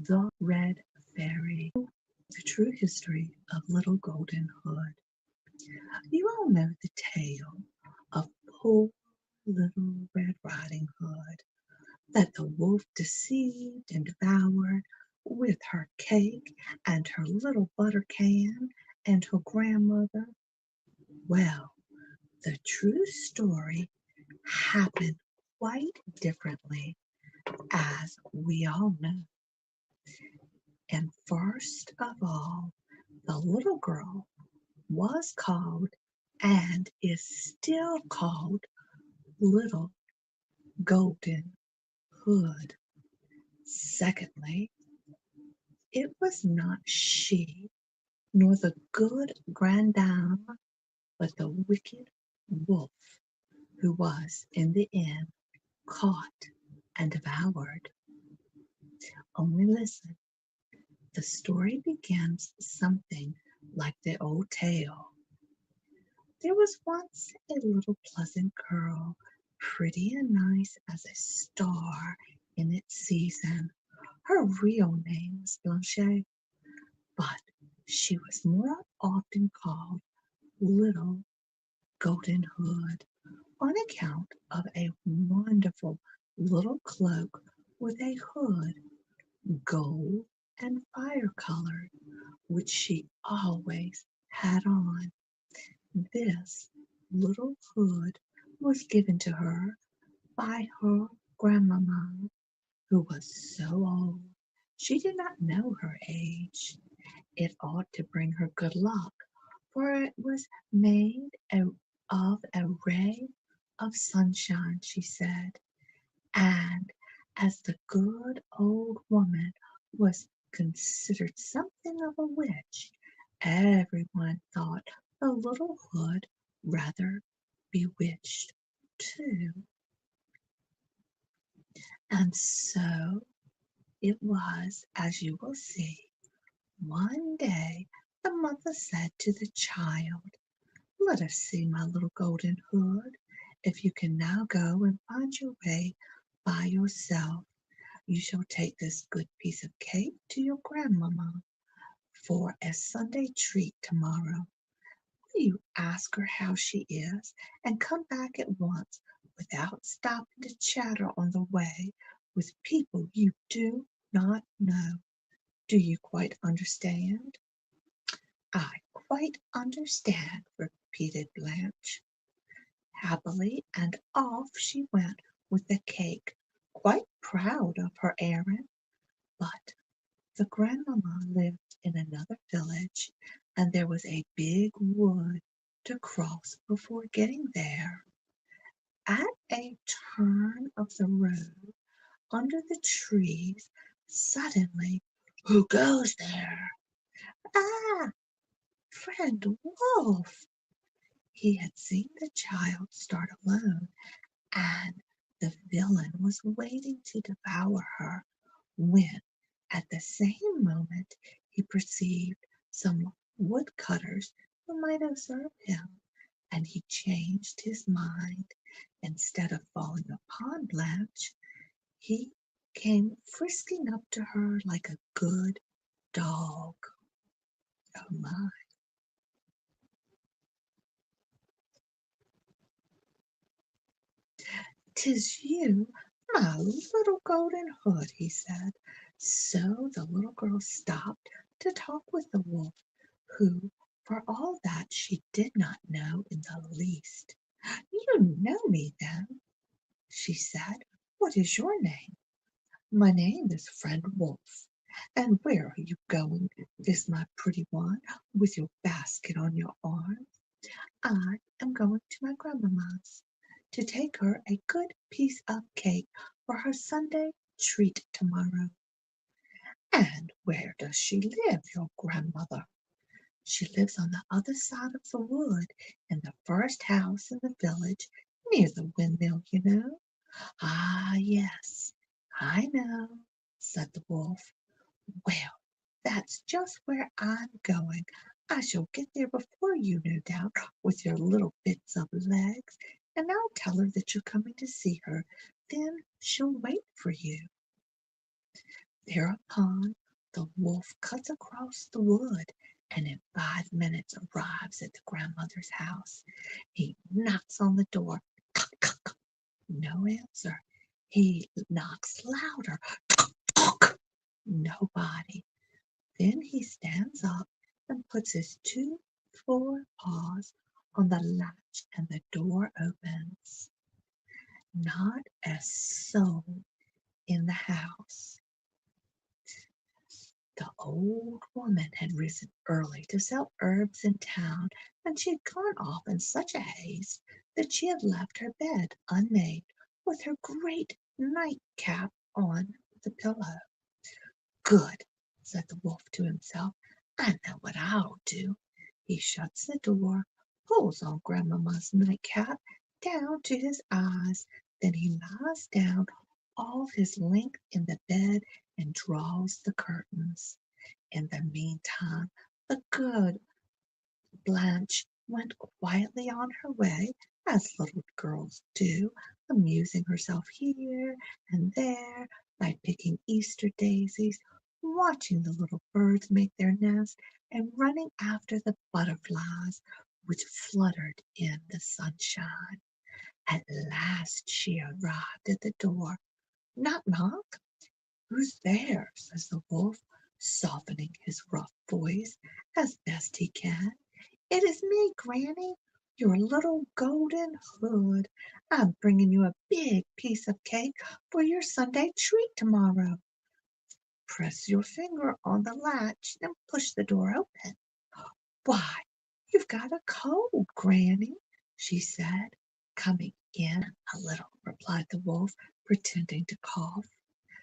The Red Fairy, the true history of Little Golden Hood. You all know the tale of poor little Red Riding Hood that the wolf deceived and devoured with her cake and her little butter can and her grandmother. Well, the true story happened quite differently, as we all know. And first of all, the little girl was called and is still called Little Golden Hood. Secondly, it was not she nor the good grandame, but the wicked wolf who was in the end caught and devoured. Only listen, the story begins something like the old tale. There was once a little pleasant girl, pretty and nice as a star in its season. Her real name was Blanche, but she was more often called Little Golden Hood on account of a wonderful little cloak with a hood, gold and fire colored, which she always had on. This little hood was given to her by her grandmamma, who was so old she did not know her age. It ought to bring her good luck, for it was made of a ray of sunshine, she said. And as the good old woman was considered something of a witch, everyone thought the little hood rather bewitched too. And so it was, as you will see. One day the mother said to the child, "Let us see, my little golden hood, if you can now go and find your way by yourself. You shall take this good piece of cake to your grandmamma for a Sunday treat tomorrow. Will you ask her how she is and come back at once without stopping to chatter on the way with people you do not know? Do you quite understand?" "I quite understand," repeated Blanche. Happily, and off she went with the cake, quite proud of her errand. But the grandmamma lived in another village, and there was a big wood to cross before getting there. At a turn of the road, under the trees, suddenly, "Who goes there?" "Ah, friend Wolf!" He had seen the child start alone, and the villain was waiting to devour her, when, at the same moment, he perceived some woodcutters who might observe him, and he changed his mind. Instead of falling upon Blanche, he came frisking up to her like a good dog. Oh my! "'Tis you, my little golden hood," he said. So the little girl stopped to talk with the wolf, who, for all that, she did not know in the least. "You know me, then?" she said. "What is your name?" "My name is Friend Wolf." "And where are you going, this my pretty one, with your basket on your arm?" "I am going to my grandmamma's, to take her a good piece of cake for her Sunday treat tomorrow." "And where does she live, your grandmother?" "She lives on the other side of the wood, in the first house in the village, near the windmill, you know." "Ah, yes, I know," said the wolf. "Well, that's just where I'm going. I shall get there before you, no doubt, with your little bits of legs, and I'll tell her that you're coming to see her. Then she'll wait for you." Thereupon the wolf cuts across the wood and in 5 minutes arrives at the grandmother's house. He knocks on the door. No answer. He knocks louder. Nobody. Then he stands up and puts his two forepaws on the latch, and the door opens. Not a soul in the house. The old woman had risen early to sell herbs in town, and she had gone off in such a haste that she had left her bed unmade, with her great nightcap on the pillow. Good, said the wolf to himself. I know what I'll do. He shuts the door, pulls on Grandmamma's nightcap down to his eyes, then he lies down all his length in the bed and draws the curtains. In the meantime, the good Blanche went quietly on her way, as little girls do, amusing herself here and there by picking Easter daisies, watching the little birds make their nest, and running after the butterflies which fluttered in the sunshine. At last she arrived at the door. Knock, knock. Who's there? Says the wolf, softening his rough voice as best he can. It is me, Granny, your little golden hood. I'm bringing you a big piece of cake for your Sunday treat tomorrow. Press your finger on the latch and push the door open. Why, you've got a cold, Granny, she said. Coming in a little, replied the wolf, pretending to cough.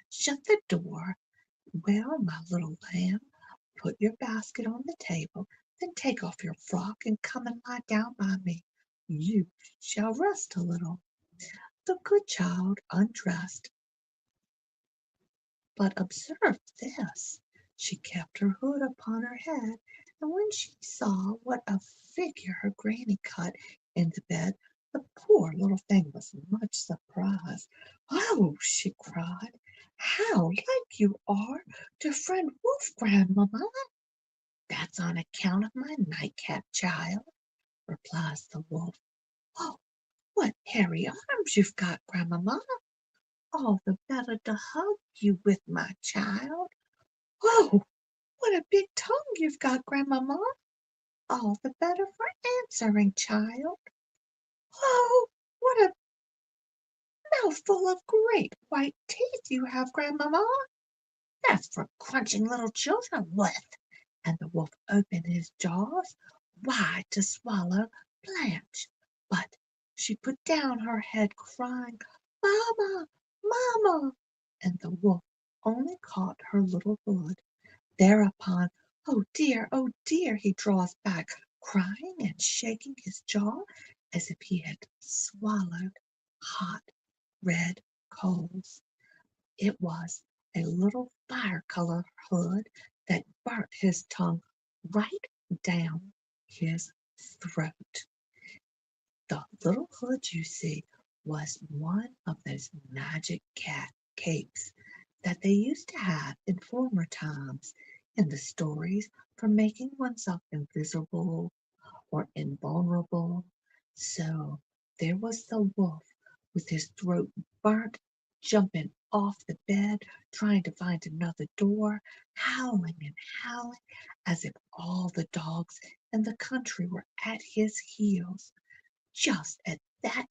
Shut the door. Well, my little lamb, put your basket on the table, then take off your frock and come and lie down by me. You shall rest a little. The good child undressed, but observe this. She kept her hood upon her head, and when she saw what a figure her granny cut in the bed, the poor little thing was much surprised. Oh, she cried, how like you are to friend Wolf, Grandmamma. That's on account of my nightcap, child, replies the wolf. Oh, what hairy arms you've got, Grandmamma! All the better to hug you with, my child. Oh, what a big tongue you've got, Grandmamma! All the better for answering, child. Oh, what a mouthful of great white teeth you have, Grandmamma! That's for crunching little children with. And the wolf opened his jaws wide to swallow Blanche, but she put down her head, crying, Mamma, Mamma, and the wolf only caught her little hood. Thereupon, oh dear, he draws back, crying and shaking his jaw as if he had swallowed hot red coals. It was a little fire-colored hood that burnt his tongue right down his throat. The little hood you see was one of those magic cat capes that they used to have in former times in the stories for making oneself invisible or invulnerable. So there was the wolf with his throat burnt, jumping off the bed, trying to find another door, howling and howling as if all the dogs in the country were at his heels. Just at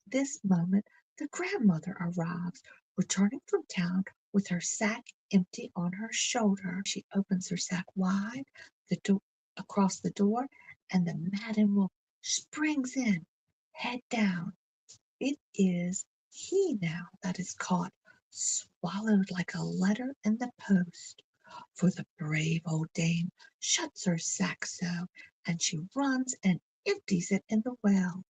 this moment the grandmother arrives, returning from town with her sack empty on her shoulder. She opens her sack wide, the door across the door, and the maddened wolf springs in, head down. It is he now that is caught, swallowed like a letter in the post. For the brave old dame shuts her sack so, and she runs and empties it in the well,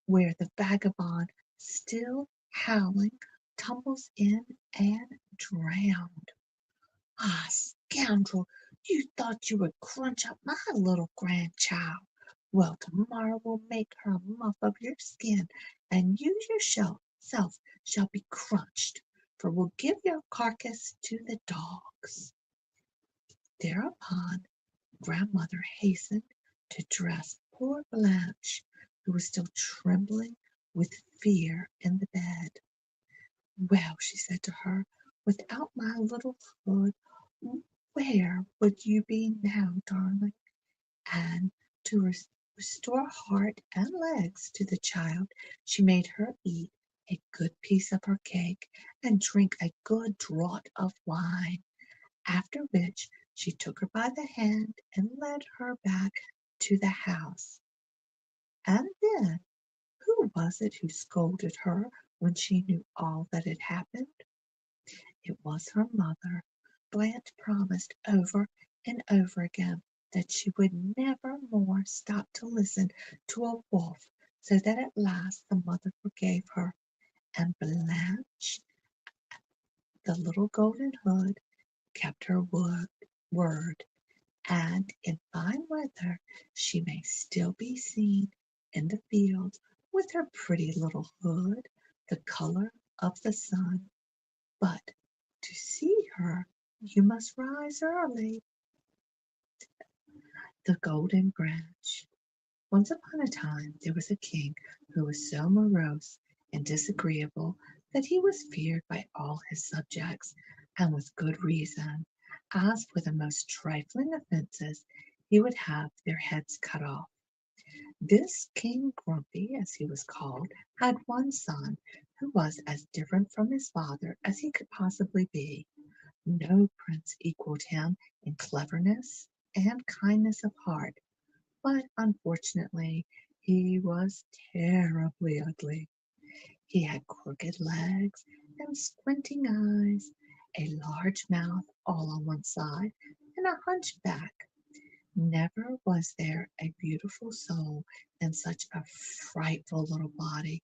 where the vagabond, still howling, tumbles in and drowned. Ah, scoundrel, you thought you would crunch up my little grandchild. Well, tomorrow we'll make her a muff of your skin, and you yourself shall be crunched, for we'll give your carcass to the dogs. Thereupon, grandmother hastened to dress poor Blanche, who was still trembling with fear in the bed. "Well," she said to her, "without my little hood, where would you be now, darling?" And to restore heart and legs to the child, she made her eat a good piece of her cake and drink a good draught of wine, after which she took her by the hand and led her back to the house. And then, who was it who scolded her when she knew all that had happened? It was her mother. Blanche promised over and over again that she would never more stop to listen to a wolf, so that at last the mother forgave her, and Blanche, the little golden hood, kept her word, and in fine weather she may still be seen in the fields with her pretty little hood, the color of the sun. But to see her you must rise early. The Golden Branch. Once upon a time there was a king who was so morose and disagreeable that he was feared by all his subjects, and with good reason, as for the most trifling offences he would have their heads cut off. This King Grumpy, as he was called, had one son who was as different from his father as he could possibly be. No prince equaled him in cleverness and kindness of heart, but unfortunately he was terribly ugly. He had crooked legs and squinting eyes, a large mouth all on one side, and a hunchback. Never was there a beautiful soul in such a frightful little body,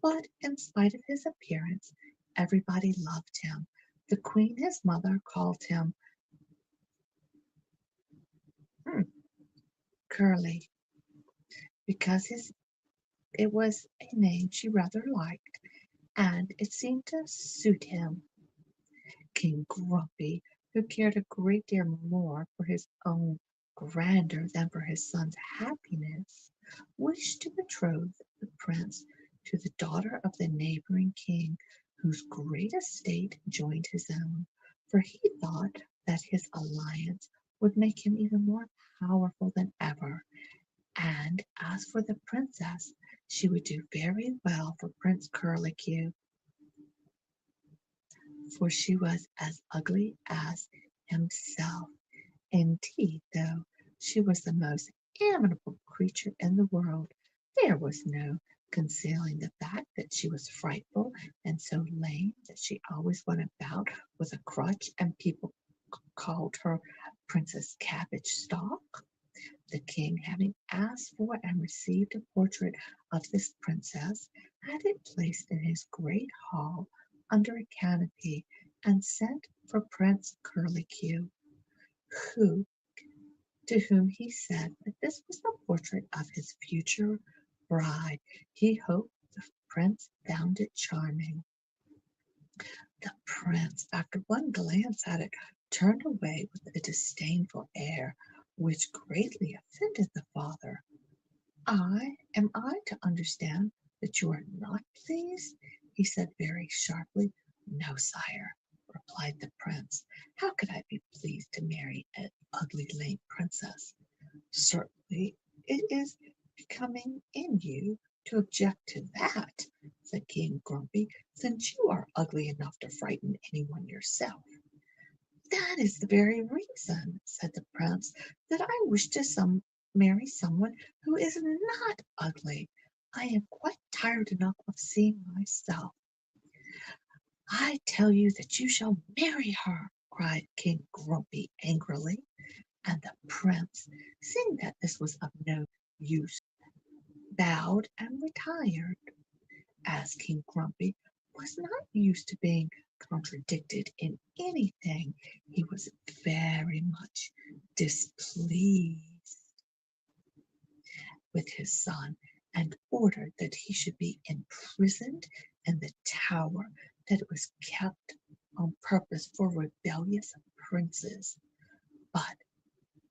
but in spite of his appearance, everybody loved him. The queen, his mother, called him Curly because it was a name she rather liked, and it seemed to suit him. King Grumpy, who cared a great deal more for his own grandeur than for his son's happiness, wished to betroth the prince to the daughter of the neighboring king, whose great estate joined his own, for he thought that his alliance would make him even more powerful than ever. And as for the princess, she would do very well for Prince Curlicue, for she was as ugly as himself. Indeed, though she was the most amiable creature in the world, there was no concealing the fact that she was frightful and so lame that she always went about with a crutch, and people called her Princess Cabbage Stalk. The king, having asked for and received a portrait of this princess, had it placed in his great hall under a canopy, and sent for Prince Curlicue, who to whom he said that this was the portrait of his future bride. He hoped the prince found it charming. The prince, after one glance at it, turned away with a disdainful air, which greatly offended the father. Am I to understand that you are not pleased?" he said very sharply. "No, sire," replied the prince. "How could I be pleased to marry an ugly lame princess? Certainly it is becoming in you to object to that," said King Grumpy, "since you are ugly enough to frighten anyone yourself." "That is the very reason," said the prince, "that I wish to marry someone who is not ugly. I am quite tired enough of seeing myself." "I tell you that you shall marry her," cried King Grumpy angrily, and the prince, seeing that this was of no use, bowed and retired. As King Grumpy was not used to being contradicted in anything, he was very much displeased with his son, and ordered that he should be imprisoned in the tower that was kept on purpose for rebellious princes. but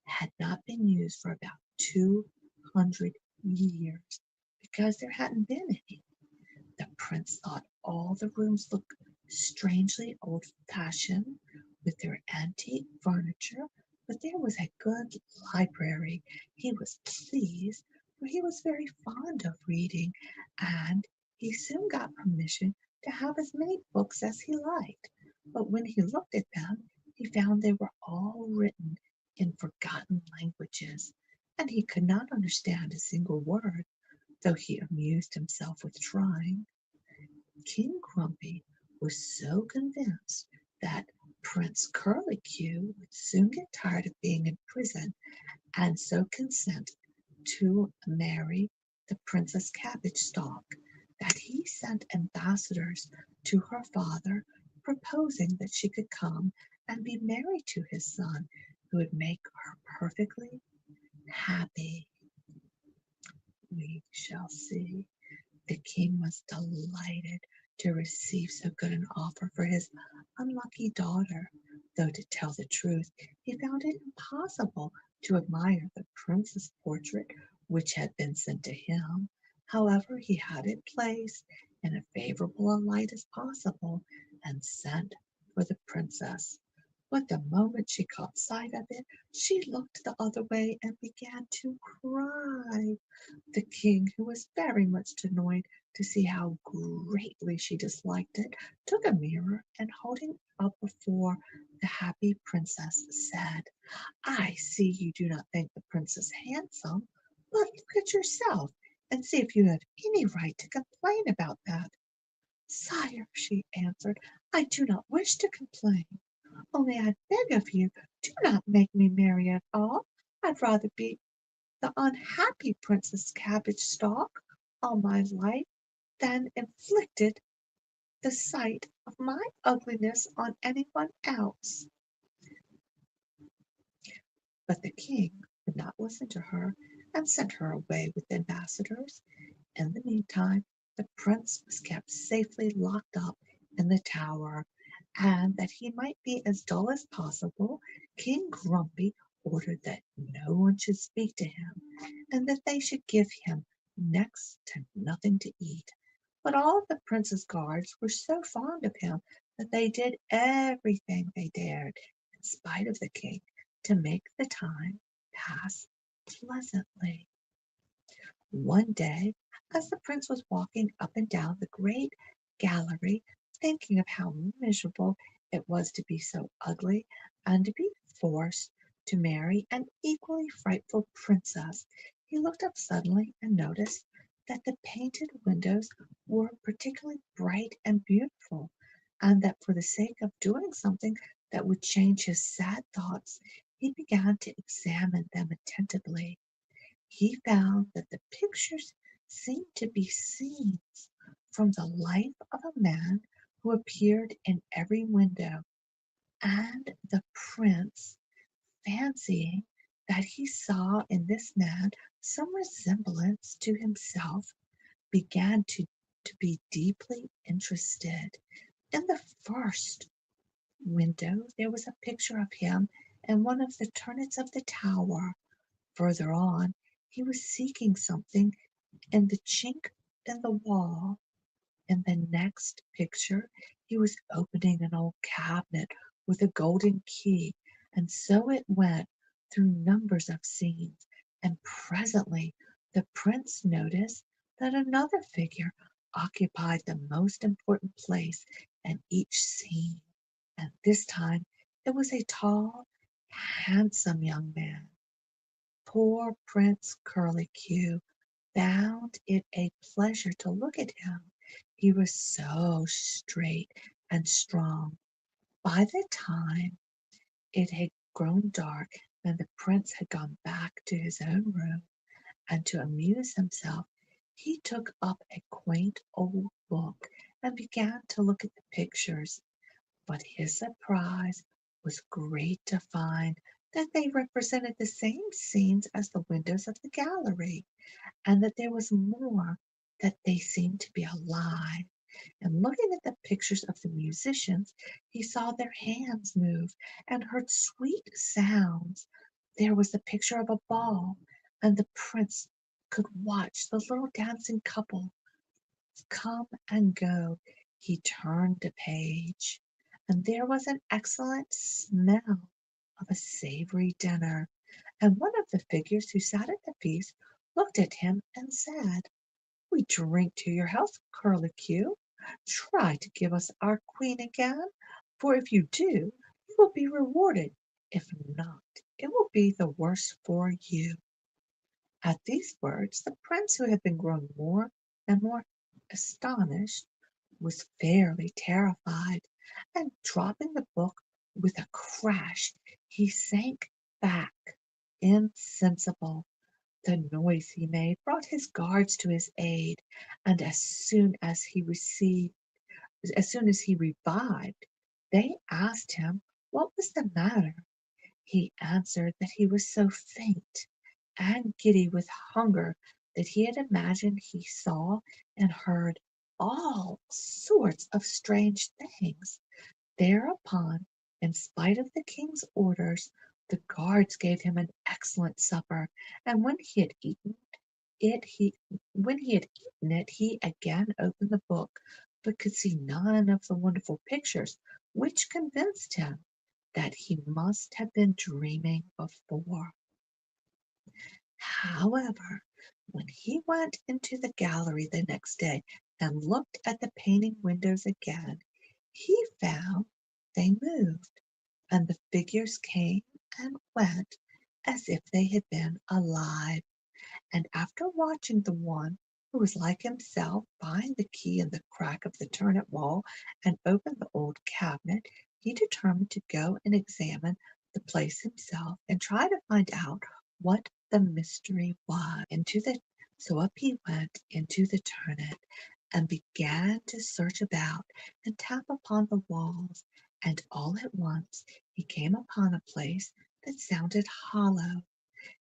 had not been used for about 200 years because there hadn't been any. The prince thought all the rooms looked strangely old-fashioned with their antique furniture, but there was a good library. He was pleased, for he was very fond of reading, and he soon got permission to have as many books as he liked. But when he looked at them, he found they were all written in forgotten languages, and he could not understand a single word, though he amused himself with trying. King Grumpy was so convinced that Prince Curlicue would soon get tired of being in prison, and so consent to marry the Princess Cabbage Stalk, that he sent ambassadors to her father, proposing that she could come and be married to his son, who would make her perfectly happy. We shall see. The king was delighted to receive so good an offer for his unlucky daughter, though to tell the truth, he found it impossible to admire the prince's portrait which had been sent to him. However, he had it placed in a favorable a light as possible, and sent for the princess. But the moment she caught sight of it, she looked the other way and began to cry. The king, who was very much annoyed to see how greatly she disliked it, took a mirror and holding it up before the happy princess, said, "I see you do not think the princess handsome, but look at yourself and see if you have any right to complain about that." "Sire," she answered, "I do not wish to complain. Only I beg of you, do not make me marry at all. I'd rather be the unhappy Princess Cabbage Stalk all my life than inflicted the sight of my ugliness on anyone else." But the king would not listen to her, and sent her away with ambassadors. In the meantime, the prince was kept safely locked up in the tower, and that he might be as dull as possible, King Grumpy ordered that no one should speak to him, and that they should give him next to nothing to eat. But all the prince's guards were so fond of him that they did everything they dared, in spite of the king, to make the time pass pleasantly. One day, as the prince was walking up and down the great gallery, thinking of how miserable it was to be so ugly, and to be forced to marry an equally frightful princess, he looked up suddenly and noticed that the painted windows were particularly bright and beautiful, and that for the sake of doing something that would change his sad thoughts, he began to examine them attentively. He found that the pictures seemed to be scenes from the life of a man who appeared in every window, and the prince, fancying that he saw in this man some resemblance to himself, began to be deeply interested. In the first window there was a picture of him in one of the turrets of the tower. Further on, he was seeking something in the chink in the wall. In the next picture, he was opening an old cabinet with a golden key, and so it went through numbers of scenes, and presently the prince noticed that another figure occupied the most important place in each scene, and this time it was a tall, handsome young man. Poor Prince Curlicue found it a pleasure to look at him. He was so straight and strong. By the time it had grown dark and the prince had gone back to his own room, and to amuse himself, he took up a quaint old book and began to look at the pictures. But his surprise was great to find that they represented the same scenes as the windows of the gallery, and that there was more, that they seemed to be alive. and looking at the pictures of the musicians, he saw their hands move and heard sweet sounds. There was the picture of a ball, and the prince could watch the little dancing couple come and go. He turned the page, and there was an excellent smell of a savory dinner, and one of the figures who sat at the feast looked at him and said, "We drink to your health, Curlicue. Try to give us our queen again, for if you do, you will be rewarded. If not, it will be the worse for you." At these words, the prince, who had been growing more and more astonished, was fairly terrified, and dropping the book with a crash, he sank back insensible. The noise he made brought his guards to his aid, and as soon as he revived, they asked him what was the matter. He answered that he was so faint and giddy with hunger that he had imagined he saw and heard all sorts of strange things. Thereupon, in spite of the king's orders, the guards gave him an excellent supper, and it, he when he had eaten it, he again opened the book, but could see none of the wonderful pictures, which convinced him that he must have been dreaming before. However, when he went into the gallery the next day and looked at the painting windows again, he found they moved, and the figures came and went as if they had been alive. And after watching the one who was like himself find the key in the crack of the turret wall and open the old cabinet, he determined to go and examine the place himself and try to find out what the mystery was. So up he went into the turret and began to search about and tap upon the walls, and all at once he came upon a place that sounded hollow.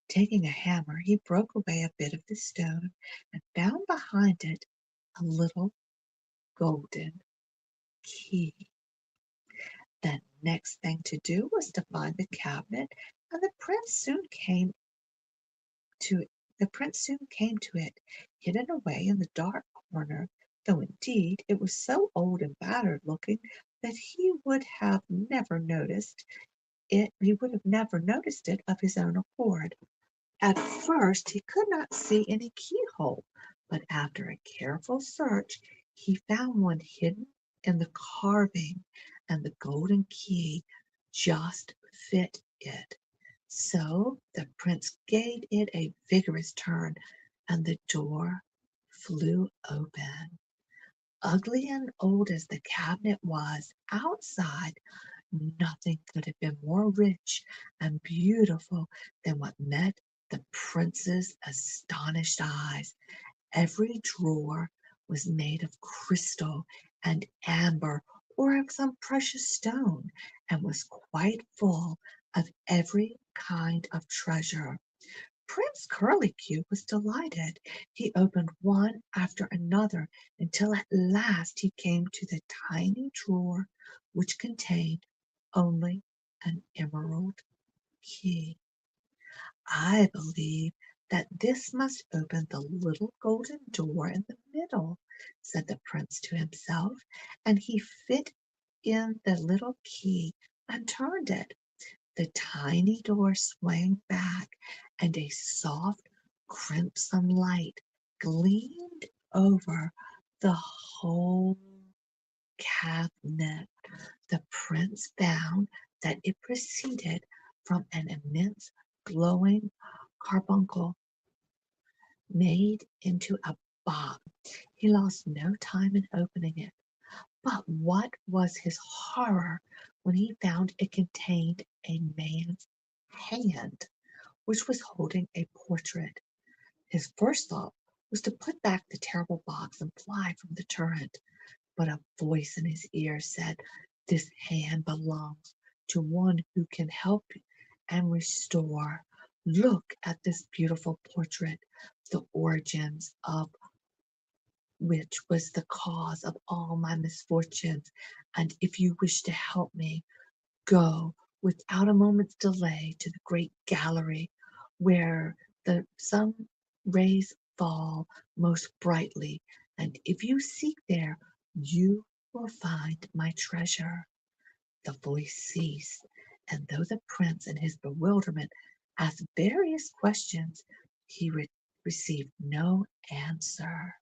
Taking a hammer, he broke away a bit of the stone and found behind it a little golden key. The next thing to do was to find the cabinet, and the prince soon came to it, hidden away in the dark corner, though indeed it was so old and battered looking that he would have never noticed it of his own accord. At first he could not see any keyhole, but after a careful search he found one hidden in the carving, and the golden key just fit it. So the prince gave it a vigorous turn, and the door flew open. Ugly and old as the cabinet was, outside nothing could have been more rich and beautiful than what met the prince's astonished eyes. Every drawer was made of crystal and amber or of some precious stone, and was quite full of every kind of treasure. Prince Curlicue was delighted. He opened one after another until at last he came to the tiny drawer which contained only an emerald key. "I believe that this must open the little golden door in the middle," said the prince to himself, and he fit in the little key and turned it. The tiny door swang back, and a soft crimson light gleamed over the whole cabinet. The prince found that it proceeded from an immense glowing carbuncle made into a box. He lost no time in opening it, but what was his horror when he found it contained a man's hand, which was holding a portrait. His first thought was to put back the terrible box and fly from the turret, but a voice in his ear said, "This hand belongs to one who can help and restore. Look at this beautiful portrait. The origins of which was the cause of all my misfortunes, and if you wish to help me, go without a moment's delay to the great gallery where the sun rays fall most brightly, and if you seek there, you will find my treasure." The voice ceased, and though the prince in his bewilderment asked various questions, he received no answer.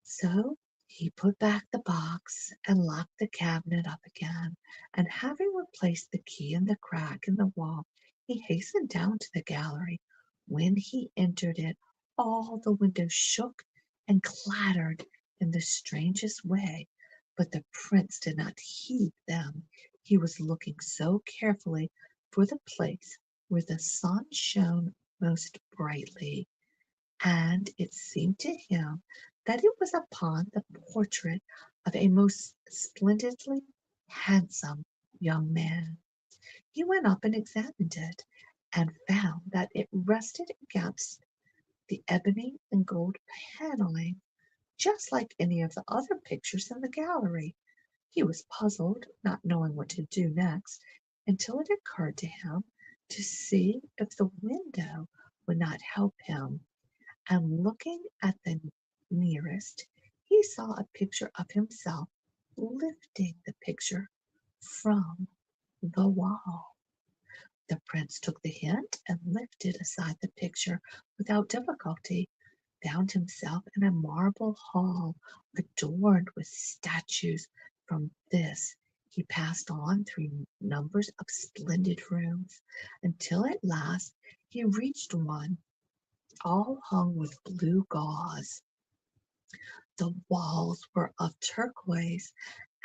So he put back the box and locked the cabinet up again, and having replaced the key in the crack in the wall, he hastened down to the gallery. When he entered it, all the windows shook and clattered in the strangest way, but the prince did not heed them. He was looking so carefully for the place where the sun shone most brightly, and it seemed to him that it was upon the portrait of a most splendidly handsome young man. He went up and examined it, and found that it rested against the ebony and gold paneling, just like any of the other pictures in the gallery. He was puzzled, not knowing what to do next, until it occurred to him to see if the window would not help him, and looking at the nearest, he saw a picture of himself lifting the picture from the wall. The prince took the hint and lifted aside the picture without difficulty, found himself in a marble hall adorned with statues. From this he passed on through numbers of splendid rooms, until at last he reached one all hung with blue gauze. The walls were of turquoise,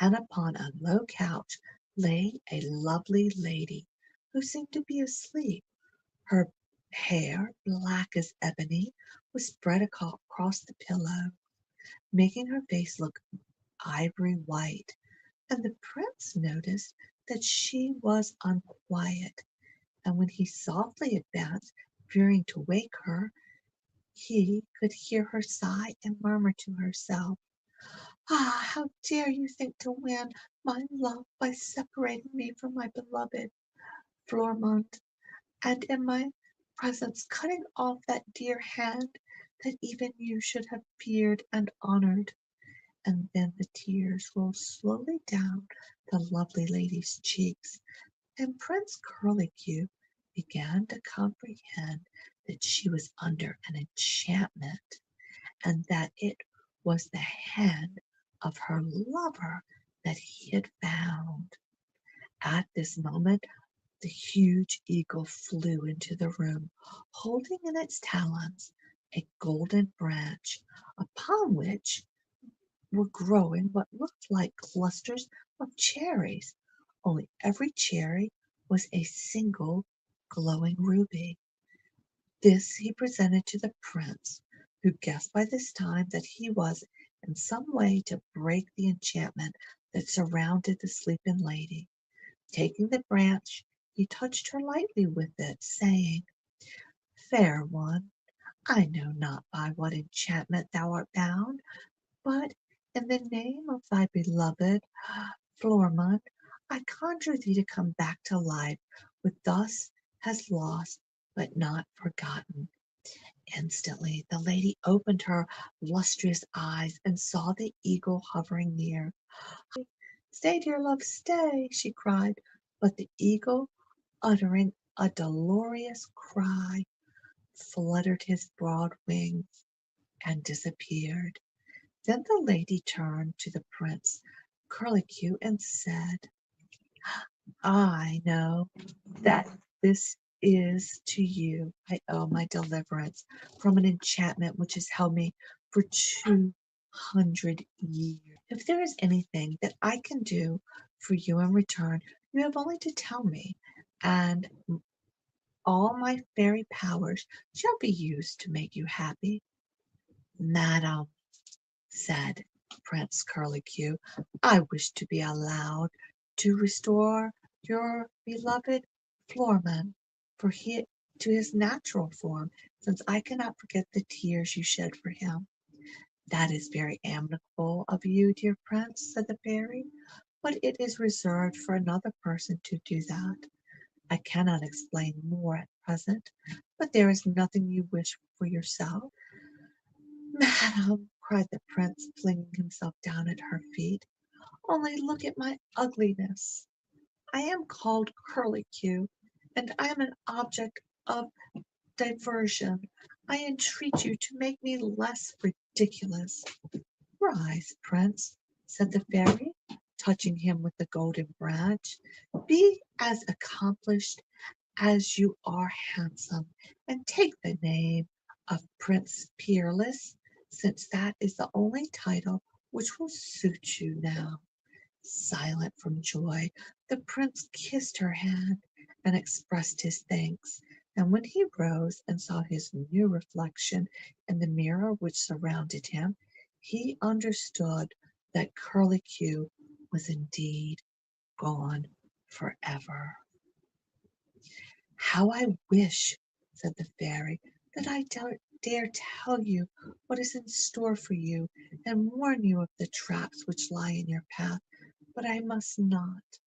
and upon a low couch lay a lovely lady who seemed to be asleep. Her hair, black as ebony, was spread across the pillow, making her face look ivory white, and the prince noticed that she was unquiet, and when he softly advanced, fearing to wake her, he could hear her sigh and murmur to herself, "Ah, how dare you think to win my love by separating me from my beloved Flormont, and in my presence cutting off that dear hand that even you should have feared and honored?" And then the tears rolled slowly down the lovely lady's cheeks, and Prince Curlicue began to comprehend that she was under an enchantment, and that it was the hand of her lover that he had found. At this moment the huge eagle flew into the room, holding in its talons a golden branch, upon which were growing what looked like clusters of cherries, only every cherry was a single glowing ruby. This he presented to the prince, who guessed by this time that he was in some way to break the enchantment that surrounded the sleeping lady. Taking the branch, he touched her lightly with it, saying, "Fair one, I know not by what enchantment thou art bound, but in the name of thy beloved Florimond, I conjure thee to come back to life, which thus has lost but not forgotten." Instantly the lady opened her lustrous eyes and saw the eagle hovering near. "Stay, dear love, stay!" she cried, but the eagle, uttering a dolorous cry, fluttered his broad wings and disappeared. Then the lady turned to the Prince Curlicue and said, "I know that this is to you I owe my deliverance from an enchantment which has held me for 200 years. If there is anything that I can do for you in return, you have only to tell me, and all my fairy powers shall be used to make you happy." "Madam," said Prince Curlicue, "I wish to be allowed to restore your beloved Florman to his natural form, since I cannot forget the tears you shed for him." "That is very amiable of you, dear Prince," said the fairy, "but it is reserved for another person to do that. I cannot explain more at present, but there is nothing you wish for yourself." "Madam," cried the prince, flinging himself down at her feet, "only look at my ugliness. I am called Curlicue, and I am an object of diversion. I entreat you to make me less ridiculous." "Rise, prince," said the fairy, touching him with the golden branch. "Be as accomplished as you are handsome, and take the name of Prince Peerless, since that is the only title which will suit you now." Silent from joy, the prince kissed her hand and expressed his thanks, and when he rose and saw his new reflection in the mirror which surrounded him, he understood that Curlicue was indeed gone forever. "How I wish," said the fairy, "that I dare tell you what is in store for you, and warn you of the traps which lie in your path, but I must not.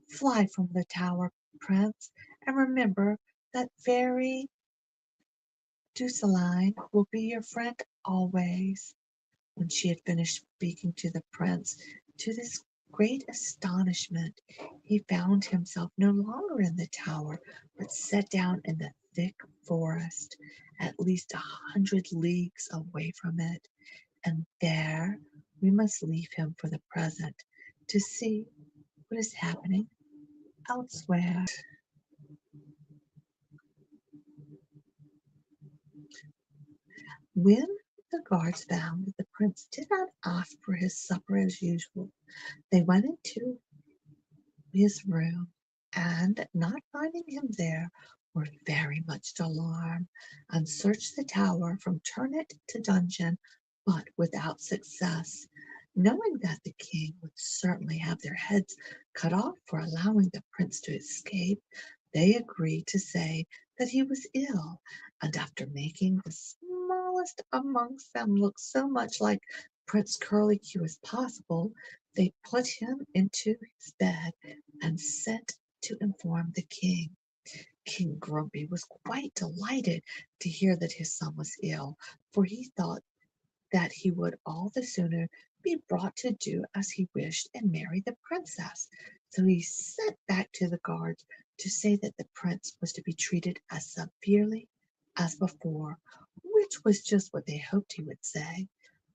Fly from the tower, prince, and remember that Fairy Duceline will be your friend always." When she had finished speaking to the prince, to his great astonishment, he found himself no longer in the tower, but set down in the thick forest, at least 100 leagues away from it, and there we must leave him for the present, to see what is happening elsewhere. When the guards found that the prince did not ask for his supper as usual, they went into his room, and, not finding him there, were very much alarmed, and searched the tower from turret to dungeon, but without success. Knowing that the king would certainly have their heads cut off for allowing the prince to escape, they agreed to say that he was ill, and after making the smallest amongst them look so much like Prince Curlicue as possible, they put him into his bed and sent to inform the king. King Grumpy was quite delighted to hear that his son was ill, for he thought that he would all the sooner be brought to do as he wished and marry the princess. So he sent back to the guards to say that the prince was to be treated as severely as before, which was just what they hoped he would say.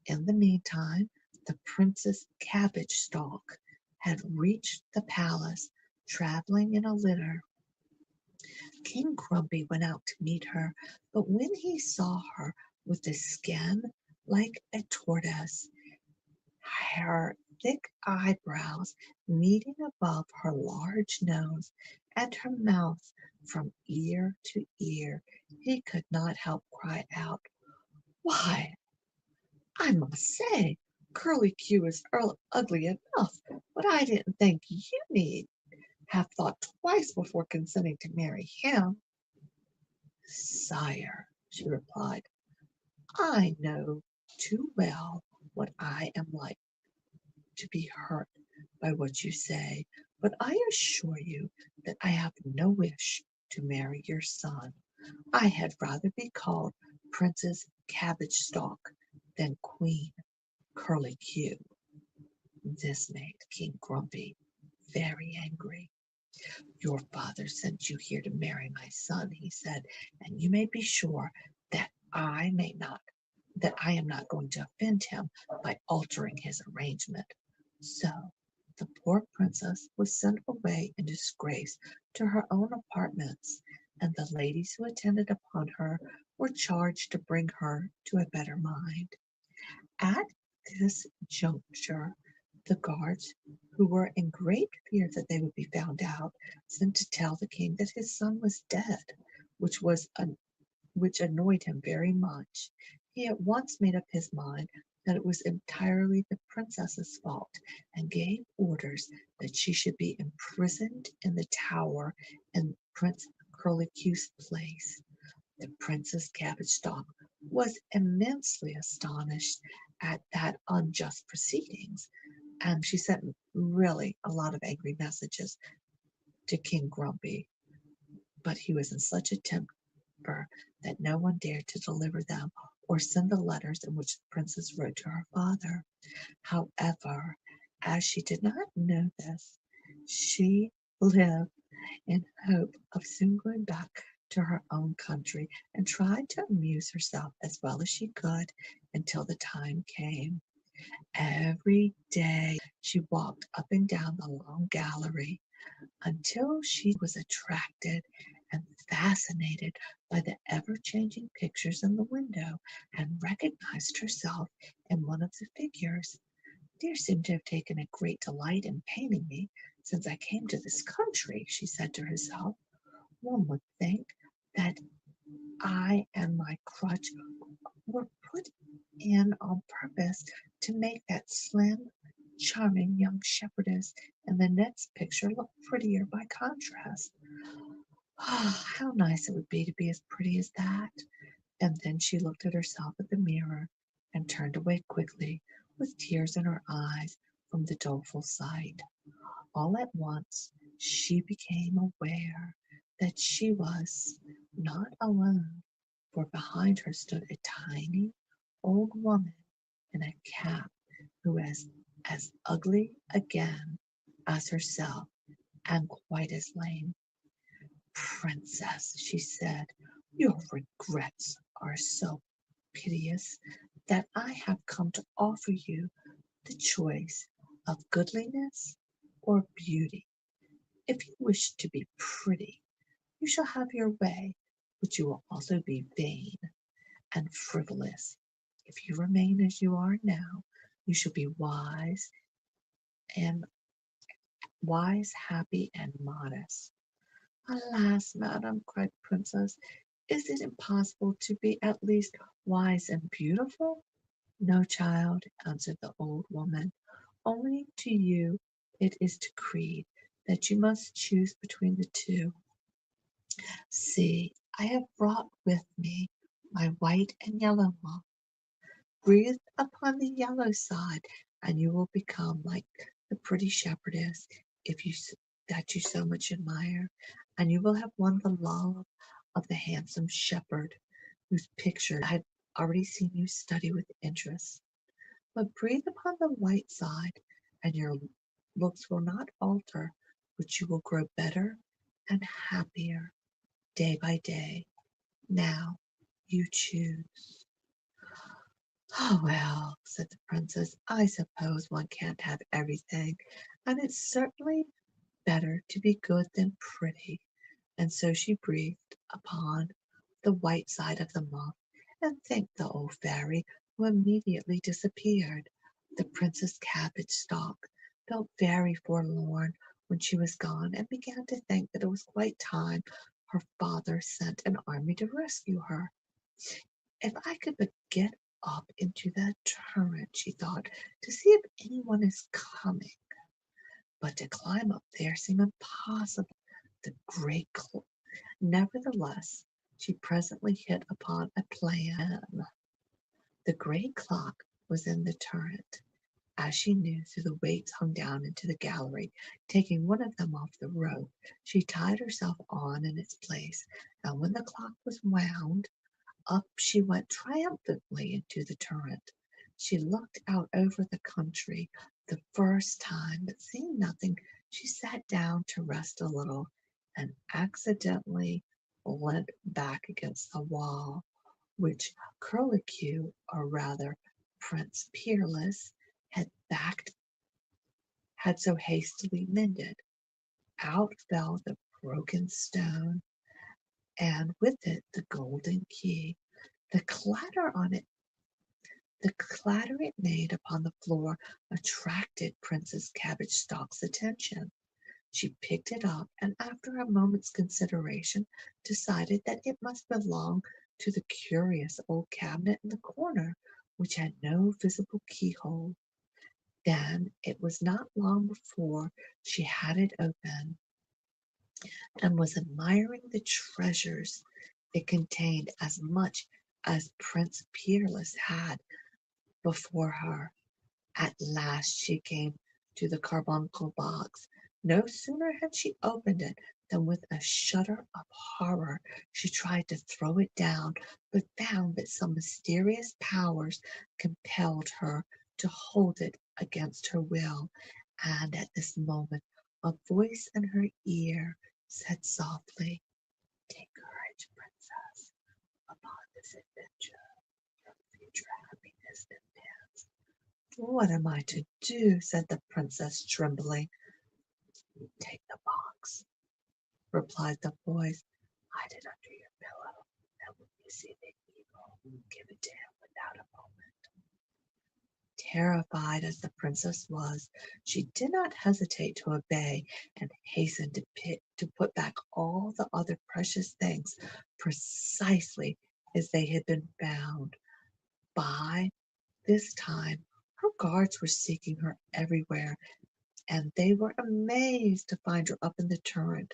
In the meantime, the Princess Cabbage Stalk had reached the palace, traveling in a litter. King Grumpy went out to meet her, but when he saw her with the skin like a tortoise, her thick eyebrows meeting above her large nose, and her mouth from ear to ear, he could not help cry out, "Why, I must say, Curlicue is ugly enough, but I didn't think you need have thought twice before consenting to marry him." "Sire," she replied, "I know too well what I am like to be hurt by what you say, but I assure you that I have no wish to marry your son. I had rather be called Princess Cabbage Stalk than Queen Curlicue." This made King Grumpy very angry. "Your father sent you here to marry my son," he said, "and you may be sure that I am not going to offend him by altering his arrangement." So the poor princess was sent away in disgrace to her own apartments, and the ladies who attended upon her were charged to bring her to a better mind. At this juncture the guards, who were in great fear that they would be found out, sent to tell the king that his son was dead, which was which annoyed him very much. He at once made up his mind that it was entirely the princess's fault, and gave orders that she should be imprisoned in the tower in Prince Curlicue's place. The Princess Cabbage Stalk was immensely astonished at that unjust proceedings, and she sent really a lot of angry messages to King Grumpy, but he was in such a temper that no one dared to deliver them or send the letters in which the princess wrote to her father. However, as she did not know this, she lived in hope of soon going back to her own country and tried to amuse herself as well as she could until the time came. Every day she walked up and down the long gallery until she was attracted and fascinated by the ever-changing pictures in the window and recognized herself in one of the figures. "Dear seem to have taken a great delight in painting me since I came to this country," she said to herself. "One would think that I and my crutch were put in on purpose to make that slim, charming young shepherdess in the next picture look prettier by contrast. Oh, how nice it would be to be as pretty as that." And then she looked at herself at the mirror and turned away quickly with tears in her eyes from the doleful sight. All at once she became aware that she was not alone, for behind her stood a tiny old woman in a cap who was as ugly again as herself and quite as lame. "Princess," she said, "your regrets are so piteous that I have come to offer you the choice of goodliness or beauty. If you wish to be pretty, you shall have your way, but you will also be vain and frivolous. If you remain as you are now, you shall be and happy, and modest." "Alas, madam," cried the princess, "is it impossible to be at least wise and beautiful?" "No, child," answered the old woman, "only to you it is decreed that you must choose between the two. See, I have brought with me my white and yellow muff. Breathe upon the yellow side, and you will become like the pretty shepherdess if you that you so much admire, and you will have won the love of the handsome shepherd whose picture I had already seen you study with interest. But breathe upon the white side, and your looks will not alter, but you will grow better and happier day by day. Now you choose." "Oh, well," said the princess, "I suppose one can't have everything, and it's certainly better to be good than pretty." And so she breathed upon the white side of the muff and thanked the old fairy, who immediately disappeared. The Princess Cabbage Stalk felt very forlorn when she was gone, and began to think that it was quite time her father sent an army to rescue her. "If I could but get up into that turret," she thought, "to see if anyone is coming." But to climb up there seemed impossible. The great Nevertheless, she presently hit upon a plan. The great clock was in the turret, as she knew through the weights hung down into the gallery. Taking one of them off the rope, she tied herself on in its place, and when the clock was wound up, she went triumphantly into the turret. She looked out over the country the first time, but seeing nothing, she sat down to rest a little, and accidentally leant back against the wall, which Curlicue, or rather Prince Peerless, had so hastily mended. Out fell the broken stone, and with it the golden key. The clatter on it The clatter it made upon the floor attracted Princess Cabbage Stalk's attention. She picked it up, and after a moment's consideration decided that it must belong to the curious old cabinet in the corner, which had no visible keyhole. Then it was not long before she had it open and was admiring the treasures it contained as much as Prince Peerless had. before her. At last she came to the carbuncle box. No sooner had she opened it than with a shudder of horror she tried to throw it down, but found that some mysterious powers compelled her to hold it against her will. And at this moment a voice in her ear said softly, "Take courage, princess. Upon this adventure your future happiness depends." "What am I to do?" said the princess, trembling. "Take the box," replied the voice. "Hide it under your pillow, and when you see the eagle, give it to him without a moment." Terrified as the princess was, she did not hesitate to obey, and hastened to put back all the other precious things precisely as they had been found. By this time her guards were seeking her everywhere, and they were amazed to find her up in the turret,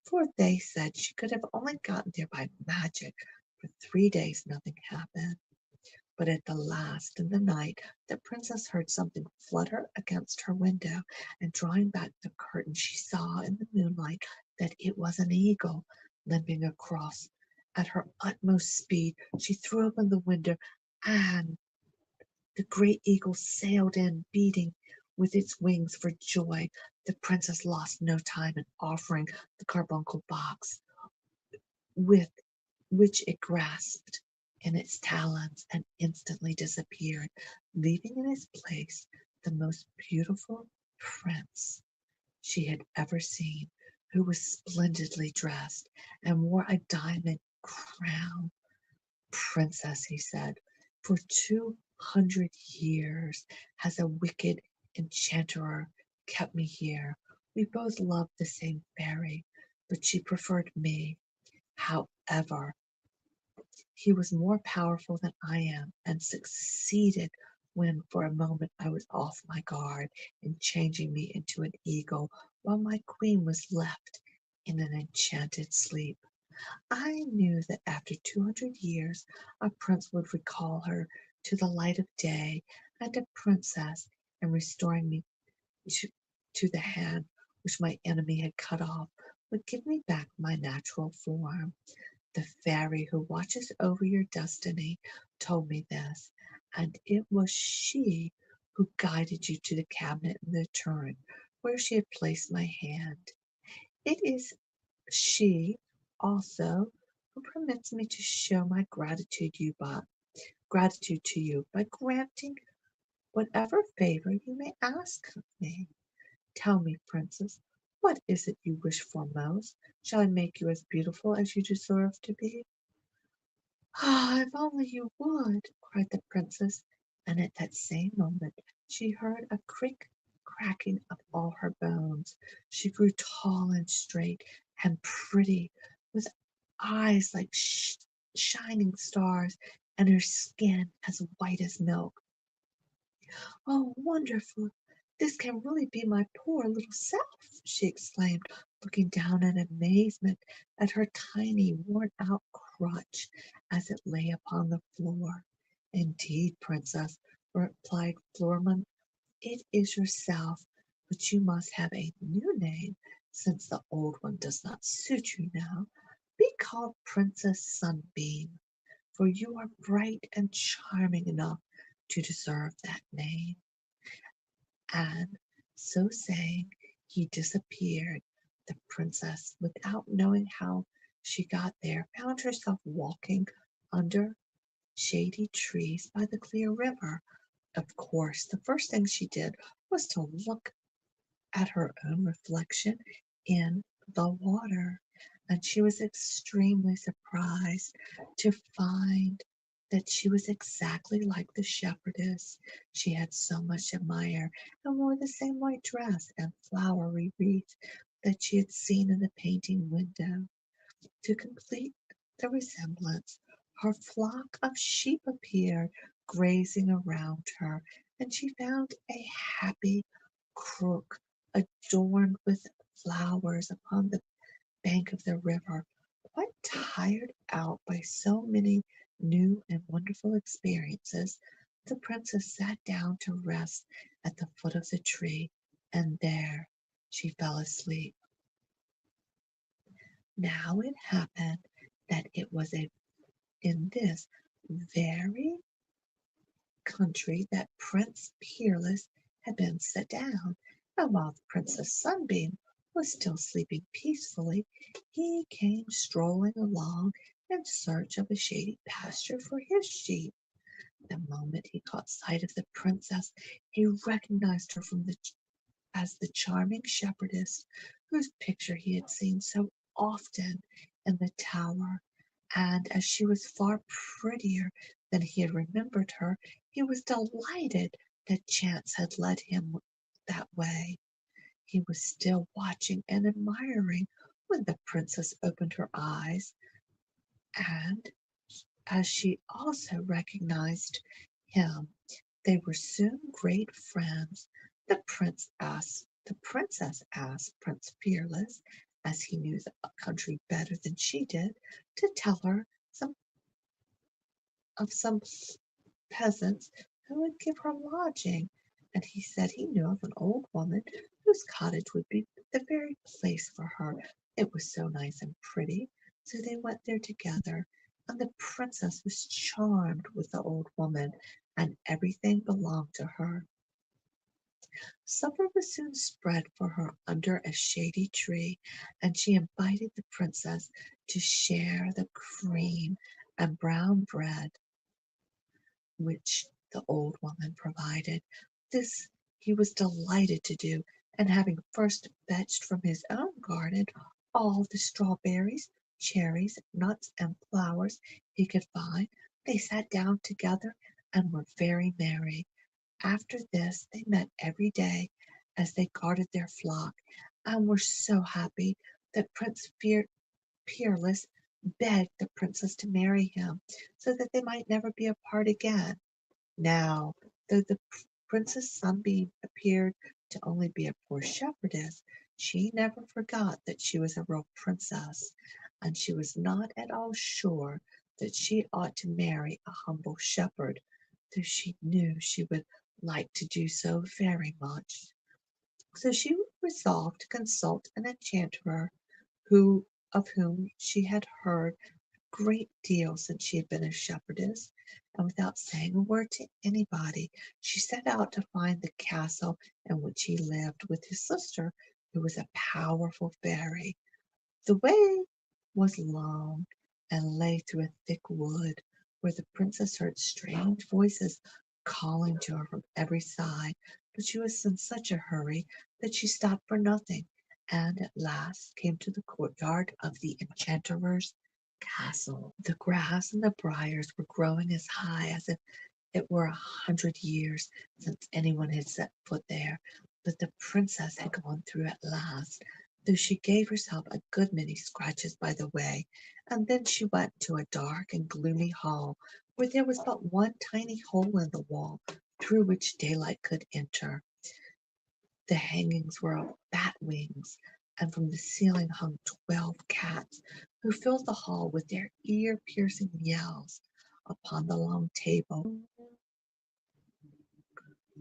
for they said she could have only gotten there by magic. For 3 days nothing happened. But at the last in the night the princess heard something flutter against her window, and drawing back the curtain she saw in the moonlight that it was an eagle limping across. At her utmost speed she threw open the window, and the great eagle sailed in, beating with its wings for joy. The princess lost no time in offering the carbuncle box, with which it grasped in its talons, and instantly disappeared, leaving in its place the most beautiful prince she had ever seen, who was splendidly dressed and wore a diamond crown. "Princess," he said, "for 200 years has a wicked enchanter kept me here. We both loved the same fairy, but she preferred me. However, he was more powerful than I am, and succeeded, when for a moment I was off my guard, in changing me into an eagle, while my queen was left in an enchanted sleep. I knew that after 200 years a prince would recall her to the light of day, and a princess, in restoring me to, to the hand which my enemy had cut off, would give me back my natural form. The fairy who watches over your destiny told me this, and it was she who guided you to the cabinet in the turret where she had placed my hand. It is she also who permits me to show my gratitude to you by granting whatever favor you may ask of me. Tell me, princess, what is it you wish for most? Shall I make you as beautiful as you deserve to be?" "Ah, if only you would!" cried the princess, and at that same moment she heard a cracking of all her bones. She grew tall and straight and pretty, with eyes like shining stars, and her skin as white as milk. "Oh, wonderful! This can really be my poor little self!" she exclaimed, looking down in amazement at her tiny, worn out crutch as it lay upon the floor. "Indeed, princess," replied Florman, "it is yourself, but you must have a new name, since the old one does not suit you now. Be called Princess Sunbeam, for you are bright and charming enough to deserve that name." And so saying, he disappeared. The princess, without knowing how she got there, found herself walking under shady trees by the clear river. Of course, the first thing she did was to look at her own reflection in the water, and she was extremely surprised to find that she was exactly like the shepherdess she had so much admired, and wore the same white dress and flowery wreath that she had seen in the painting window. To complete the resemblance, her flock of sheep appeared grazing around her, and she found a happy crook adorned with flowers upon the bank of the river. Quite tired out by so many new and wonderful experiences, The princess sat down to rest at the foot of the tree, and there she fell asleep. Now it happened that it was in this very country that Prince Peerless had been set down, and while Princess Sunbeam was still sleeping peacefully, he came strolling along in search of a shady pasture for his sheep. The moment he caught sight of the princess, he recognized her as the charming shepherdess whose picture he had seen so often in the tower, and as she was far prettier than he had remembered her, he was delighted that chance had led him that way. He was still watching and admiring when the princess opened her eyes, and as she also recognized him, they were soon great friends. The princess asked Prince Fearless, as he knew the country better than she did, to tell her some peasants who would give her lodging, and he said he knew of an old woman whose cottage would be the very place for her. It was so nice and pretty, so they went there together, and the princess was charmed with the old woman, and everything belonged to her. Supper was soon spread for her under a shady tree, and she invited the princess to share the cream and brown bread which the old woman provided. This he was delighted to do, and having first fetched from his own garden all the strawberries, cherries, nuts, and flowers he could find, they sat down together and were very merry. After this they met every day as they guarded their flock, and were so happy that Peerless begged the princess to marry him, so that they might never be apart again. Now, though the Princess Sunbeam appeared to only be a poor shepherdess, she never forgot that she was a real princess, and she was not at all sure that she ought to marry a humble shepherd, though she knew she would like to do so very much. So she resolved to consult an enchanter of whom she had heard a great deal since she had been a shepherdess, and without saying a word to anybody, she set out to find the castle in which he lived with his sister, who was a powerful fairy. The way was long and lay through a thick wood, where the princess heard strange voices calling to her from every side, but she was in such a hurry that she stopped for nothing, and at last came to the courtyard of the enchanter's castle. The grass and the briars were growing as high as if it were 100 years since anyone had set foot there, but the princess had gone through at last, though she gave herself a good many scratches by the way, and then she went to a dark and gloomy hall, where there was but one tiny hole in the wall through which daylight could enter. The hangings were of bat wings, and from the ceiling hung 12 cats, who filled the hall with their ear-piercing yells. Upon the long table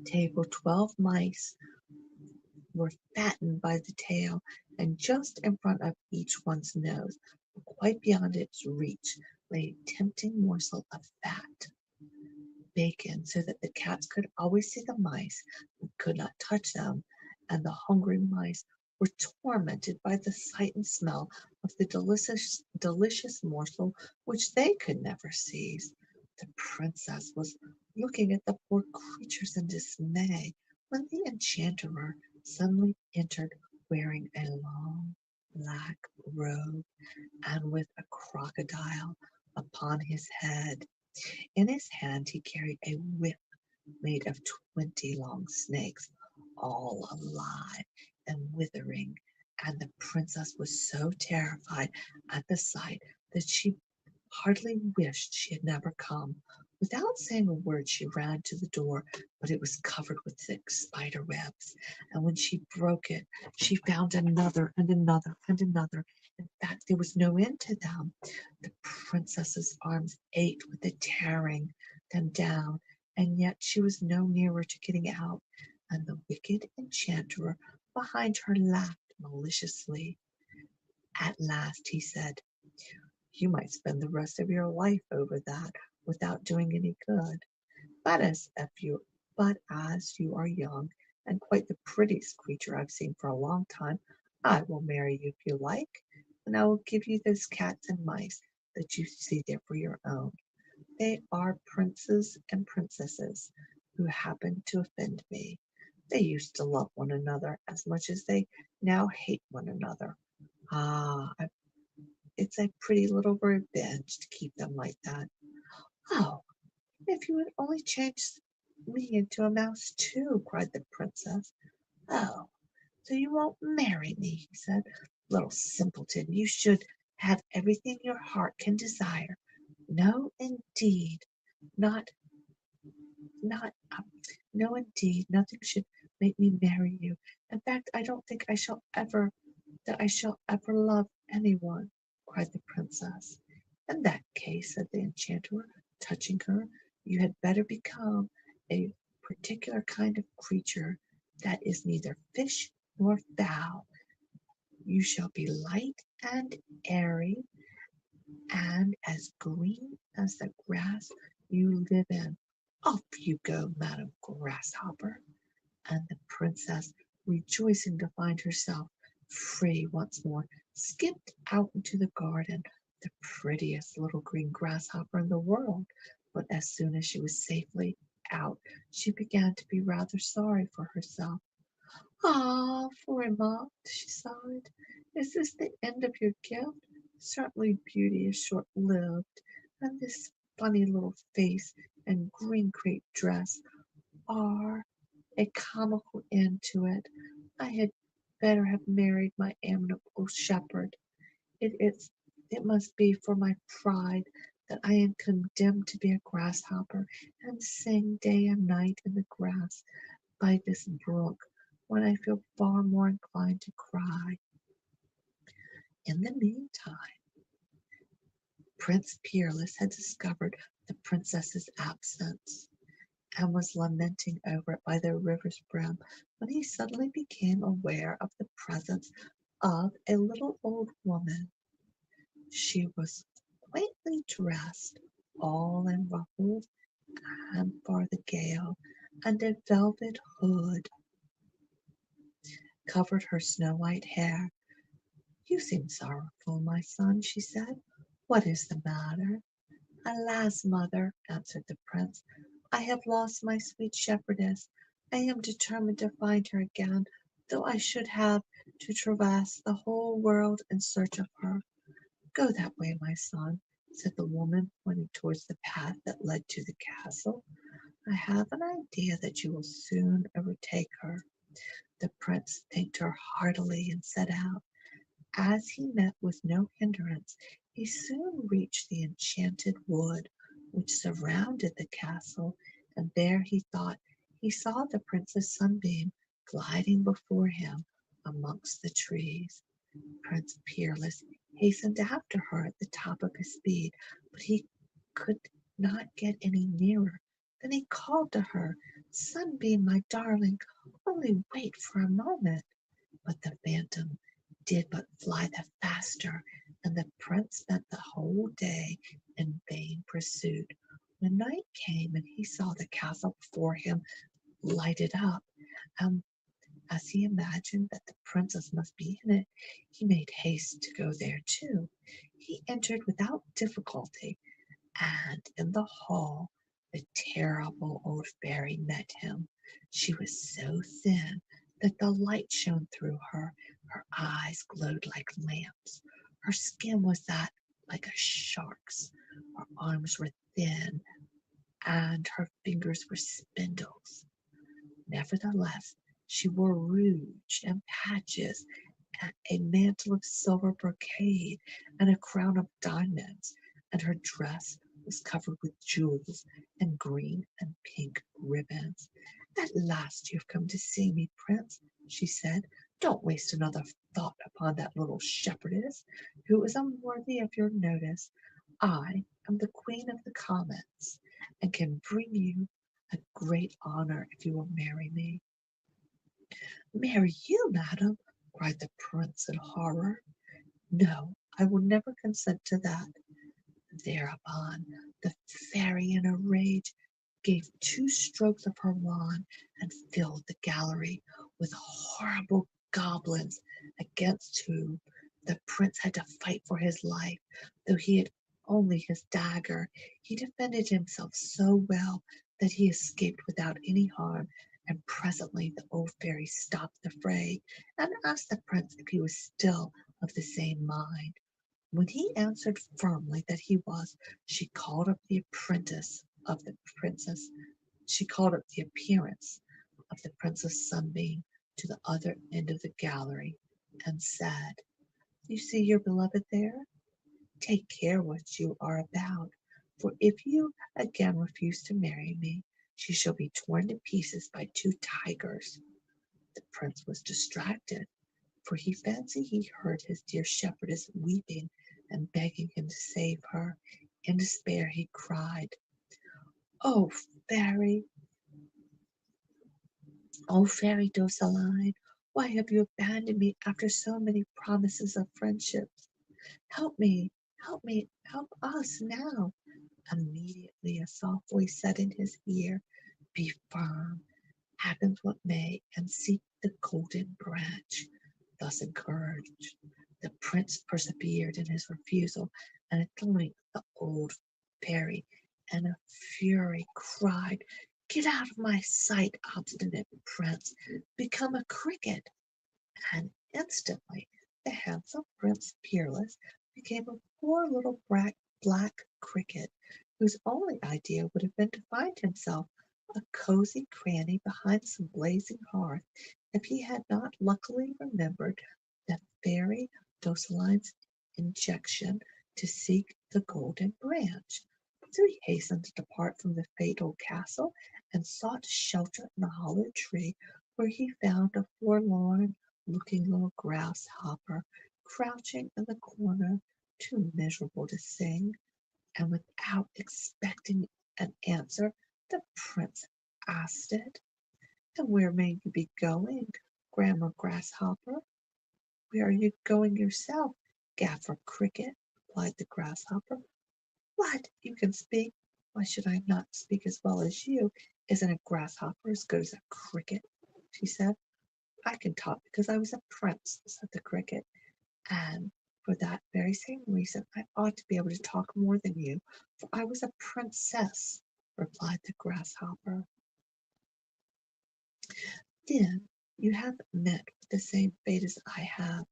12 mice were fattened by the tail, and just in front of each one's nose, but quite beyond its reach, lay a tempting morsel of fat bacon, so that the cats could always see the mice, but could not touch them, and the hungry mice were tormented by the sight and smell of the delicious morsel which they could never seize. The princess was looking at the poor creatures in dismay, when the enchanter suddenly entered, wearing a long black robe and with a crocodile upon his head. In his hand he carried a whip made of 20 long snakes, all alive and withering, and the princess was so terrified at the sight that she hardly wished she had never come. Without saying a word, she ran to the door, but it was covered with thick spider webs, and when she broke it, she found another and another and another. In fact, there was no end to them. The princess's arms ached with the tearing them down, and yet she was no nearer to getting out, and the wicked enchanter behind her laughed maliciously. At last he said, "You might spend the rest of your life over that without doing any good. But as you are young and quite the prettiest creature I've seen for a long time, I will marry you if you like, and I will give you those cats and mice that you see there for your own. They are princes and princesses who happen to offend me. They used to love one another as much as they now hate one another. Ah, it's a pretty little revenge to keep them like that." "Oh, if you would only change me into a mouse too!" cried the princess. "Oh, so you won't marry me?" he said. "Little simpleton, you should have everything your heart can desire. No, indeed, not, not, no, indeed, nothing should make me marry you. In fact, I don't think that I shall ever love anyone," cried the princess. "In that case," said the enchanter, touching her, "you had better become a particular kind of creature that is neither fish nor fowl. You shall be light and airy, and as green as the grass you live in. Off you go, Madam Grasshopper." And the princess, rejoicing to find herself free once more, skipped out into the garden, the prettiest little green grasshopper in the world. But as soon as she was safely out, she began to be rather sorry for herself. "Ah, Florima," she sighed, "is this the end of your gift? Certainly beauty is short-lived, and this funny little face and green crepe dress are a comical end to it. I had better have married my amiable shepherd. It must be for my pride that I am condemned to be a grasshopper and sing day and night in the grass by this brook, when I feel far more inclined to cry." In the meantime, Prince Peerless had discovered the princess's absence, and was lamenting over it by the river's brim, when he suddenly became aware of the presence of a little old woman. She was quaintly dressed, all in ruffles and farthingale, and a velvet hood covered her snow-white hair. "You seem sorrowful, my son," she said. "What is the matter?" "Alas, mother," answered the prince, "I have lost my sweet shepherdess. I am determined to find her again, though I should have to traverse the whole world in search of her." "Go that way, my son," said the woman, pointing towards the path that led to the castle. "I have an idea that you will soon overtake her." The prince thanked her heartily and set out. As he met with no hindrance, he soon reached the enchanted wood which surrounded the castle, and there he thought he saw the Princess Sunbeam gliding before him amongst the trees. Prince Peerless hastened after her at the top of his speed, but he could not get any nearer. Then he called to her, "Sunbeam, my darling, only wait for a moment." But the phantom did but fly the faster, and the prince spent the whole day in vain pursuit. When night came and he saw the castle before him lighted up, and as he imagined that the princess must be in it, he made haste to go there too. He entered without difficulty, and in the hall the terrible old fairy met him. She was so thin that the light shone through her. Her eyes glowed like lamps. Her skin was that like a shark's. Her arms were thin, and her fingers were spindles. Nevertheless, she wore rouge and patches, and a mantle of silver brocade, and a crown of diamonds, and her dress was covered with jewels and green and pink ribbons. "At last you have come to see me, Prince," she said. "Don't waste another thought upon that little shepherdess, who is unworthy of your notice. I am the Queen of the Comets, and can bring you a great honor if you will marry me." "Marry you, madam!" cried the prince in horror. "No, I will never consent to that." Thereupon the fairy, in a rage, gave two strokes of her wand and filled the gallery with horrible goblins, against whom the prince had to fight for his life. Though he had only his dagger, he defended himself so well that he escaped without any harm, and presently the old fairy stopped the fray and asked the prince if he was still of the same mind. When he answered firmly that he was, she called up the apprentice of the princess. She called up the appearance of the Princess Sunbeam to the other end of the gallery, and said, "You see your beloved there? Take care what you are about, for if you again refuse to marry me, she shall be torn to pieces by two tigers." The prince was distracted, for he fancied he heard his dear shepherdess weeping and begging him to save her. In despair he cried, "Oh, fairy, oh, fairy Dosaline, why have you abandoned me after so many promises of friendship? Help me, help me, help us now." Immediately a soft voice said in his ear, "Be firm, happens what may, and seek the golden branch." Thus encouraged, the prince persevered in his refusal, and at length the old fairy, in a fury, cried, "Get out of my sight, obstinate prince! Become a cricket!" And instantly the handsome Prince Peerless became a poor little black cricket, whose only idea would have been to find himself a cozy cranny behind some blazing hearth, if he had not luckily remembered the fairy Dosaline's injunction to seek the golden branch. So he hastened to depart from the fatal castle, and sought shelter in a hollow tree, where he found a forlorn looking little grasshopper crouching in the corner, too miserable to sing. And without expecting an answer, the prince asked it, "And where may you be going, Grandma Grasshopper?" "Where are you going yourself, Gaffer Cricket?" replied the grasshopper. "What, you can speak? Why should I not speak as well as you? Isn't a grasshopper as good as a cricket?" she said. "I can talk because I was a prince," said the cricket, "and for that very same reason I ought to be able to talk more than you, for I was a princess," replied the grasshopper. "Then you have met with the same fate as I have,"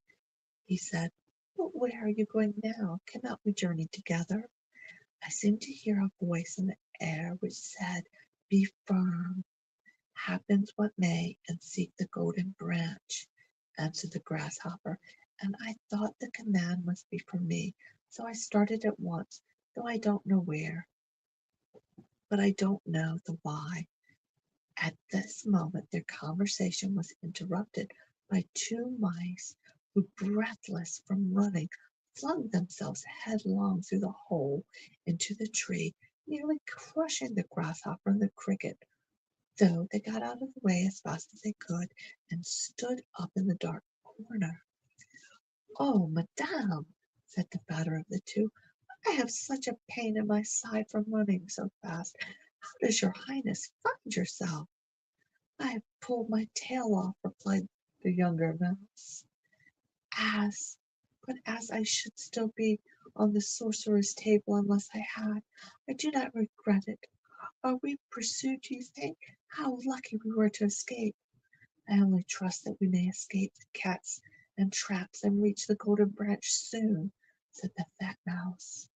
he said. "But where are you going now? Cannot we journey together? I seemed to hear a voice in the air which said, 'Be firm, happens what may, and seek the golden branch,'" answered the grasshopper, "and I thought the command must be for me, so I started at once, though I don't know where, but I don't know the why." At this moment their conversation was interrupted by two mice, who, breathless from running, flung themselves headlong through the hole into the tree, nearly crushing the grasshopper and the cricket, though they got out of the way as fast as they could, and stood up in the dark corner. "Oh, madame," said the fatter of the two, "I have such a pain in my side from running so fast. How does your highness find yourself?" "I have pulled my tail off," replied the younger mouse, "as but as I should still be on the sorcerer's table unless I had. I do not regret it. Are we pursued, do you think? How lucky we were to escape!" "I only trust that we may escape the cats and traps and reach the golden branch soon," said the fat mouse.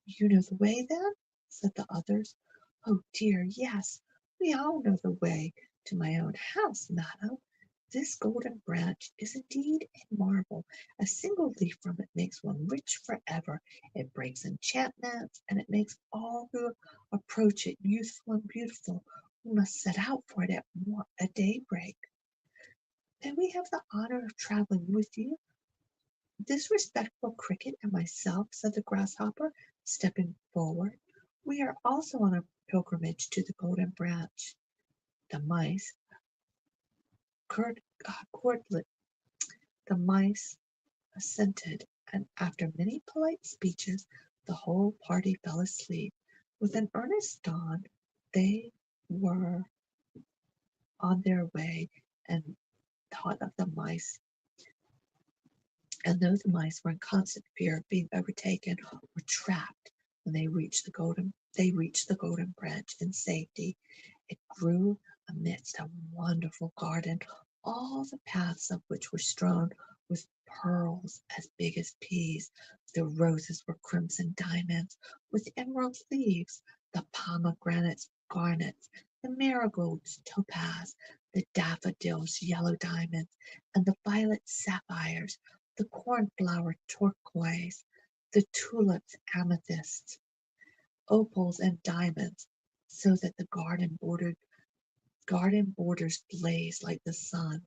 "You know the way, then?" said the others. "Oh dear, yes, we all know the way to my own house, madam. This golden branch is indeed a marvel. A single leaf from it makes one rich forever. It breaks enchantments, and it makes all who approach it youthful and beautiful. We must set out for it at daybreak." "May we have the honor of traveling with you, this respectable cricket and myself?" said the grasshopper, stepping forward. We are also on a pilgrimage to the Golden Branch. The mice court, courtlet, the mice assented, and after many polite speeches, the whole party fell asleep. With an earnest dawn, they were on their way and thought of the mice. And though the mice were in constant fear of being overtaken or trapped when they reached the golden branch in safety. It grew amidst a wonderful garden, all the paths of which were strewn with pearls as big as peas. The roses were crimson diamonds with emerald leaves, the pomegranates garnets, the marigolds topaz, the daffodils yellow diamonds, and the violets sapphires, the cornflower turquoise, the tulips amethysts, opals and diamonds, so that the garden borders blazed like the sun.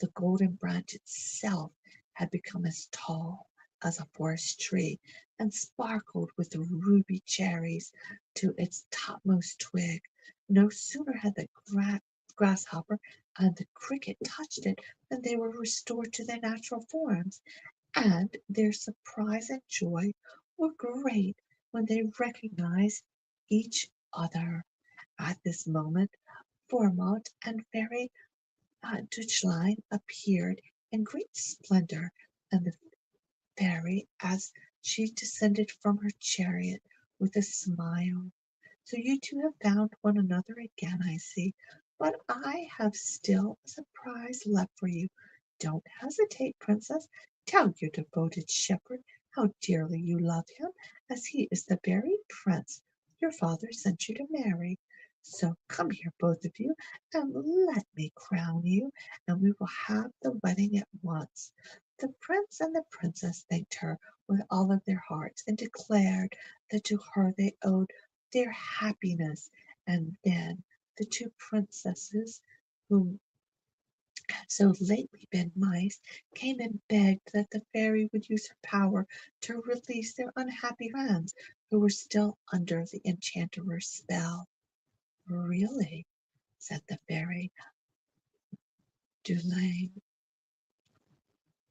The golden branch itself had become as tall as a forest tree, and sparkled with ruby cherries to its topmost twig. No sooner had the grasshopper and the cricket touched it than they were restored to their natural forms, and their surprise and joy were great when they recognized each other. At this moment, Formant and Fairy Dutchline appeared in great splendor, and the fairy, as she descended from her chariot, with a smile. So you two have found one another again, I see, but I have still a surprise left for you. Don't hesitate, Princess. Tell your devoted shepherd how dearly you love him, as he is the very prince your father sent you to marry. So come here, both of you, and let me crown you, and we will have the wedding at once. The prince and the princess thanked her with all of their hearts, and declared that to her they owed their happiness. And then the two princesses, who had so lately been mice, came and begged that the fairy would use her power to release their unhappy friends, who were still under the enchanter's spell. Really, said the fairy, Dulaine,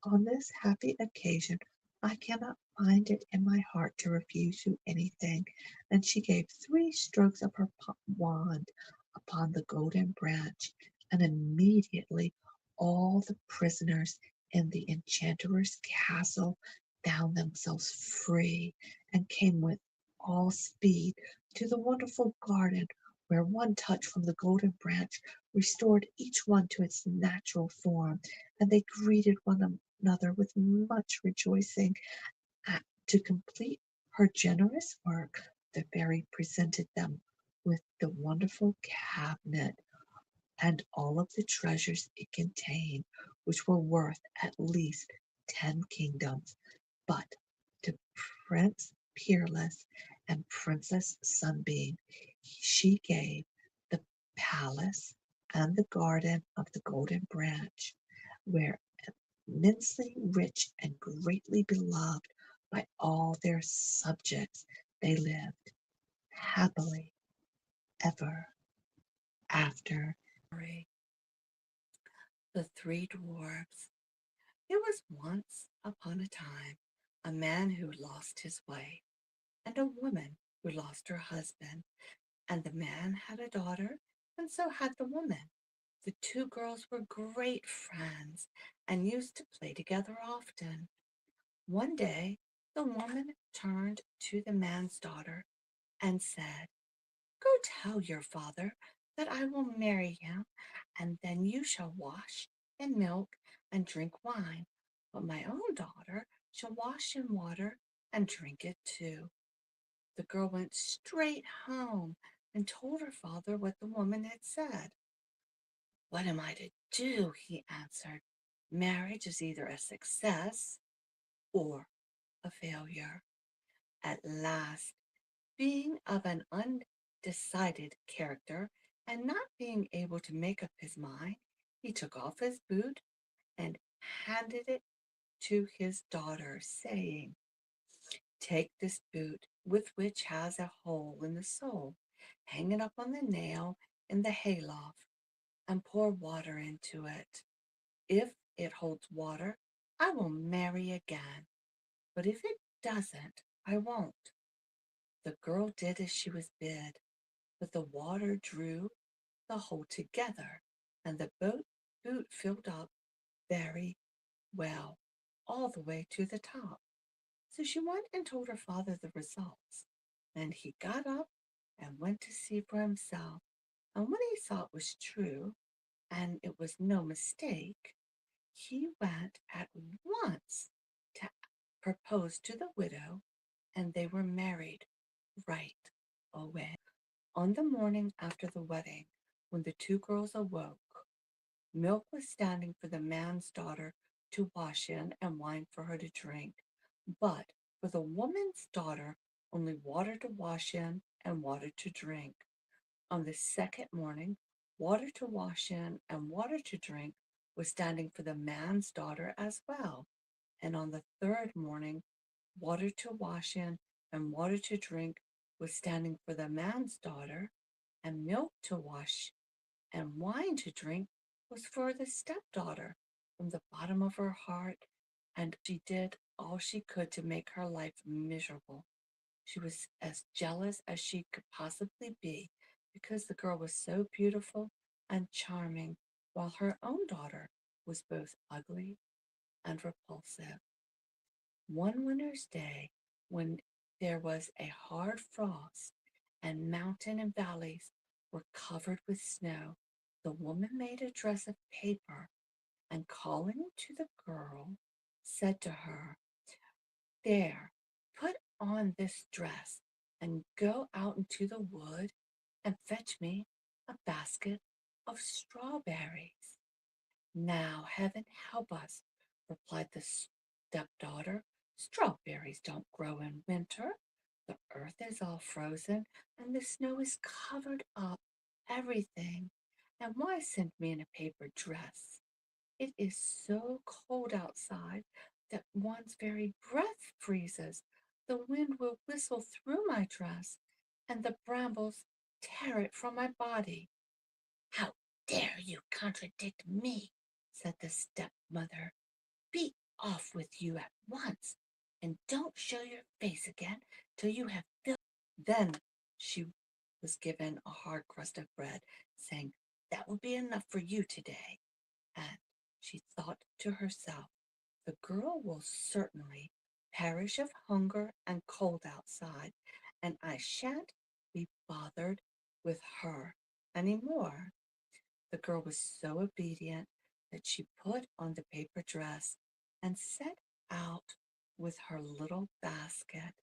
on this happy occasion I cannot find it in my heart to refuse you anything. And she gave 3 strokes of her wand upon the golden branch, and immediately all the prisoners in the enchanter's castle found themselves free, and came with all speed to the wonderful garden, where one touch from the golden branch restored each one to its natural form, and they greeted one another with much rejoicing. To complete her generous work, the fairy presented them with the wonderful cabinet and all of the treasures it contained, which were worth at least 10 kingdoms. But to Prince Peerless and Princess Sunbeam she gave the palace and the garden of the Golden Branch, where immensely rich and greatly beloved by all their subjects, they lived happily ever after. The Three Dwarfs. There was once upon a time a man who lost his wife, and a woman who lost her husband, and the man had a daughter, and so had the woman. The two girls were great friends and used to play together often. One day, the woman turned to the man's daughter and said, "Go tell your father that I will marry him, and then you shall wash in milk and drink wine. But my own daughter shall wash in water and drink it too." The girl went straight home and told her father what the woman had said. "What am I to do?" he answered. "Marriage is either a success or a failure." At last, being of an undecided character and not being able to make up his mind, he took off his boot and handed it to his daughter, saying, Take this boot, with which has a hole in the sole, hang it up on the nail in the hayloft, and pour water into it. If it holds water, I will marry again, but if it doesn't, I won't." The girl did as she was bid, but the water drew the hole together, and the boot filled up very well, all the way to the top. So she went and told her father the results. Then he got up and went to see for himself. And when he saw it was true, and it was no mistake, he went at once to propose to the widow, and they were married right away. On the morning after the wedding, when the two girls awoke, milk was standing for the man's daughter to wash in and wine for her to drink, but for the woman's daughter only water to wash in and water to drink. On the second morning, water to wash in and water to drink was standing for the man's daughter as well. And on the third morning, water to wash in and water to drink was standing for the man's daughter, and milk to wash and wine to drink was for the stepdaughter. From the bottom of her heart, and she did all she could to make her life miserable. She was as jealous as she could possibly be because the girl was so beautiful and charming, while her own daughter was both ugly and repulsive. One winter's day, when there was a hard frost and mountain and valleys were covered with snow, the woman made a dress of paper and, calling to the girl, said to her, "There, put on this dress and go out into the wood and fetch me a basket of strawberries." "Now, heaven help us," replied the stepdaughter. "Strawberries don't grow in winter. The earth is all frozen and the snow is covered up everything. And why send me in a paper dress? It is so cold outside that one's very breath freezes. The wind will whistle through my dress, and the brambles tear it from my body." "How dare you contradict me?" said the stepmother. "Be off with you at once, and don't show your face again till you have filled." Then she was given a hard crust of bread, saying, "That will be enough for you today." And she thought to herself, "The girl will certainly perish of hunger and cold outside, and I shan't be bothered with her any more." The girl was so obedient that she put on the paper dress and set out with her little basket.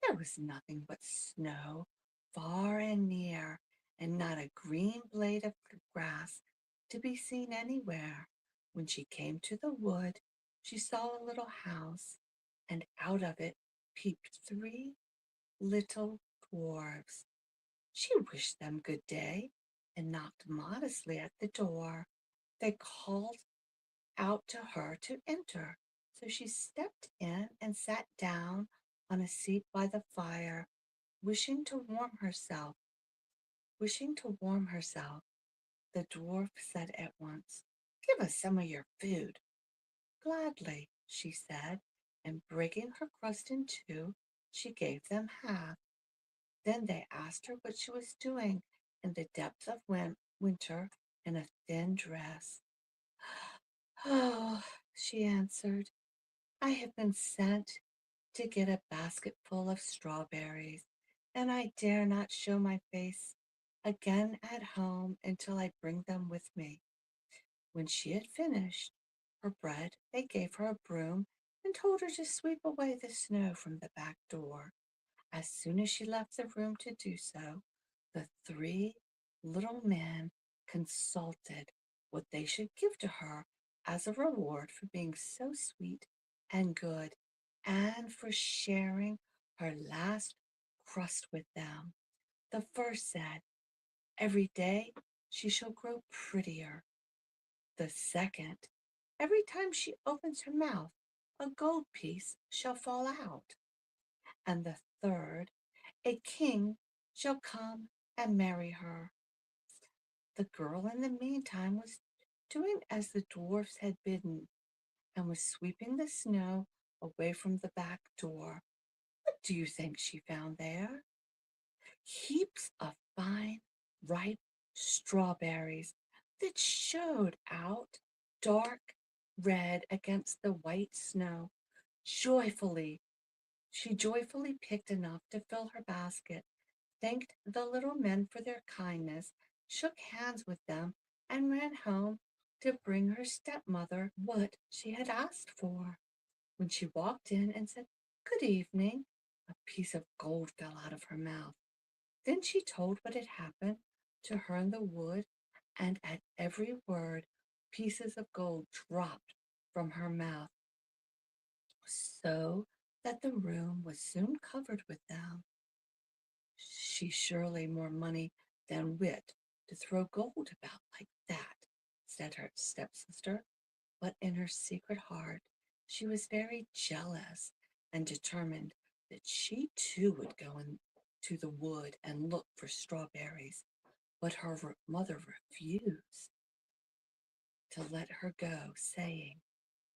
There was nothing but snow far and near, and not a green blade of grass to be seen anywhere. When she came to the wood, she saw a little house, and out of it peeped three little dwarfs. She wished them good day and knocked modestly at the door. They called out to her to enter, so she stepped in and sat down on a seat by the fire, wishing to warm herself. Wishing to warm herself, the dwarf said at once, "Give us some of your food." "Gladly," she said, and breaking her crust in two, she gave them half. Then they asked her what she was doing in the depth of winter in a thin dress. "Oh," she answered, "I have been sent to get a basketful of strawberries, and I dare not show my face again at home until I bring them with me." When she had finished her bread, they gave her a broom and told her to sweep away the snow from the back door. As soon as she left the room to do so, the three little men consulted what they should give to her as a reward for being so sweet and good, and for sharing her last crust with them. The first said, "Every day she shall grow prettier." The second, "Every time she opens her mouth, a gold piece shall fall out." And the third, a king shall come and marry her. The girl in the meantime was doing as the dwarfs had bidden, and was sweeping the snow away from the back door. What do you think she found there? Heaps of fine, ripe strawberries that showed out dark red against the white snow. Joyfully, she joyfully picked enough to fill her basket, thanked the little men for their kindness, shook hands with them, and ran home to bring her stepmother what she had asked for. When she walked in and said, "Good evening," a piece of gold fell out of her mouth. Then she told what had happened to her in the wood, and at every word pieces of gold dropped from her mouth, so that the room was soon covered with them. "She's surely more money than wit to throw gold about like that," said her stepsister, but in her secret heart she was very jealous and determined that she too would go into the wood and look for strawberries. But her mother refused to let her go, saying,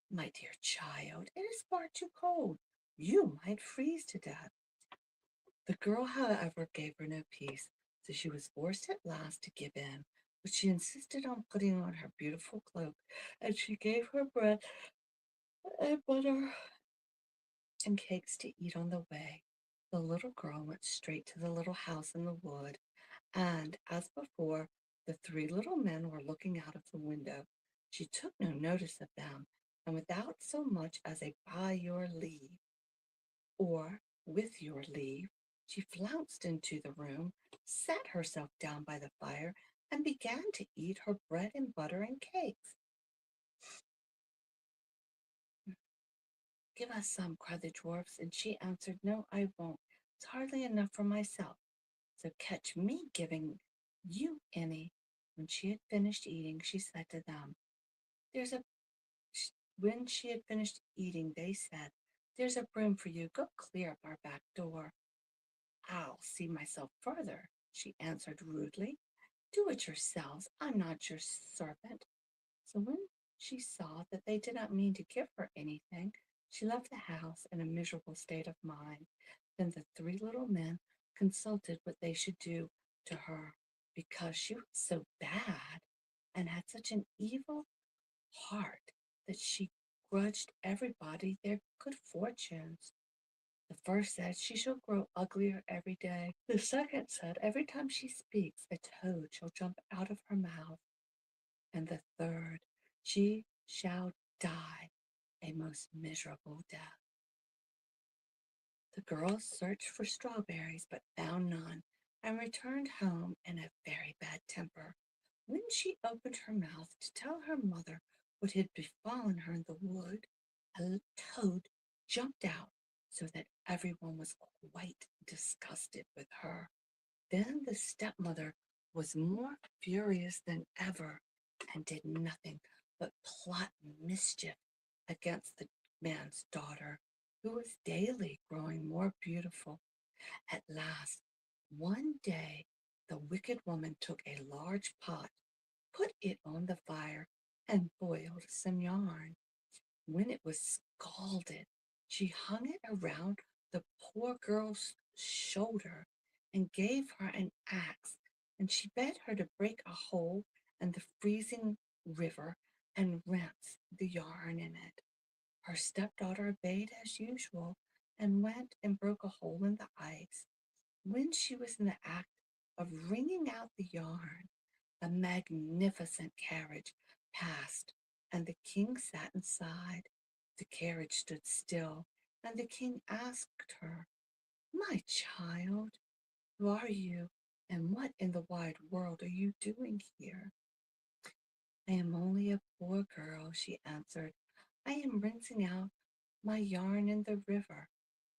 "My dear child, it is far too cold. You might freeze to death." The girl, however, gave her no peace, so she was forced at last to give in, but she insisted on putting on her beautiful cloak, and she gave her bread and butter and cakes to eat on the way. The little girl went straight to the little house in the wood, and, as before, the three little men were looking out of the window. She took no notice of them, and without so much as a "by your leave," or "with your leave," she flounced into the room, sat herself down by the fire, and began to eat her bread and butter and cakes. "Give us some," cried the dwarfs, and she answered, "No, I won't. It's hardly enough for myself, so catch me giving you any." When she had finished eating, she said to them, "There's a..." When she had finished eating, they said, "There's a broom for you. Go clear up our back door." "I'll see myself further," she answered rudely. "Do it yourselves. I'm not your servant." So when she saw that they did not mean to give her anything, she left the house in a miserable state of mind. Then the three little men consulted what they should do to her, because she was so bad and had such an evil heart that she grudged everybody their good fortunes. The first said, "She shall grow uglier every day." The second said, "Every time she speaks, a toad shall jump out of her mouth." And the third, "She shall die a most miserable death." The girl searched for strawberries, but found none, and returned home in a very bad temper. When she opened her mouth to tell her mother what had befallen her in the wood, a toad jumped out, so that everyone was quite disgusted with her. Then the stepmother was more furious than ever, and did nothing but plot mischief against the man's daughter, who was daily growing more beautiful. At last, one day, the wicked woman took a large pot, put it on the fire, and boiled some yarn. When it was scalded, she hung it around the poor girl's shoulder and gave her an axe, and she bade her to break a hole in the freezing river and rinse the yarn in it. Her stepdaughter obeyed as usual, and went and broke a hole in the ice. When she was in the act of wringing out the yarn, a magnificent carriage passed, and the king sat inside. The carriage stood still, and the king asked her, "My child, who are you, and what in the wide world are you doing here?" "I am only a poor girl," she answered. "I am rinsing out my yarn in the river."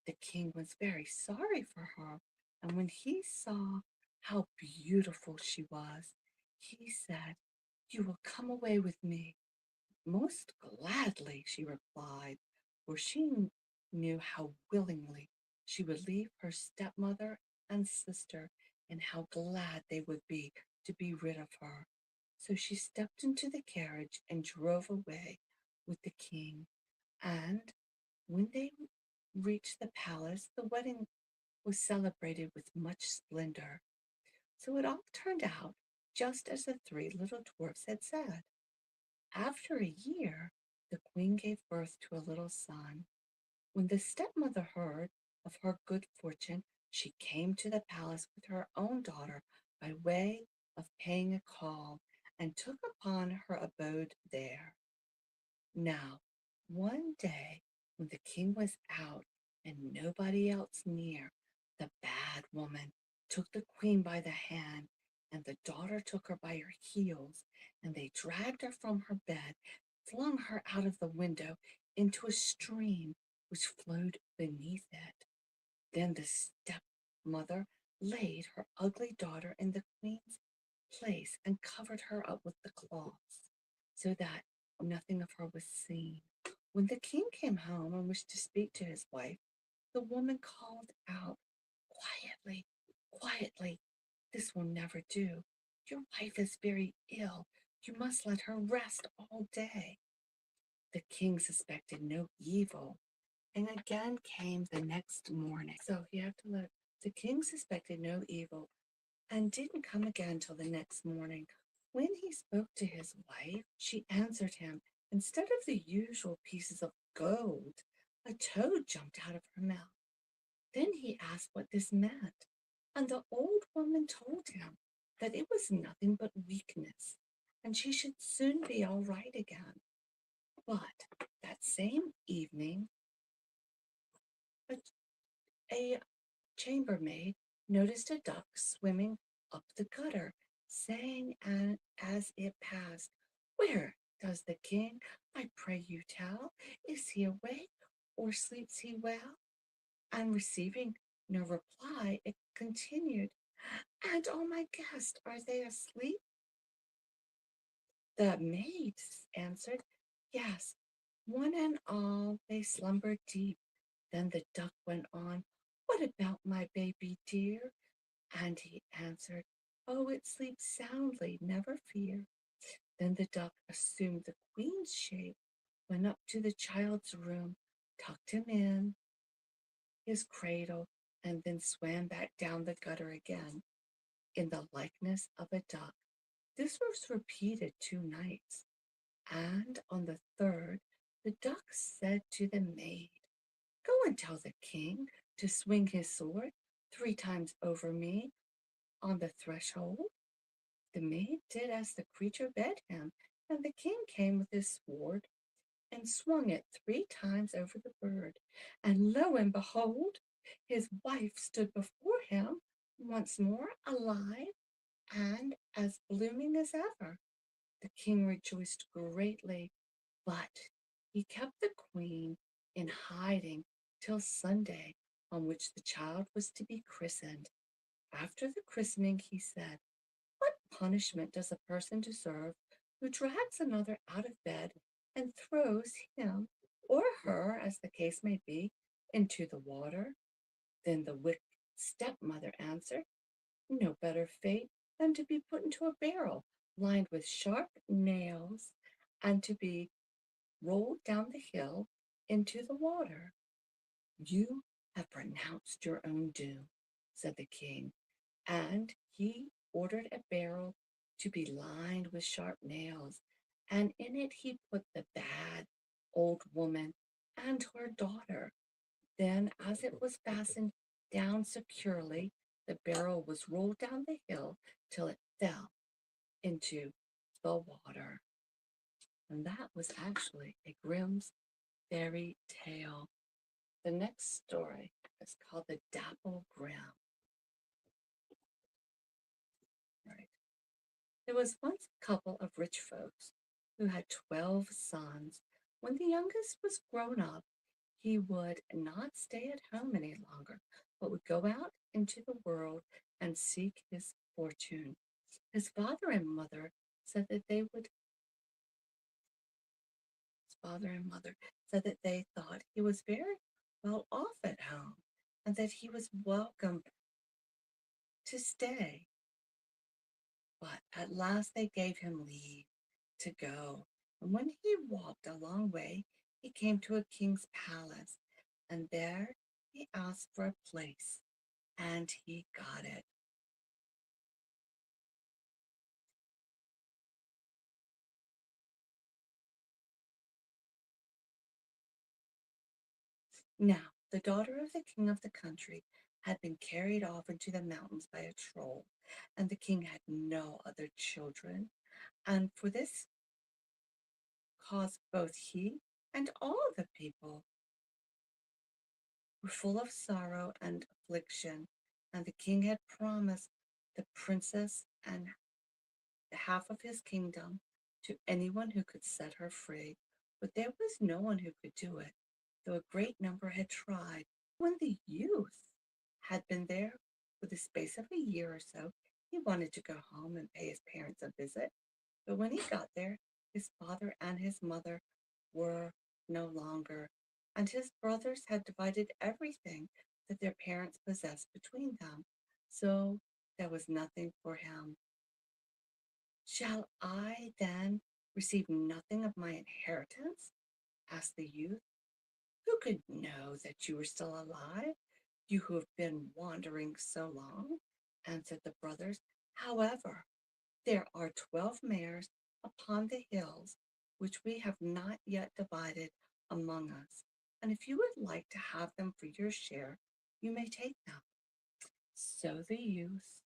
The king was very sorry for her, and when he saw how beautiful she was, he said, "You will come away with me." "Most gladly," she replied, for she knew how willingly she would leave her stepmother and sister, and how glad they would be to be rid of her. So she stepped into the carriage and drove away with the king. And when they reached the palace, the wedding was celebrated with much splendor. So it all turned out just as the three little dwarfs had said. After a year, the queen gave birth to a little son. When the stepmother heard of her good fortune, she came to the palace with her own daughter by way of paying a call, and took upon her abode there. Now, one day, when the king was out and nobody else near, the bad woman took the queen by the hand, and the daughter took her by her heels, and they dragged her from her bed, flung her out of the window into a stream which flowed beneath it. Then the stepmother laid her ugly daughter in the queen's place and covered her up with the cloths, so that nothing of her was seen. When the king came home and wished to speak to his wife, the woman called out, "Quietly, quietly, this will never do. Your wife is very ill. You must let her rest all day." The king suspected no evil, and again came the next morning. So he had to let the king suspected no evil and didn't come again till the next morning. When he spoke to his wife, she answered him. Instead of the usual pieces of gold, a toad jumped out of her mouth. Then he asked what this meant, and the old woman told him that it was nothing but weakness, and she should soon be all right again. But that same evening, a, a chambermaid noticed a duck swimming up the gutter, saying as it passed, "Where does the king, I pray you tell? Is he awake, or sleeps he well?" And receiving no reply, it continued, "And all my guests, are they asleep?" The maids answered, "Yes, one and all they slumber deep." Then the duck went on, "What about my baby dear?" And he answered, "Oh, it sleeps soundly, never fear." Then the duck assumed the queen's shape, went up to the child's room, tucked him in his cradle, and then swam back down the gutter again in the likeness of a duck. This was repeated 2 nights, and on the third, the duck said to the maid, "Go and tell the king to swing his sword 3 times over me on the threshold." The maid did as the creature bade him, and the king came with his sword and swung it 3 times over the bird. And lo and behold, his wife stood before him once more, alive and as blooming as ever. The king rejoiced greatly, but he kept the queen in hiding till Sunday, on which the child was to be christened. After the christening, he said, "What punishment does a person deserve who drags another out of bed and throws him or her, as the case may be, into the water?" Then the wicked stepmother answered, "No better fate than to be put into a barrel lined with sharp nails, and to be rolled down the hill into the water." "You have pronounced your own doom," said the king, and he ordered a barrel to be lined with sharp nails, and in it he put the bad old woman and her daughter. Then, as it was fastened down securely, the barrel was rolled down the hill till it fell into the water. And that was actually a Grimm's fairy tale. The next story is called the Dapplegrim. Right. There was once a couple of rich folks who had 12 sons. When the youngest was grown up, he would not stay at home any longer, but would go out into the world and seek his fortune. His father and mother said that they would his father and mother said that they thought he was very well off at home, and that he was welcome to stay. But at last they gave him leave to go, and when he walked a long way, he came to a king's palace, and there he asked for a place, and he got it. Now, the daughter of the king of the country had been carried off into the mountains by a troll, and the king had no other children, and for this cause both he and all the people were full of sorrow and affliction, and the king had promised the princess and the half of his kingdom to anyone who could set her free, but there was no one who could do it, though a great number had tried. When the youth had been there for the space of a year or so, he wanted to go home and pay his parents a visit, but when he got there, his father and his mother were no longer, and his brothers had divided everything that their parents possessed between them, so there was nothing for him. "Shall I, then, receive nothing of my inheritance?" asked the youth. "Who could know that you were still alive, you who have been wandering so long?" answered the brothers. "However, there are 12 mares upon the hills, which we have not yet divided among us, and if you would like to have them for your share, you may take them." So the youth,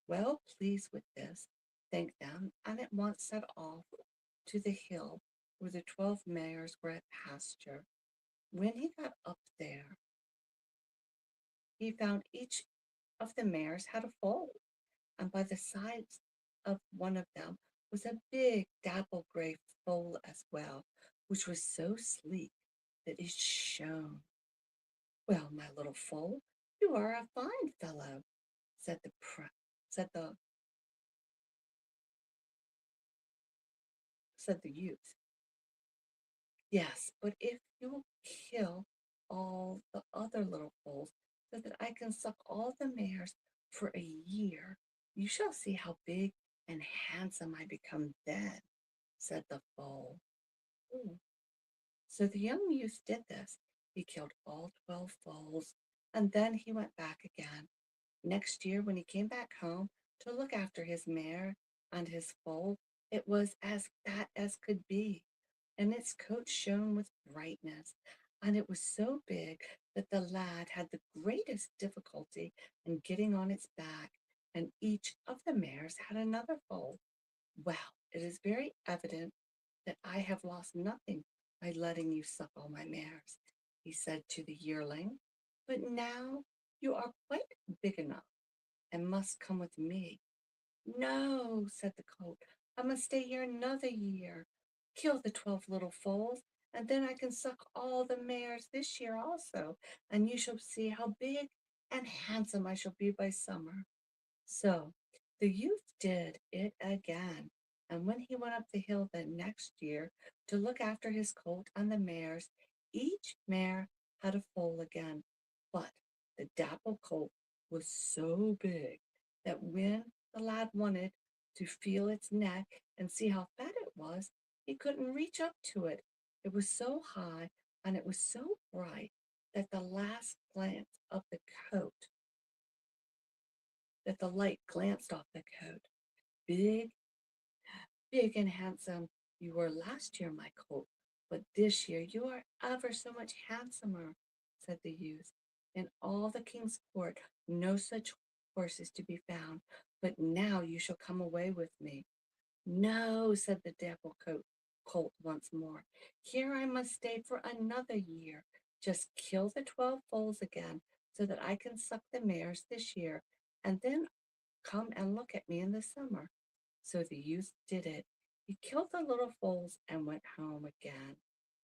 well pleased with this, thanked them, and at once set off to the hill where the 12 mares were at pasture. When he got up there, he found each of the mares had a foal, and by the sides of one of them was a big dapple gray foal as well, which was so sleek that it shone. "Well, my little foal, you are a fine fellow," said the said the youth. "Yes, but if you will kill all the other little foals so that I can suck all the mares for a year, you shall see how big and handsome I become then," said the foal. Ooh. So the young youth did this. He killed all 12 foals, and then he went back again. Next year, when he came back home to look after his mare and his foal, it was as fat as could be, and its coat shone with brightness, and it was so big that the lad had the greatest difficulty in getting on its back, and each of the mares had another foal. "Well, it is very evident that I have lost nothing by letting you suck all my mares," he said to the yearling, "but now you are quite big enough and must come with me." "No," said the colt, "I must stay here another year. Kill the 12 little foals, and then I can suck all the mares this year also, and you shall see how big and handsome I shall be by summer." So the youth did it again, and when he went up the hill the next year to look after his colt and the mares, each mare had a foal again, but the dapple colt was so big that when the lad wanted to feel its neck and see how fat it was, he couldn't reach up to it. It was so high and it was so bright that the last glance of the coat that the light glanced off the coat. "Big, big and handsome you were last year, my colt, but this year you are ever so much handsomer," said the youth. "In all the king's court no such horse is to be found, but now you shall come away with me." "No," said the colt once more. "Here I must stay for another year. Just kill the 12 foals again so that I can suck the mares this year, and then come and look at me in the summer." So the youth did it. He killed the little foals and went home again.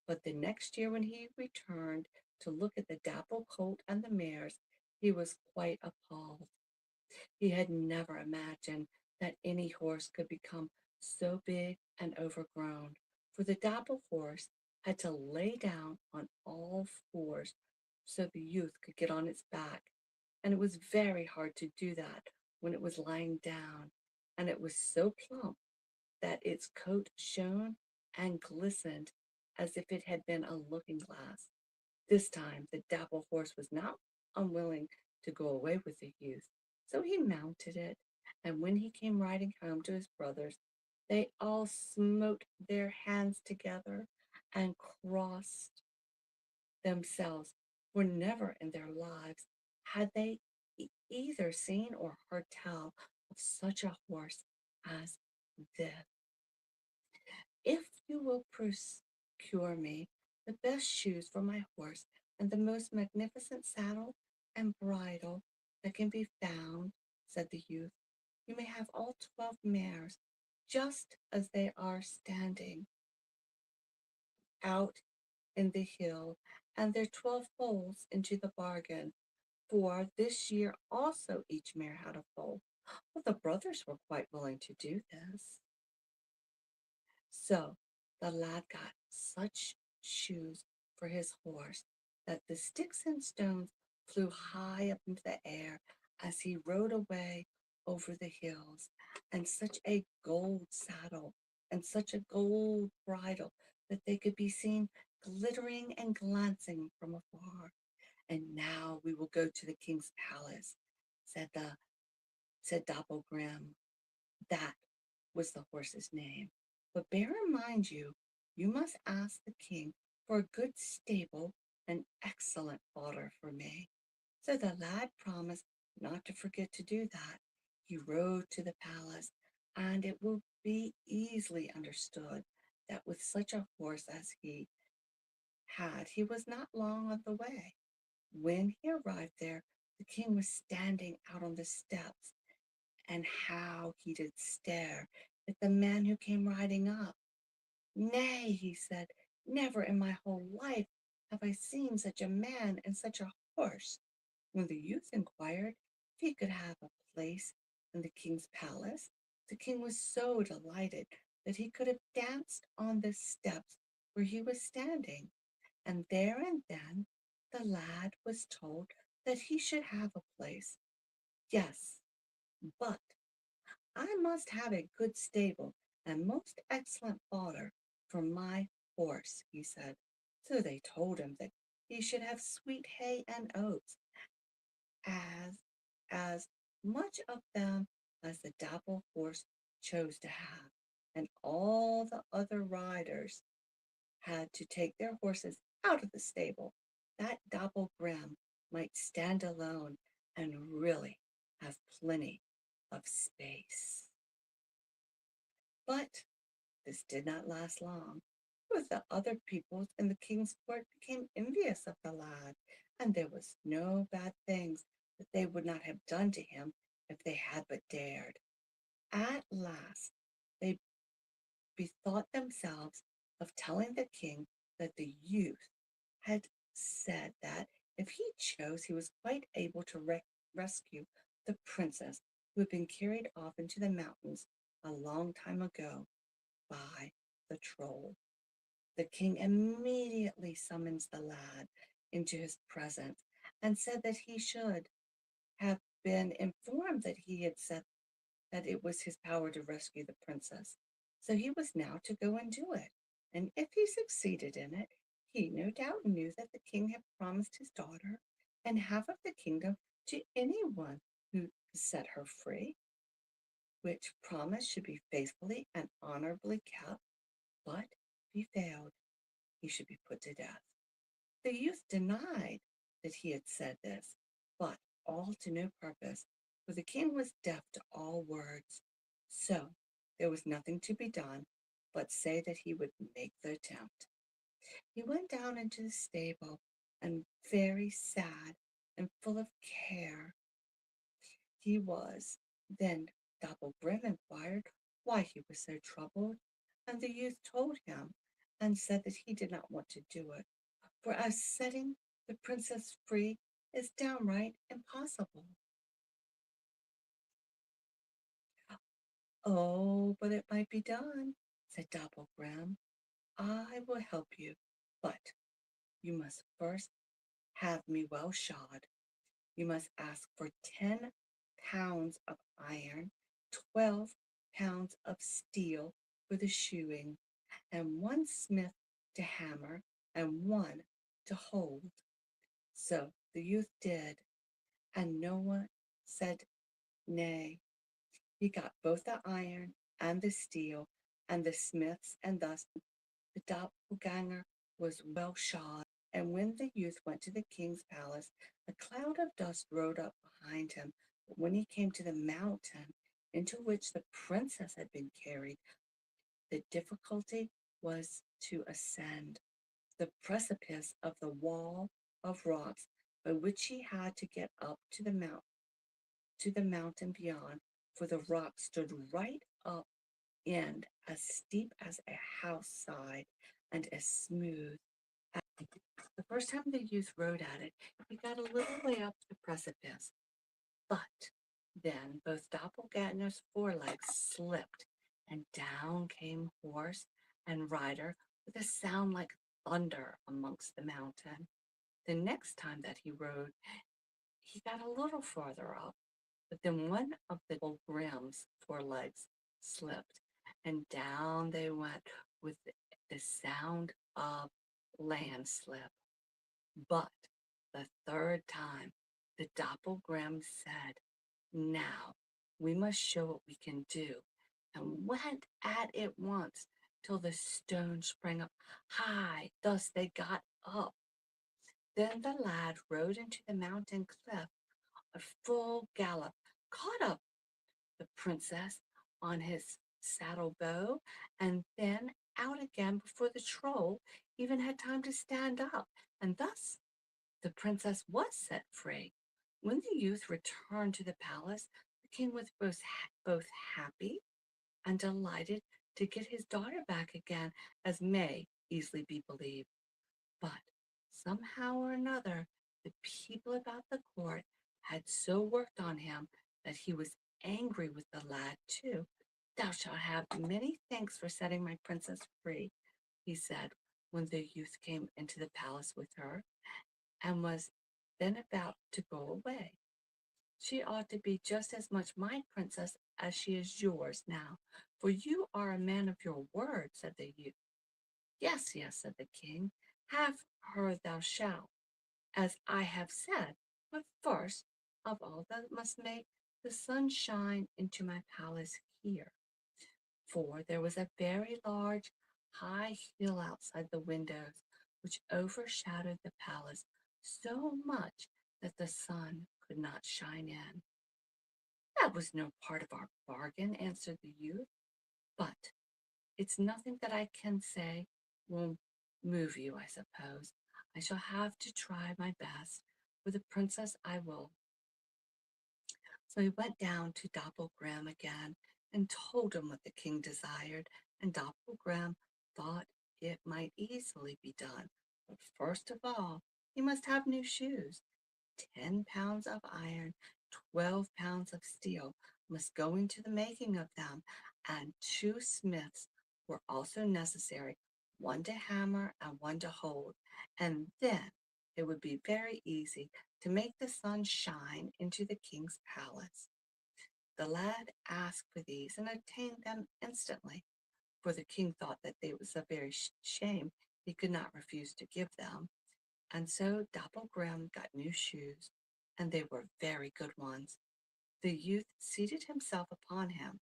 But the next year, when he returned to look at the dapple colt and the mares, he was quite appalled. He had never imagined that any horse could become so big and overgrown, for the dapple horse had to lay down on all fours so the youth could get on its back, and it was very hard to do that when it was lying down, and it was so plump that its coat shone and glistened as if it had been a looking glass. This time the dapple horse was not unwilling to go away with the youth, so he mounted it, and when he came riding home to his brothers, they all smote their hands together and crossed themselves, for never in their lives had they either seen or heard tell of such a horse as this. If you will procure me the best shoes for my horse and the most magnificent saddle and bridle that can be found, said the youth, you may have all 12 mares, just as they are standing out in the hill, and their 12 foals into the bargain, for this year also each mare had a foal. Well, the brothers were quite willing to do this. So the lad got such shoes for his horse that the sticks and stones flew high up into the air as he rode away over the hills, and such a gold saddle and such a gold bridle that they could be seen glittering and glancing from afar. And now we will go to the king's palace, said Dapplegrim. That was the horse's name. But bear in mind you must ask the king for a good stable and excellent fodder for me. So the lad promised not to forget to do that. He rode to the palace, and it will be easily understood that with such a horse as he had, he was not long on the way. When he arrived there, the king was standing out on the steps, and how he did stare at the man who came riding up. Nay, he said, never in my whole life have I seen such a man and such a horse. When the youth inquired if he could have a place in the king's palace, the king was so delighted that he could have danced on the steps where he was standing, and there and then the lad was told that he should have a place. Yes, but I must have a good stable and most excellent fodder for my horse, he said. So they told him that he should have sweet hay and oats, as as much of them as the dapple horse chose to have. And all the other riders had to take their horses out of the stable, that Dapplegrim might stand alone and really have plenty of space. But this did not last long, for the other peoples in the king's court became envious of the lad, and there was no bad things that they would not have done to him if they had but dared. At last they bethought themselves of telling the king that the youth had said that if he chose, he was quite able to rescue the princess who had been carried off into the mountains a long time ago by the troll. The king immediately summons the lad into his presence and said that he should have been informed that he had said that it was his power to rescue the princess. So he was now to go and do it. And if he succeeded in it, he no doubt knew that the king had promised his daughter and half of the kingdom to anyone who set her free, which promise should be faithfully and honorably kept, but if he failed, he should be put to death. The youth denied that he had said this, but all to no purpose, for the king was deaf to all words. So there was nothing to be done but say that he would make the attempt. He went down into the stable, and very sad and full of care he was. Then Dapplegrim inquired why he was so troubled, and the youth told him, and said that he did not want to do it, for as setting the princess free is downright impossible. Oh, but it might be done, said Dapplegrim. I will help you, but you must first have me well shod. You must ask for 10 pounds of iron, 12 pounds of steel for the shoeing, and 1 smith to hammer, and 1 to hold. So the youth did, and no one said nay. He got both the iron and the steel and the smiths, and thus the doppelganger was well shod. And when the youth went to the king's palace, a cloud of dust rode up behind him. But when he came to the mountain into which the princess had been carried, the difficulty was to ascend the precipice of the wall of rocks by which he had to get up to the mountain beyond, for the rock stood right up end as steep as a house side and as smooth. The first time the youth rode at it, he got a little way up the precipice, but then both Doppelganger's forelegs slipped, and down came horse and rider with a sound like thunder amongst the mountain. The next time that he rode, he got a little farther up, but then one of the old Grimm's forelegs slipped, and down they went with the sound of landslip. But the third time, the Dapplegrim said, "Now we must show what we can do," and went at it once till the stone sprang up high. Thus they got up. Then the lad rode into the mountain cliff at full gallop, caught up the princess on his saddle bow, and then out again before the troll even had time to stand up, and thus the princess was set free. When the youth returned to the palace, the king was both happy and delighted to get his daughter back again, as may easily be believed. But somehow or another, the people about the court had so worked on him that he was angry with the lad too. "Thou shalt have many thanks for setting my princess free," he said, when the youth came into the palace with her, and was then about to go away. "She ought to be just as much my princess as she is yours now, for you are a man of your word," said the youth. "Yes, yes," said the king, "have her thou shalt, as I have said, but first of all thou must make the sun shine into my palace here." For there was a very large, high hill outside the windows, which overshadowed the palace so much that the sun could not shine in. "That was no part of our bargain," answered the youth, "but it's nothing that I can say will move you, I suppose. I shall have to try my best. For the princess I will." So he went down to Dapplegrim again and told him what the king desired, and Dapplegrim thought it might easily be done. But first of all, he must have new shoes. 10 pounds of iron, 12 pounds of steel must go into the making of them, and 2 smiths were also necessary, one to hammer and one to hold, and then it would be very easy to make the sun shine into the king's palace. The lad asked for these and obtained them instantly, for the king thought that it was a very shame he could not refuse to give them. And so Dapplegrim got new shoes, and they were very good ones. The youth seated himself upon him,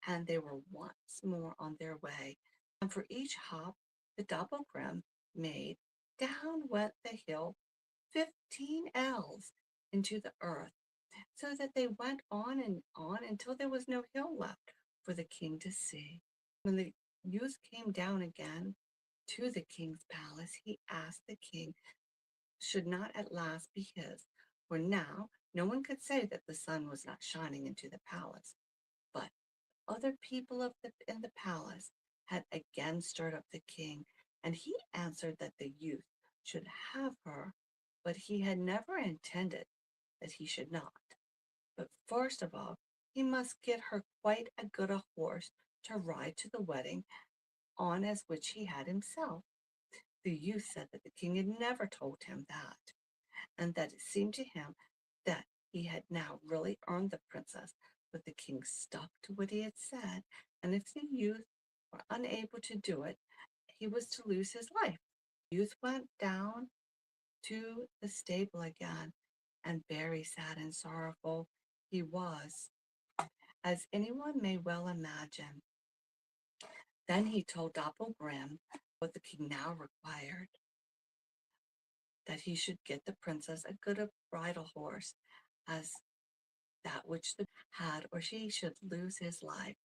and they were once more on their way. And for each hop the Dapplegrim made, down went the hill 15 ells into the earth, so that they went on and on until there was no hill left for the king to see. When the youth came down again to the king's palace, he asked the king should not at last be his, for now no one could say that the sun was not shining into the palace. But other people in the palace had again stirred up the king, and he answered that the youth should have her, but he had never intended that he should not. But first of all, he must get her quite a good a horse to ride to the wedding on as which he had himself. The youth said that the king had never told him that, and that it seemed to him that he had now really earned the princess. But the king stuck to what he had said, and if the youth were unable to do it, he was to lose his life. The youth went down to the stable again, and very sad and sorrowful he was, as anyone may well imagine. Then he told Dapplegrim what the king now required, that he should get the princess a good bridle horse, as that which the had, or she should lose his life.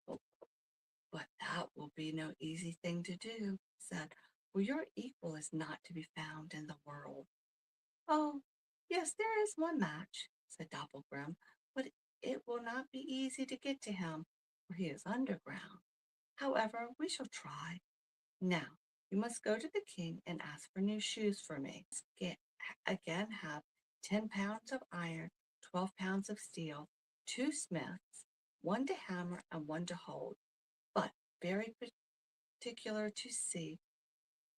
But that will be no easy thing to do, said, for your equal is not to be found in the world. Oh, yes, there is one match, said Dapplegrim, but it will not be easy to get to him, for he is underground. However, we shall try. Now, you must go to the king and ask for new shoes for me. Again have 10 pounds of iron, 12 pounds of steel, 2 smiths, 1 to hammer and 1 to hold, but very particular to see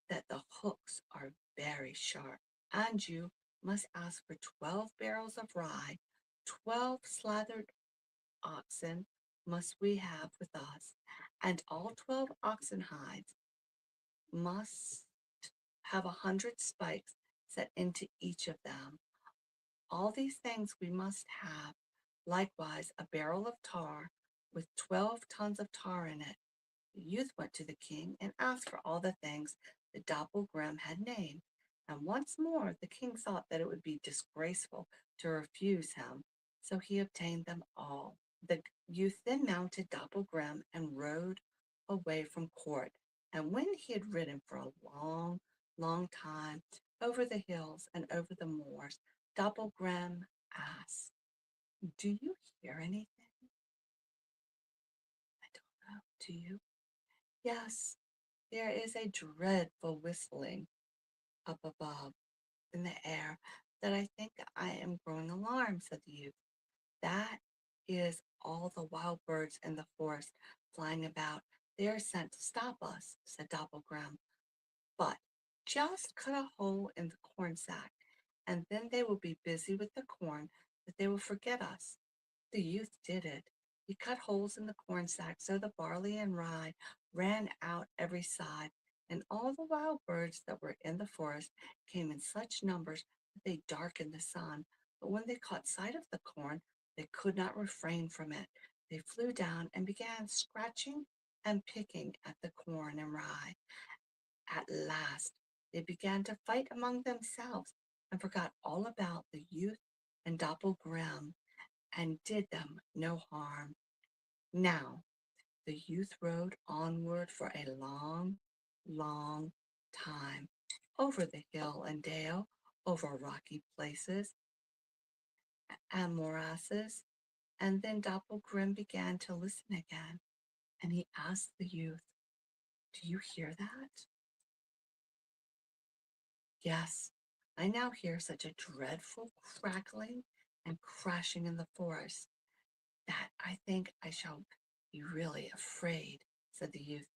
that the hooks are very sharp. And you must ask for 12 barrels of rye, 12 slaughtered oxen must we have with us, and all 12 oxen hides must have 100 spikes set into each of them. All these things we must have, likewise a barrel of tar with 12 tons of tar in it. The youth went to the king and asked for all the things the Dapplegrim had named, and once more the king thought that it would be disgraceful to refuse him, so he obtained them all. The youth then mounted Dapplegrim and rode away from court, and when he had ridden for a long, long time over the hills and over the moors, Dapplegrim asked, "Do you hear anything?" "I don't know. Do you?" "Yes, there is a dreadful whistling up above in the air that I think I am growing alarmed," said the youth. "That is all the wild birds in the forest flying about. They are sent to stop us," said Dapplegrim. "But just cut a hole in the corn sack, and then they will be busy with the corn that they will forget us." The youth did it. He cut holes in the corn sack so the barley and rye ran out every side, and all the wild birds that were in the forest came in such numbers that they darkened the sun. But when they caught sight of the corn, they could not refrain from it. They flew down and began scratching and picking at the corn and rye. At last, they began to fight among themselves and forgot all about the youth and Dapplegrim, and did them no harm. Now, the youth rode onward for a long, long time, over the hill and dale, over rocky places and morasses, and then Dapplegrim began to listen again, and he asked the youth, "Do you hear that?" "Yes, I now hear such a dreadful crackling and crashing in the forest that I think I shall be really afraid," said the youth.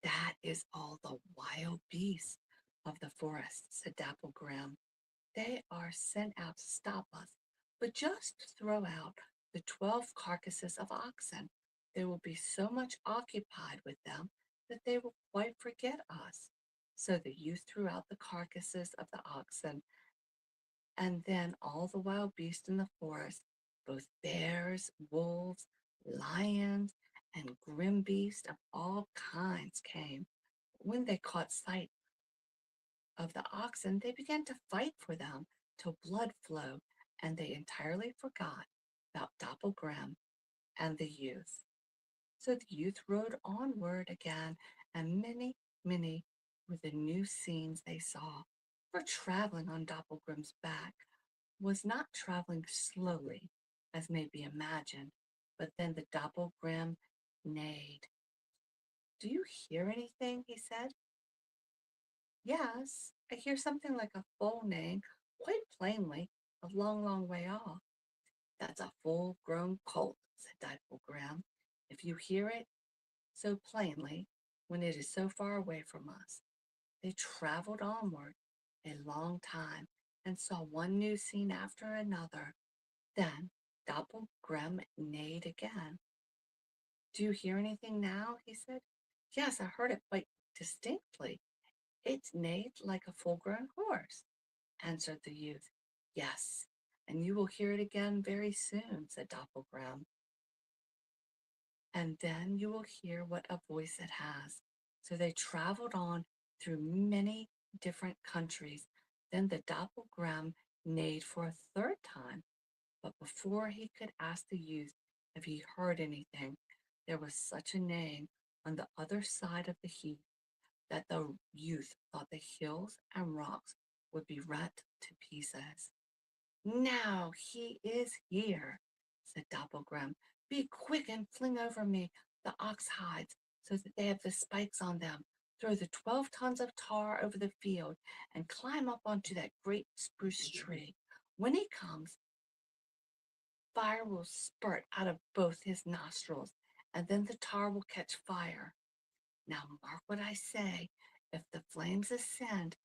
"That is all the wild beasts of the forest," said Dapplegrim. "They are sent out to stop us, but just throw out the 12 carcasses of oxen. They will be so much occupied with them that they will quite forget us." So the youth threw out the carcasses of the oxen, and then all the wild beasts in the forest, both bears, wolves, lions, and grim beasts of all kinds came. When they caught sight of the oxen, they began to fight for them till blood flowed, and they entirely forgot about Dapplegrim and the youth. So the youth rode onward again, and many were the new scenes they saw. For traveling on Dapplegrim's back was not traveling slowly, as may be imagined, but then the Dapplegrim neighed. "Do you hear anything?" he said. "Yes, I hear something like a foal neighing quite plainly, a long, long way off." "That's a full-grown colt," said Dapplegrim. "If you hear it so plainly when it is so far away from us." They traveled onward a long time, and saw one new scene after another. Then Dapplegrim neighed again. "Do you hear anything now?" he said. "Yes, I heard it quite distinctly. It neighed like a full-grown horse," answered the youth. "Yes, and you will hear it again very soon," said Dapplegrim. "And then you will hear what a voice it has." So they traveled on through many different countries. Then the Dapplegrim neighed for a third time, but before he could ask the youth if he heard anything, there was such a neighing on the other side of the heath that the youth thought the hills and rocks would be rent to pieces. "Now he is here," said Dapplegrim. "Be quick and fling over me the ox hides so that they have the spikes on them. Throw the 12 tons of tar over the field and climb up onto that great spruce tree. When he comes, fire will spurt out of both his nostrils, and then the tar will catch fire. Now mark what I say. If the flames ascend,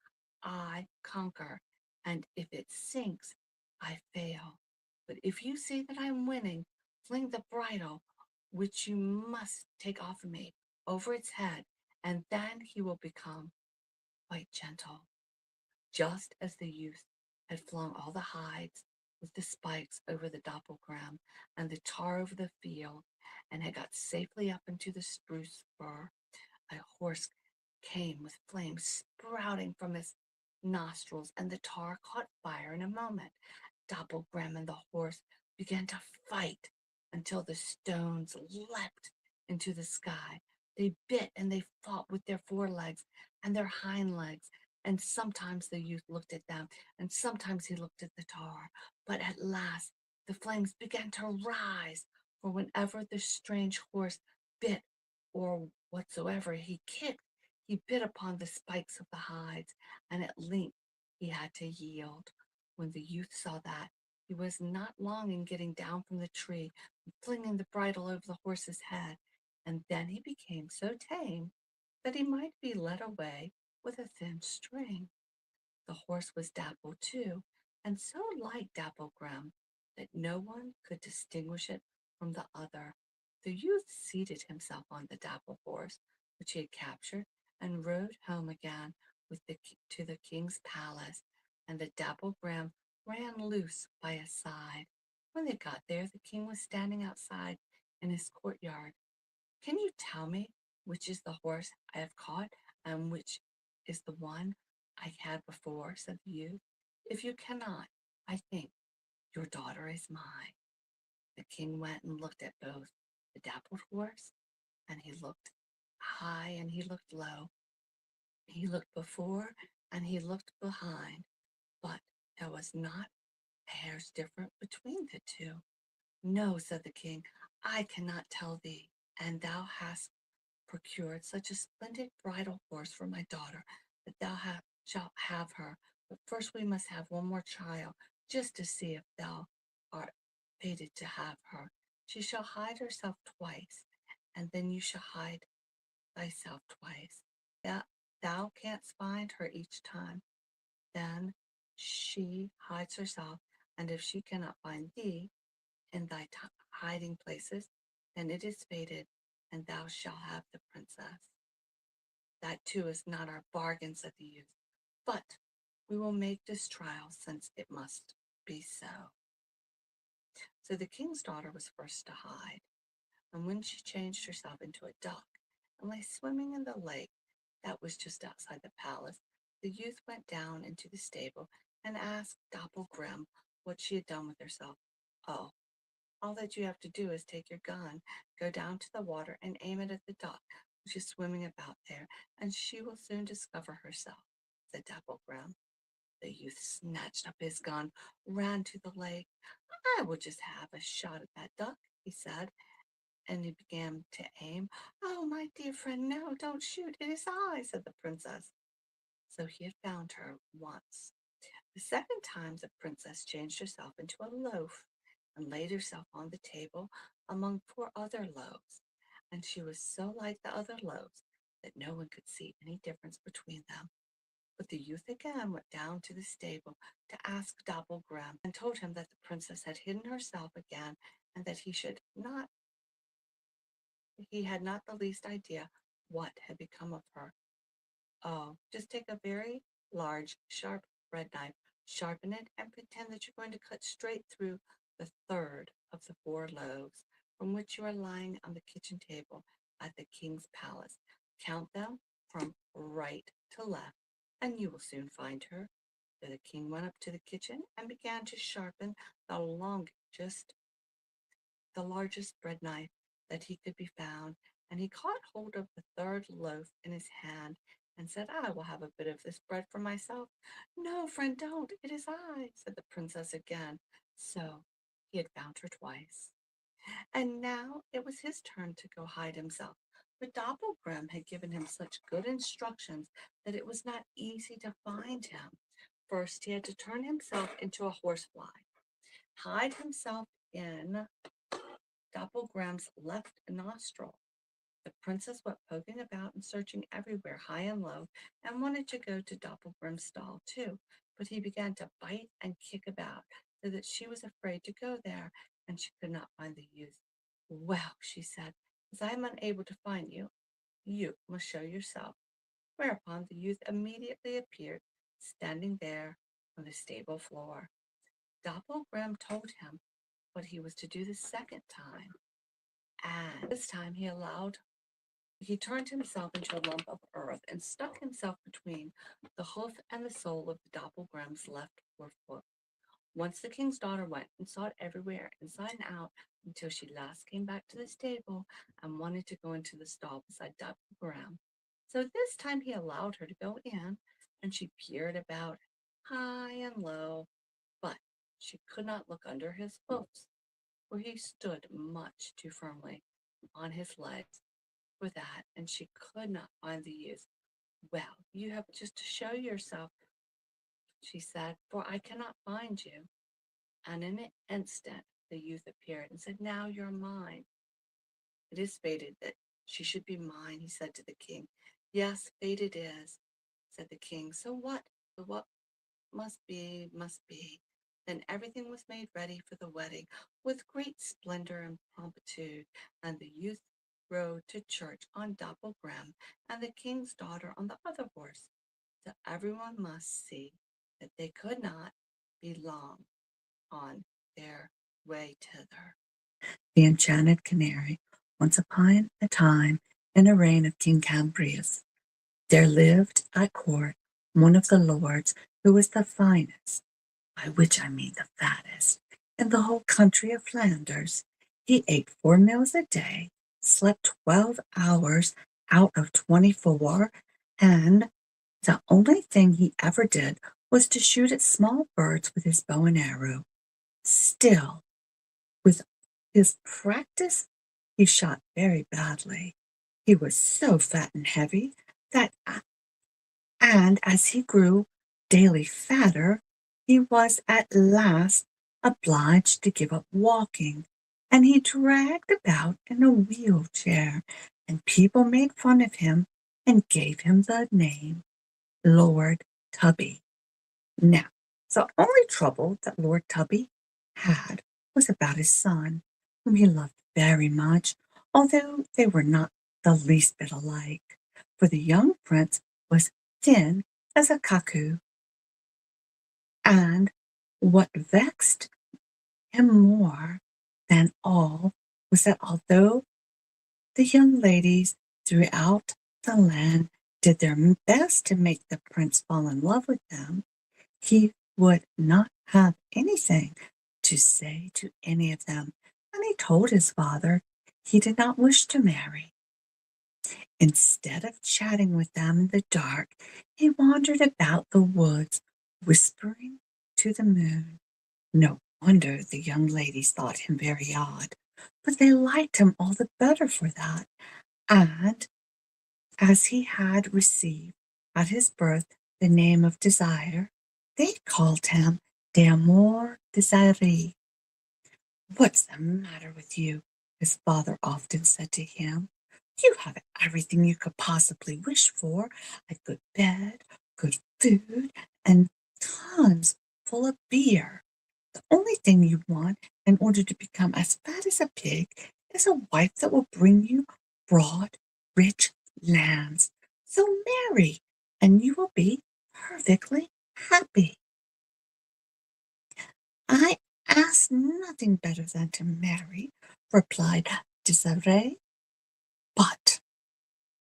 I conquer, and if it sinks, I fail. But if you see that I'm winning, fling the bridle, which you must take off of me, over its head, and then he will become quite gentle." Just as the youth had flung all the hides with the spikes over the Dapplegrim and the tar over the field, and had got safely up into the spruce fir, a horse came with flames sprouting from his nostrils, and the tar caught fire in a moment. Dapplegrim and the horse began to fight until the stones leapt into the sky. They bit and they fought with their forelegs and their hind legs, and sometimes the youth looked at them, and sometimes he looked at the tar. But at last the flames began to rise, for whenever the strange horse bit or whatsoever he kicked, he bit upon the spikes of the hides, and at length he had to yield. When the youth saw that, he was not long in getting down from the tree and flinging the bridle over the horse's head, and then he became so tame that he might be led away with a thin string. The horse was dappled too, and so like Dapplegrim that no one could distinguish it from the other. The youth seated himself on the dappled horse, which he had captured, and rode home again to the king's palace, and the Dapplegrim ran loose by his side. When they got there, the king was standing outside in his courtyard. "Can you tell me which is the horse I have caught and which is the one I had before?" said the youth. "If you cannot, I think your daughter is mine." The king went and looked at both the dappled horse, and he looked high and he looked low. He looked before and he looked behind, but there was not a hair's difference between the two. "No," said the king, "I cannot tell thee, and thou hast procured such a splendid bridal horse for my daughter that shalt have her. But first we must have one more trial, just to see if thou art fated to have her. She shall hide herself twice, and then you shall hide thyself twice. That thou canst find her each time. Then she hides herself, and if she cannot find thee in thy hiding places, then it is fated, and thou shalt have the princess." "That too is not our bargain," said the youth, "but we will make this trial since it must be so." So the king's daughter was first to hide, and when she changed herself into a duck and lay swimming in the lake that was just outside the palace, the youth went down into the stable and asked Dapplegrim what she had done with herself. "Oh, all that you have to do is take your gun, go down to the water, and aim it at the duck which is swimming about there, and she will soon discover herself," said Dapplegrim. The youth snatched up his gun, ran to the lake. "I will just have a shot at that duck," he said, and he began to aim. "Oh, my dear friend, no, don't shoot. It is I," said the princess. So he had found her once. The second time the princess changed herself into a loaf and laid herself on the table among 4 other loaves, and she was so like the other loaves that no one could see any difference between them. But the youth again went down to the stable to ask Dapplegrim, and told him that the princess had hidden herself again, and that he had not the least idea what had become of her. Oh, just take a very large, sharp bread knife, sharpen it, and pretend that you're going to cut straight through the third of the 4 loaves from which you are lying on the kitchen table at the king's palace. Count them from right to left, and you will soon find her. So the king went up to the kitchen and began to sharpen the largest bread knife that he could be found, and he caught hold of the 3rd loaf in his hand and said, I will have a bit of this bread for myself. No, friend, don't. It is I, said the princess again. So he had found her twice. And now it was his turn to go hide himself. But Dapplegrim had given him such good instructions that it was not easy to find him. First, he had to turn himself into a horsefly, hide himself in Dapplegrim's left nostril. The princess went poking about and searching everywhere, high and low, and wanted to go to Dapplegrim's stall too, but he began to bite and kick about, so that she was afraid to go there, and she could not find the youth. Well, she said, as I am unable to find you, you must show yourself. Whereupon the youth immediately appeared, standing there on the stable floor. Dapplegrim told him what he was to do the second time, and this time he turned himself into a lump of earth and stuck himself between the hoof and the sole of the Dapplegrim's left forefoot. Once the king's daughter went and sought everywhere, inside and out, until she last came back to the stable and wanted to go into the stall beside Dapplegrim. So this time he allowed her to go in, and she peered about high and low, but she could not look under his hoofs, where he stood much too firmly on his legs for that, and she could not find the youth. Well, you have just to show yourself, she said, for I cannot find you. And in an instant the youth appeared and said, now you're mine. It is fated that she should be mine, he said to the king. Yes, fate it is, said the king. So what? What must be, must be. Then everything was made ready for the wedding with great splendor and promptitude, and the youth rode to church on Dapplegrim, and the king's daughter on the other horse. So everyone must see that they could not be long on their way thither. The Enchanted Canary. Once upon a time, in a reign of King Cambrius, there lived at court one of the lords who was the finest, by which I mean the fattest, in the whole country of Flanders. He ate 4 meals a day, slept 12 hours out of 24, and the only thing he ever did was to shoot at small birds with his bow and arrow. Still, with his practice, he shot very badly. He was so fat and heavy that, and as he grew daily fatter, he was at last obliged to give up walking, and he dragged about in a wheelchair, and people made fun of him and gave him the name Lord Tubby. Now, the only trouble that Lord Tubby had was about his son, whom he loved very much, although they were not the least bit alike, for the young prince was thin as a cuckoo. And what vexed him more than all was that although the young ladies throughout the land did their best to make the prince fall in love with them, he would not have anything to say to any of them, and he told his father he did not wish to marry. Instead of chatting with them in the dark, he wandered about the woods, whispering to the moon. No wonder the young ladies thought him very odd, but they liked him all the better for that, and as he had received at his birth the name of Desire, they called him D'Amour Désiré. What's the matter with you? His father often said to him. You have everything you could possibly wish for, a good bed, good food, and tons full of beer. The only thing you want in order to become as fat as a pig is a wife that will bring you broad, rich lands. So marry, and you will be perfectly happy. I ask nothing better than to marry, replied Desiree, but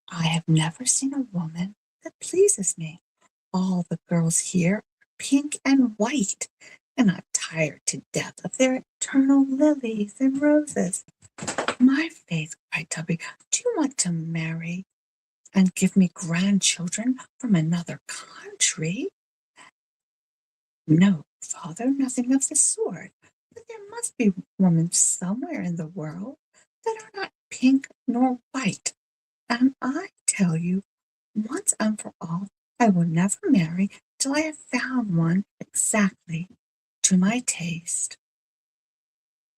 I have never seen a woman that pleases me. All the girls here are pink and white, and I'm tired to death of their eternal lilies and roses. My faith, cried Tubby, do you want to marry and give me grandchildren from another country? No, father, nothing of the sort. But there must be women somewhere in the world that are not pink nor white. And I tell you, once and for all, I will never marry till I have found one exactly to my taste.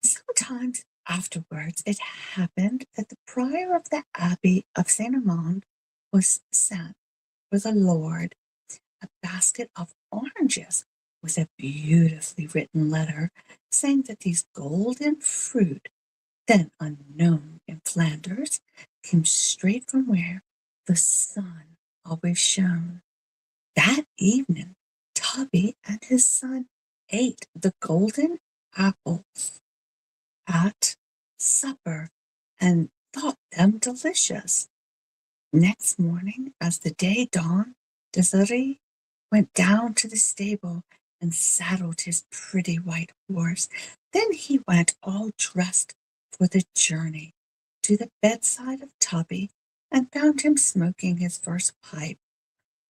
Sometimes afterwards it happened that the prior of the Abbey of Saint Amand was sent for the Lord a basket of oranges with a beautifully written letter saying that these golden fruit, then unknown in Flanders, came straight from where the sun always shone. That evening, Tubby and his son ate the golden apples at supper and thought them delicious. Next morning, as the day dawned, Desiree went down to the stable and saddled his pretty white horse. Then he went all dressed for the journey to the bedside of Tubby and found him smoking his first pipe.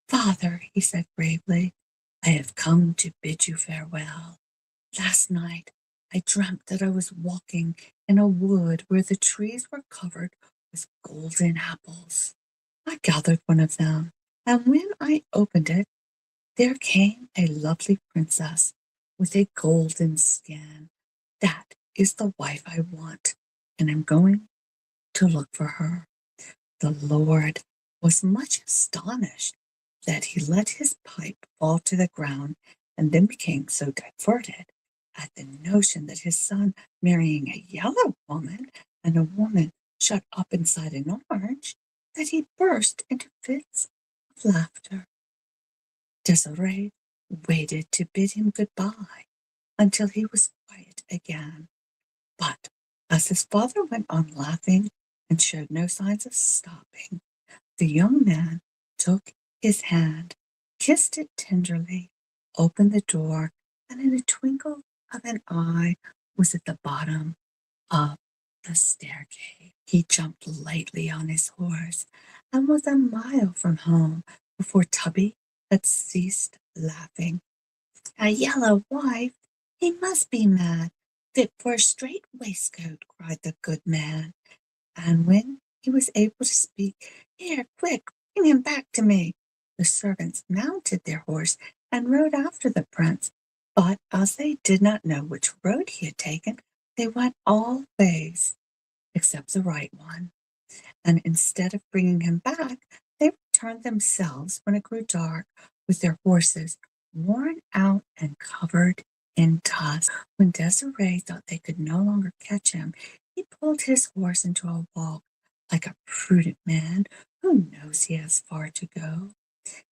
Father, he said gravely, I have come to bid you farewell. Last night I dreamt that I was walking in a wood where the trees were covered with golden apples. I gathered one of them, and when I opened it, there came a lovely princess with a golden skin. That is the wife I want, and I'm going to look for her. The Lord was much astonished that he let his pipe fall to the ground and then became so diverted at the notion that his son marrying a yellow woman and a woman shut up inside an orange that he burst into fits of laughter. Desiree waited to bid him good-bye until he was quiet again. But as his father went on laughing and showed no signs of stopping, the young man took his hand, kissed it tenderly, opened the door, and in a twinkle of an eye was at the bottom of the staircase. He jumped lightly on his horse and was a mile from home before Tubby had ceased laughing. A yellow wife! He must be mad, fit for a strait waistcoat, cried the good man. And when he was able to speak, here, quick, bring him back to me. The servants mounted their horse and rode after the prince, but as they did not know which road he had taken, they went all ways except the right one, and instead of bringing him back, they returned themselves when it grew dark with their horses worn out and covered in dust. When Desiree thought they could no longer catch him, he pulled his horse into a walk like a prudent man who knows he has far to go.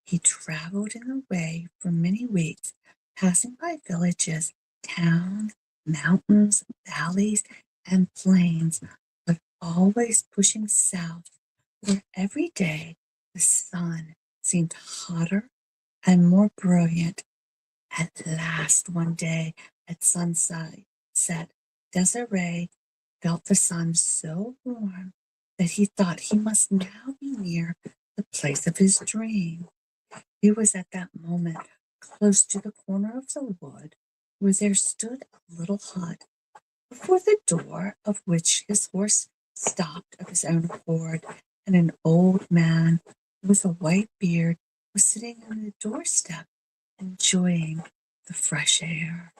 He traveled in the way for many weeks, passing by villages, towns, mountains, valleys, and plains, but always pushing south, where every day the sun seemed hotter and more brilliant. At last, one day at sunset, Desiree felt the sun so warm that he thought he must now be near the place of his dream. He was at that moment close to the corner of the wood where there stood a little hut, before the door of which his horse stopped of his own accord, and an old man with a white beard was sitting on the doorstep enjoying the fresh air.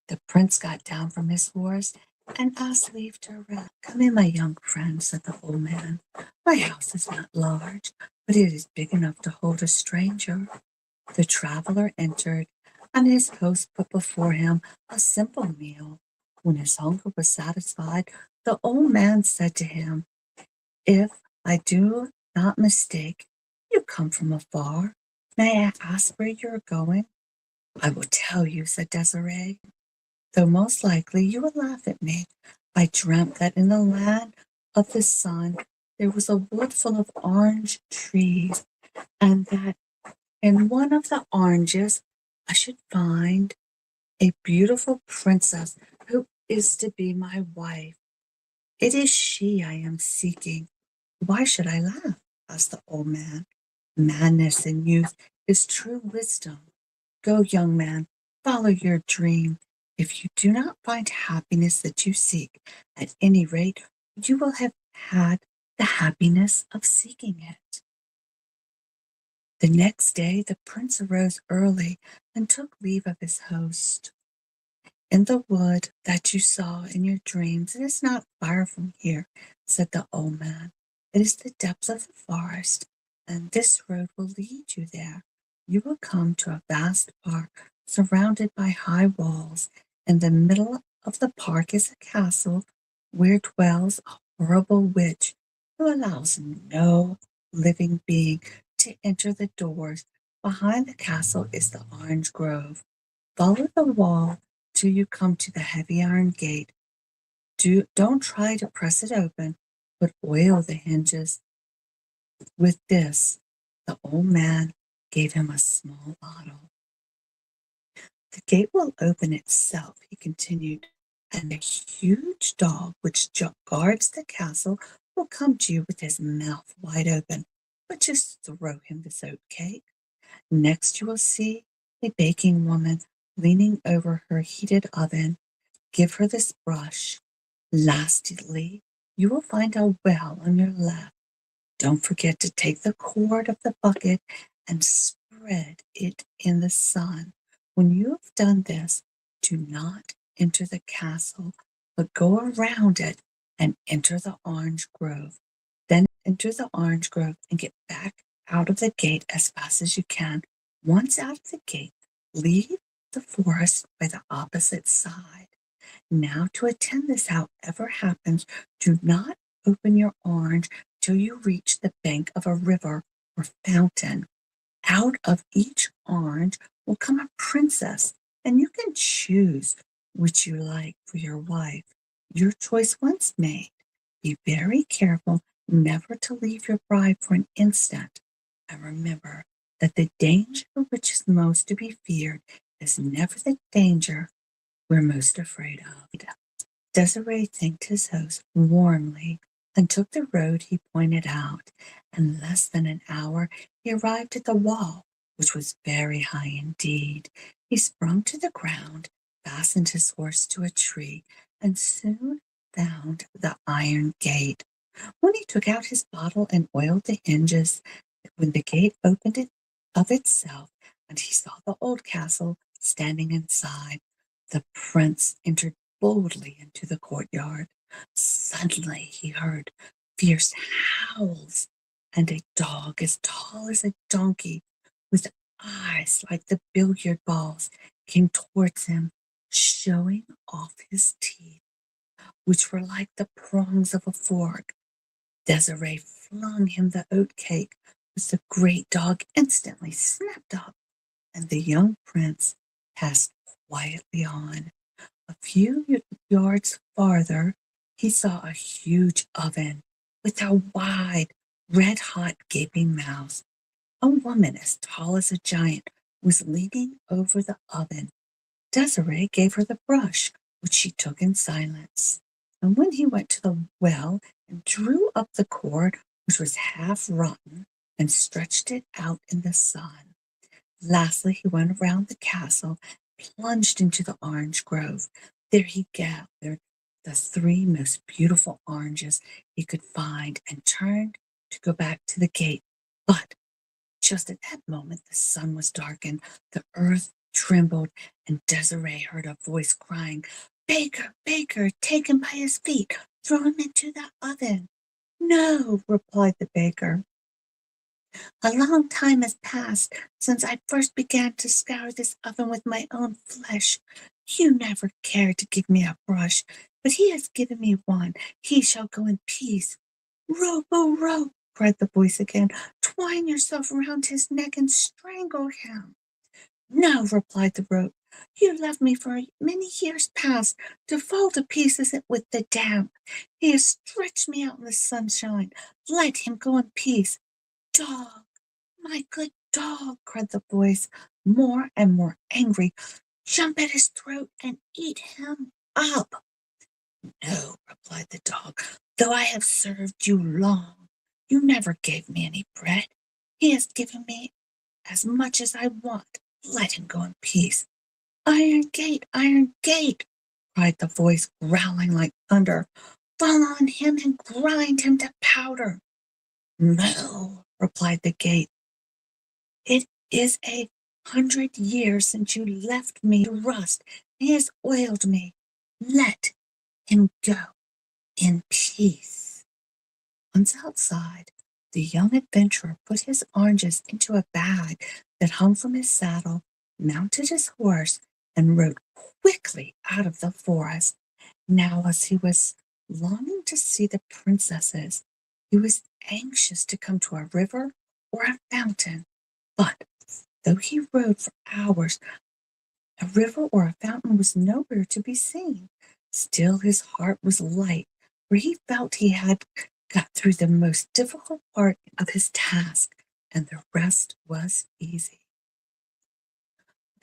The prince got down from his horse and asked leave to rest. Come in, my young friend, said the old man. My house is not large, but it is big enough to hold a stranger." The traveler entered, and his host put before him a simple meal. When his hunger was satisfied, the old man said to him, "If I do not mistake, you come from afar. May I ask where you are going?" "I will tell you," said Desiree, "though most likely you will laugh at me. I dreamt that in the land of the sun there was a wood full of orange trees, and that in one of the oranges I should find a beautiful princess who is to be my wife. It is she I am seeking." "Why should I laugh?" asked the old man. "Madness in youth is true wisdom. Go, young man, follow your dream. If you do not find happiness that you seek, at any rate, you will have had the happiness of seeking it." The next day the prince arose early and took leave of his host. "In the wood that you saw in your dreams, it is not far from here," said the old man. "It is the depths of the forest, and this road will lead you there. You will come to a vast park surrounded by high walls. In the middle of the park is a castle where dwells a horrible witch who allows no living being to enter the doors. Behind the castle is the orange grove. Follow the wall till you come to the heavy iron gate. Don't try to press it open, but oil the hinges. With this, the old man gave him a small bottle. The gate will open itself," he continued, "and a huge dog which guards the castle will come to you with his mouth wide open, but just throw him this oat cake. Next you will see a baking woman leaning over her heated oven. Give her this brush. Lastly, you will find a well on your left. Don't forget to take the cord of the bucket and spread it in the sun. When you have done this, do not enter the castle, but go around it and enter the orange grove. Then enter the orange grove and get back out of the gate as fast as you can. Once out of the gate, leave the forest by the opposite side. Now, to attend this, however happens, do not open your orange till you reach the bank of a river or fountain. Out of each orange will come a princess, and you can choose which you like for your wife. Your choice once made, be very careful never to leave your bride for an instant. And remember that the danger which is most to be feared is never the danger we're most afraid of." Desiree thanked his host warmly and took the road he pointed out. In less than an hour he arrived at the wall, which was very high indeed. He sprung to the ground, fastened his horse to a tree, and soon found the iron gate. When he took out his bottle and oiled the hinges, when the gate opened it of itself, and he saw the old castle standing inside, the prince entered boldly into the courtyard. Suddenly he heard fierce howls, and a dog as tall as a donkey, with eyes like the billiard balls, came towards him, showing off his teeth, which were like the prongs of a fork. Desiree flung him the oat cake, which the great dog instantly snapped up, and the young prince passed quietly on. A few yards farther, he saw a huge oven with a wide, red-hot, gaping mouth. A woman as tall as a giant was leaning over the oven. Desiree gave her the brush, which she took in silence. And when he went to the well and drew up the cord, which was half rotten, and stretched it out in the sun. Lastly, he went around the castle, plunged into the orange grove. There he gathered the three most beautiful oranges he could find and turned to go back to the gate. But just at that moment, the sun was darkened, the earth trembled, and Desiree heard a voice crying, "Baker, baker, take him by his feet, throw him into the oven." "No," replied the baker. A long time has passed since I first began to scour this oven with my own flesh. You never cared to give me a brush, but he has given me one. He shall go in peace. Rope, oh, rope, cried the voice again. Twine yourself round his neck and strangle him. No, replied the rope. You left me for many years past to fall to pieces with the damp. He has stretched me out in the sunshine. Let him go in peace. Dog, my good dog, cried the voice, more and more angry. Jump at his throat and eat him up. No, replied the dog, though I have served you long. You never gave me any bread. He has given me as much as I want. Let him go in peace. Iron gate, cried the voice, growling like thunder. Fall on him and grind him to powder. No, replied the gate. It is 100 years since you left me to rust. He has oiled me. Let him go in peace. Once outside, the young adventurer put his oranges into a bag that hung from his saddle, mounted his horse, and rode quickly out of the forest. Now, as he was longing to see the princesses, he was anxious to come to a river or a fountain. But though he rode for hours, a river or a fountain was nowhere to be seen. Still his heart was light, for he felt he had got through the most difficult part of his task, and the rest was easy.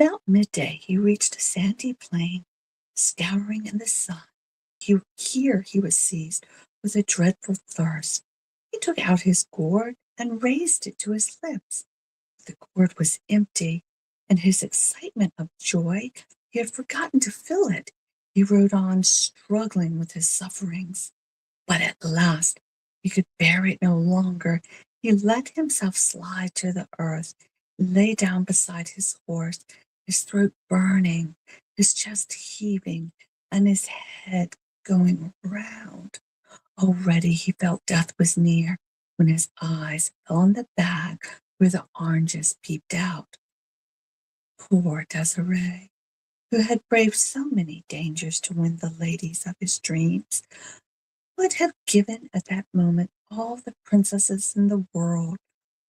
About midday he reached a sandy plain, scouring in the sun. Here he was seized with a dreadful thirst. He took out his gourd and raised it to his lips. The gourd was empty. In his excitement of joy, he had forgotten to fill it. He rode on, struggling with his sufferings. But at last he could bear it no longer. He let himself slide to the earth, lay down beside his horse, his throat burning, his chest heaving, and his head going round. Already he felt death was near when his eyes fell on the bag where the oranges peeped out. Poor Desiree, who had braved so many dangers to win the ladies of his dreams, would have given at that moment all the princesses in the world,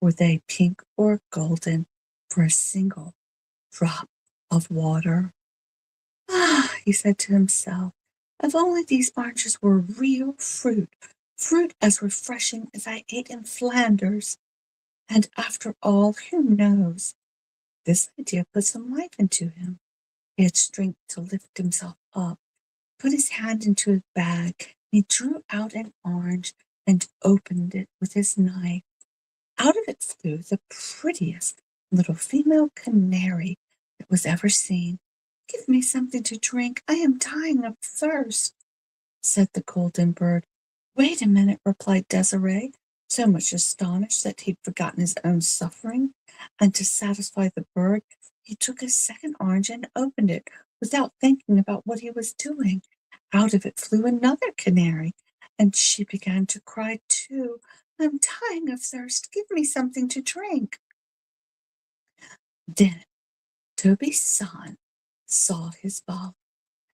were they pink or golden, for a single drop of water. Ah, he said to himself, if only these oranges were real fruit, fruit as refreshing as I ate in Flanders. And after all, who knows? This idea put some life into him. He had strength to lift himself up, put his hand into his bag. He drew out an orange and opened it with his knife. Out of it flew the prettiest little female canary that was ever seen. Give me something to drink. I am dying of thirst, said the golden bird. Wait a minute, replied Desiree, so much astonished that he'd forgotten his own suffering, and to satisfy the bird, he took a second orange and opened it without thinking about what he was doing. Out of it flew another canary, and she began to cry too. I'm dying of thirst. Give me something to drink. Then Toby's son saw his folly,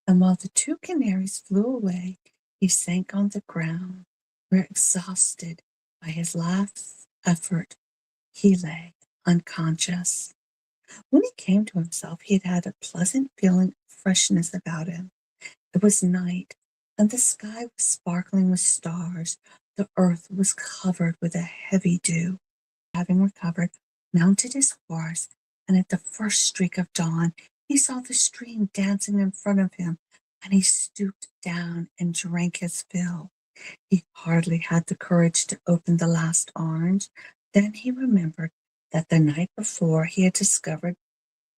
and while the two canaries flew away, he sank on the ground, where, exhausted by his last effort, he lay unconscious. When he came to himself, he had had a pleasant feeling of freshness about him. It was night, and the sky was sparkling with stars. The earth was covered with a heavy dew. Having recovered, mounted his horse, and at the first streak of dawn, he saw the stream dancing in front of him, and he stooped down and drank his fill. He hardly had the courage to open the last orange. Then he remembered that the night before he had discovered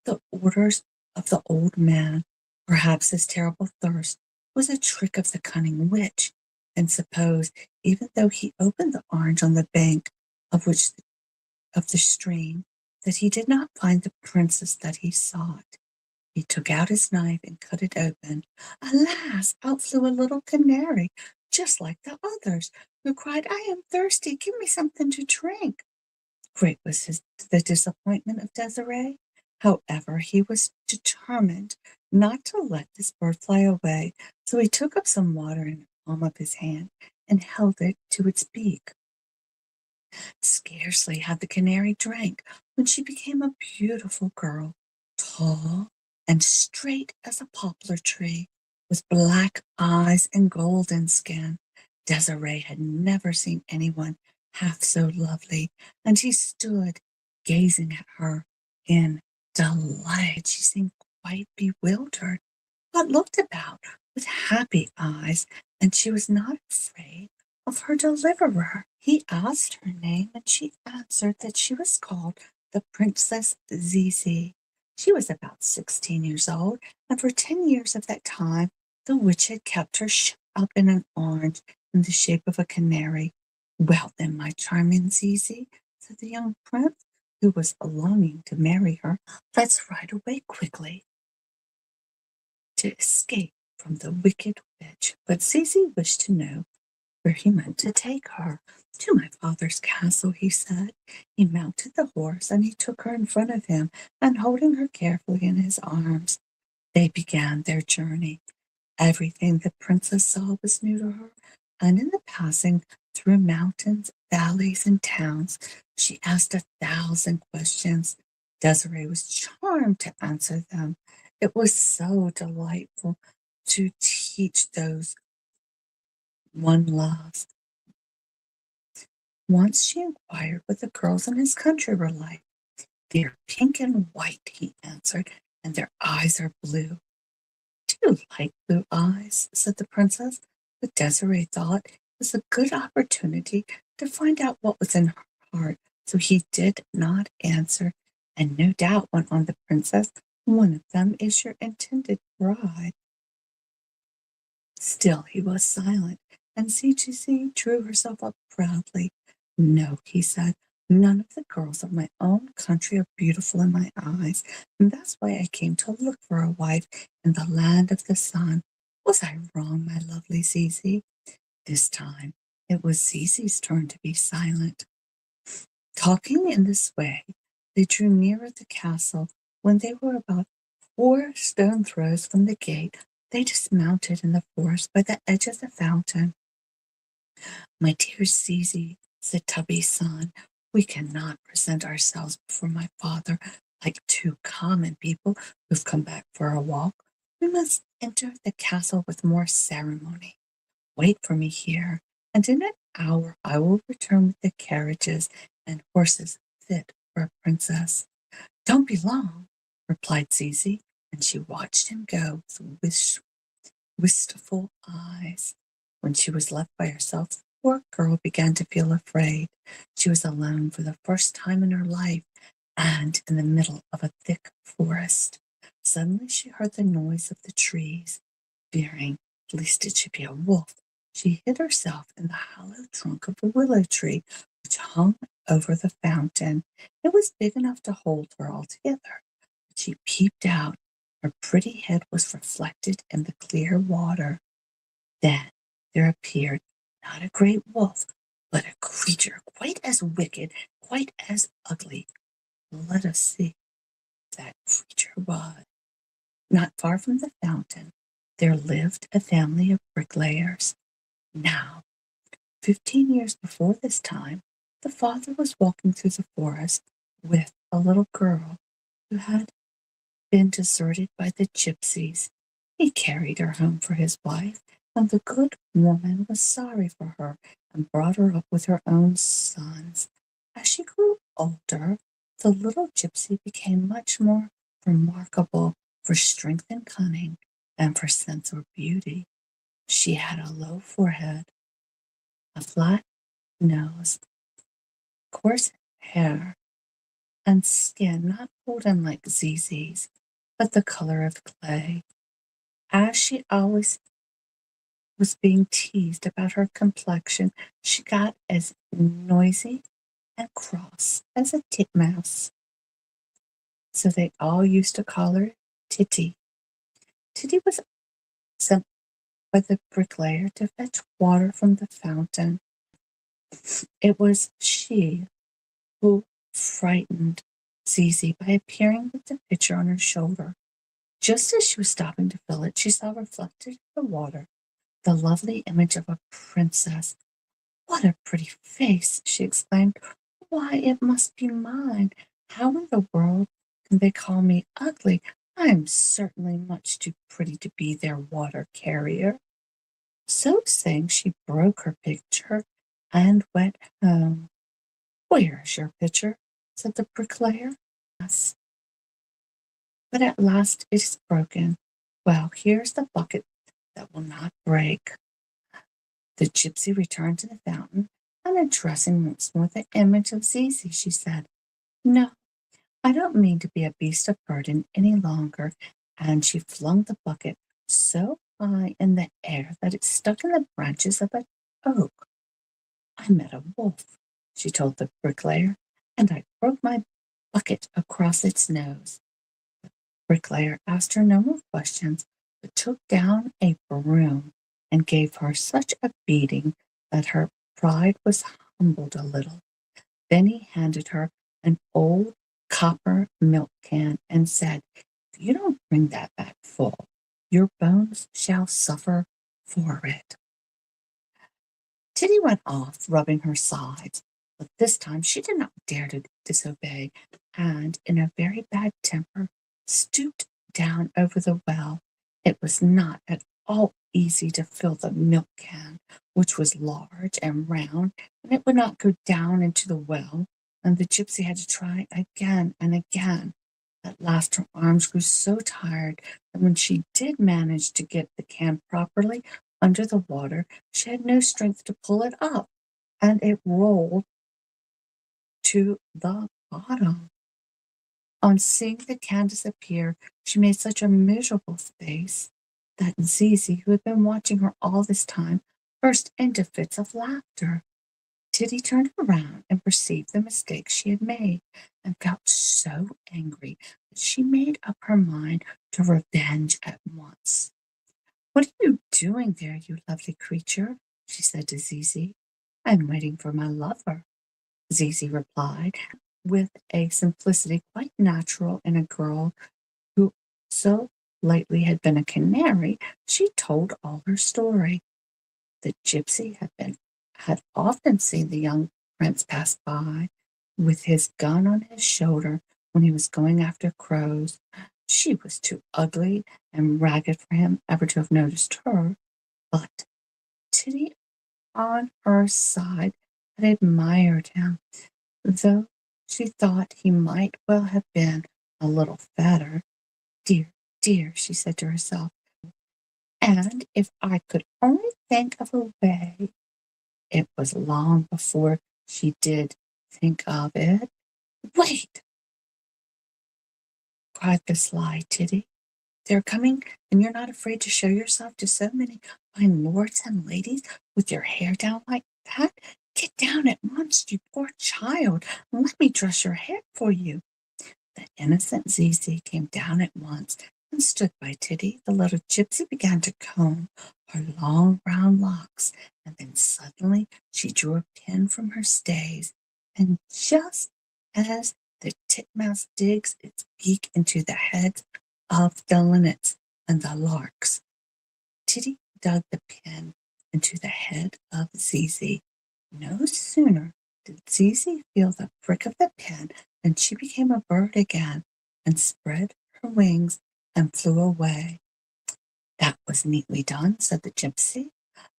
the orders of the old man. Perhaps his terrible thirst was a trick of the cunning witch, and suppose, even though he opened the orange on the bank of the stream, that he did not find the princess that he sought. He took out his knife and cut it open. Alas! Out flew a little canary, just like the others, who cried, I am thirsty, give me something to drink. Great was the disappointment of Desiree. However, he was determined not to let this bird fly away, so he took up some water in the palm of his hand and held it to its beak. Scarcely had the canary drank when she became a beautiful girl, tall and straight as a poplar tree, with black eyes and golden skin. Desiree had never seen anyone half so lovely, and he stood gazing at her in delight. She seemed quite bewildered, but looked about with happy eyes, and she was not afraid of her deliverer. He asked her name, and she answered that she was called the Princess Zizi. She was about 16 years old, and for 10 years of that time the witch had kept her shut up in an orange in the shape of a canary. Well then, my charming Zizi, said the young prince, who was longing to marry her, let's ride away quickly to escape from the wicked witch. But Zizi wished to know where he meant to take her. To my father's castle, he said. He mounted the horse, and he took her in front of him, and holding her carefully in his arms, they began their journey. Everything the princess saw was new to her, and in the passing through mountains, valleys, and towns, she asked 1,000 questions. Desiree was charmed to answer them. It was so delightful to teach those one loves. Once she inquired what the girls in his country were like. They're pink and white, he answered, and their eyes are blue. Do you like blue eyes? Said the princess. But Desiree thought it was a good opportunity to find out what was in her heart, so he did not answer. And no doubt, went on the princess, one of them is your intended bride. Still he was silent, and C2C drew herself up proudly. No, he said, none of the girls of my own country are beautiful in my eyes, and that's why I came to look for a wife in the land of the sun. Was I wrong, my lovely Zizi? This time it was Zizi's turn to be silent. Talking in this way, they drew nearer the castle. When they were about 4 stone throws from the gate, they dismounted in the forest by the edge of the fountain. My dear Zizi, said Tubby's son, we cannot present ourselves before my father like 2 common people who've come back for a walk. We must enter the castle with more ceremony. Wait for me here, and in an hour I will return with the carriages and horses fit for a princess. Don't be long, replied Zizi, and she watched him go with wistful eyes. When she was left by herself, the poor girl began to feel afraid. She was alone for the first time in her life, and in the middle of a thick forest. Suddenly she heard the noise of the trees. Fearing lest it should be a wolf, she hid herself in the hollow trunk of a willow tree which hung over the fountain. It was big enough to hold her altogether. She peeped out. Her pretty head was reflected in the clear water. Then there appeared not a great wolf, but a creature quite as wicked, quite as ugly. Let us see what that creature was. Not far from the fountain, there lived a family of bricklayers. Now, 15 years before this time, the father was walking through the forest with a little girl who had been deserted by the gypsies. He carried her home for his wife, and the good woman was sorry for her and brought her up with her own sons. As she grew older, the little gypsy became much more remarkable for strength and cunning than for sense or beauty. She had a low forehead, a flat nose, coarse hair, and skin not golden like Zizi's, but the color of clay. As she always was being teased about her complexion, she got as noisy and cross as a titmouse. So they all used to call her Titty. Titty was sent by the bricklayer to fetch water from the fountain. It was she who frightened Zizi by appearing with the pitcher on her shoulder. Just as she was stopping to fill it, she saw reflected in the water the lovely image of a princess. "What a pretty face!" she exclaimed. "Why, it must be mine. How in the world can they call me ugly? I am certainly much too pretty to be their water carrier." So saying, she broke her pitcher and went home. "Where's your pitcher?" said the bricklayer. "Yes, but at last it is broken. Well, here's the bucket that will not break." The gypsy returned to the fountain, and addressing once more the image of Zizi, she said, "No, I don't mean to be a beast of burden any longer," and she flung the bucket so high in the air that it stuck in the branches of an oak. "I met a wolf," she told the bricklayer, "and I broke my bucket across its nose." The bricklayer asked her no more questions, but took down a broom and gave her such a beating that her pride was humbled a little. Then he handed her an old copper milk can and said, "If you don't bring that back full, your bones shall suffer for it." Titty went off, rubbing her sides, but this time she did not dare to disobey, and, in a very bad temper, stooped down over the well. It was not at all easy to fill the milk can, which was large and round, and it would not go down into the well, and the gypsy had to try again and again. At last her arms grew so tired that when she did manage to get the can properly under the water, she had no strength to pull it up, and it rolled to the bottom. On seeing the can disappear, she made such a miserable face that Zizi, who had been watching her all this time, burst into fits of laughter. Titty turned around and perceived the mistake she had made, and felt so angry that she made up her mind to revenge at once. "What are you doing there, you lovely creature?" she said to Zizi. "I am waiting for my lover," Zizi replied, with a simplicity quite natural in a girl who so lately had been a canary. She told all her story. The gypsy had often seen the young prince pass by with his gun on his shoulder when he was going after crows. She was too ugly and ragged for him ever to have noticed her, but Titty, on her side, had admired him, though she thought he might well have been a little fatter. "Dear, dear," she said to herself, "and if I could only think of a way—" It was long before she did think of it. "Wait!" cried the sly Titty. "They're coming, and you're not afraid to show yourself to so many fine lords and ladies with your hair down like that? Get down at once, you poor child, and let me dress your hair for you." The innocent Zizi came down at once and stood by Titty. The little gypsy began to comb her long brown locks, and then suddenly she drew a pin from her stays, and just as the titmouse digs its beak into the heads of the linnets and the larks, Titty dug the pin into the head of Zizi. No sooner did Zizi feel the prick of the pin than she became a bird again and spread her wings and flew away. "That was neatly done," said the gypsy.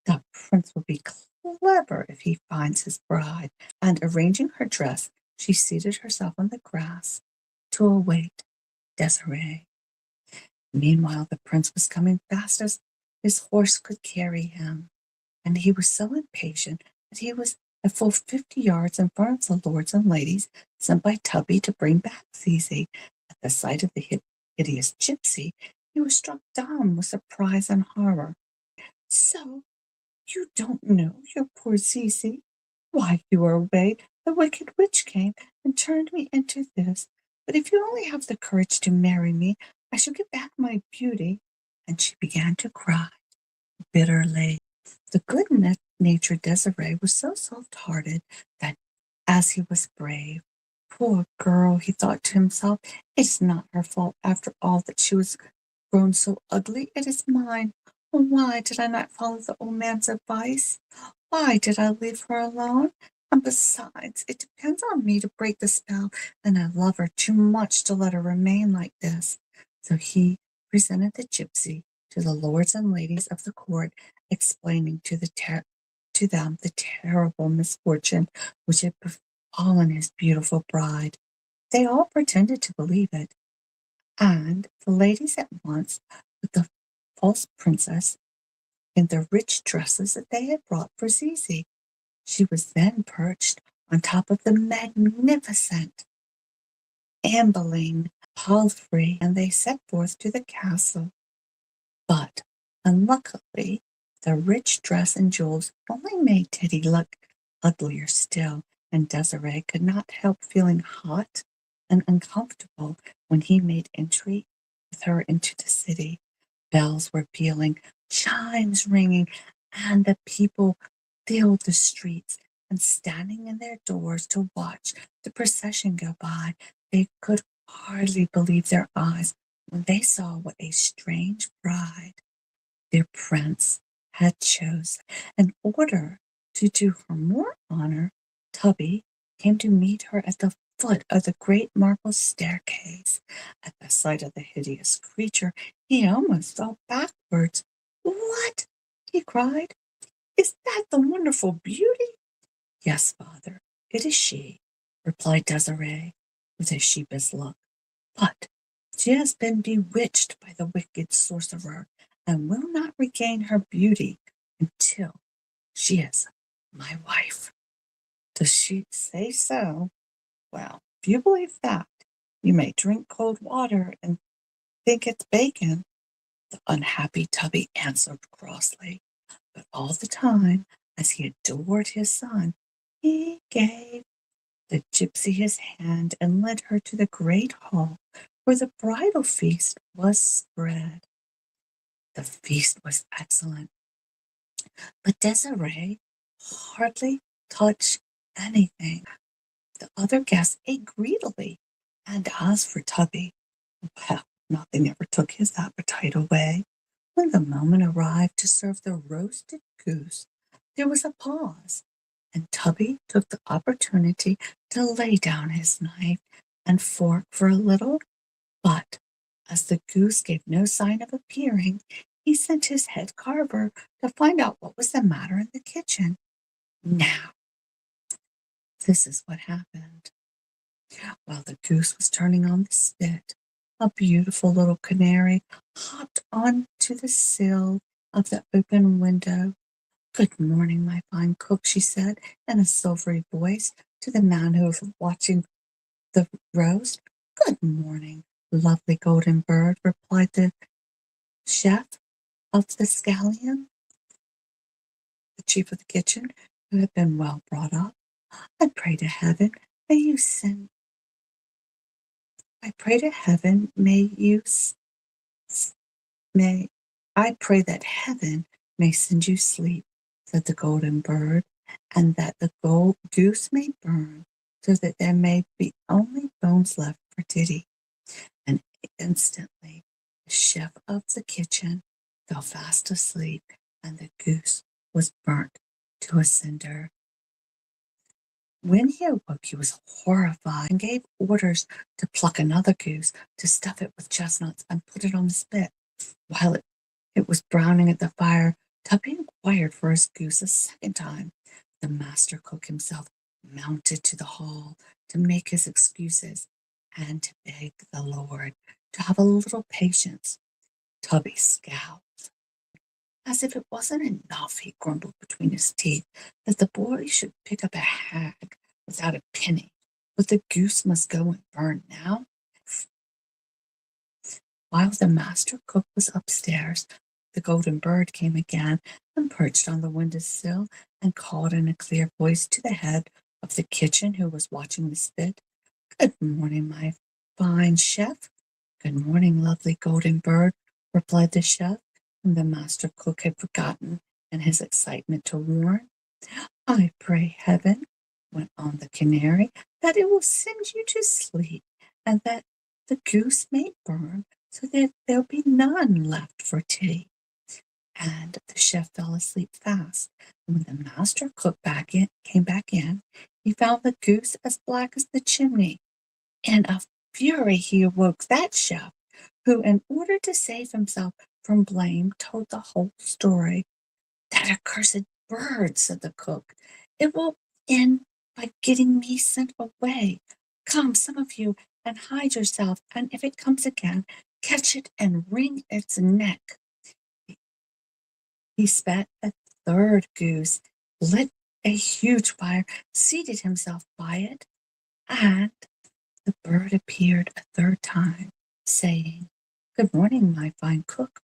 "The prince will be clever if he finds his bride." And arranging her dress, she seated herself on the grass to await Desiree. Meanwhile, the prince was coming fast as his horse could carry him, and he was so impatient that he was a full 50 yards in front of the lords and ladies sent by Tubby to bring back Zizi. At the sight of the hideous gypsy, he was struck dumb with surprise and horror. "So you don't know your poor Zizi? While you were away, the wicked witch came and turned me into this. But if you only have the courage to marry me, I shall get back my beauty." And she began to cry bitterly. The good-natured Desiree was so soft-hearted that, as he was brave, Poor girl, he thought to himself. It's not her fault after all that she was grown so ugly. It is mine. Why did I not follow the old man's advice? Why did I leave her alone? And besides, it depends on me to break the spell, and I love her too much to let her remain like this. So he presented the gypsy to the lords and ladies of the court, explaining to them the terrible misfortune which had befallen his beautiful bride. They all pretended to believe it, and the ladies at once put the false princess in the rich dresses that they had brought for Zizi. She was then perched on top of the magnificent ambling palfrey, and they set forth to the castle. But unluckily, the rich dress and jewels only made Teddy look uglier still, and Desiree could not help feeling hot and uncomfortable when he made entry with her into the city. Bells were pealing, chimes ringing, and the people filled the streets, and standing in their doors to watch the procession go by, they could hardly believe their eyes when they saw what a strange bride their prince had chosen. In order to do her more honor, Tubby came to meet her at the foot of the great marble staircase. At the sight of the hideous creature, he almost fell backwards. "What?" he cried. "Is that the wonderful beauty?" "Yes, father, it is she," replied Desiree, with a sheepish look. "But she has been bewitched by the wicked sorcerer, and will not regain her beauty until she is my wife." "Does she say so? Well, if you believe that, you may drink cold water and think it's bacon," the unhappy Tubby answered crossly. But all the time, as he adored his son, he gave the gypsy his hand and led her to the great hall where the bridal feast was spread. The feast was excellent, but Desiree hardly touched anything. The other guests ate greedily, and as for Tubby, well, nothing ever took his appetite away. When the moment arrived to serve the roasted goose, there was a pause, and Tubby took the opportunity to lay down his knife and fork for a little. But as the goose gave no sign of appearing, he sent his head carver to find out what was the matter in the kitchen. Now, this is what happened. While the goose was turning on the spit, a beautiful little canary hopped onto the sill of the open window. "Good morning, my fine cook," she said in a silvery voice to the man who was watching the roast. "Good morning, lovely golden bird," replied the chef of the scallion, the chief of the kitchen, who had been well brought up. "I pray to heaven, may you send I pray to heaven, may I pray that heaven may send you sleep," said the golden bird, "and that the goose may burn, so that there may be only bones left for Diddy." And instantly the chef of the kitchen fell fast asleep, and the goose was burnt to a cinder. When he awoke, he was horrified and gave orders to pluck another goose, to stuff it with chestnuts, and put it on the spit. While it was browning at the fire, Tubby inquired for his goose a second time. The master cook himself mounted to the hall to make his excuses and to beg the Lord to have a little patience. Tubby scowled. As if it wasn't enough, he grumbled between his teeth, that the boy should pick up a hag without a penny, but the goose must go and burn now. While the master cook was upstairs, the golden bird came again and perched on the window sill and called in a clear voice to the head of the kitchen who was watching the spit. "Good morning, my fine chef." "Good morning, lovely golden bird," replied the chef, whom the master cook had forgotten in his excitement to warn. "I pray heaven went on the Canary, that it will send you to sleep, and that the goose may burn, so that there'll be none left for tea. And the chef fell asleep fast. And when the master cook came back in, he found the goose as black as the chimney. In a fury, he awoke that chef, who, in order to save himself from blame, told the whole story. "That accursed bird," said the cook. "It will end by getting me sent away. Come, some of you, and hide yourself, and if it comes again, catch it and wring its neck." He spat a third goose, lit a huge fire, seated himself by it, and the bird appeared a third time, saying, "Good morning, my fine cook."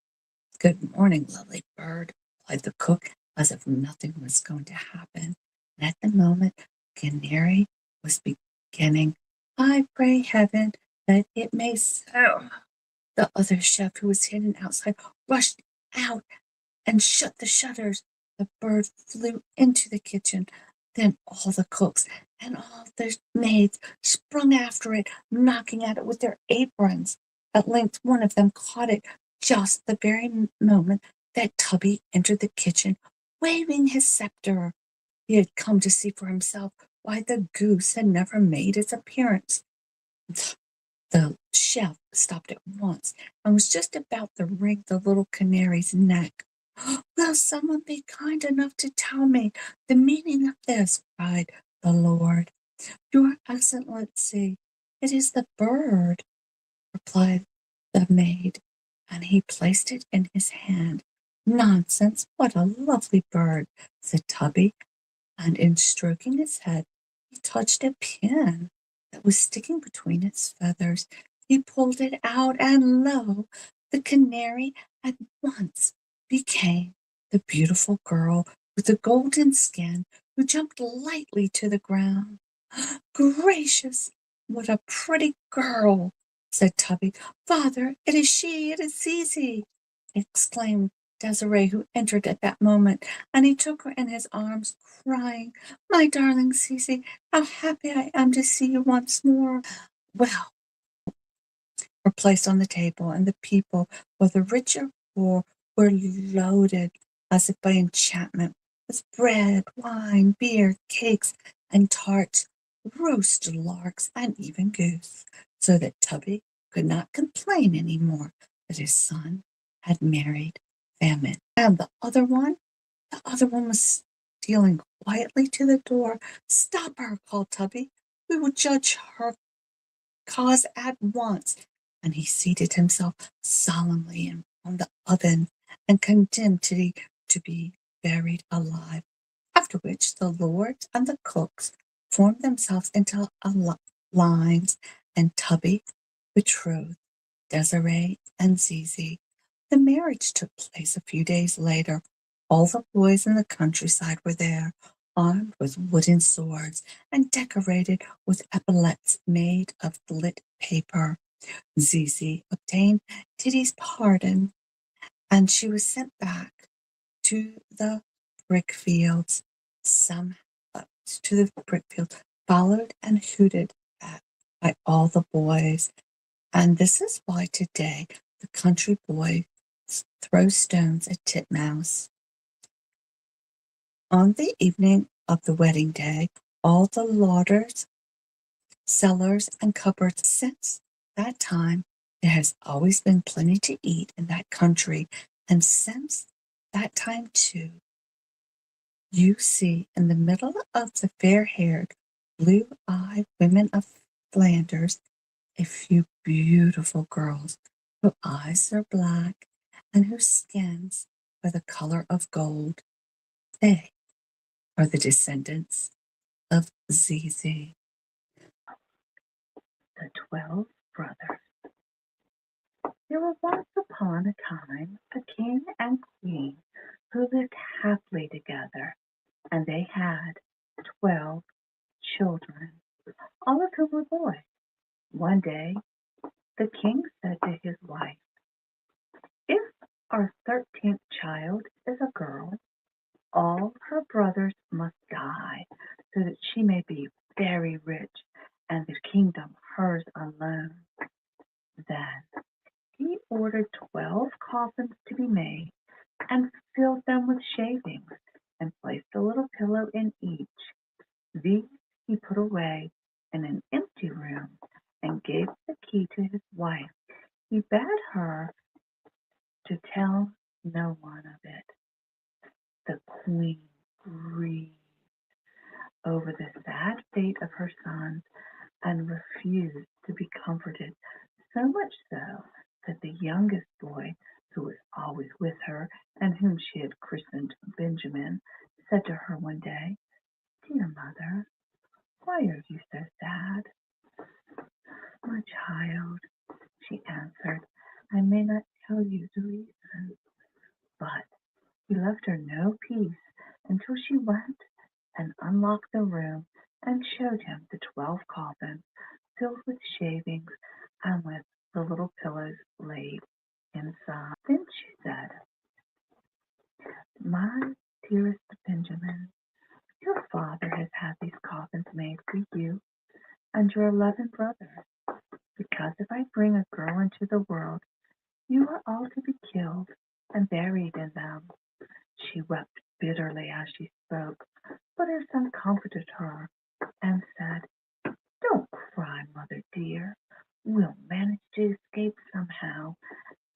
"Good morning, lovely bird," replied the cook, as if nothing was going to happen. And at the moment Canary was beginning, "I pray heaven that it may so," the other chef, who was hidden outside, rushed out and shut the shutters. The bird flew into the kitchen. Then all the cooks and all the maids sprung after it, knocking at it with their aprons. At length one of them caught it just the very moment that Tubby entered the kitchen, waving his scepter. He had come to see for himself why the goose had never made its appearance. The chef stopped at once and was just about to wring the little canary's neck. "Will someone be kind enough to tell me the meaning of this?" cried the lord. "Your Excellency, it is the bird," replied the maid, and he placed it in his hand. "Nonsense, what a lovely bird," said Tubby, and in stroking its head, he touched a pin that was sticking between its feathers. He pulled it out, and lo, the canary at once became the beautiful girl with the golden skin, who jumped lightly to the ground. "Gracious, what a pretty girl!" said Tubby. "Father, it is she, it is Zizi!" exclaimed Desiree, who entered at that moment, and he took her in his arms, crying, "My darling Zizi, how happy I am to see you once more!" Well, were placed on the table, and the people, whether rich or poor, were loaded, as if by enchantment, with bread, wine, beer, cakes, and tarts, roast larks, and even goose, so that Tubby could not complain any more that his son had married Famine. And the other one was stealing quietly to the door. "Stop her!" called Tubby. "We will judge her cause at once." And he seated himself solemnly on the oven and condemned to be buried alive. After which the lords and the cooks formed themselves into lines, and Tubby betrothed Desiree and Zizi. The marriage took place a few days later. All the boys in the countryside were there, armed with wooden swords and decorated with epaulets made of lit paper. Zizi obtained Titty's pardon, and she was sent back to the brick fields. Some to the brick field, followed and hooted at by all the boys. And this is why today the country boys throw stones at Titmouse. On the evening of the wedding day, all the larders, cellars, and cupboards, since that time there has always been plenty to eat in that country, and since that time too, you see in the middle of the fair-haired, blue-eyed women of Flanders a few beautiful girls whose eyes are black and whose skins are the color of gold. They are the descendants of Zizi. The 12 Brothers. There were once upon a time a king and queen who lived happily together, and they had 12 children, all of whom were boys. One day the king said to his wife, "If our 13th child is a girl, all her brothers must die, so that she may be very rich, and the kingdom hers alone. Then he ordered 12 coffins to be made, and filled them with shavings, and placed a little pillow in each. These he put away in an empty room, and gave the key to his wife. He bade her to tell no one of it. The queen grieved over the sad fate of her sons, and refused to be comforted, so much so that the youngest boy, who was always with her, and whom she had christened Benjamin, said to her one day, "Dear mother, why are you so sad?" "My child," she answered, "I may not tell you the reason." But he left her no peace until she went and unlocked the room, and showed him the 12 coffins filled with shavings, and with the little pillows laid inside. Then she said, "My dearest Benjamin, your father has had these coffins made for you and your 11 brothers, because if I bring a girl into the world, you are all to be killed and buried in them." She wept bitterly as she spoke, but her son comforted her and said, "Don't cry, mother dear. We'll manage to escape somehow,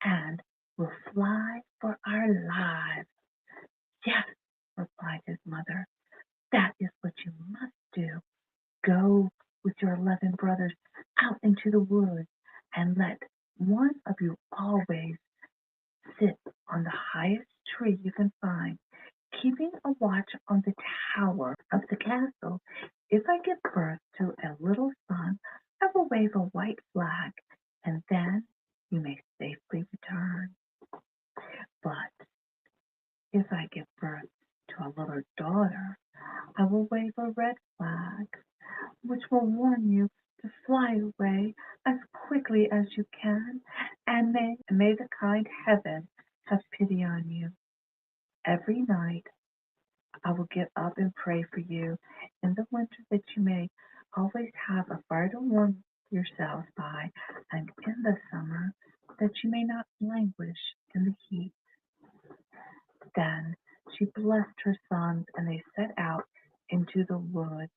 and we'll fly for our lives." "Yes," replied his mother, "that is what you must do. Go with your 11 brothers out into the woods, and let one of you always sit on the highest tree you can find, keeping a watch on the tower of the castle. If I give birth to a little son, I will wave a white flag, and then you may safely return. But if I give birth to a little daughter, I will wave a red flag, which will warn you to fly away as quickly as you can, and may the kind heaven have pity on you. Every night I will get up and pray for you in the winter, that you may always have a fire to warm yourselves by, and in the summer that you may not languish in the heat." Then she blessed her sons, and they set out into the wood.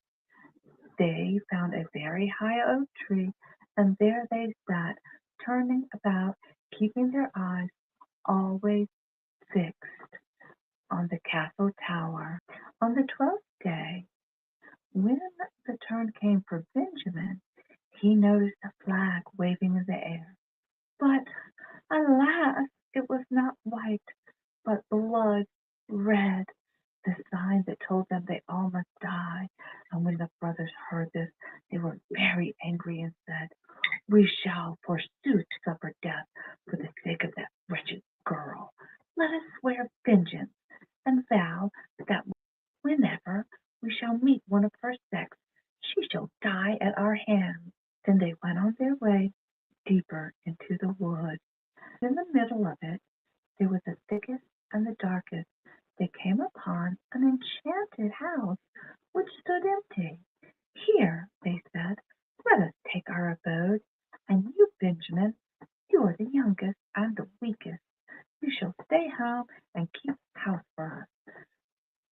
They found a very high oak tree, and there they sat, turning about, keeping their eyes always fixed on the castle tower. On the 12th day, when the turn came for Benjamin, he noticed a flag waving in the air. But, alas, it was not white, but blood red, the sign that told them they all must die. And when the brothers heard this, they were very angry, and said, "We shall forsooth suffer death for the sake of that wretched girl. Let us swear vengeance, and vow that whenever we shall meet one of her sex, she shall die at our hands." Then they went on their way deeper into the wood. In the middle of it there was the thickest and the darkest. They came upon an enchanted house, which stood empty. "Here," they said, "let us take our abode, and you, Benjamin, you are the youngest and the weakest. You shall stay home and keep house for us.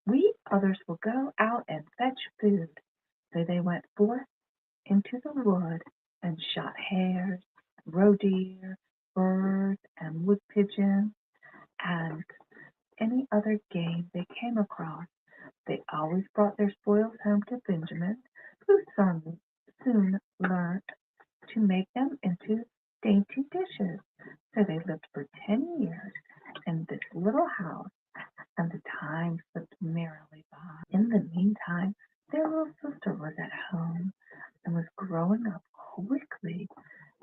We others will go out and fetch food." So they went forth into the wood, and shot hares, roe deer, birds, and wood pigeons, and any other game they came across. They always brought their spoils home to Benjamin, who soon learnt to make them into dainty dishes. So they lived for 10 years in this little house, and the time slipped merrily by. In the meantime, their little sister was at home, and was growing up quickly.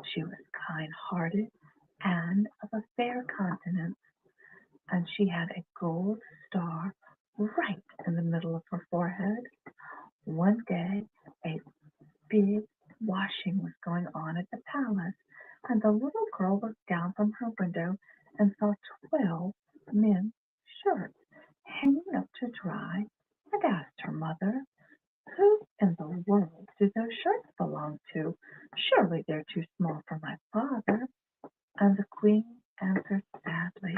She was kind-hearted and of a fair countenance, and she had a gold star right in the middle of her forehead. One day a big washing was going on at the palace, and the little girl looked down from her window and saw 12 men's shirts hanging up to dry, and asked her mother, "Who in shirts belong to? Surely they're too small for my father." And the queen answered sadly,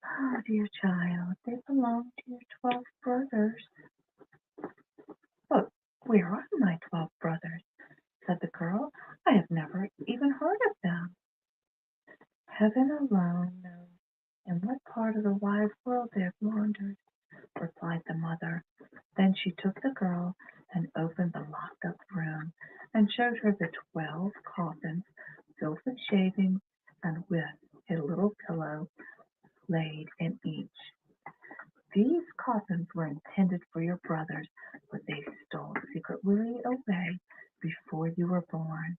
"Oh, dear child, they belong to your 12 brothers." "But where are my 12 brothers?" said the girl. "I have never even heard of them." "Heaven alone knows in what part of the wide world they have wandered," replied the mother. Then she took the girl and opened the locked up room and showed her the 12 coffins filled with shavings and with a little pillow laid in each. "These coffins were intended for your brothers, but they stole secretly away before you were born."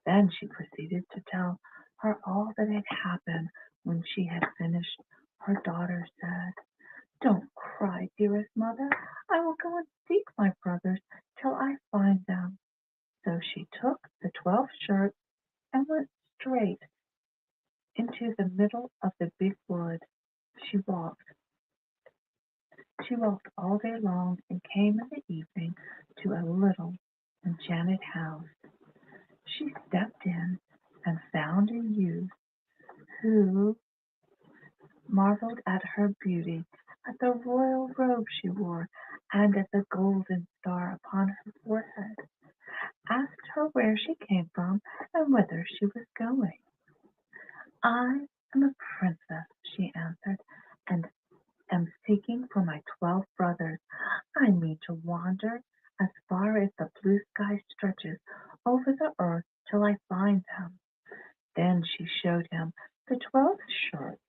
Then she proceeded to tell her all that had happened. When she had finished, her daughter said, "Don't cry, dearest mother. I will go and seek my brothers till I find them." So she took the 12 shirts and went straight into the middle of the big wood. She walked. She walked all day long and came in the evening to a little enchanted house. She stepped in and found a youth who marveled at her beauty, at the royal robe she wore, and at the golden star upon her forehead. Asked her where she came from and whither she was going. "I am a princess," she answered, "and am seeking for my 12 brothers. I mean to wander as far as the blue sky stretches over the earth till I find them." Then she showed him the 12 shirts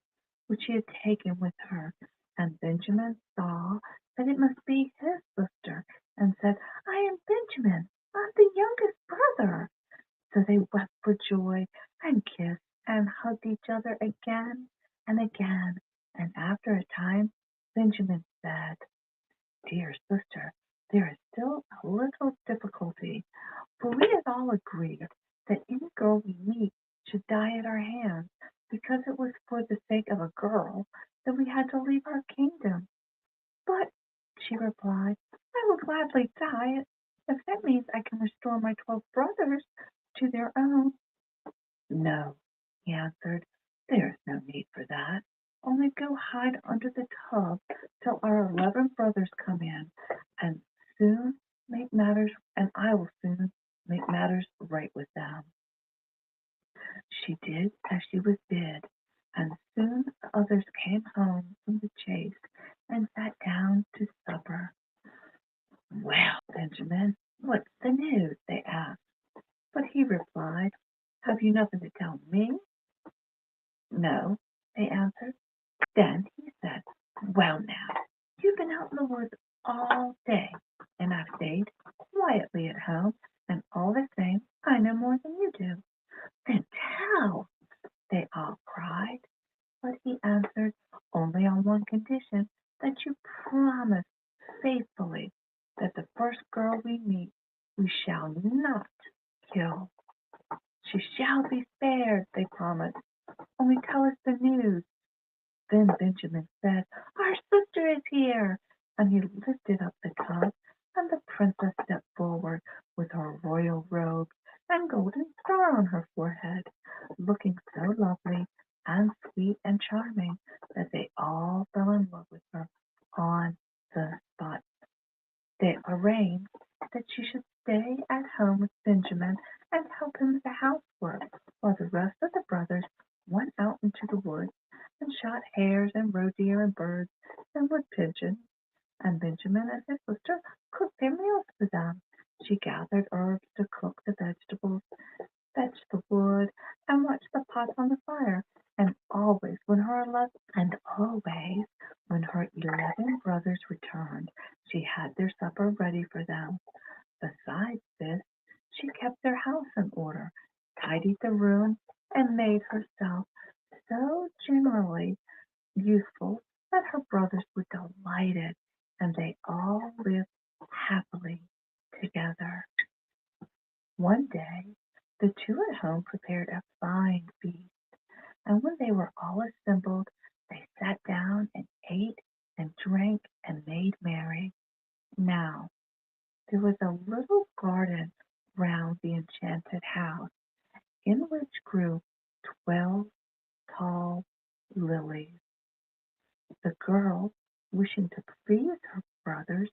which she had taken with her, and Benjamin saw that it must be his sister, and said, "I am Benjamin, I'm the youngest brother." So they wept for joy, and kissed and hugged each other again and again, and after a time Benjamin said, "Dear sister, there is still a little difficulty, for we had all agreed that any girl we meet should die at our hands, because it was for the sake of a girl that we had to leave our kingdom." "But," she replied, "I will gladly die if that means I can restore my 12 brothers to their own." "No," he answered, "there is no need for that. Only go hide under the tub till our 11 brothers come in, and soon make matters, and I will soon make matters right with them." She did as she was bid, and soon the others came home from the chase and sat down to supper. "Well, Benjamin, what's the news?" they asked. But he replied, "Have you nothing to tell me?" "No," they answered. Then he said, "Well now, you've been out in the woods all day, and I've stayed quietly at home, and all the same I know more than you do." "Then tell," they all cried. But he answered, "Only on one condition, that you promise faithfully that the first girl we meet we shall not kill." "She shall be spared," they promised. "Only tell us the news." Then Benjamin said, "Our sister is here." And he lifted up the tub, and the princess stepped forward with her royal robe and golden star on her forehead, looking so lovely and sweet and charming that they all fell in love with her on the spot. They arranged that she should stay at home with Benjamin and help him with the housework, while the rest of the brothers went out into the woods and shot hares and roe deer and birds and wood pigeons, and Benjamin and his sister cooked their meals for them. She gathered herbs to cook the vegetables, fetched the wood, and watched the pots on the fire, and always when her 11 brothers returned, she had their supper ready for them. Besides this, she kept their house in order, tidied the room, and made herself so generally useful that her brothers were delighted, and they all lived happily together. One day, the two at home prepared a fine feast, and when they were all assembled, they sat down and ate and drank and made merry. Now, There was a little garden round the enchanted house, in which grew 12 tall lilies. The girl, wishing to please her brothers,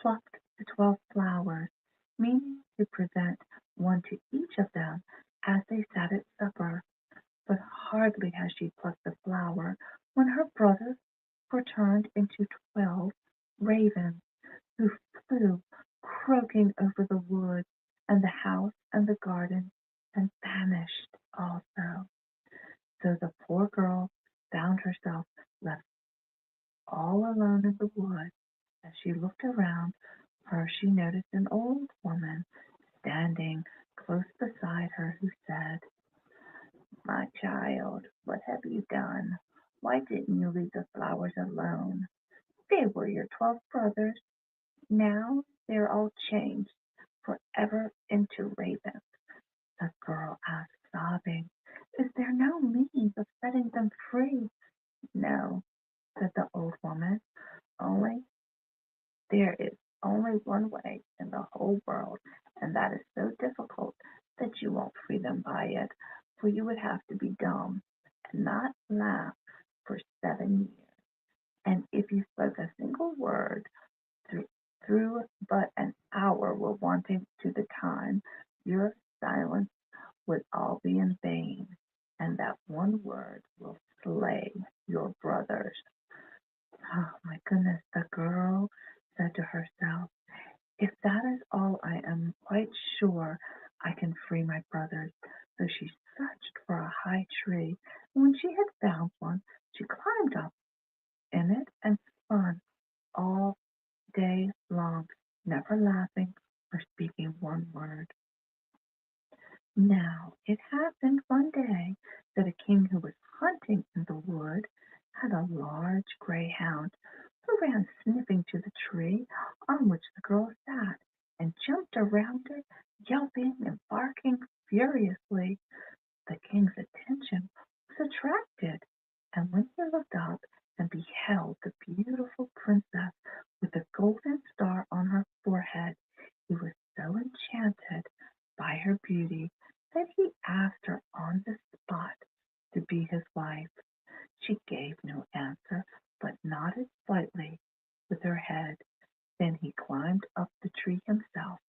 plucked the 12 flowers, meaning to present one to each of them as they sat at supper. But hardly had she plucked the flower when her brothers were turned into 12 ravens, who flew croaking over the wood and the house and the garden, and vanished also. So the poor girl found herself left all alone in the wood. As she looked around her, she noticed an old woman standing close beside her, who said, "My child, what have you done? Why didn't you leave the flowers alone? They were your 12 brothers. Now they're all changed forever into ravens." The girl asked, sobbing, "Is there no means of setting them free?" "No," said the old woman, "only there is only one way in the whole world, and that is so difficult that you won't free them by it, for you would have to be dumb and not laugh for 7 years. And if you spoke a single word through but an hour were wanting to the time, your silence would all be in vain, and that one word will slay your brothers." Oh my goodness, the girl said to herself, "If that is all, I am quite sure I can free my brothers." So she searched for a high tree, and when she had found one, she climbed up in it and spun all day long, never laughing or speaking one word. Now it happened one day that a king who was hunting in the wood had a large greyhound, who ran sniffing to the tree on which the girl sat, and jumped around her, yelping and barking furiously. The king's attention was attracted, and when he looked up and beheld the beautiful princess with the golden star on her forehead, he was so enchanted by her beauty that he asked her on the spot to be his wife. She gave no answer, but nodded slightly with her head. Then he climbed up the tree himself,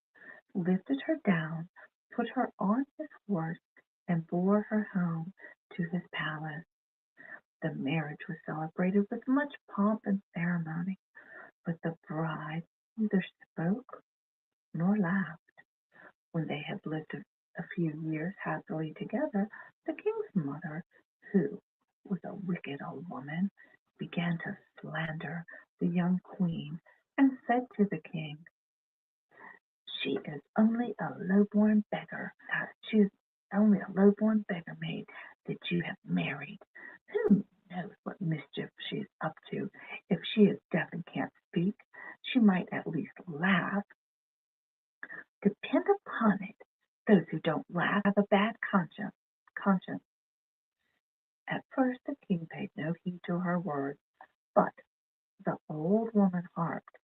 lifted her down, put her on his horse, and bore her home to his palace. The marriage was celebrated with much pomp and ceremony, but the bride neither spoke nor laughed. When they had lived a few years happily together, the king's mother, who was a wicked old woman, began to slander the young queen, and said to the king, "She is only a low-born beggar. She is only a low-born beggar maid that you have married. Who knows what mischief she is up to? If she is deaf and can't speak, she might at least laugh. Depend upon it, those who don't laugh have a bad conscience." At first the king paid no heed to her words, but the old woman harped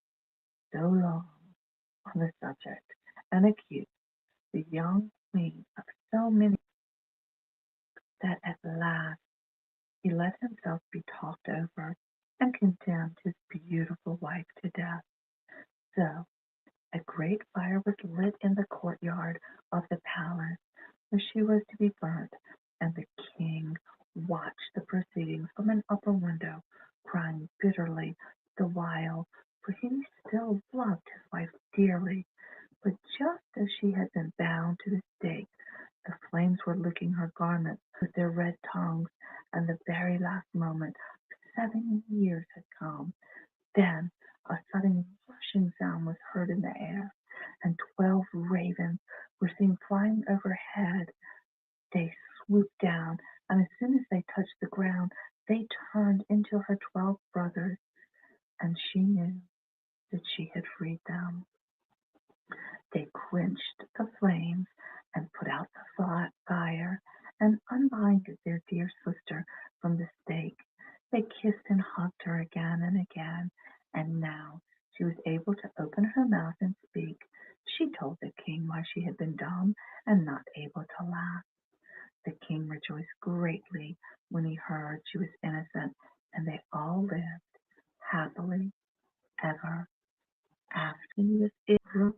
so long on the subject, and accused the young queen of so many, that at last he let himself be talked over, and condemned his beautiful wife to death. So a great fire was lit in the courtyard of the palace, where she was to be burnt, and the king watched the proceedings from an upper window, crying bitterly the while, for he still loved his wife dearly. But just as she had been bound to the stake, the flames were licking her garments with their red tongues, and the very last moment of 7 years had come. Then a sudden rushing sound was heard in the air, and 12 ravens were seen flying overhead. They swooped down, and as soon as they touched the ground, they turned into her 12 brothers, and she knew that she had freed them. They quenched the flames, and put out the fire, and unbinded their dear sister from the stake. They kissed and hugged her again and again, and now she was able to open her mouth and speak. She told the king why she had been dumb and not able to laugh. The king rejoiced greatly when he heard she was innocent, and they all lived happily ever after.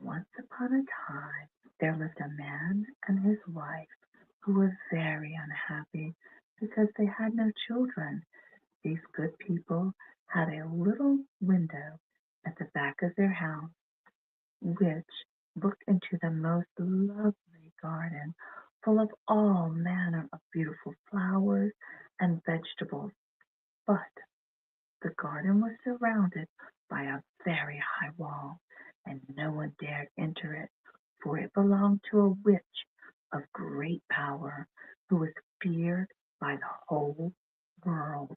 Once upon a time, there lived a man and his wife who were very unhappy because they had no children. These good people had a little window at the back of their house which looked into the most lovely garden full of all manner of beautiful flowers and vegetables. But the garden was surrounded by a very high wall, and no one dared enter it, for it belonged to a witch of great power who was feared by the whole world.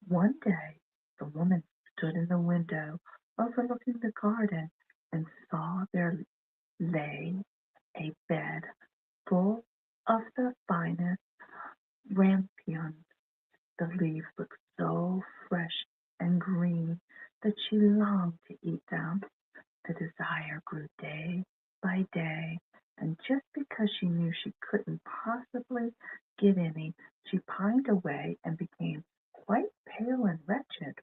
One day the woman stood in the window overlooking the garden and saw there lay a bed full of the finest rampions. The leaves looked so fresh and green that she longed to eat them. The desire grew day by day, and just because she knew she couldn't possibly get any, she pined away and became quite pale and wretched.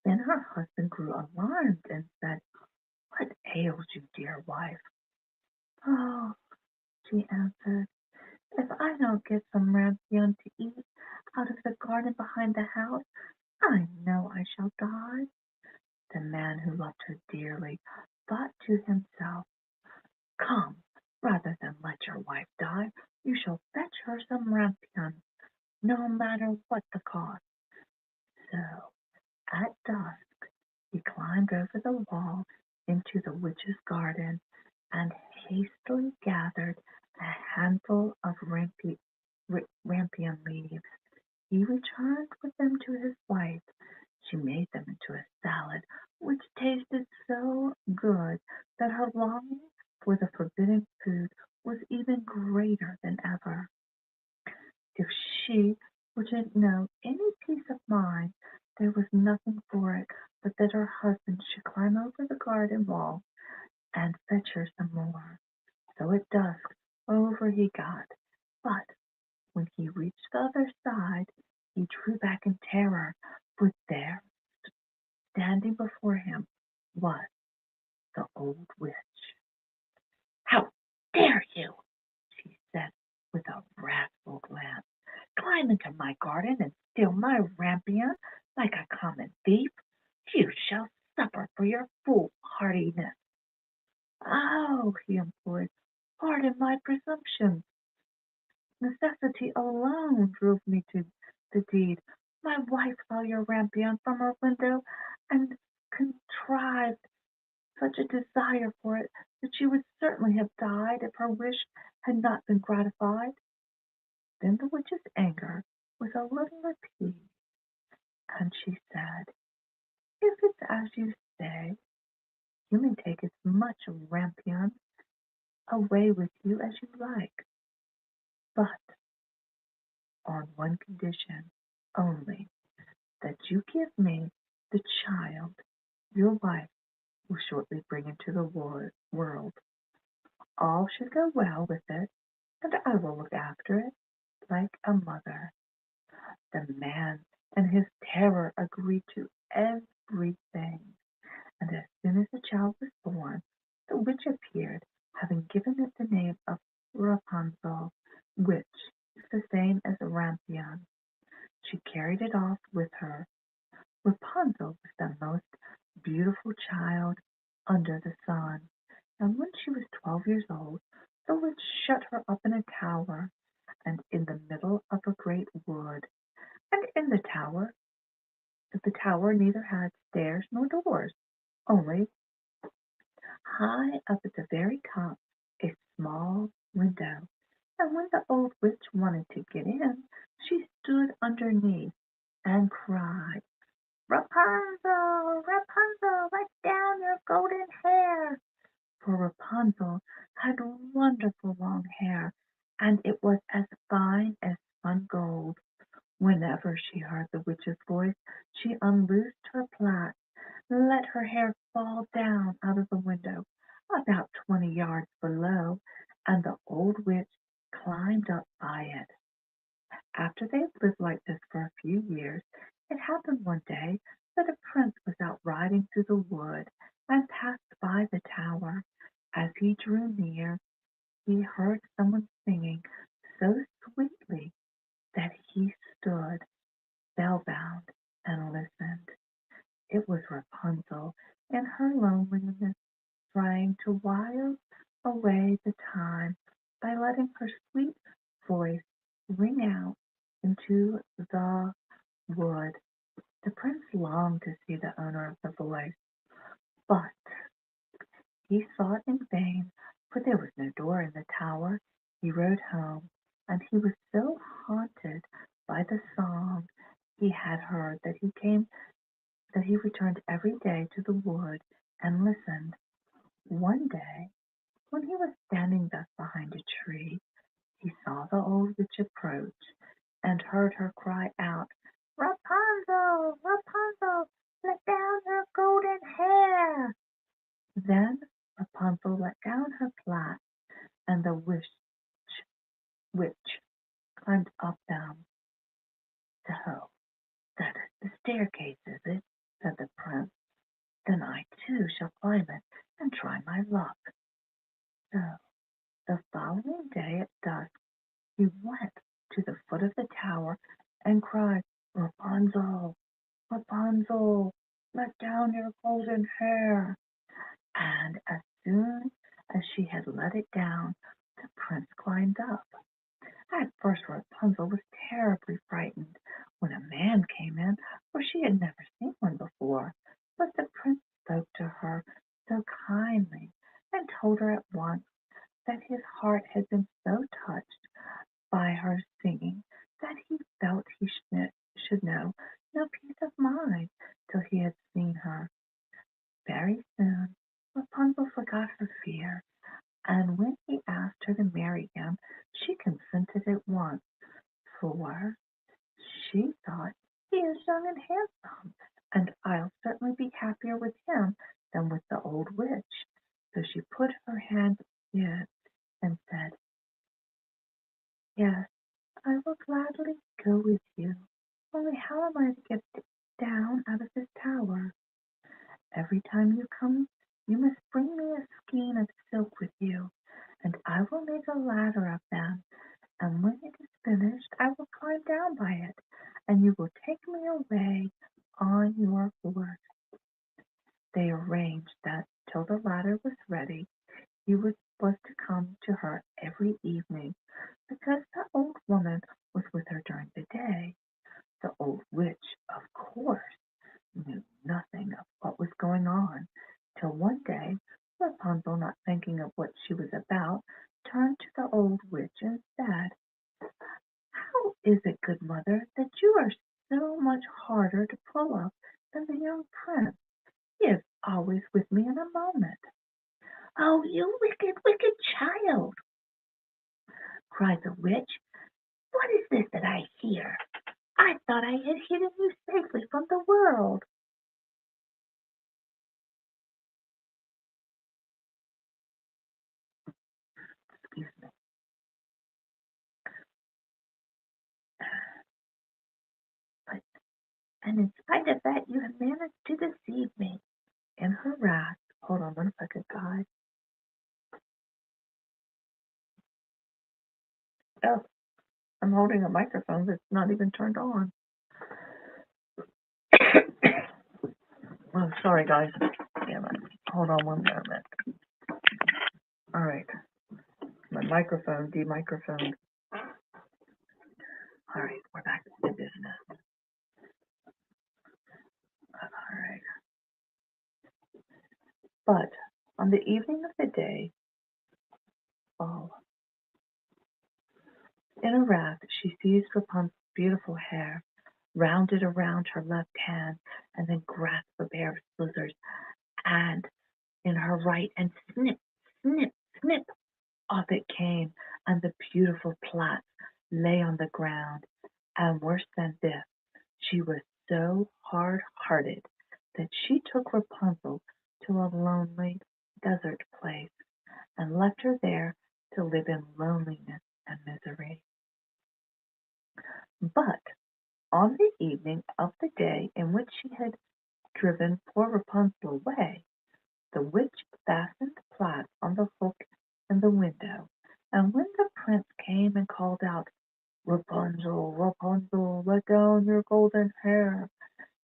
Then her husband grew alarmed and said, "What ails you, dear wife?" "Oh," she answered, "if I don't get some rampion to eat out of the garden behind the house, I know I shall die." The man, who loved her dearly, thought to himself, "Come, rather than let your wife die, you shall fetch her some rampion, no matter what the cost." So at dusk he climbed over the wall into the witch's garden and hastily gathered a handful of rampion leaves. He returned with them to his wife. She made them into a salad which tasted so good that her longing for the forbidden food was even greater than ever. If she wouldn't know any peace of mind, there was nothing for it but that her husband should climb over the garden wall and fetch her some more. So at dusk over he got, but when he reached the other side he drew back in terror, for there, standing before him, was the old witch. "How dare you," she said with a wrathful glance, "climb into my garden and steal my rampion like a common thief? You shall suffer for your foolhardiness." "Oh," he implored, "pardon my presumption. Necessity alone drove me to the deed. My wife saw your rampion from her window, and contrived such a desire for it that she would certainly have died if her wish had not been gratified." Then the witch's anger was a little appeased, and she said, "If it's as you say, you may take as much rampion away with you as you like, but on one condition only, that you give me the child your wife will shortly bring into the world. All should go well with it, and I will look after it like a mother." The man in his terror agreed to everything, and as soon as the child was born, the witch appeared, having given it the name of Rapunzel, which is the same as Rampion. She carried it off with her. Rapunzel was the most beautiful child under the sun, and when she was 12 years old, the witch shut her up in a tower, and in the middle of a great wood. And in the tower neither had stairs nor doors, only high up at the very top a small window. And when the old witch wanted to get in, she stood underneath and cried, "Rapunzel, Rapunzel, let down your golden hair." For Rapunzel had wonderful long hair, and it was as fine as spun gold. Whenever she heard the witch's voice, she unloosed her plait let her hair fall down out of the window about 20 yards below, and the old witch climbed up by it. After they had lived like this for a few years, it happened one day that a prince was out riding through the wood and passed by the tower. As he drew near, he heard someone singing so sweetly that he stood spellbound and listened. It was Rapunzel in her loneliness trying to while away the time by letting her sweet voice ring out into the wood. The prince longed to see the owner of the voice, but he sought in vain, for there was no door in the tower. He rode home, and he was so haunted by the song he had heard that he returned every day to the wood and listened. One day, when he was standing thus behind a tree, he saw the old witch approach, and heard her cry out, "Rapunzel, Rapunzel, let down your golden hair." Then Rapunzel let down her plait, and the witch climbed up them. "So that is the staircase, is it?" said the prince. "Then I too shall climb it and try my luck." So the following day at dusk he went to the foot of the tower and cried, "Rapunzel, Rapunzel, let down your golden hair." And as soon as she had let it down, the prince climbed up. At first Rapunzel was terribly frightened when a man came in, for she had never seen one before. But the prince spoke to her so kindly, and told her at once that his heart had been so touched by her singing that he felt he should know no peace of mind till he had seen her. Very soon Rapunzel forgot her fear, and when he asked her to marry him she consented at once, for she thought, "He is young and handsome, and I'll certainly be happier with him than with the old witch." So she put her hand in and said, "Yes, I will gladly go with you. Only how am I to get down out of this tower? Every time you come you must bring me a skein of silk with you, and I will make a ladder of them, and when it is finished I will climb down by it, and you will take me away on your horse." They arranged that till the ladder was ready he was to come to her every evening, because the old woman was with her during the day. The old witch, of course, knew nothing of what was going on, till one day Rapunzel, not thinking of what she was about, turned to the old witch and said, "How is it, good mother, that you are so much harder to pull up than the young prince? He is always with me in a moment." "Oh, you wicked, wicked child!" cried the witch. "What is this that I hear? I thought I had hidden you safely from the world." Excuse me. But, and in spite of that, you have managed to deceive me. In her wrath, hold on one second, guys. Oh, I'm holding a microphone that's not even turned on. Oh, sorry, guys. Damn it. Hold on one moment. All right. My microphone demicrophoned. All right, we're back to the business. All right. But on the evening of the day, in a wrath, she seized Rapunzel's beautiful hair, wound it around her left hand, and then grasped a pair of scissors and in her right, and snip, snip, snip, off it came, and the beautiful plait lay on the ground. And worse than this, she was so hard-hearted that she took Rapunzel to a lonely desert place and left her there to live in loneliness and misery. But on the evening of the day in which she had driven poor Rapunzel away, the witch fastened plaits on the hook in the window, and when the prince came and called out, "Rapunzel, Rapunzel, let down your golden hair,"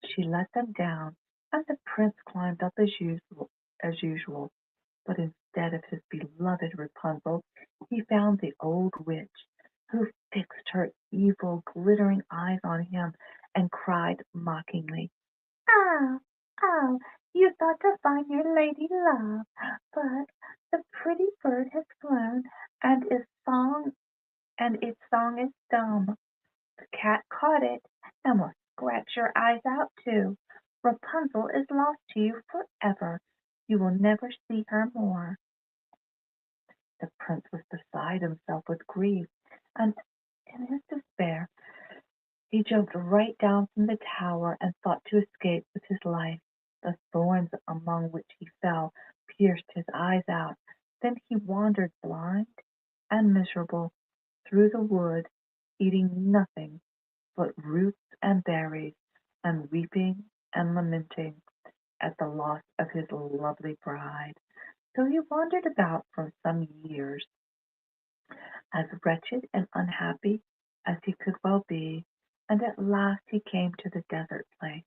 she let them down, and the prince climbed up as usual. But instead of his beloved Rapunzel, he found the old witch, who fixed her evil, glittering eyes on him and cried mockingly, "Oh, oh, you thought to find your lady love, but the pretty bird has flown, and its song is dumb. The cat caught it, and will scratch your eyes out too. Rapunzel is lost to you forever. You will never see her more." The prince was beside himself with grief, and in his despair he jumped right down from the tower and thought to escape with his life. The thorns among which he fell pierced his eyes out. Then he wandered blind and miserable through the wood, eating nothing but roots and berries, and weeping and lamenting at the loss of his lovely bride. So he wandered about for some years, as wretched and unhappy as he could well be, and at last he came to the desert place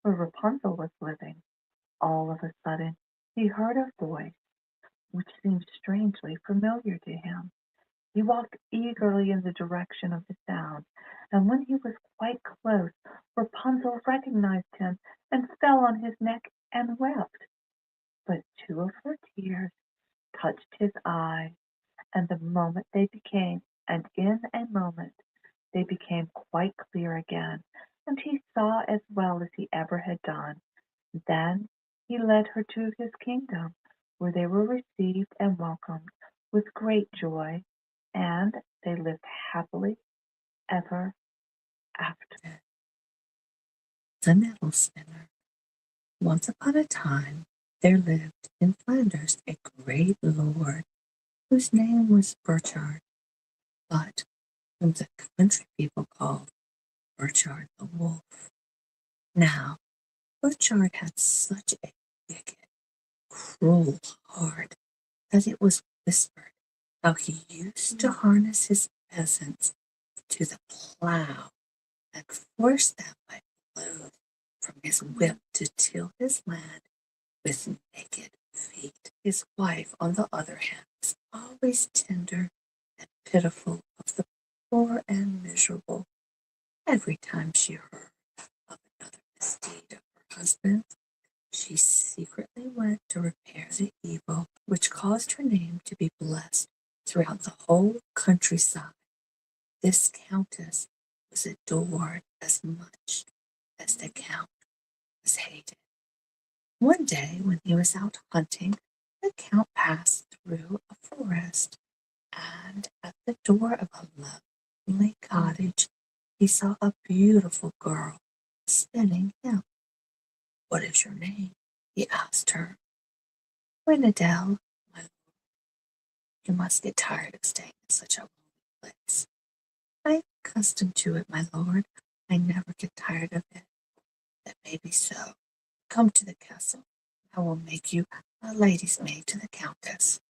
where Rapunzel was living. All of a sudden he heard a voice which seemed strangely familiar to him. He walked eagerly in the direction of the sound, and when he was quite close, Rapunzel recognized him and fell on his neck and wept. But two of her tears touched his eyes, and in a moment they became quite clear again, and he saw as well as he ever had done. Then he led her to his kingdom, where they were received and welcomed with great joy, and they lived happily ever after. The Nettle Spinner. Once upon a time there lived in Flanders a great lord whose name was Burchard, but whom the country people called Burchard the Wolf. Now, Burchard had such a wicked, cruel heart that it was whispered how he used to harness his peasants to the plough and force them by blows from his whip to till his land with naked feet. His wife, on the other hand, was always tender and pitiful of the poor and miserable. Every time she heard of another misdeed of her husband, she secretly went to repair the evil, which caused her name to be blessed throughout the whole countryside. This countess was adored as much as the count was hated. One day, when he was out hunting, the count passed through a forest, and at the door of a lonely cottage he saw a beautiful girl spinning him. "What is your name?" he asked her. "Nettle, my lord." "You must get tired of staying in such a lonely place." "I am accustomed to it, my lord. I never get tired of it." "That may be so. Come to the castle. I will make you a lady's maid to the countess."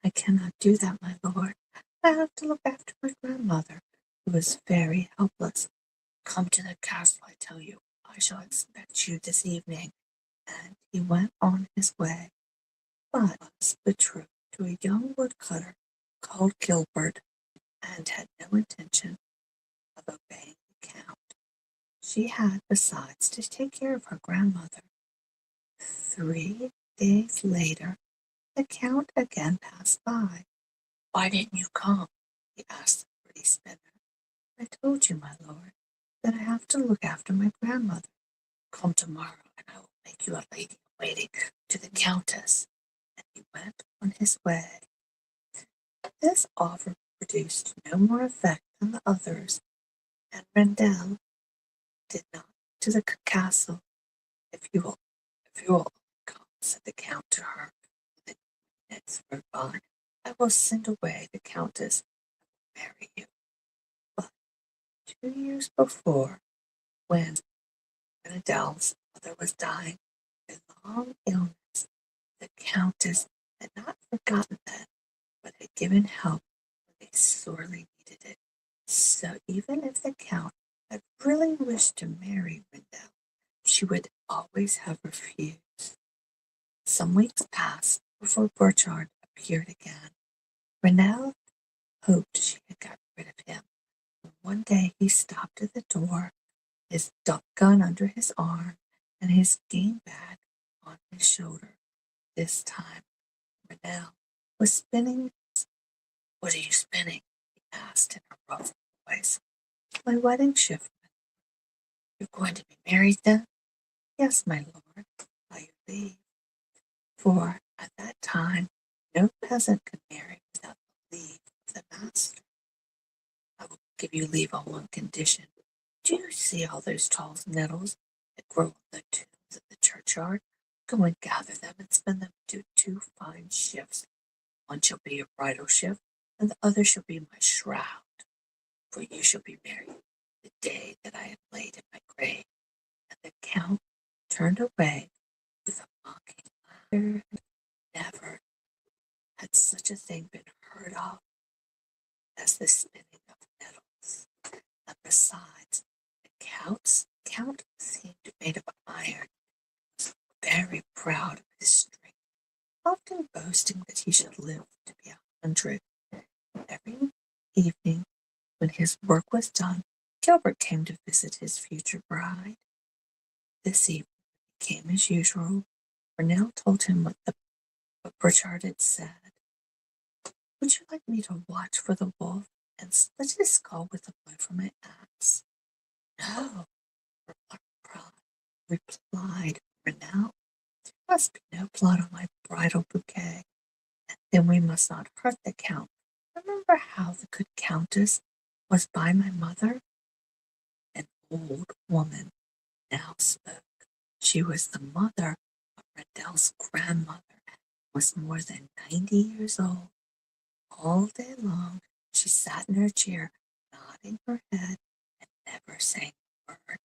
"I cannot do that, my lord. I have to look after my grandmother, who is very helpless." "Come to the castle, I tell you. I shall expect you this evening." And he went on his way, but was betrothed to a young woodcutter called Gilbert, and had no intention of obeying the count. She had, besides, to take care of her grandmother. 3 days later, the count again passed by. "Why didn't you come?" he asked the pretty spinner. "I told you, my lord, that I have to look after my grandmother." "Come tomorrow, and I will make you a lady in waiting to the countess." And he went on his way. This offer produced no more effect than the others, and Rendell did not to the castle, If you will come, said the Count to her, when the minutes were by, I will send away the Countess and marry you. But 2 years before, when Adele's mother was dying of a long illness, the Countess had not forgotten them, but had given help when they sorely needed it. So even if the Count had really wished to marry Rendell, she would always have refused. Some weeks passed before Burchard appeared again. Rendell hoped she had got rid of him. When one day he stopped at the door, his duck gun under his arm and his game bag on his shoulder. This time, Rendell was spinning. What are you spinning? He asked in a rough voice. My wedding shift. You're going to be married then? Yes, my lord, by your leave. For at that time, no peasant could marry without the leave of the master. I will give you leave on one condition. Do you see all those tall nettles that grow on the tombs in the churchyard? Go and gather them and spin them into 2 fine shifts. One shall be your bridal shift, and the other shall be my shroud. For you shall be married the day that I am laid in my grave. And the Count turned away with a mocking laughter. Never had such a thing been heard of as the spinning of nettles. And besides, the Count seemed made of iron, was very proud of his strength, often boasting that he should live to be 100. Every evening, when his work was done, Gilbert came to visit his future bride. This evening he came as usual. Renelle told him what Burchard had said. Would you like me to watch for the wolf and split his skull with a blow from my axe? No, replied Renelle. There must be no blood on my bridal bouquet, and then we must not hurt the Count. Remember how the good Countess was by my mother? An old woman now spoke. She was the mother of Rendell's grandmother, and was more than 90 years old. All day long she sat in her chair, nodding her head and never saying a word.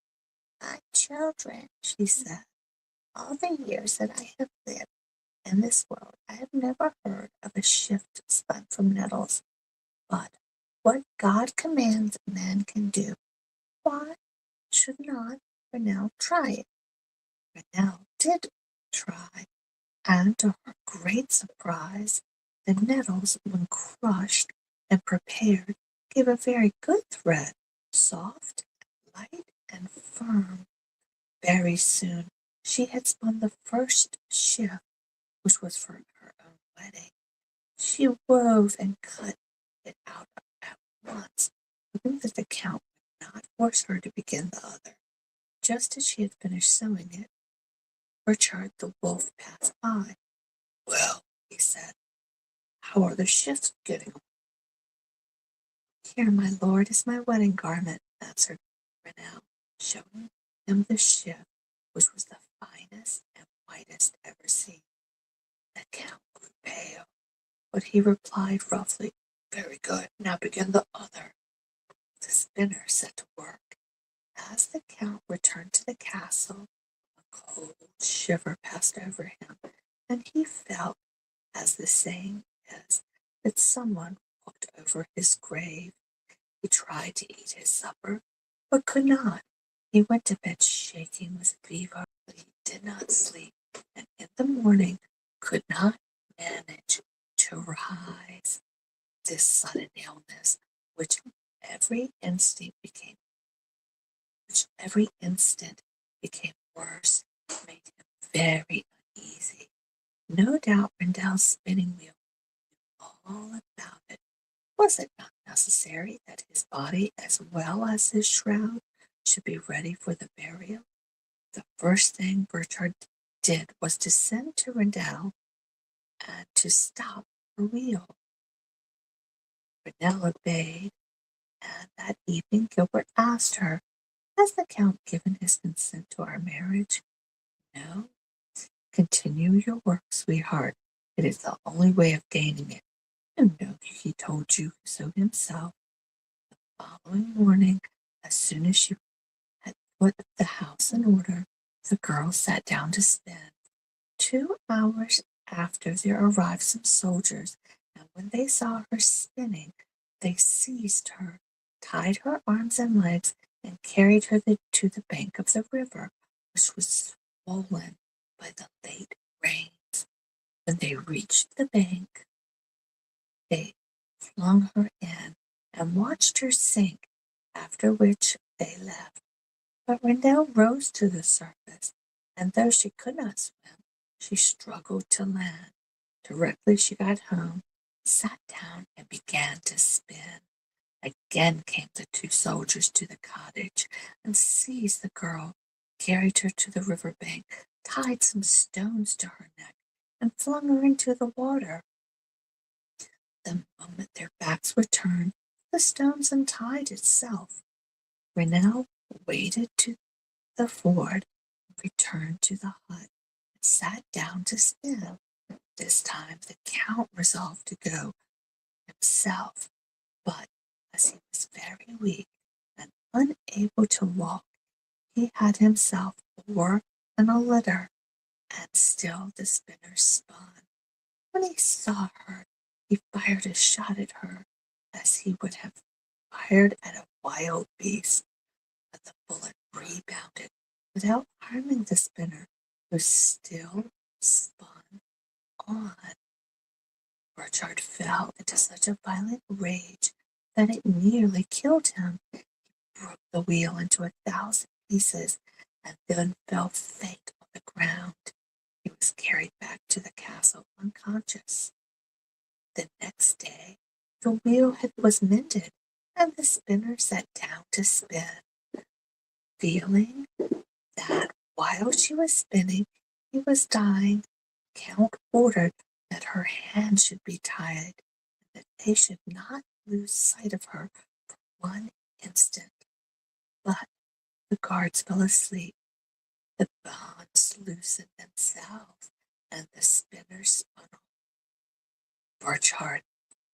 My children, she said, all the years that I have lived in this world, I have never heard of a shift spun from nettles. But what God commands man can do, why should not Renelle try it? Renelle did try, and to her great surprise, the nettles, when crushed and prepared, gave a very good thread, soft, light, and firm. Very soon she had spun the first shift, which was for her own wedding. She wove and cut it out at once, hoping that the Count would not force her to begin the other. Just as she had finished sewing it, Burchard the wolf passed by. Well, he said, how are the shifts getting on? Here, my lord, is my wedding garment, answered Renelle, showing him the shift, which was the finest and whitest ever seen. The Count grew pale, but he replied roughly, very good, now begin the other. The spinner set to work. As the Count returned to the castle, a cold shiver passed over him, and he felt, as the saying is, that someone walked over his grave. He tried to eat his supper, but could not. He went to bed shaking with fever, but he did not sleep, and in the morning could not manage to rise. This sudden illness, which every instant became worse, made him very uneasy. No doubt Rendell's spinning wheel knew all about it. Was it not necessary that his body, as well as his shroud, should be ready for the burial? The first thing Burchard did was to send to Rendell and to stop her wheel. Rendell obeyed, and that evening Gilbert asked her, has the Count given his consent to our marriage? No, continue your work, sweetheart. It is the only way of gaining it. You know he told you so himself. The following morning, as soon as she had put the house in order, the girl sat down to spin. 2 hours after there arrived some soldiers, and when they saw her spinning, they seized her, tied her arms and legs, and carried her to the bank of the river, which was swollen by the late rains. When they reached the bank, they flung her in and watched her sink, after which they left. But Rendell rose to the surface, and though she could not swim, she struggled to land. Directly she got home, sat down and began to spin. Again came the 2 soldiers to the cottage and seized the girl, carried her to the river bank, tied some stones to her neck, and flung her into the water. The moment their backs were turned, the stones untied itself. Renelle waded to the ford, returned to the hut, and sat down to spin. This time the Count resolved to go himself, but as he was very weak and unable to walk, he had himself a oar and a litter, and still the spinner spun. When he saw her, he fired a shot at her, as he would have fired at a wild beast, but the bullet rebounded without harming the spinner, who still spun on. Burchard fell into such a violent rage that it nearly killed him. He broke the wheel into 1,000 pieces and then fell faint on the ground. He was carried back to the castle unconscious. The next day the wheel was mended, and the spinner sat down to spin, feeling that while she was spinning he was dying. The Count ordered that her hands should be tied, and that they should not lose sight of her for one instant. But the guards fell asleep, the bonds loosened themselves, and the spinner spun on. Burchard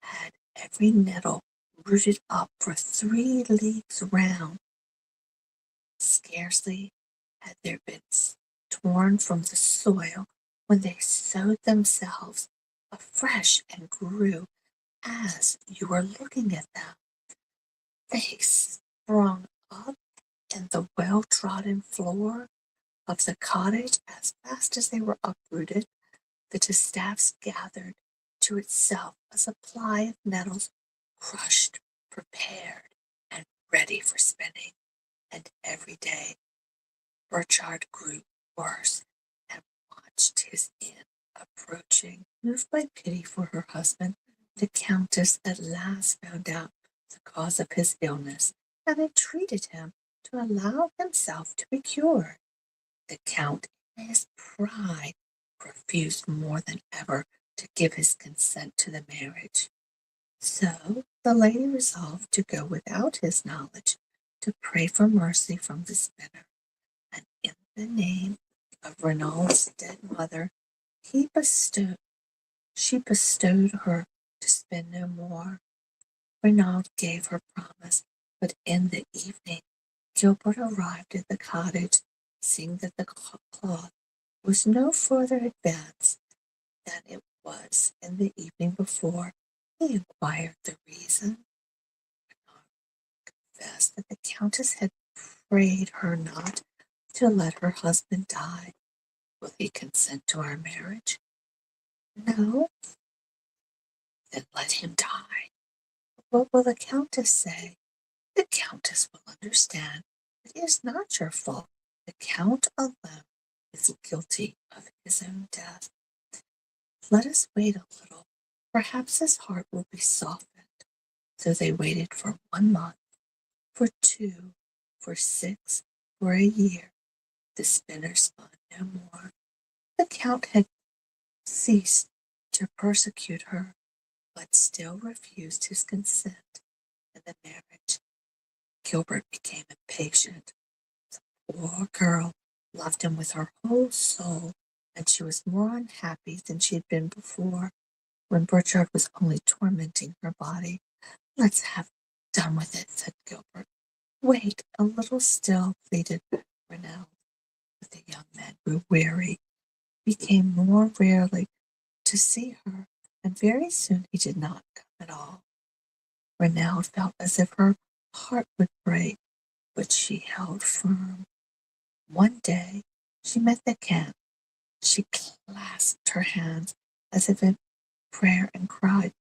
had every nettle rooted up for 3 leagues round. Scarcely had they been torn from the soil when they sowed themselves afresh and grew as you were looking at them. They sprung up in the well-trodden floor of the cottage as fast as they were uprooted. The distaffs gathered to itself a supply of nettles, crushed, prepared, and ready for spinning. And every day Burchard grew worse and watched his end approaching. Moved by pity for her husband, the Countess at last found out the cause of his illness and entreated him to allow himself to be cured. The Count, in his pride, refused more than ever to give his consent to the marriage. So the lady resolved to go without his knowledge to pray for mercy from the spinner, and in the name of Renald's dead mother, she bestowed her to spin no more. Renald gave her promise, but in the evening Gilbert arrived at the cottage, seeing that the cloth was no further advanced than it was in the evening before. He inquired the reason. Renald confessed that the Countess had prayed her not to let her husband die. Will he consent to our marriage? No. Then let him die. What will the Countess say? The Countess will understand it is not your fault. The Count alone is guilty of his own death. Let us wait a little. Perhaps his heart will be softened. So they waited for 1 month, for 2, for 6, for a year. The spinner spun no more. The Count had ceased to persecute her, but still refused his consent in the marriage. Gilbert became impatient. The poor girl loved him with her whole soul, and she was more unhappy than she had been before, when Burchard was only tormenting her body. "Let's have done with it," said Gilbert. "Wait a little still," pleaded Renelle. But the young man grew weary. He came more rarely to see her, and very soon he did not come at all. Renelle felt as if her heart would break, but she held firm. One day she met the Count. She clasped her hands as if in prayer and cried,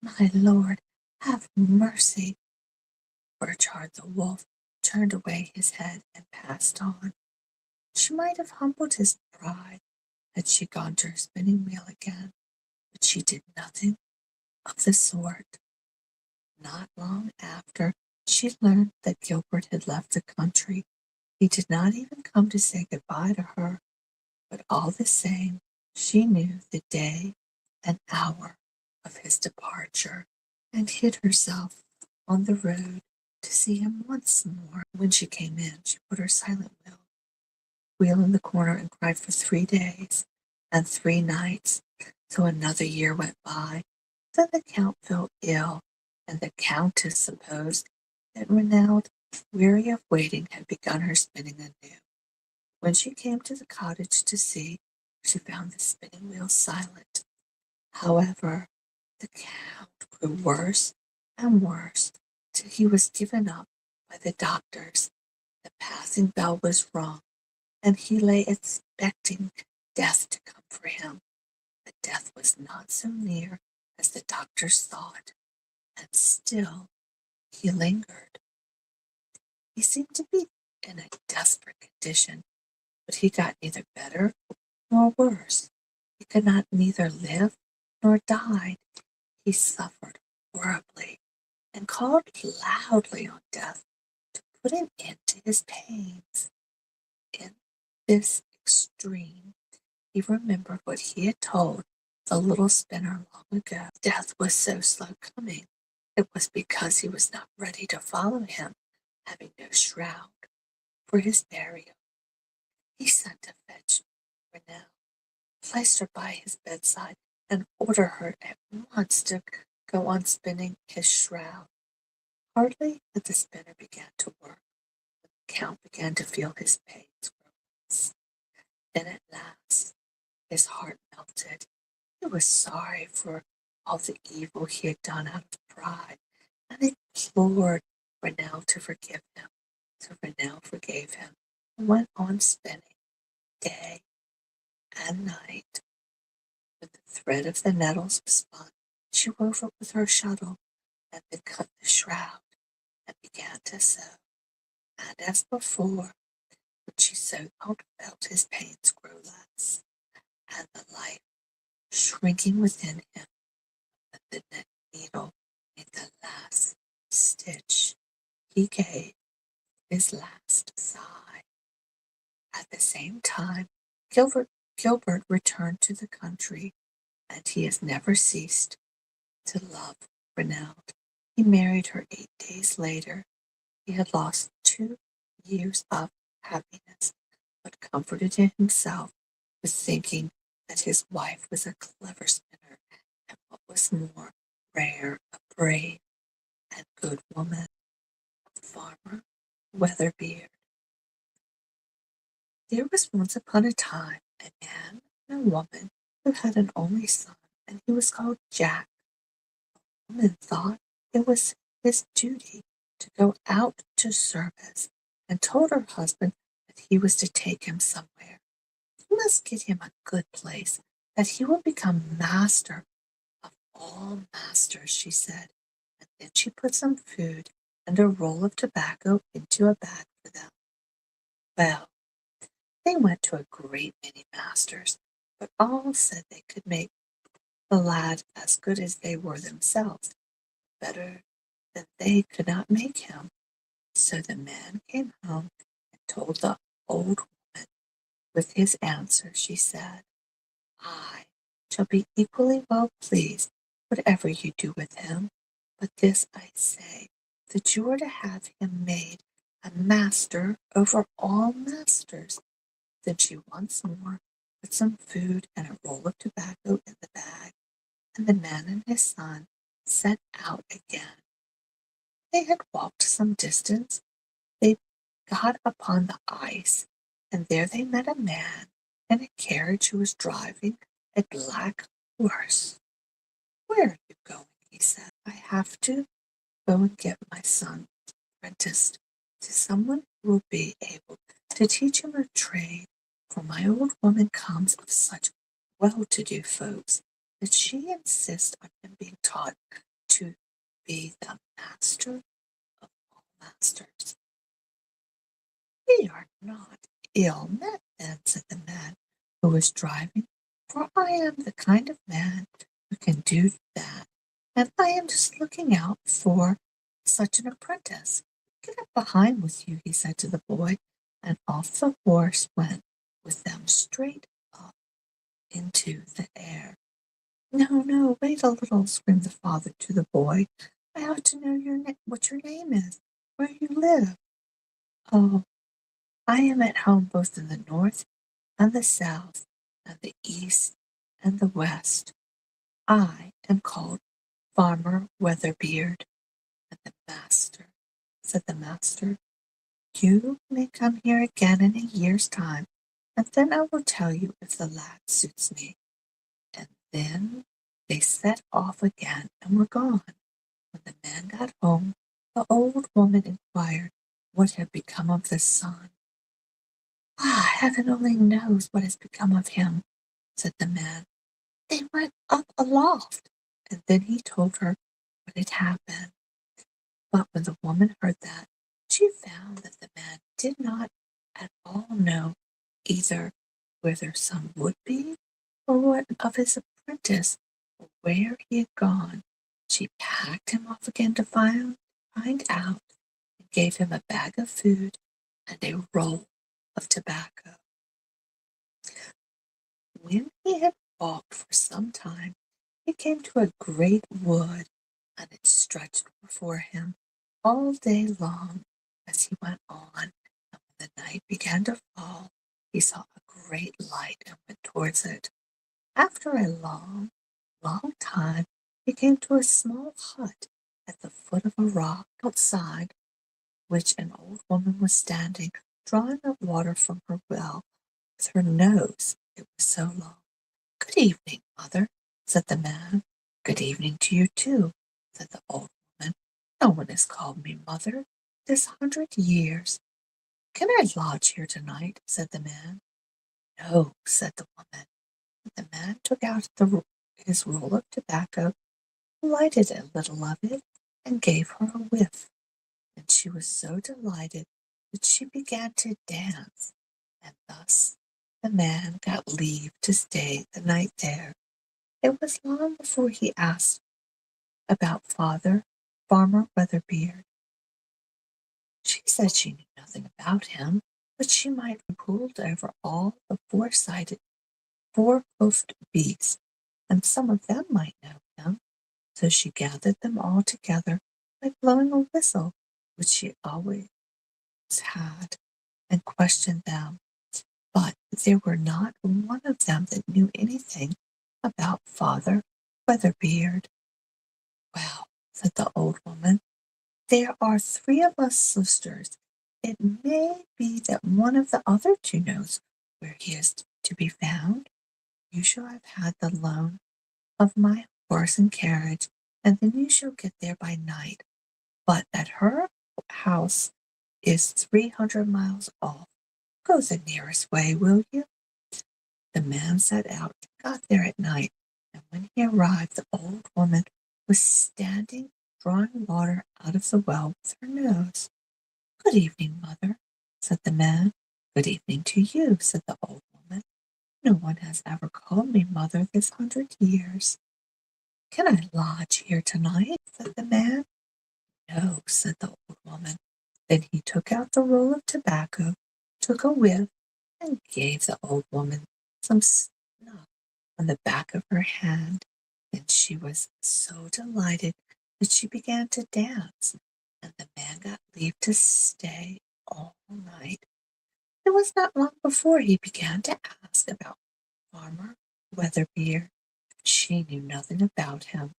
"My lord, have mercy." Burchard the wolf turned away his head and passed on. She might have humbled his pride had she gone to her spinning wheel again, but she did nothing of the sort. Not long after, she learned that Gilbert had left the country. He did not even come to say good-bye to her, but all the same, she knew the day and hour of his departure, and hid herself on the road to see him once more. When she came in, she put her silent wheel in the corner and cried for 3 days and 3 nights. So another year went by. Then the Count fell ill, and the Countess supposed that Renelle, weary of waiting, had begun her spinning anew. When she came to the cottage to see, she found the spinning wheel silent. However, the Count grew worse and worse till he was given up by the doctors. The passing bell was rung, and he lay expecting death to come for him. But death was not so near as the doctors thought, and still he lingered. He seemed to be in a desperate condition, but he got neither better nor worse. He could not neither live nor die. He suffered horribly, and called loudly on death to put an end to his pains. In this extreme, he remembered what he had told the little spinner long ago. Death was so slow coming. It was because he was not ready to follow him, having no shroud for his burial. He sent to fetch Renelle, placed her by his bedside, and ordered her at once to go on spinning his shroud. Hardly had the spinner began to work, the Count began to feel his pains grow less. Then at last his heart melted. He was sorry for all the evil he had done out of pride, and implored Renelle to forgive him. So Renelle forgave him and went on spinning day and night. When the thread of the nettles was spun, she wove it with her shuttle, and then cut the shroud and began to sew. And as before, when she sewed on, felt his pains grow less, and the life shrinking within him, but the needle made the last stitch. He gave his last sigh. At the same time, Gilbert returned to the country, and he has never ceased to love Renelle. He married her 8 days later. He had lost 2 years of happiness, but comforted himself with thinking that his wife was a clever spinner, and what was more rare, a brave and good woman. Farmer Weatherbeard. There was once upon a time a man and a woman who had an only son, and he was called Jack. The woman thought it was his duty to go out to service, and told her husband that he was to take him somewhere. He must get him a good place, that he would become master of all masters, she said, and then she put some food and a roll of tobacco into a bag for them. Well, they went to a great many masters, but all said they could make the lad as good as they were themselves, better than they could not make him. So the man came home and told the old woman. With his answer, she said, "I shall be equally well pleased whatever you do with him, but this I say, that you are to have him made a master over all masters. Then she once more put some food and a roll of tobacco in the bag, and the man and his son set out again. They had walked some distance. They got upon the ice, and there they met a man in a carriage who was driving a black horse. "Where are you going?" he said. "I have to go and get my son apprenticed to someone who will be able to teach him a trade, for my old woman comes of such well-to-do folks that she insists on him being taught to be the master of all masters." "We are not ill met then," said the man who was driving, "for I am the kind of man who can do that, and I am just looking out for such an apprentice. Get up behind with you," he said to the boy, and off the horse went with them straight up into the air. "No, no, wait a little," screamed the father to the boy. "I ought to know what your name is, where you live." "Oh, I am at home both in the north and the south, and the east and the west. I am called Farmer Weatherbeard." "And the master," said the master, "you may come here again in a year's time, and then I will tell you if the lad suits me." And then they set off again and were gone. When the man got home, the old woman inquired what had become of the son. "Ah, heaven only knows what has become of him," said the man. "They went up aloft." And then he told her what had happened. But when the woman heard that, she found that the man did not at all know either where their son would be, or what of his apprentice, or where he had gone. She packed him off again to find out, and gave him a bag of food and a roll of tobacco. When he had walked for some time, he came to a great wood, and it stretched before him all day long as he went on, and when the night began to fall, he saw a great light and went towards it. After a long, long time, he came to a small hut at the foot of a rock, outside which an old woman was standing, drawing up water from her well with her nose, it was so long. "Good evening, mother," said the man. "Good evening to you too," said the old woman. "No one has called me mother this 100 years. Can I lodge here tonight?" said the man. "No," said the woman. And the man took out his roll of tobacco, lighted a little of it, and gave her a whiff. And she was so delighted that she began to dance, and thus the man got leave to stay the night there. It was long before he asked about Farmer Weatherbeard. She said she knew nothing about him, but she might have ruled over all the four-hoofed beasts, and some of them might know him. So she gathered them all together by blowing a whistle, which she always had, and questioned them. But there were not one of them that knew anything about Father Weatherbeard. "Well," said the old woman, "there are 3 of us sisters. It may be that one of the other 2 knows where he is to be found. You shall have had the loan of my horse and carriage, and then you shall get there by night. But that her house is 300 miles off. Go the nearest way, will you?" The man set out and got there at night, and when he arrived, the old woman was standing drawing water out of the well with her nose. "Good evening, mother," said the man. "Good evening to you," said the old woman. "No one has ever called me mother this 100 years. Can I lodge here tonight?" said the man. "No," said the old woman. Then he took out the roll of tobacco, took a whiff, and gave the old woman some snuff on the back of her hand. Then she was so delighted that she began to dance, and the man got leave to stay all night. It was not long before he began to ask about Farmer Weatherbeard. She knew nothing about him,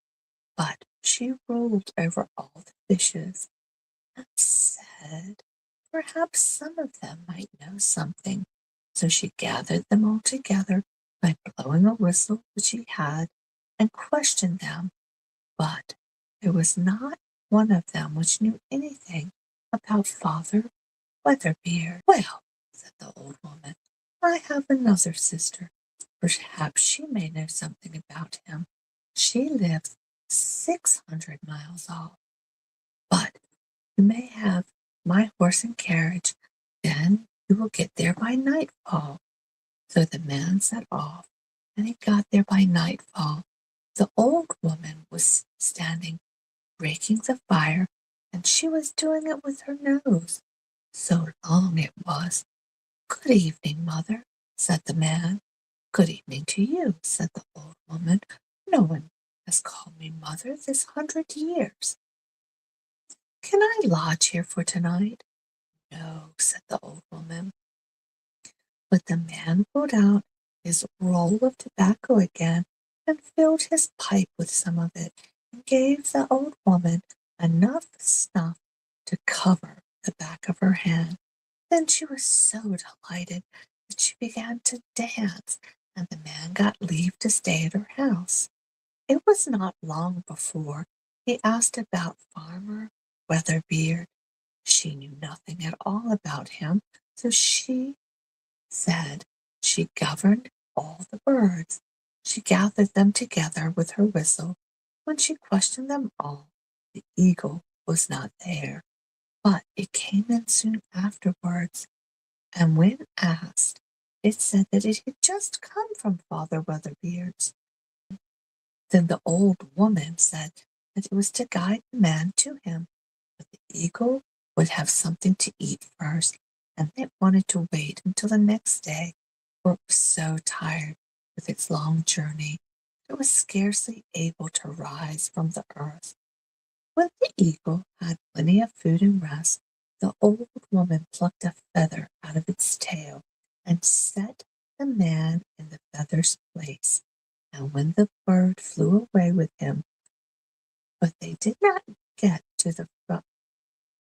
but she ruled over all the fishes and said perhaps some of them might know something. So she gathered them all together by blowing a whistle which she had and questioned them, but there was not one of them which knew anything about Father Weatherbeard. Well, said the old woman, I have another sister. Perhaps she may know something about him. She lives 600 miles off. But you may have my horse and carriage, then you will get there by nightfall. So the man set off, and he got there by nightfall. The old woman was standing raking the fire, and she was doing it with her nose. So long it was. Good evening, mother, said the man. Good evening to you, said the old woman. No one has called me mother this 100 years. Can I lodge here for tonight? No, said the old woman. But the man pulled out his roll of tobacco again and filled his pipe with some of it and gave the old woman enough snuff to cover the back of her hand. Then she was so delighted that she began to dance, and the man got leave to stay at her house. It was not long before he asked about Farmer Weatherbeard. She knew nothing at all about him, so she said she governed all the birds. She gathered them together with her whistle. When she questioned them all, the eagle was not there, but it came in soon afterwards, and when asked, it said that it had just come from Father Weatherbeard's. Then the old woman said that it was to guide the man to him, but the eagle would have something to eat first, and it wanted to wait until the next day, for it was so tired with its long journey, it was scarcely able to rise from the earth. When the eagle had plenty of food and rest, the old woman plucked a feather out of its tail and set the man in the feather's place. And when the bird flew away with him, but they did not get to the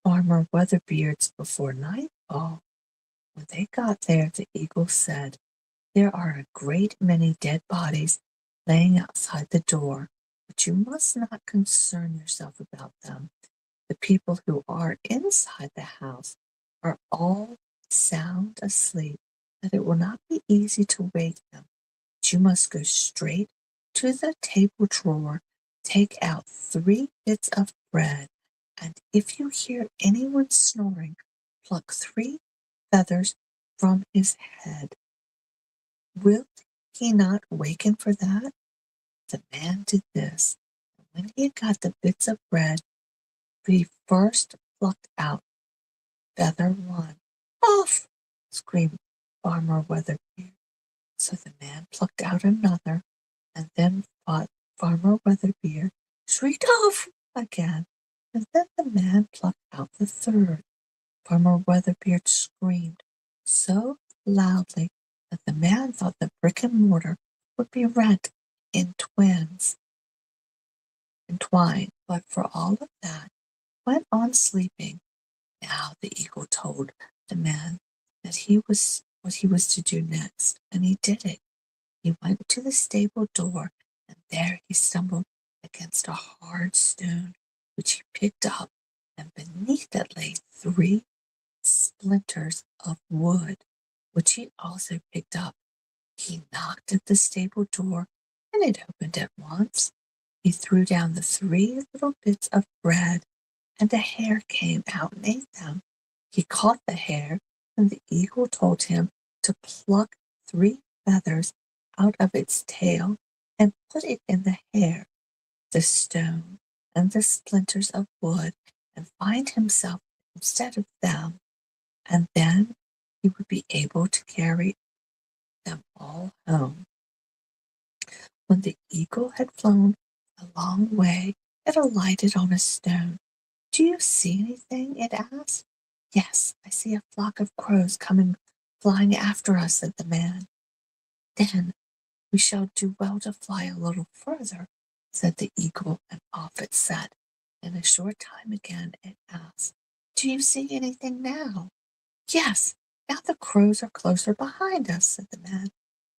Farmer Weatherbeard's before nightfall. When they got there, the eagle said, There are a great many dead bodies laying outside the door, but you must not concern yourself about them. The people who are inside the house are all sound asleep, and it will not be easy to wake them. But you must go straight to the table drawer, take out 3 bits of bread, and if you hear anyone snoring, pluck 3 feathers from his head. Will he not waken for that? The man did this, and when he had got the bits of bread, he first plucked out feather 1. Off! Screamed Farmer Weatherbeard. So the man plucked out another, and then Farmer Weatherbeard shrieked off again, and then the man plucked out the third. Farmer Weatherbeard screamed so loudly that the man thought the brick and mortar would be rent in twine, but for all of that, went on sleeping. Now the eagle told the man that what he was to do next, and he did it. He went to the stable door, and there he stumbled against a hard stone, which he picked up, and beneath it lay 3 splinters of wood, which he also picked up. He knocked at the stable door, and it opened at once. He threw down the 3 little bits of bread, and a hare came out and ate them. He caught the hare, and the eagle told him to pluck 3 feathers out of its tail and put it in the hare, the stone, and the splinters of wood, and find himself instead of them, and then he would be able to carry them all home. When the eagle had flown a long way, it alighted on a stone. Do you see anything? It asked. Yes, I see a flock of crows coming flying after us," said the man. "Then we shall do well to fly a little further," said the eagle, and off it set. In a short time again it asked, "Do you see anything now?" "Yes, now the crows are closer behind us," said the man.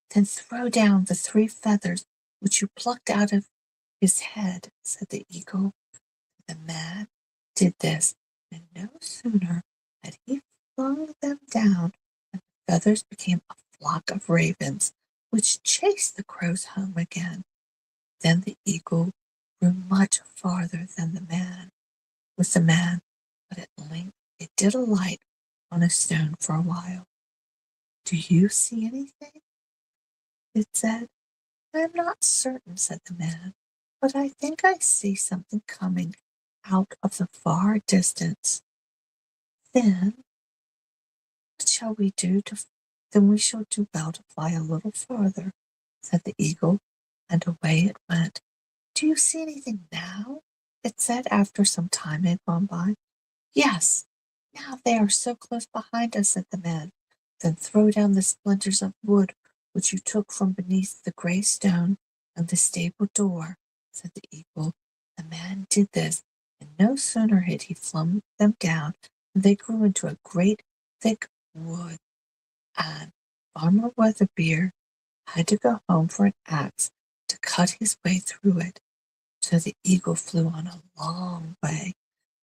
"Then throw down the 3 feathers which you plucked out of his head," said the eagle. The man did this, and no sooner had he flung them down than the feathers became a flock of ravens, which chased the crows home again. Then the eagle flew much farther than with the man, but at length it did alight on a stone for a while. "Do you see anything?" it said. "I am not certain," said the man, "but I think I see something coming out of the far distance." "Then what shall we do then we shall do well to fly a little farther," said the eagle, and away it went. "Do you see anything now?" it said after some time had gone by. "Yes, now they are so close behind us," said the man. "Then throw down the splinters of wood which you took from beneath the gray stone and the stable door," said the eagle. The man did this, and no sooner had he flung them down than they grew into a great thick wood, and Farmer Weatherbeard had to go home for an axe to cut his way through it. So the eagle flew on a long way,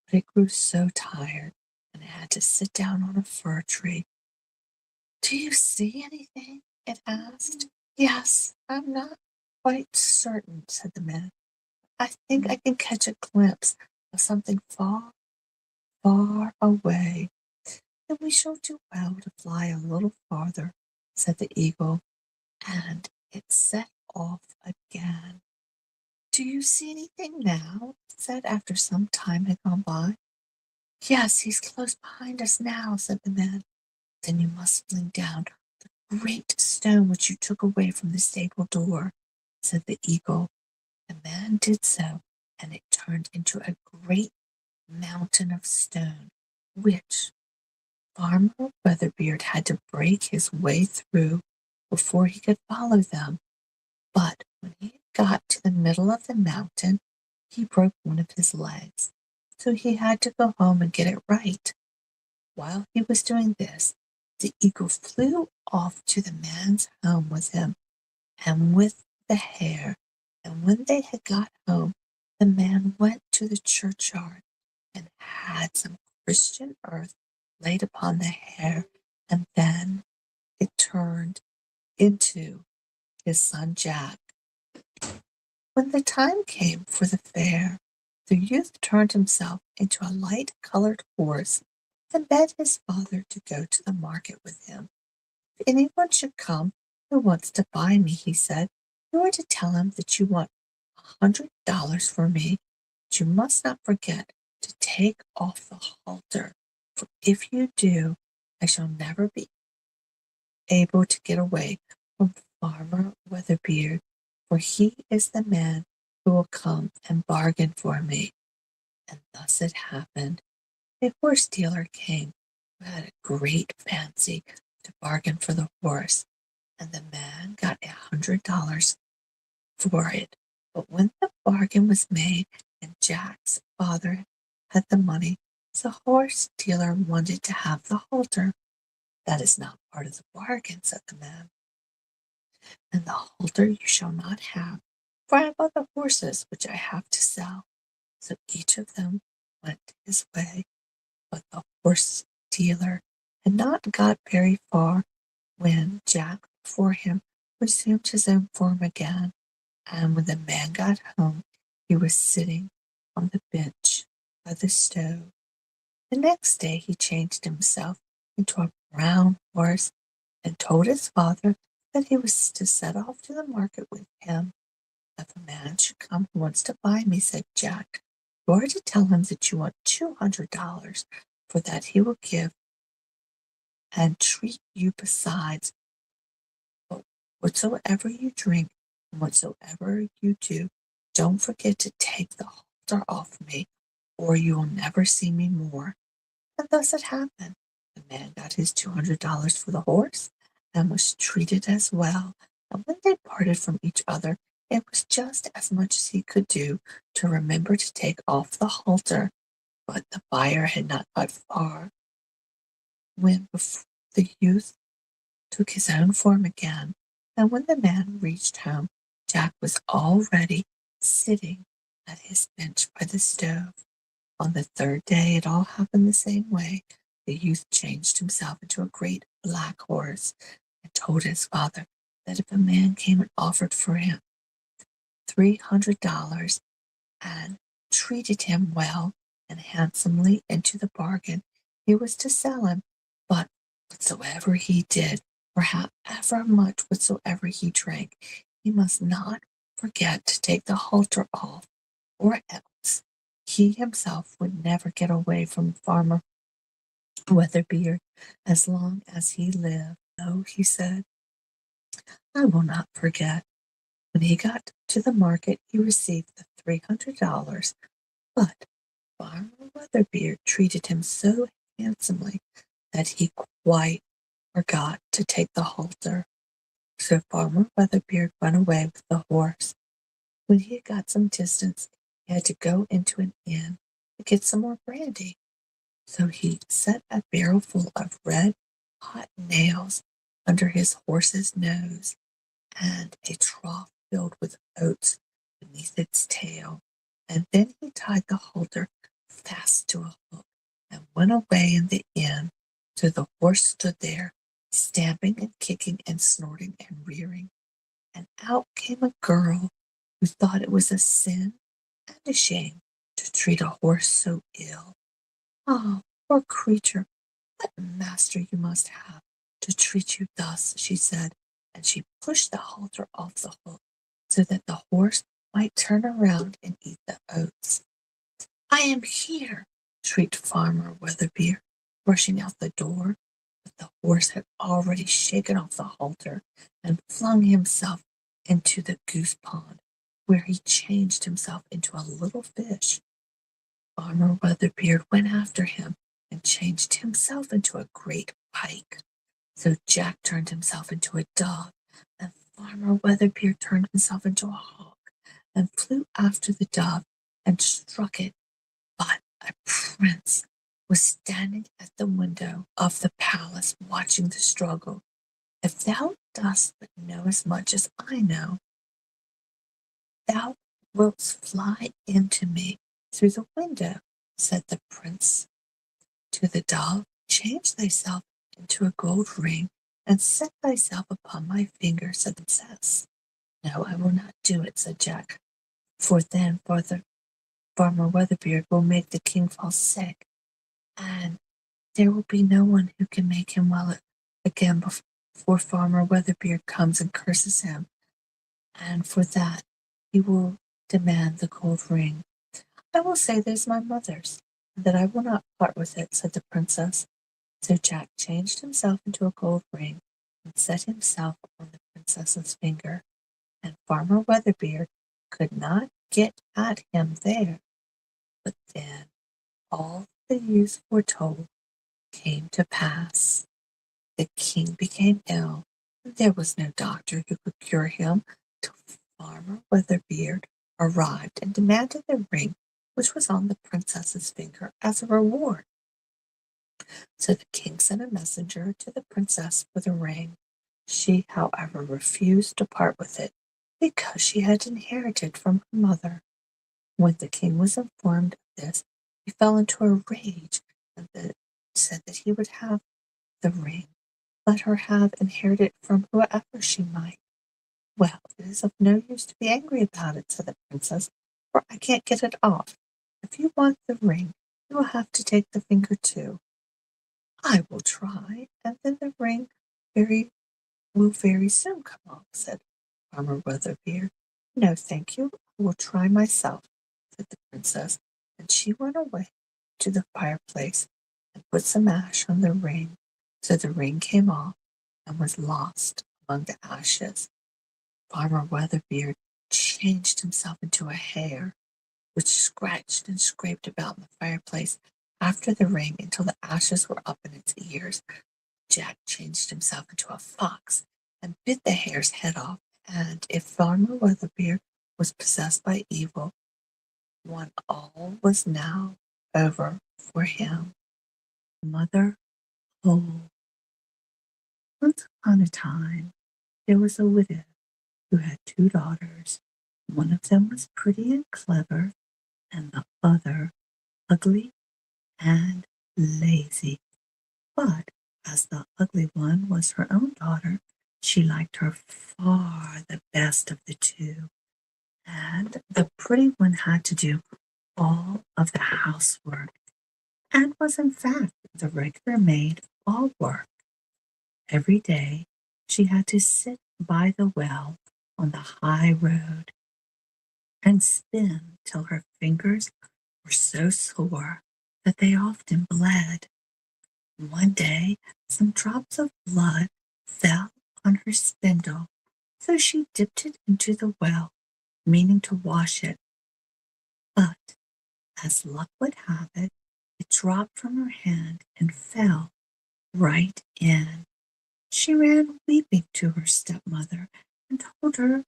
but it grew so tired, and it had to sit down on a fir tree. "Do you see anything?" it asked. "Yes, I'm not quite certain," said the man. "I think I can catch a glimpse of something far, far away." "Then we shall do well to fly a little farther," said the eagle, and it set off again. "Do you see anything now?" it said after some time had gone by. "Yes, he's close behind us now," said the man. "Then you must fling down the great stone which you took away from the stable door," said the eagle. The man did so, and it turned into a great mountain of stone, which Farmer Weatherbeard had to break his way through before he could follow them. But when he got to the middle of the mountain, he broke one of his legs, so he had to go home and get it right. While he was doing this, the eagle flew off to the man's home with him and with the hare, and when they had got home, the man went to the churchyard and had some Christian earth laid upon the hare, and then it turned into his son Jack. When the time came for the fair, the youth turned himself into a light-colored horse and begged his father to go to the market with him. "If anyone should come who wants to buy me," he said, "you are to tell him that you want $100 for me, but you must not forget to take off the halter, for if you do, I shall never be able to get away from Farmer Weatherbeard, for he is the man who will come and bargain for me." And thus it happened. A horse dealer came who had a great fancy to bargain for the horse, and the man got $100 for it. But when the bargain was made and Jack's father had the money, the horse dealer wanted to have the halter. "That is not part of the bargain," said the man, "and the halter you shall not have, for I have other horses which I have to sell." So each of them went his way, but the horse dealer had not got very far when Jack before him resumed his own form again, and when the man got home he was sitting on the bench by the stove. The next day he changed himself into a brown horse and told his father that he was to set off to the market with him. "If a man should come who wants to buy me," said Jack, "you are to tell him that you want $200, for that he will give and treat you besides. But whatsoever you drink and whatsoever you do, don't forget to take the halter off me, or you will never see me more." And thus it happened. The man got his $200 for the horse and was treated as well. And when they parted from each other, it was just as much as he could do to remember to take off the halter. But the buyer had not got far when the youth took his own form again, and when the man reached home, Jack was already sitting at his bench by the stove. On the third day it all happened the same way. The youth changed himself into a great black horse and told his father that if a man came and offered for him $300 and treated him well and handsomely into the bargain, he was to sell him. But whatsoever he did, or however much whatsoever he drank, he must not forget to take the halter off, or else he himself would never get away from Farmer Weatherbeard as long as he lived. "No," he said, "I will not forget." When he got to the market, he received the $300, but Farmer Weatherbeard treated him so handsomely that he quite forgot to take the halter. So Farmer Weatherbeard went away with the horse. When he had got some distance, he had to go into an inn to get some more brandy. So he set a barrel full of red hot nails under his horse's nose, and a trough filled with oats beneath its tail, and then he tied the halter fast to a hook and went away in the inn. So the horse stood there, stamping and kicking and snorting and rearing, and out came a girl who thought it was a sin and a shame to treat a horse so ill. "Ah, poor creature, what a master you must have to treat you thus," she said, and she pushed the halter off the hook so that the horse might turn around and eat the oats. "I am here," shrieked Farmer Weatherbeard, rushing out the door, but the horse had already shaken off the halter and flung himself into the goose pond, where he changed himself into a little fish. Farmer Weatherbeard went after him and changed himself into a great pike. So Jack turned himself into a dove, and Farmer Weatherbeard turned himself into a hawk and flew after the dove and struck it. But a prince was standing at the window of the palace watching the struggle. "If thou dost but know as much as I know, thou wilt fly into me through the window," said the prince to the dove. "Change thyself into a gold ring and set thyself upon my finger," said the princess. "No, I will not do it," said Jack, "for then Farmer Weatherbeard will make the king fall sick, and there will be no one who can make him well again before Farmer Weatherbeard comes and curses him, and for that he will demand the gold ring. I will say that it is my mother's, and that I will not part with it," said the princess. So Jack changed himself into a gold ring and set himself on the princess's finger, and Farmer Weatherbeard could not get at him there. But then all the youth foretold came to pass. The king became ill, and there was no doctor who could cure him till Farmer Weatherbeard arrived and demanded the ring which was on the princess's finger as a reward. So the king sent a messenger to the princess for the ring. She, however, refused to part with it because she had inherited from her mother. When the king was informed of this, he fell into a rage and said that he would have the ring, let her have inherited from whoever she might. "Well, it is of no use to be angry about it," said the princess, "for I can't get it off. If you want the ring, you will have to take the finger too." "I will try, and then the ring will very soon come off," said Farmer Weatherbeard. "No, thank you, I will try myself," said the princess, and she went away to the fireplace and put some ash on the ring. So the ring came off and was lost among the ashes. Farmer Weatherbeard changed himself into a hare, which scratched and scraped about in the fireplace After the rain, until the ashes were up in its ears, Jack changed himself into a fox and bit the hare's head off. And if Farmer Weatherbeard was possessed by evil, when all was now over for him, Mother Holle. Once upon a time, there was a widow who had 2 daughters. One of them was pretty and clever, and the other ugly and lazy. But as the ugly one was her own daughter, she liked her far the best of the 2, and the pretty one had to do all of the housework, and was in fact the regular maid of all work. Every day she had to sit by the well on the high road and spin till her fingers were so sore that they often bled. One day some drops of blood fell on her spindle, so she dipped it into the well, meaning to wash it. But, as luck would have it, it dropped from her hand and fell right in. She ran weeping to her stepmother and told her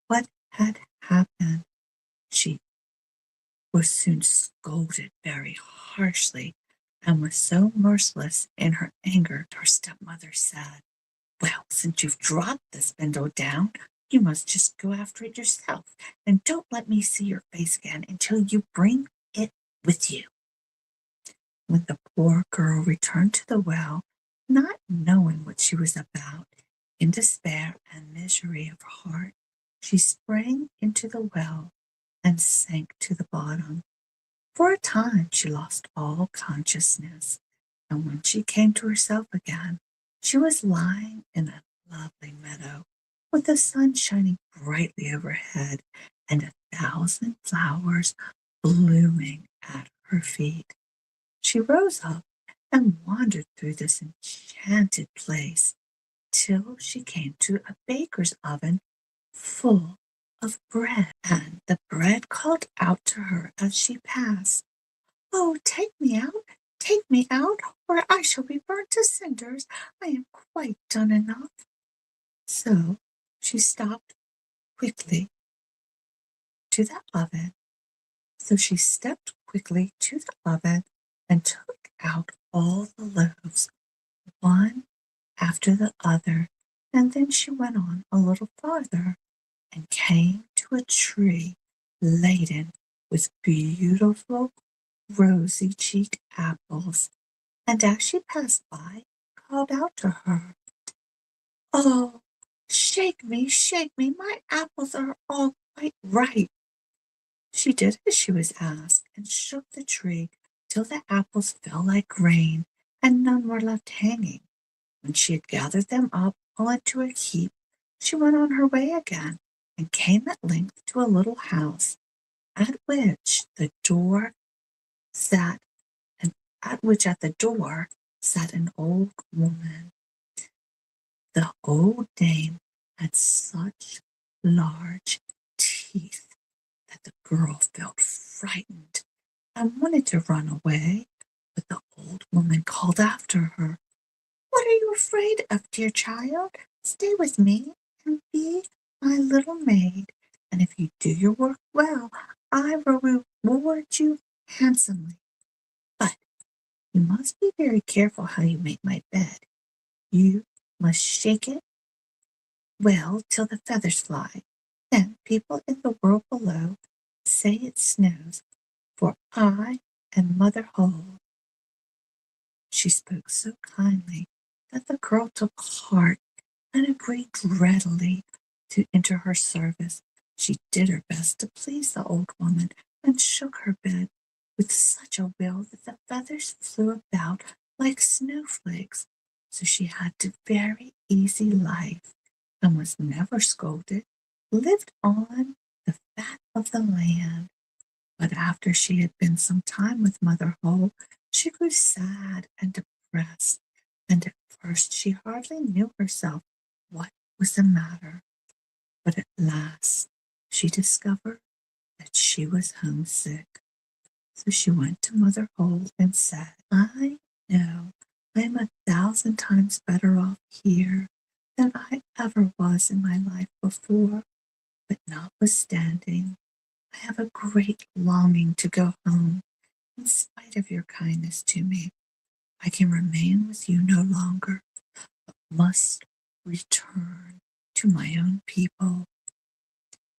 what had happened. She was soon scolded very harshly, and was so merciless in her anger, her stepmother said, "Well, since you've dropped the spindle down, you must just go after it yourself, and don't let me see your face again until you bring it with you." When the poor girl returned to the well, not knowing what she was about, in despair and misery of heart, she sprang into the well and sank to the bottom. For a time she lost all consciousness, and when she came to herself again, she was lying in a lovely meadow, with the sun shining brightly overhead and 1,000 flowers blooming at her feet. She rose up and wandered through this enchanted place till she came to a baker's oven full of bread, and the bread called out to her as she passed, "Oh, take me out, or I shall be burnt to cinders. I am quite done enough." So she stopped quickly to the oven. So she stepped quickly to the oven and took out all the loaves, one after the other, and then she went on a little farther and came to a tree laden with beautiful rosy-cheeked apples, and as she passed by, called out to her, "Oh, shake me, my apples are all quite ripe." She did as she was asked, and shook the tree till the apples fell like rain, and none were left hanging. When she had gathered them up all into a heap, she went on her way again, and came at length to a little house, at which the door sat, and at the door sat an old woman. The old dame had such large teeth that the girl felt frightened and wanted to run away, but the old woman called after her, "What are you afraid of, dear child? Stay with me and be my little maid, and if you do your work well, I will reward you handsomely. But you must be very careful how you make my bed. You must shake it well till the feathers fly. Then people in the world below say it snows, for I am Mother Holle." She spoke so kindly that the girl took heart and agreed readily to enter her service. She did her best to please the old woman, and shook her bed with such a will that the feathers flew about like snowflakes. So she had a very easy life, and was never scolded, lived on the fat of the land. But after she had been some time with Mother Holle, she grew sad and depressed, and at first she hardly knew herself what was the matter. But at last she discovered that she was homesick. So she went to Mother Holle and said, I know I am 1,000 times better off here than I ever was in my life before, but notwithstanding, I have a great longing to go home in spite of your kindness to me. I can remain with you no longer, but must return to my own people.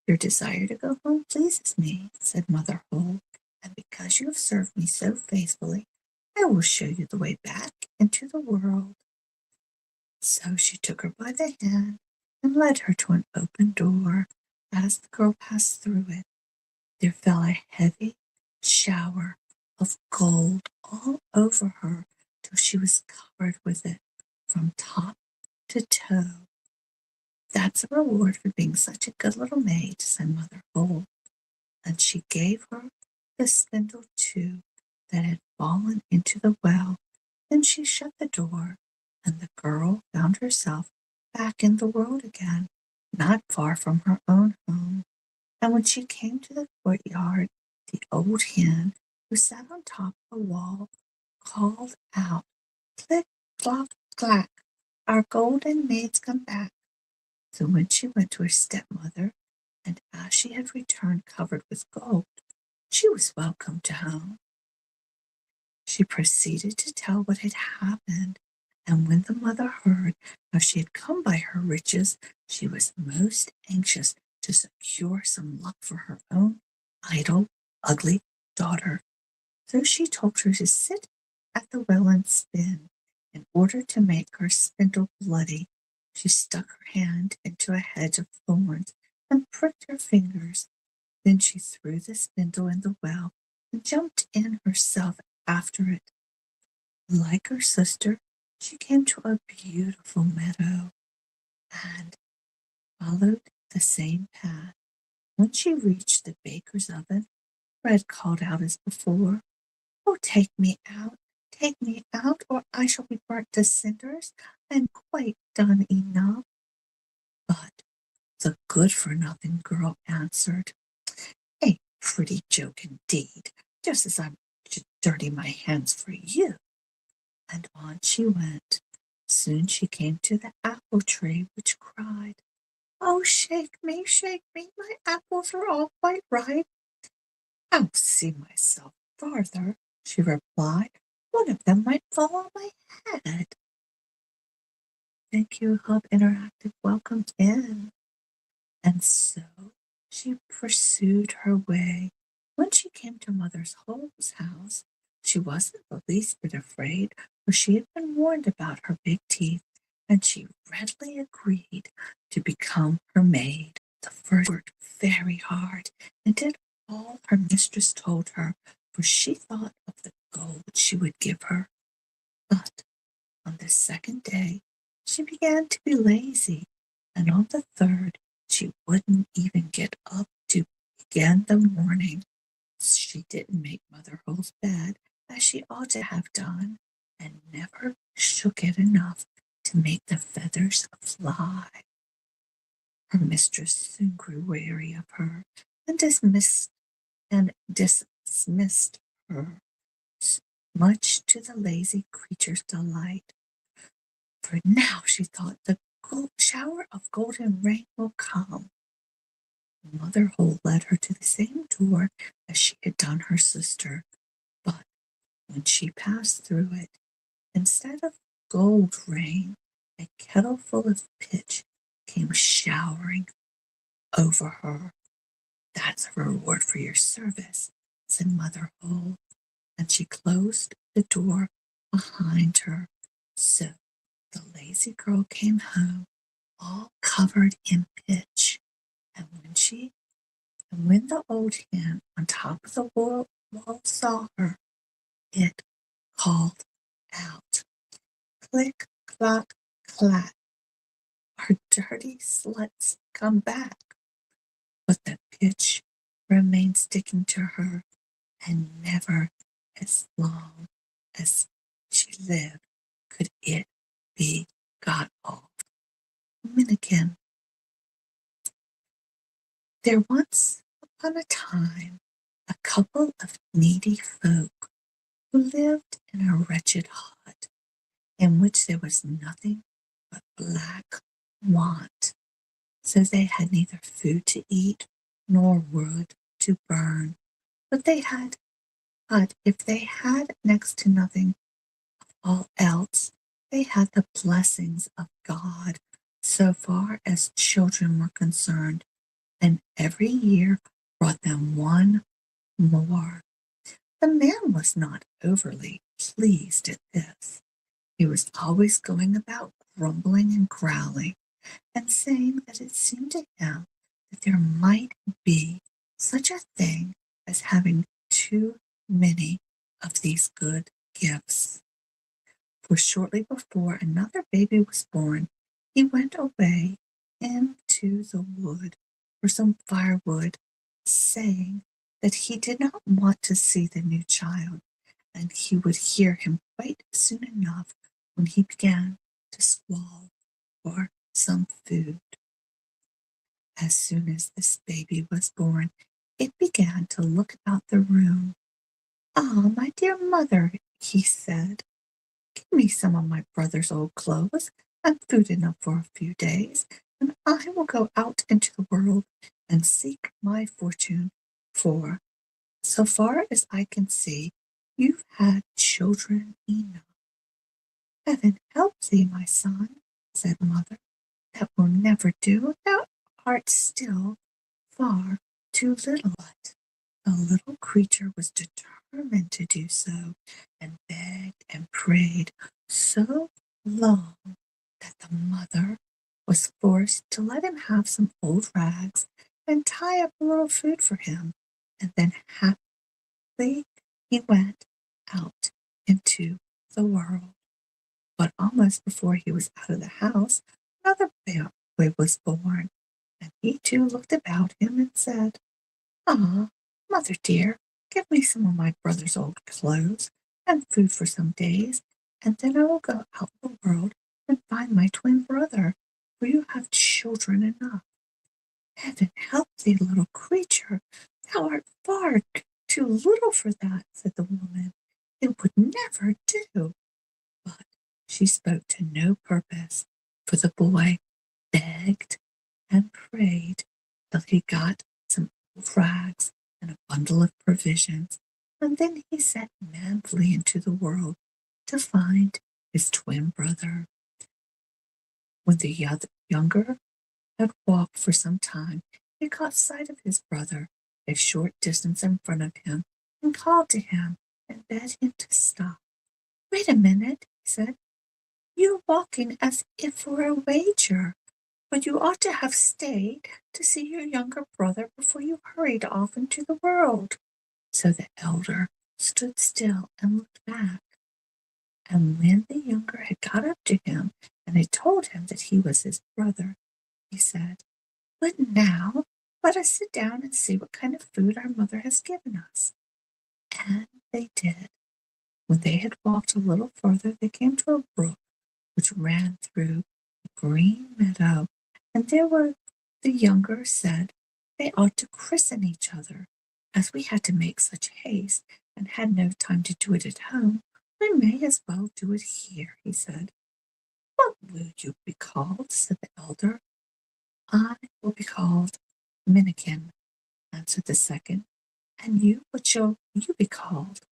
Your desire to go home pleases me, said Mother Holle, and because you have served me so faithfully, I will show you the way back into the world. So she took her by the hand and led her to an open door. As the girl passed through it, there fell a heavy shower of gold all over her till she was covered with it from top to toe. That's a reward for being such a good little maid, said Mother Holle, and she gave her the spindle too that had fallen into the well. Then she shut the door, and the girl found herself back in the world again, not far from her own home. And when she came to the courtyard, the old hen, who sat on top of the wall, called out, Click, clock, clack, our golden maid's come back. So when she went to her stepmother, and as she had returned covered with gold, she was welcomed home. She proceeded to tell what had happened, and when the mother heard how she had come by her riches, she was most anxious to secure some luck for her own idle, ugly daughter. So she told her to sit at the well and spin. In order to make her spindle bloody, she stuck her hand into a hedge of thorns and pricked her fingers. Then she threw the spindle in the well and jumped in herself after it. Like her sister, she came to a beautiful meadow and followed the same path. When she reached the baker's oven, Fred called out as before, Oh, take me out, or I shall be burnt to cinders. I am quite done enough. But the good-for-nothing girl answered, A pretty joke indeed, just as I should dirty my hands for you. And on she went. Soon she came to the apple tree, which cried, Oh, shake me, my apples are all quite ripe. I'll see myself farther, she replied. One of them might fall on my head. Thank you, Hub Interactive. Welcome in. And so she pursued her way. When she came to Mother Holle's house, she wasn't the least bit afraid, for she had been warned about her big teeth, and she readily agreed to become her maid. The first worked very hard and did all her mistress told her, for she thought of the gold she would give her. But on the second day, she began to be lazy, and on the third, she wouldn't even get up to begin the morning. She didn't make Mother Holle's bed as she ought to have done, and never shook it enough to make the feathers fly. Her mistress soon grew weary of her and dismissed her, much to the lazy creature's delight. For now, she thought, the shower of golden rain will come. Mother Holle led her to the same door as she had done her sister, but when she passed through it, instead of gold rain, a kettle full of pitch came showering over her. That's a reward for your service, said Mother Holle, and she closed the door behind her. So the lazy girl came home all covered in pitch, and when the old hen on top of the wall saw her, it called out, Click, clock, clack, our dirty sluts come back. But the pitch remained sticking to her, and never as long as she lived could it be got off. Minnikin. There once upon a time a couple of needy folk who lived in a wretched hut, in which there was nothing but black want, so they had neither food to eat nor wood to burn. But if they had next to nothing of all else, they had the blessings of God so far as children were concerned, and every year brought them one more. The man was not overly pleased at this. He was always going about grumbling and growling, and saying that it seemed to him that there might be such a thing as having too many of these good gifts. For shortly before another baby was born, he went away into the wood for some firewood, saying that he did not want to see the new child, and he would hear him quite soon enough when he began to squall for some food. As soon as this baby was born, it began to look about the room. "Ah, my dear mother," he said, "give me some of my brother's old clothes and food enough for a few days, and I will go out into the world and seek my fortune, for, so far as I can see, you've had children enough." "Heaven help thee, my son," said mother. "That will never do. Thou art still far too little." But the little creature was determined to do so, and begged and prayed so long that the mother was forced to let him have some old rags and tie up a little food for him, and then happily he went out into the world. But almost before he was out of the house, another boy was born, and he too looked about him and said, "Ah, mother dear, give me some of my brother's old clothes and food for some days, and then I will go out in the world and find my twin brother, for you have children enough." "Heaven help thee, little creature, thou art far too little for that," said the woman. "It would never do." But she spoke to no purpose, for the boy begged and prayed till he got some old rags and a bundle of provisions, and then he set manfully into the world to find his twin brother. When the younger had walked for some time, he caught sight of his brother a short distance in front of him, and called to him and bade him to stop. "Wait a minute," he said. "You're walking as if for a wager, but you ought to have stayed to see your younger brother before you hurried off into the world." So the elder stood still and looked back, and when the younger had got up to him and had told him that he was his brother, he said, "But now let us sit down and see what kind of food our mother has given us." And they did. When they had walked a little further, they came to a brook which ran through a green meadow, and there were the younger said they ought to christen each other. "As we had to make such haste and had no time to do it at home, we may as well do it here," he said. "What will you be called?" said the elder. "I will be called Minnikin," answered the second. "And you, what shall you be called?"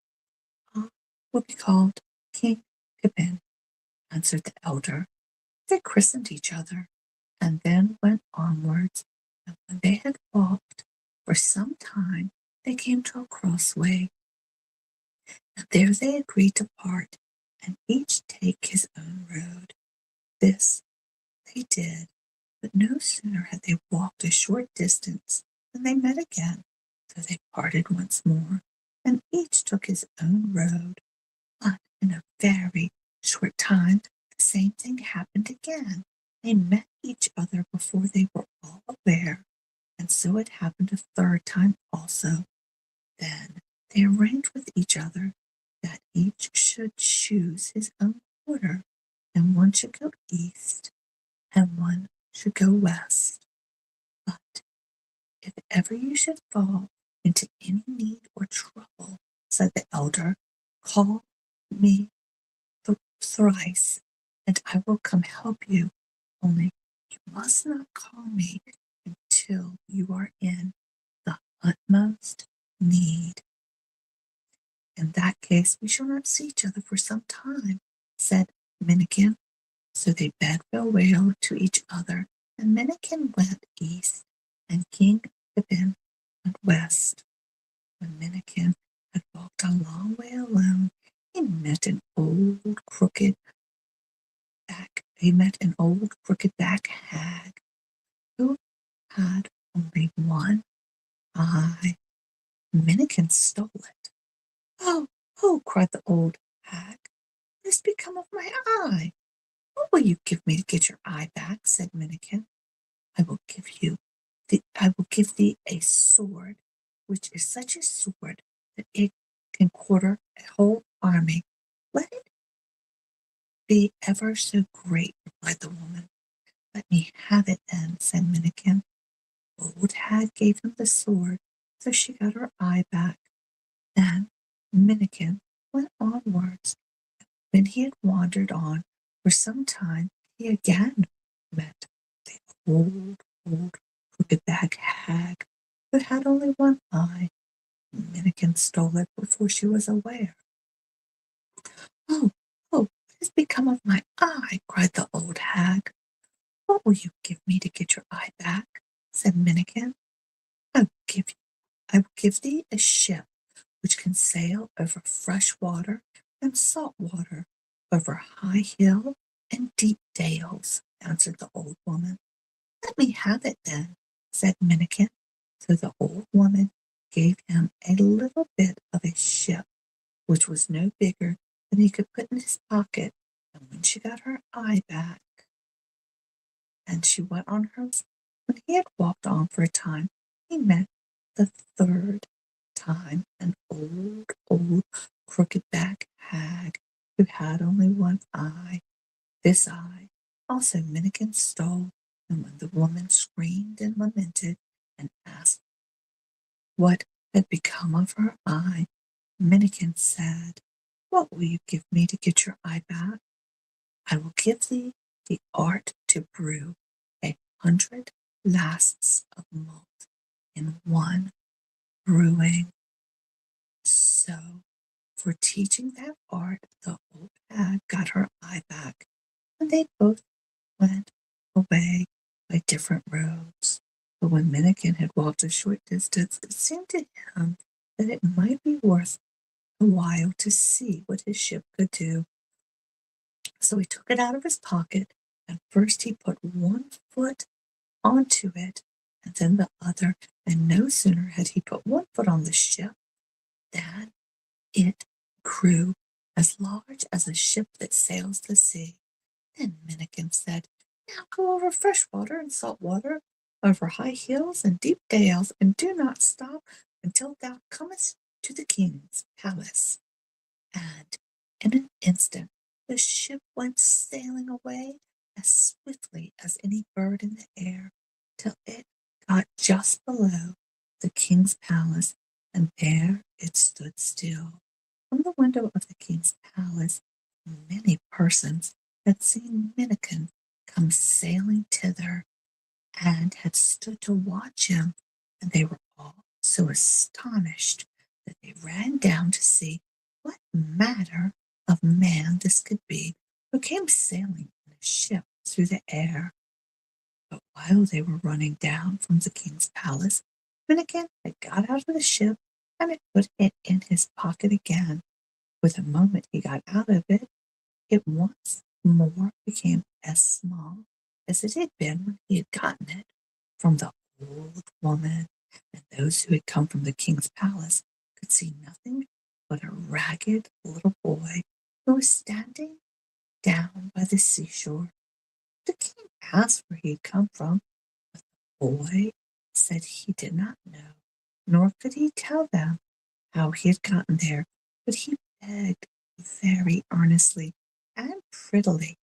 "I will be called King Pippin," answered the elder. They christened each other, and then went onwards, and when they had walked for some time, they came to a crossway, and there they agreed to part, and each take his own road. This they did, but no sooner had they walked a short distance than they met again, so they parted once more, and each took his own road. But in a very short time, the same thing happened again. They met each other before they were all aware, and so it happened a third time also. Then they arranged with each other that each should choose his own quarter, and one should go east, and one should go west. But if ever you should fall into any need or trouble, said the elder, call me thrice, and I will come help you. Only you must not call me until you are in the utmost need. In that case, we shall not see each other for some time, said Minnikin. So they bade farewell to each other, and Minnikin went east, and King Pippin went west. When Minnikin had walked a long way alone, he met an old crooked back hag who had only one eye. Minnikin stole it. Oh, oh, cried the old hag, what has become of my eye? What will you give me to get your eye back? Said Minnikin. I will give thee a sword, which is such a sword that it can quarter a whole army. Let it be ever so great, replied the woman. Let me have it then, said Minnikin. Old hag gave him the sword, so she got her eye back. Then Minnikin went onwards. When he had wandered on for some time, he again met the old crooked back hag, who had only one eye. Minnikin stole it before she was aware. Oh, oh, what has become of my eye? Cried the old hag. What will you give me to get your eye back? Said Minnikin. I will give thee a ship which can sail over fresh water and salt water, over high hill and deep dales, answered the old woman. Let me have it then, said Minnikin. So the old woman gave him a little bit of a ship, which was no bigger than he could put in his pocket, and when she got her eye back, and she went on her. When he had walked on for a time, he met the third time an old crooked back hag who had only one eye. This eye also Minnikin stole, and when the woman screamed and lamented and asked what had become of her eye, Minnikin said, What will you give me to get your eye back? I will give thee the art to brew 100 lasts of malt in one brewing. So, for teaching that art, the old hag got her eye back, and they both went away by different roads. But when Minnikin had walked a short distance, it seemed to him that it might be worth a while to see what his ship could do. So he took it out of his pocket, and first he put one foot onto it, and then the other, and no sooner had he put one foot on the ship than it grew as large as a ship that sails the sea. Then Minnikin said, Now go over fresh water and salt water, over high hills and deep dales, and do not stop until thou comest to the king's palace. And in an instant the ship went sailing away as swiftly as any bird in the air, till it got just below the king's palace, and there it stood still. From the window of the king's palace, many persons had seen Minnikin come sailing thither, and had stood to watch him, and they were all so astonished that they ran down to see what manner of man this could be who came sailing in a ship through the air. But while they were running down from the king's palace, Minnikin had got out of the ship and had put it in his pocket again. For the moment he got out of it, it once more became as small as it had been when he had gotten it from the old woman, and those who had come from the king's palace could see nothing but a ragged little boy who was standing down by the seashore. The king asked where he had come from, but the boy said he did not know, nor could he tell them how he had gotten there, but he begged very earnestly and prettily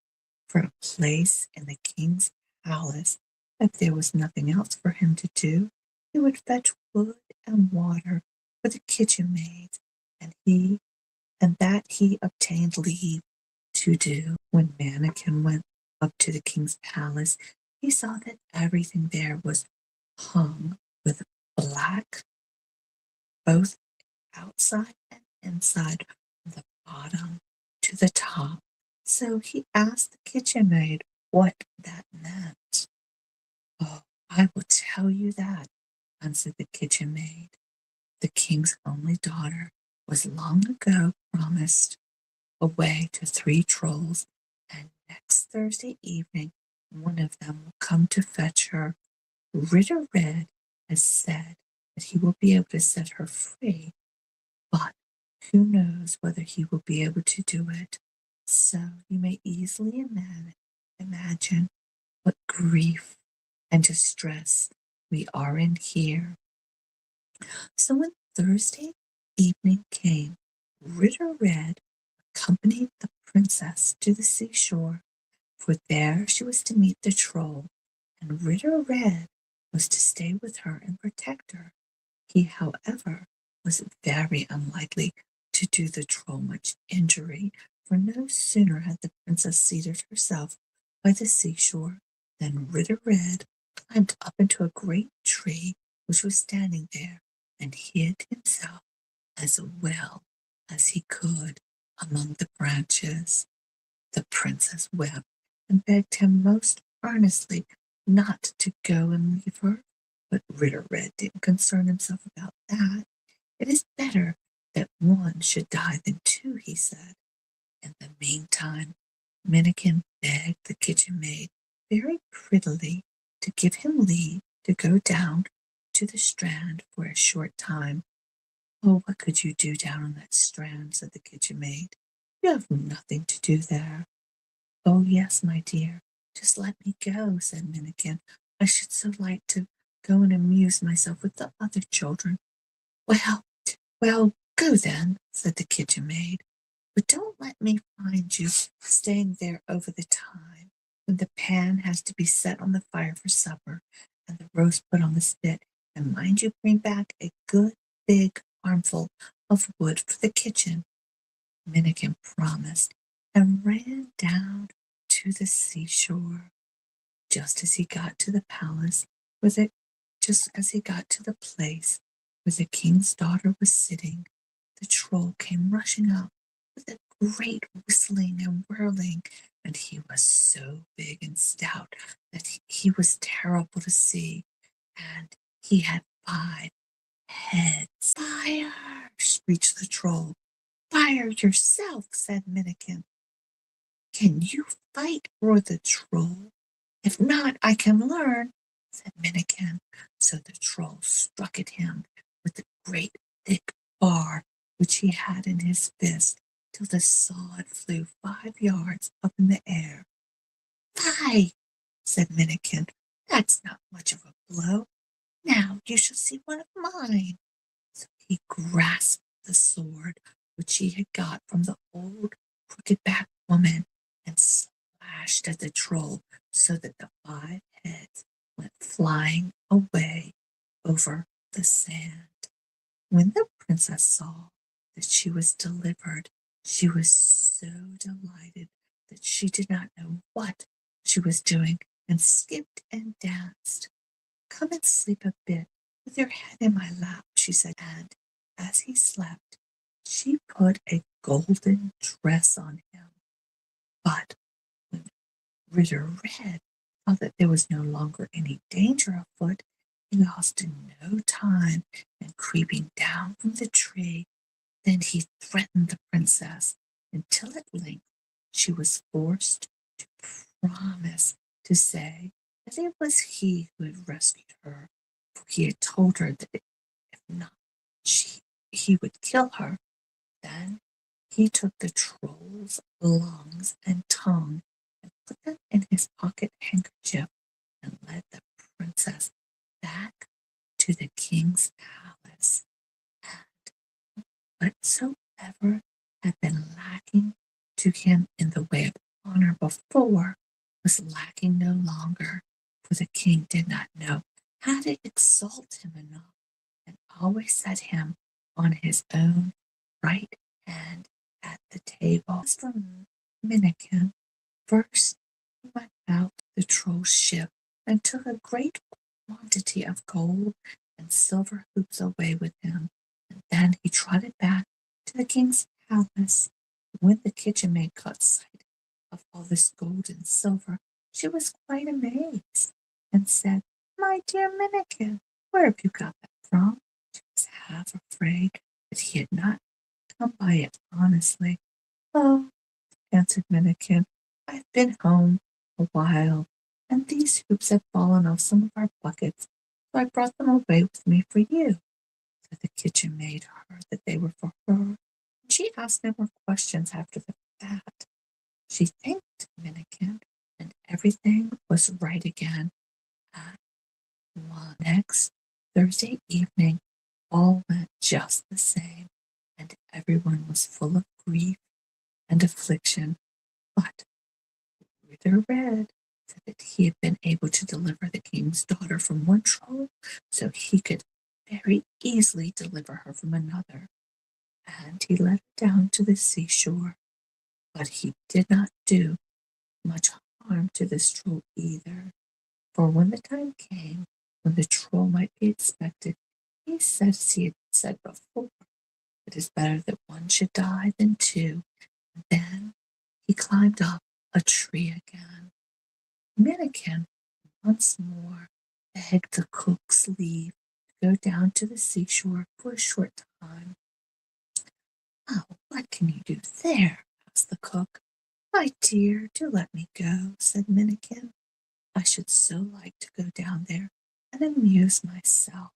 for a place in the king's palace. If there was nothing else for him to do, he would fetch wood and water for the kitchen maids, and that he obtained leave to do. When Minnikin went up to the king's palace, he saw that everything there was hung with black, both outside and inside, from the bottom to the top. So he asked the kitchen maid what that meant. "Oh, I will tell you that," answered the kitchen maid. "The king's only daughter was long ago promised away to 3 trolls, and next Thursday evening one of them will come to fetch her. Ritter Red has said that he will be able to set her free, but who knows whether he will be able to do it? So you may easily imagine what grief and distress we are in here." So when Thursday evening came, Ritter Red accompanied the princess to the seashore, for there she was to meet the troll, and Ritter Red was to stay with her and protect her. He, however, was very unlikely to do the troll much injury, for no sooner had the princess seated herself by the seashore than Ritter Red climbed up into a great tree which was standing there, and hid himself as well as he could among the branches. The princess wept and begged him most earnestly not to go and leave her, but Ritter Red didn't concern himself about that. "It is better that one should die than 2, he said. In the meantime, Minnikin begged the kitchen maid very prettily to give him leave to go down to the strand for a short time. "Oh, what could you do down on that strand?" said the kitchen maid. "You have nothing to do there." "Oh, yes, my dear, just let me go," said Minnikin. "I should so like to go and amuse myself with the other children." "Well, well, go then," said the kitchen maid, "but don't let me find you staying there over the time when the pan has to be set on the fire for supper and the roast put on the spit, and mind you bring back a good big armful of wood for the kitchen." Minnikin promised and ran down to the seashore. Just as he got to the palace, just as he got to the place where the king's daughter was sitting, the troll came rushing up with a great whistling and whirling, and he was so big and stout that he was terrible to see, and he had 5 heads. "Fire!" screeched the troll. "Fire yourself," said Minnikin. "Can you fight?" roared the troll. "If not, I can learn," said Minnikin. So the troll struck at him with the great thick bar which he had in his fist, till the sword flew 5 yards up in the air. "Fie!" said Minnikin. "That's not much of a blow. Now you shall see one of mine." So he grasped the sword which he had got from the old crooked-backed woman, and slashed at the troll so that the 5 heads went flying away over the sand. When the princess saw that she was delivered, she was so delighted that she did not know what she was doing, and skipped and danced. "Come and sleep a bit with your head in my lap," she said, and as he slept, she put a golden dress on him. But when Ritter Red saw that there was no longer any danger afoot, he lost no time in creeping down from the tree. Then he threatened the princess, until at length she was forced to promise to say that it was he who had rescued her, for he had told her that if not, he would kill her. Then he took the troll's lungs and tongue and put them in his pocket handkerchief, and led the princess back to the king's palace. And whatsoever had been lacking to him in the way of honor before was lacking no longer, for the king did not know how to exalt him enough and always set him on his own right hand at the table. As for Minnikin, first he went out to the troll's ship and took a great quantity of gold and silver hoops away with him, and then he trotted back to the king's palace. When the kitchen maid caught sight of all this gold and silver, she was quite amazed, and said, "My dear Minnikin, where have you got that from?" She was half afraid that he had not come by it honestly. "Oh," answered Minnikin, "I've been home a while, and these hoops have fallen off some of our buckets, so I brought them away with me for you." So the kitchen maid heard that they were for her, and she asked no more questions after that. She thanked Minnikin, and everything was right again. Next Thursday evening, all went just the same, and everyone was full of grief and affliction. But Ritter Red said that he had been able to deliver the king's daughter from one troll, so he could very easily deliver her from another, and he led her down to the seashore. But he did not do much harm to this troll either, for when the time came when the troll might be expected, he said, as he had said before, "It is better that one should die than two." Then he climbed up a tree again. Minnikin once more begged the cook's leave to go down to the seashore for a short time. "Oh, what can you do there?" asked the cook. "My dear, do let me go," said Minnikin. "I should so like to go down there and amuse myself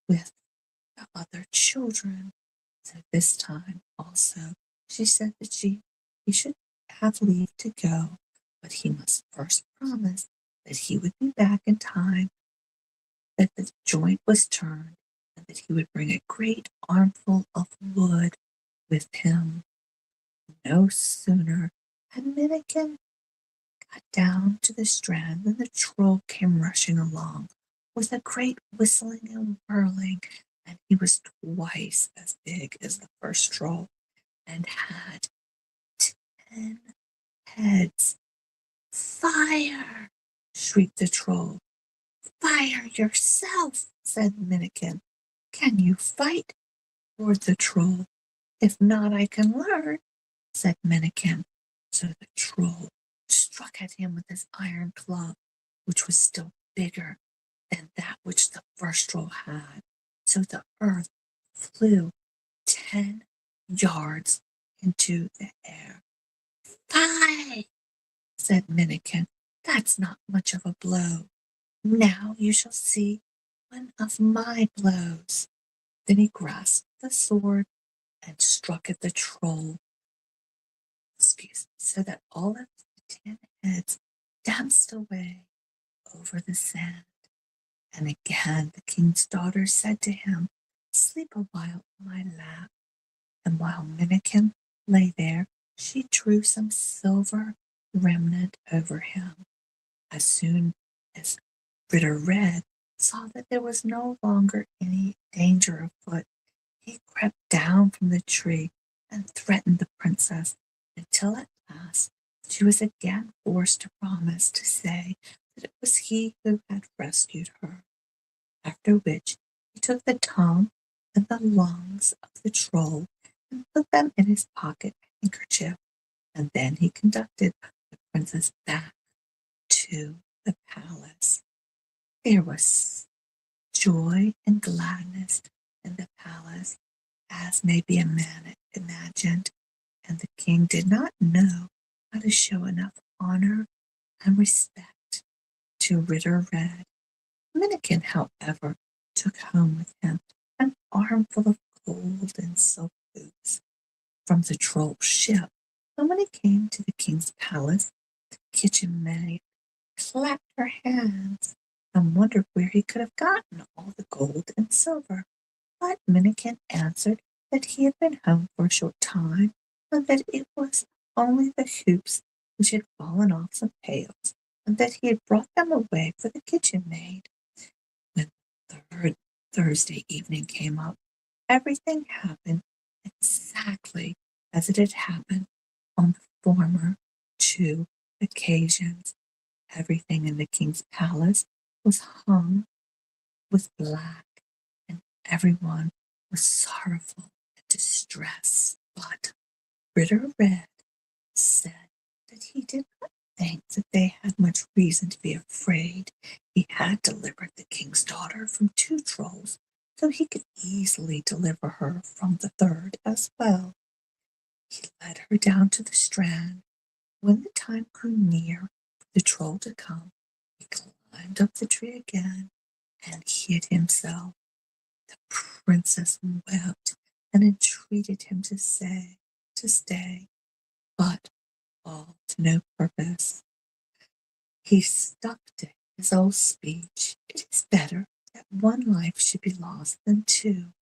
with the other children." So this time also she said that he should have leave to go, but he must first promise that he would be back in time, that the joint was turned, and that he would bring a great armful of wood with him. No sooner had Minnikin got down to the strand than the troll came rushing along with a great whistling and whirling, and he was twice as big as the first troll and had 10 heads. "Fire!" shrieked the troll. "Fire yourself," said Minnikin. "Can you fight?" roared the troll. "If not, I can learn," said Minnikin. So the troll struck at him with his iron club, which was still bigger than that which the first troll had. So the earth flew 10 yards into the air. "Fie!" said Minnikin. "That's not much of a blow. Now you shall see one of my blows." Then he grasped the sword and struck at the troll, so that all of the 10 heads danced away over the sand. And again the king's daughter said to him, "Sleep a while on my lap." And while Minnikin lay there, she drew some silver remnant over him. As soon as Ritter Red saw that there was no longer any danger afoot, he crept down from the tree and threatened the princess, until at last she was again forced to promise to say that it was he who had rescued her. After which he took the tongue and the lungs of the troll and put them in his pocket handkerchief, and then he conducted the princess back to the palace. There was joy and gladness in the palace, as may be imagined, and the king did not know how to show enough honor and respect to Ritter Red. Minnikin, however, took home with him an armful of gold and silk boots from the troll ship, and when he came to the king's palace, the kitchen maid clapped her hands and wondered where he could have gotten all the gold and silver. But Minnikin answered that he had been home for a short time, and that it was only the hoops which had fallen off some pails, and that he had brought them away for the kitchen maid. When the third Thursday evening came up, everything happened exactly as it had happened on the former 2 occasions. Everything in the king's palace was hung with black, and everyone was sorrowful and distressed. But Ritter Red said that he did not think that they had much reason to be afraid. He had delivered the king's daughter from 2 trolls, so he could easily deliver her from the 3rd as well. He led her down to the strand. When the time grew near for the troll to come, he climbed up the tree again and hid himself. The princess wept and entreated him to stay, but all to no purpose. He stuck to his old speech. It is better that 1 life should be lost than 2.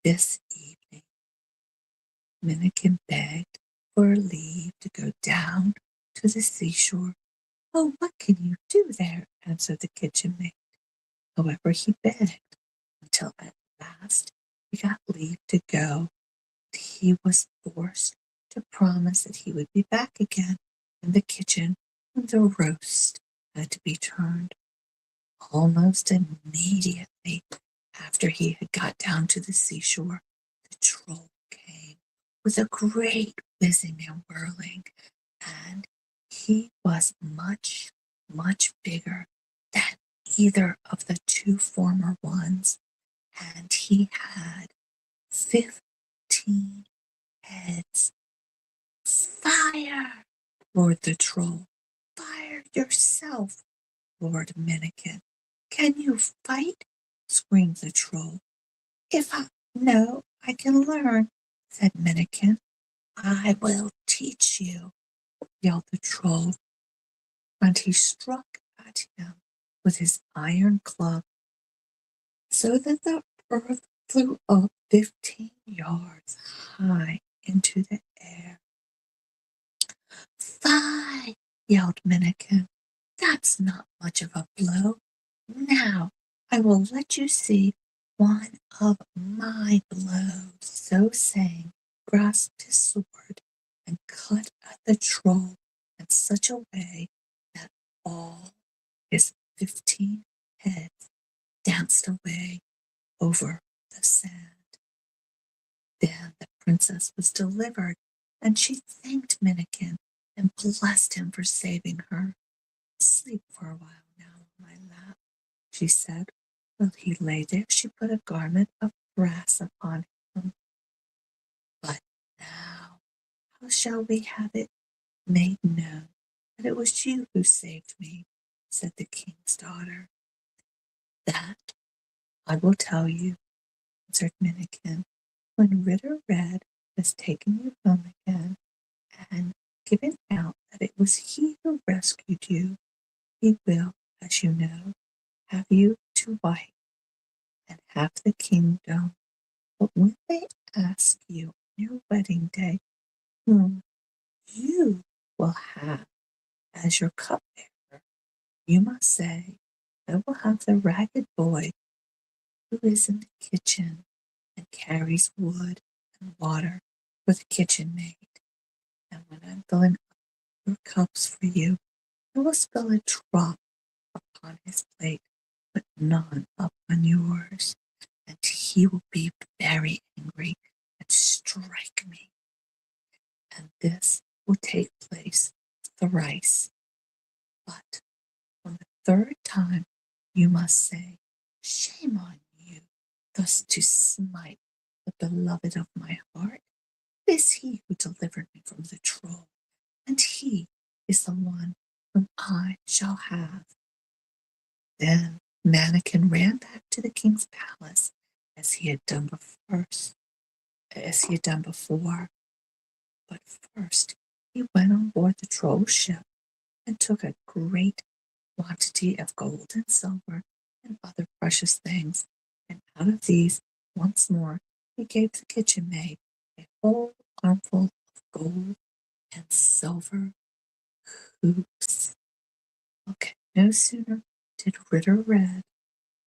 This evening, Minnikin begged for leave to go down to the seashore. "Oh, what can you do there?" answered the kitchen maid. However, he begged until at last he got leave to go. He was forced to promise that he would be back again in the kitchen when the roast had to be turned. Almost immediately after he had got down to the seashore, the troll came with a great whizzing and whirling, and he was much, much bigger than either of the 2 former ones, and he had 15 heads. "Fire!" roared the troll. "Fire yourself!" roared Minnikin. "Can you fight?" screamed the troll. "No, I can learn," said Minnikin. "I will teach you," yelled the troll, and he struck at him with his iron club so that the earth flew up 15 yards high into the air. "Fie!" yelled Minnikin. "That's not much of a blow. Now I will let you see one of my blows." So saying, grasped his sword and cut at the troll in such a way that all his 15 heads danced away over the sand. Then the princess was delivered, and she thanked Minnikin and blessed him for saving her. "Sleep for a while now on my lap," she said. While he lay there, she put a garment of brass upon him. "But now, how shall we have it made known that it was you who saved me?" said the king's daughter. "That I will tell you," answered Minnikin. "When Ritter Red has taken you home again and given out that it was he who rescued you, he will, as you know, have you to wife and half the kingdom. But when they ask you on your wedding day whom you will have as your cupbearer, you must say, 'I will have the ragged boy who is in the kitchen and carries wood and water for the kitchen maid. And when I'm filling up your cups for you, I will spill a drop upon his plate, but none upon yours, and he will be very angry and strike me. And this will take place thrice. But on the 3rd time you must say, 'Shame on you, thus to smite the beloved of my heart. It is he who delivered me from the troll, and he is the one whom I shall have.' Then Minnikin ran back to the king's palace as he had done before. But first he went on board the troll's ship and took a great quantity of gold and silver and other precious things, and out of these once more he gave the kitchen maid a whole armful of gold and silver hoops. Okay, no sooner did Ritter Red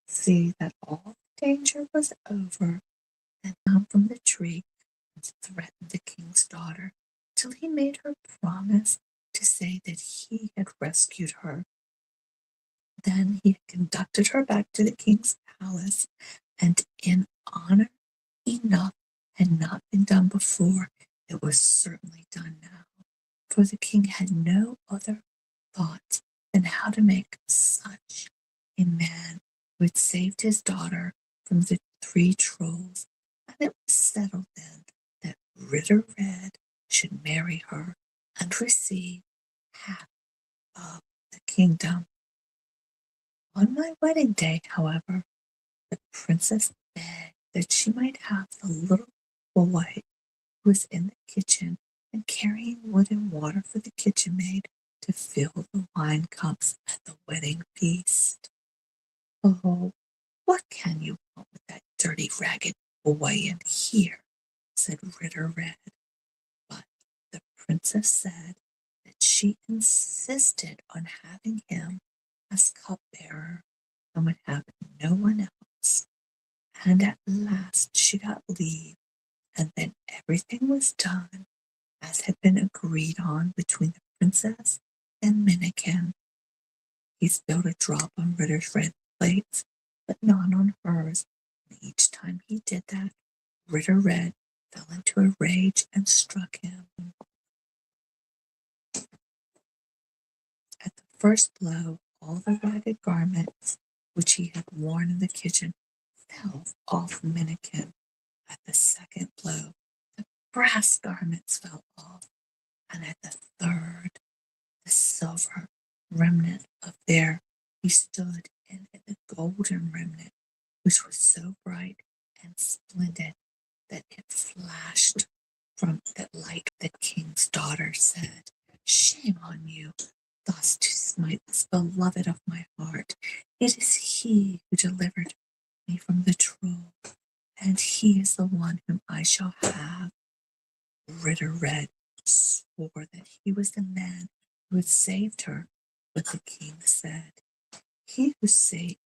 see that all danger was over, and down from the tree and threatened the king's daughter till he made her promise to say that he had rescued her. Then he conducted her back to the king's palace, and in honor enough had not been done before, it was certainly done now, for the king had no other thought than how to make such a man who had saved his daughter from the 3 trolls, and it was settled then that Ritter Red should marry her and receive half of the kingdom. On my wedding day, however, the princess begged that she might have the little boy who was in the kitchen and carrying wood and water for the kitchen maid to fill the wine cups at the wedding feast. Oh, what can you want with that dirty, ragged boy in here? Said Ritter Red. But the princess said that she insisted on having him as cupbearer and would have no one else. And at last she got leave, and then everything was done as had been agreed on between the princess and Minnikin. He spilled a drop on Ritter's red plates, but not on hers, and each time he did that, Ritter Red fell into a rage and struck him. At the first blow, all the ragged garments which he had worn in the kitchen fell off Minnikin. At the second blow, the brass garments fell off, and at the third, the silver remnant of there he stood, and the golden remnant, which was so bright and splendid that it flashed from the light. The king's daughter said, "Shame on you, thus to smite this beloved of my heart. It is he who delivered me from the troll, and he is the one whom I shall have." Ritter Red swore that he was the man who had saved her, but the king said, "He who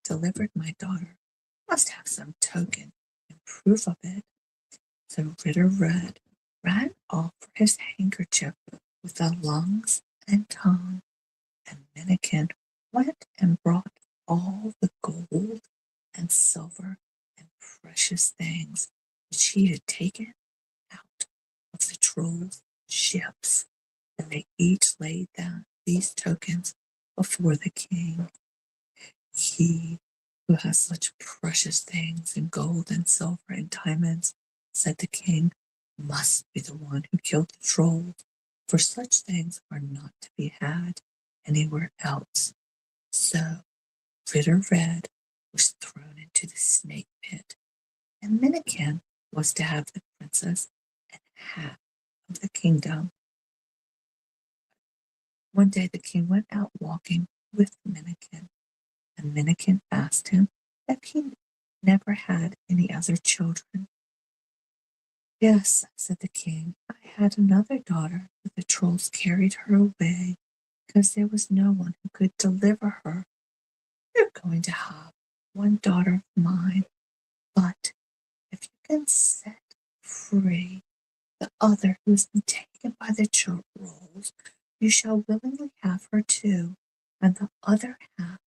delivered my daughter must have some token and proof of it." So Ritter Red ran off for his handkerchief with the lungs and tongue, and Minnikin went and brought all the gold and silver and precious things which he had taken out of the trolls' ships, and they each laid down these tokens before the king. "He who has such precious things in gold and silver and diamonds," said the king, "must be the one who killed the trolls, for such things are not to be had anywhere else." So Ritter Red was thrown into the snake pit, and Minnikin was to have the princess and half of the kingdom. One day the king went out walking with Minnikin, and Minnikin asked him if he never had any other children. "Yes," said the king, "I had another daughter, but the trolls carried her away because there was no one who could deliver her. You're going to have one daughter of mine, but if you can set free the other who has been taken by the trolls, you shall willingly have her too, and the other half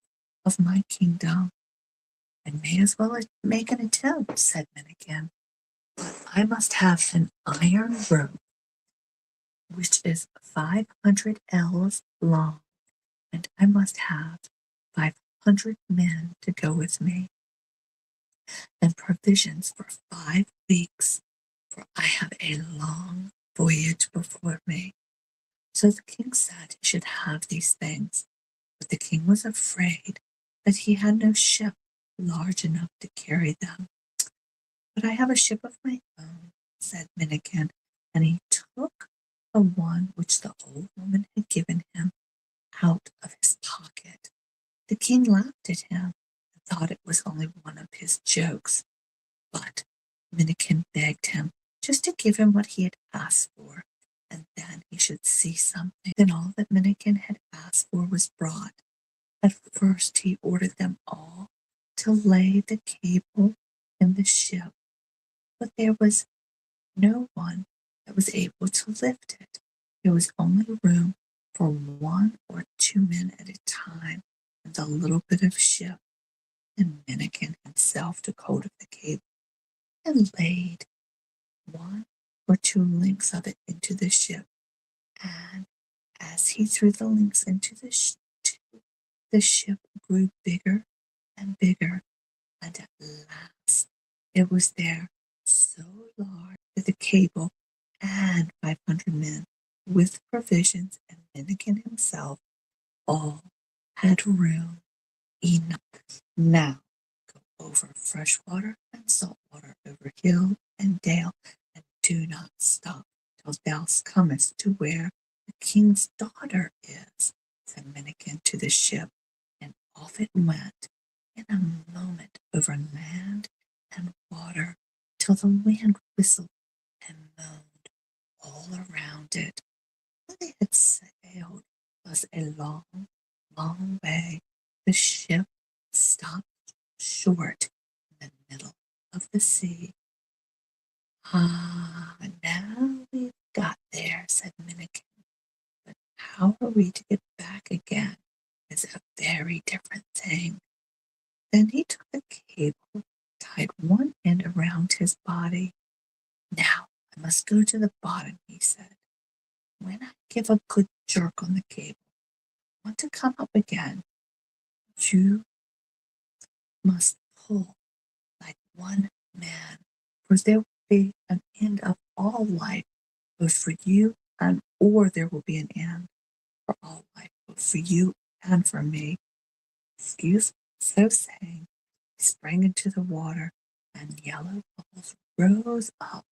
of my kingdom." "I may as well make an attempt," said Minnikin, "but I must have an iron rope, which is 500 ells long, and I must have 500 men to go with me, and provisions for 5 weeks, for I have a long voyage before me." So the king said he should have these things, but the king was afraid that he had no ship large enough to carry them. "But I have a ship of my own," said Minnikin, and he took the one which the old woman had given him out of his pocket. The king laughed at him and thought it was only one of his jokes, but Minnikin begged him just to give him what he had asked for, and then he should see something. Then all that Minnikin had asked for was brought. At first he ordered them all to lay the cable in the ship, but there was no one that was able to lift it. There was only room for 1 or 2 men at a time in the little bit of ship, and Minnikin himself took hold of the cable and laid 1 or 2 links of it into the ship, and as he threw the links into the ship grew bigger and bigger, and at last it was there, so large that the cable and 500 men, with provisions and Minnikin himself, all had room enough. Now go over fresh water and salt water, over hill and dale, and do not stop till thou comest to where the king's daughter is, said Minnikin to the ship, and off it went in a moment over land and water, till the wind whistled and moaned all around it. When they had sailed thus a long, long way, the ship stopped short in the middle of the sea. Ah, now we've got there, said Minnikin, but how are we to get back again is a very different thing. Then he took the cable, tied one end around his body. Now I must go to the bottom, he said. When I give a good jerk on the cable, I want to come up again. You must pull like one man, for there will be an end of all life, both for you or there will be an end for all life, both for you and for me. Excuse me. So saying, he sprang into the water, and yellow bubbles rose up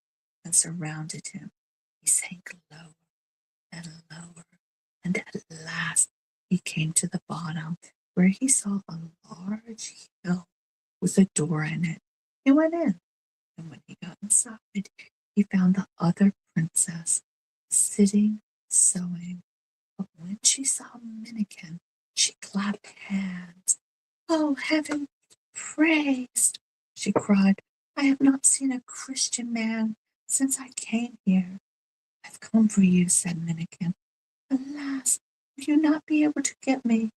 and surrounded him. He sank lower and lower, and at last he came to the bottom, where he saw a large hill with a door in it. He went in, and when he got inside, he found the other princess sitting sewing. But when she saw Minnikin, she clapped hands. Oh, heaven praised, she cried. I have not seen a Christian man since I came here. I've come for you, said Minnikin. Alas, will you not be able to get me?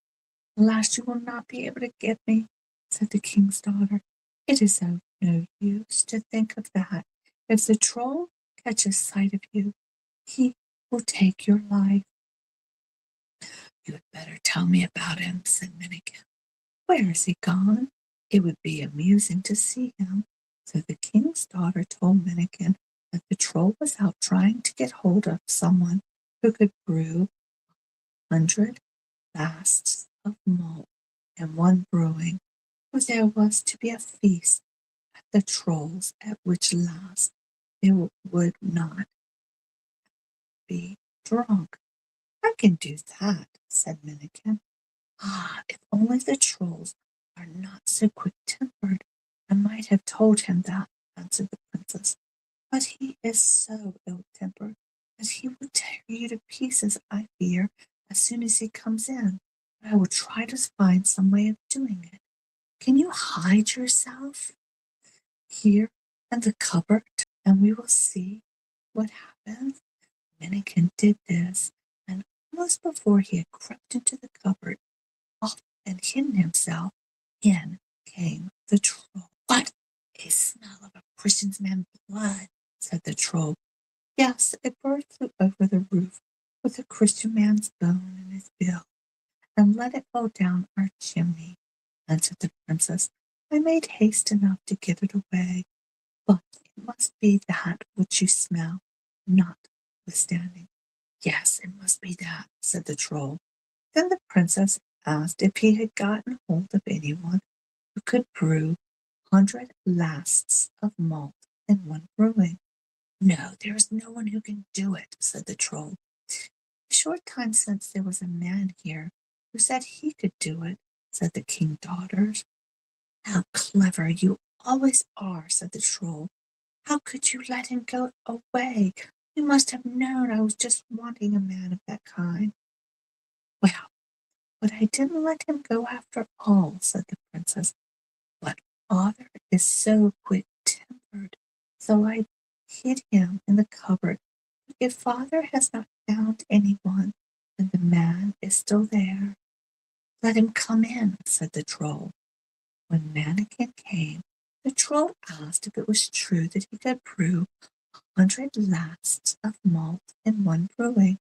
Alas, you will not be able to get me, said the king's daughter. It is of no use to think of that. If the troll catches sight of you, he will take your life. You had better tell me about him, said Minnikin. Where is he gone? It would be amusing to see him. So the king's daughter told Minnikin that the troll was out trying to get hold of someone who could brew 100 lasts of malt and 1 brewing, for there was to be a feast at the troll's, at which last they would not be drunk. I can do that, said Minnikin. Ah, if only the trolls are not so quick-tempered. I might have told him that, answered the princess. But he is so ill-tempered that he will tear you to pieces, I fear, as soon as he comes in. But I will try to find some way of doing it. Can you hide yourself here in the cupboard, and we will see what happens? Minnikin did this, and almost before he had crept into the cupboard, off and hidden himself, in came the troll. What? A smell of a Christian man's blood, said the troll. Yes, a bird flew over the roof with a Christian man's bone in his bill, and let it fall down our chimney, answered the princess. I made haste enough to get it away, but it must be that which you smell, notwithstanding. Yes, it must be that, said the troll. Then the princess asked if he had gotten hold of anyone who could brew 100 lasts of malt in 1 brewing. No, there is no one who can do it, said the troll. A short time since there was a man here who said he could do it, said the king's daughters. How clever you always are, said the troll. How could you let him go away? You must have known I was just wanting a man of that kind. Well, but I didn't let him go after all, said the princess. What bother is so quick-tempered, so I hid him in the cupboard. But if father has not found anyone, then the man is still there. Let him come in, said the troll. When Minnikin came, the troll asked if it was true that he could brew 100 lasts of malt in one brewing.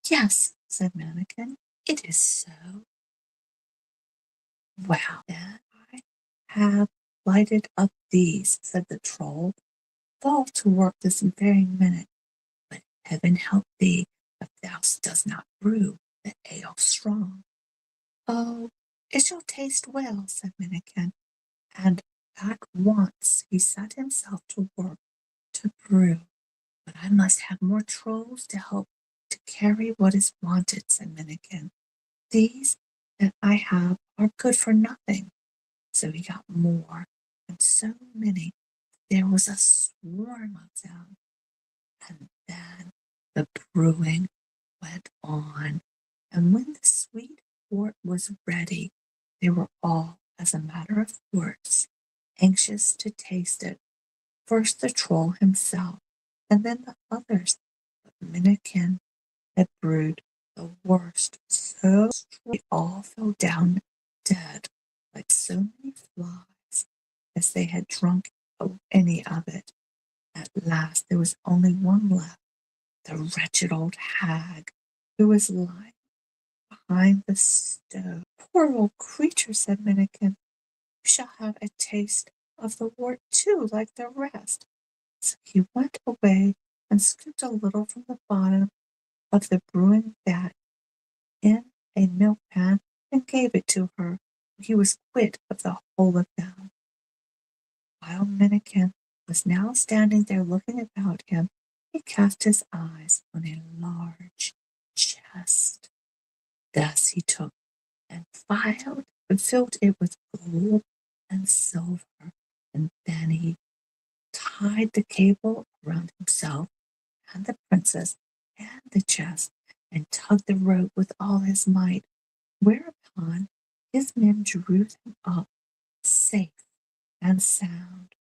Yes, said Minnikin, it is so. Well, then I have lighted up these, said the troll. Fall to work this very minute, but heaven help thee if thou dost not brew the ale strong. Oh, it shall taste well, said Minnikin, and at once he set himself to work to brew. But I must have more trolls to help to carry what is wanted, said Minnikin. These that I have are good for nothing. So he got more, and so many, there was a swarm of them. And then the brewing went on, and when the sweet port was ready, they were all, as a matter of course, anxious to taste it. First the troll himself, and then the others. But Minnikin had brewed the worst, so they all fell down dead like so many flies as they had drunk any of it. At last there was only one left, the wretched old hag, who was lying behind the stove. Poor old creature, said Minnikin, you shall have a taste of the wort too, like the rest. So he went away and scooped a little from the bottom of the brewing vat in a milk pan and gave it to her. He was quit of the whole of them. While Minnikin was now standing there looking about him, he cast his eyes on a large chest. Thus he took and filled it with gold and silver, and then he tied the cable around himself and the princess and the chest, and tugged the rope with all his might, whereupon his men drew them up safe and sound.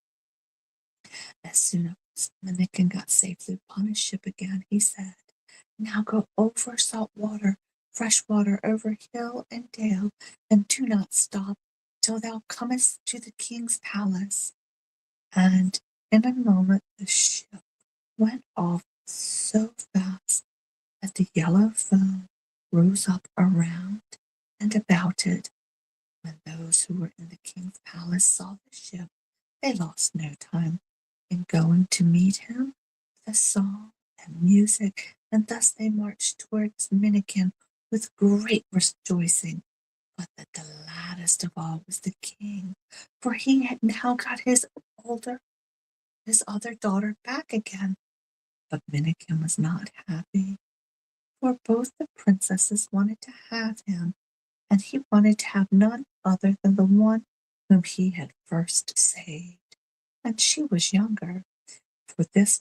As soon as Minnikin got safely upon his ship again, he said, now go over salt water, fresh water, over hill and dale, and do not stop till thou comest to the king's palace. And in a moment the ship went off so fast that the yellow foam rose up around and about it. When those who were in the king's palace saw the ship, they lost no time in going to meet him with a song and music, and thus they marched towards Minnikin with great rejoicing. But the gladdest of all was the king, for he had now got his other daughter back again. But Minnikin was not happy, for both the princesses wanted to have him, and he wanted to have none other than the one whom he had first saved, and she was younger. For this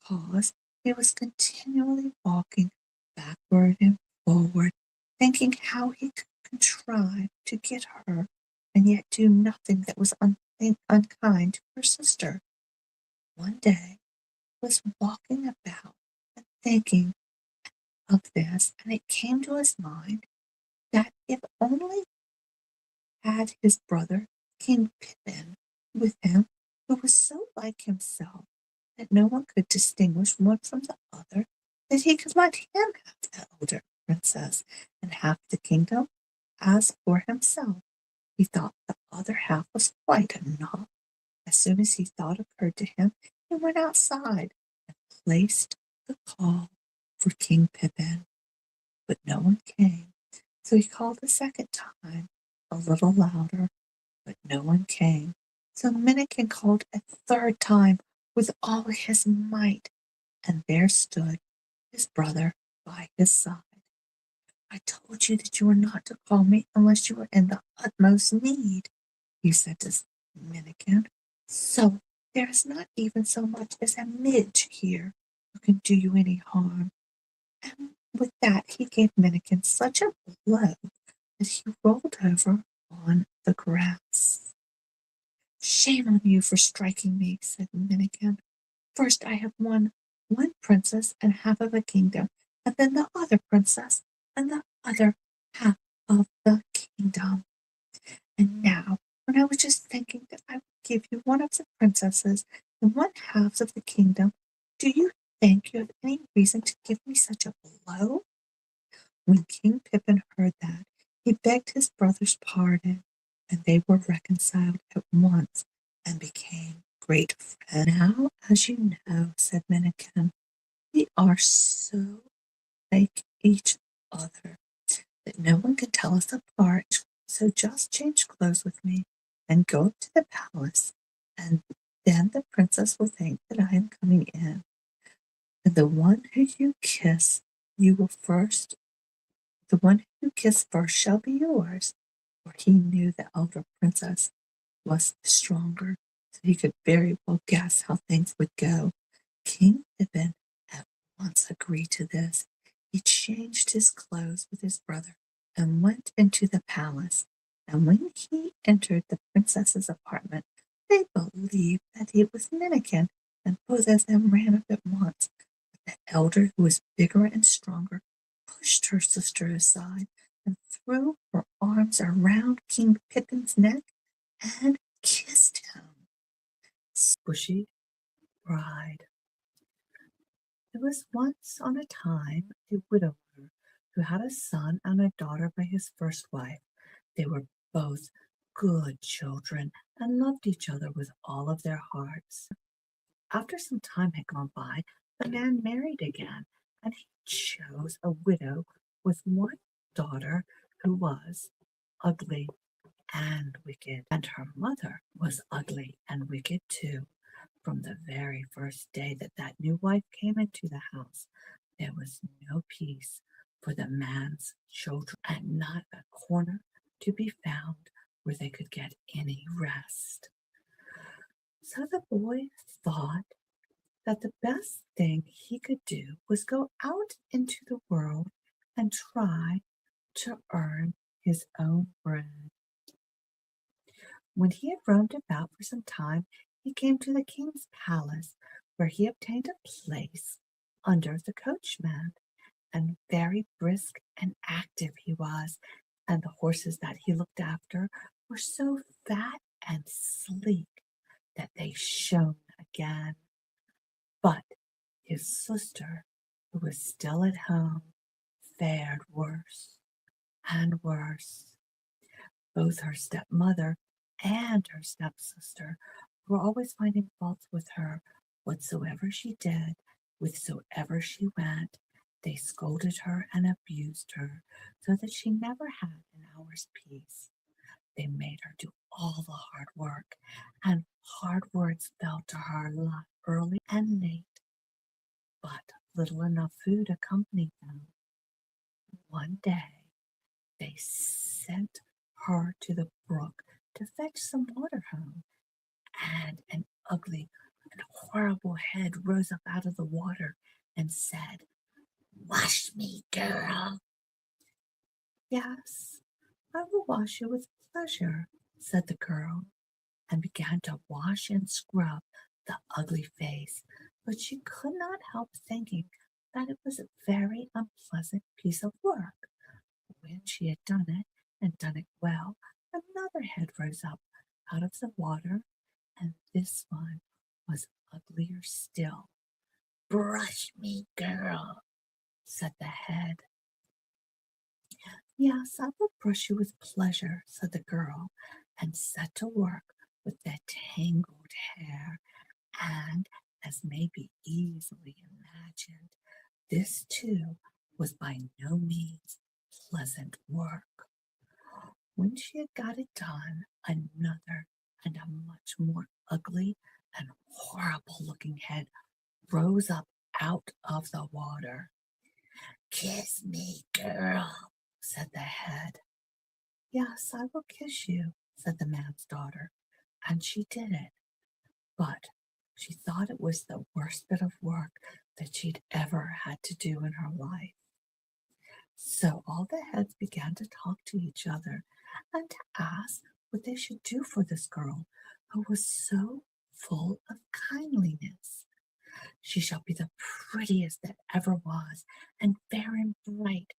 cause he was continually walking backward and forward, thinking how he could contrive to get her, and yet do nothing that was unkind to her sister. One day he was walking about and thinking of this, and it came to his mind that if only had his brother King Pippin with him, who was so like himself that no one could distinguish one from the other, that he could let him have the elder princess and half the kingdom. As for himself, he thought the other half was quite enough. As soon as his thought occurred to him, he went outside and placed the call for King Pippin. But no one came, so he called a second time, a little louder, but no one came. So Minnikin called a third time with all his might, and there stood his brother by his side. I told you that you were not to call me unless you were in the utmost need, he said to Minnikin. So there is not even so much as a midge here who can do you any harm. And with that he gave Minnikin such a blow that he rolled over on the grass. Shame on you for striking me, said Minnikin. First I have won one princess and half of a kingdom, and then the other princess and the other half of the kingdom. And now, when I was just thinking that I would give you one of the princesses and one half of the kingdom, do you think you have any reason to give me such a blow? When King Pippin heard that, he begged his brother's pardon, and they were reconciled at once and became great friends. Now, as you know, said Minnikin, we are so like each other that no one can tell us apart. So just change clothes with me and go up to the palace, and then the princess will think that I am coming in. And the one who you kiss, the one who you kiss first shall be yours. For he knew the elder princess was the stronger, so he could very well guess how things would go. King Pippin at once agreed to this. He changed his clothes with his brother and went into the palace. And when he entered the princess's apartment, they believed that it was Minnikin, and both of them ran up at once. But the elder, who was bigger and stronger, pushed her sister aside and threw her arms around King Pippin's neck and kissed him. Bushy cried. There was once on a time a widower who had a son and a daughter by his first wife. They were both good children and loved each other with all of their hearts. After some time had gone by, the man married again, and he chose a widow with one daughter who was ugly and wicked, and her mother was ugly and wicked too. From the very first day that that new wife came into the house, there was no peace for the man's children, and not a corner to be found where they could get any rest. So the boy thought that the best thing he could do was go out into the world and try to earn his own bread. When he had roamed about for some time, he came to the king's palace, where he obtained a place under the coachman. And very brisk and active he was, and the horses that he looked after were so fat and sleek that they shone again. But his sister, who was still at home, fared worse and worse. Both her stepmother and her stepsister were always finding faults with her. Whatsoever she did, whithersoever she went, they scolded her and abused her, so that she never had an hour's peace. They made her do all the hard work, and hard words fell to her lot early and late, but little enough food accompanied them. One day they sent her to the brook to fetch some water home, and an ugly and horrible head rose up out of the water and said, "Wash me, girl." "Yes, I will wash you with pleasure," said the girl, and began to wash and scrub the ugly face, but she could not help thinking that it was a very unpleasant piece of work. When she had done it, and done it well, another head rose up out of the water, and this one was uglier still. "Brush me, girl," said the head. "Yes, I will brush you with pleasure," said the girl, and set to work with the tangled hair, and, as may be easily imagined, this too was by no means pleasant work. When she had got it done, another and a much more ugly and horrible looking head rose up out of the water. "Kiss me, girl," said the head. "Yes, I will kiss you," said the man's daughter, and she did it. But she thought it was the worst bit of work that she'd ever had to do in her life. So all the heads began to talk to each other and to ask what they should do for this girl, but was so full of kindliness. She shall be the prettiest that ever was, and fair and bright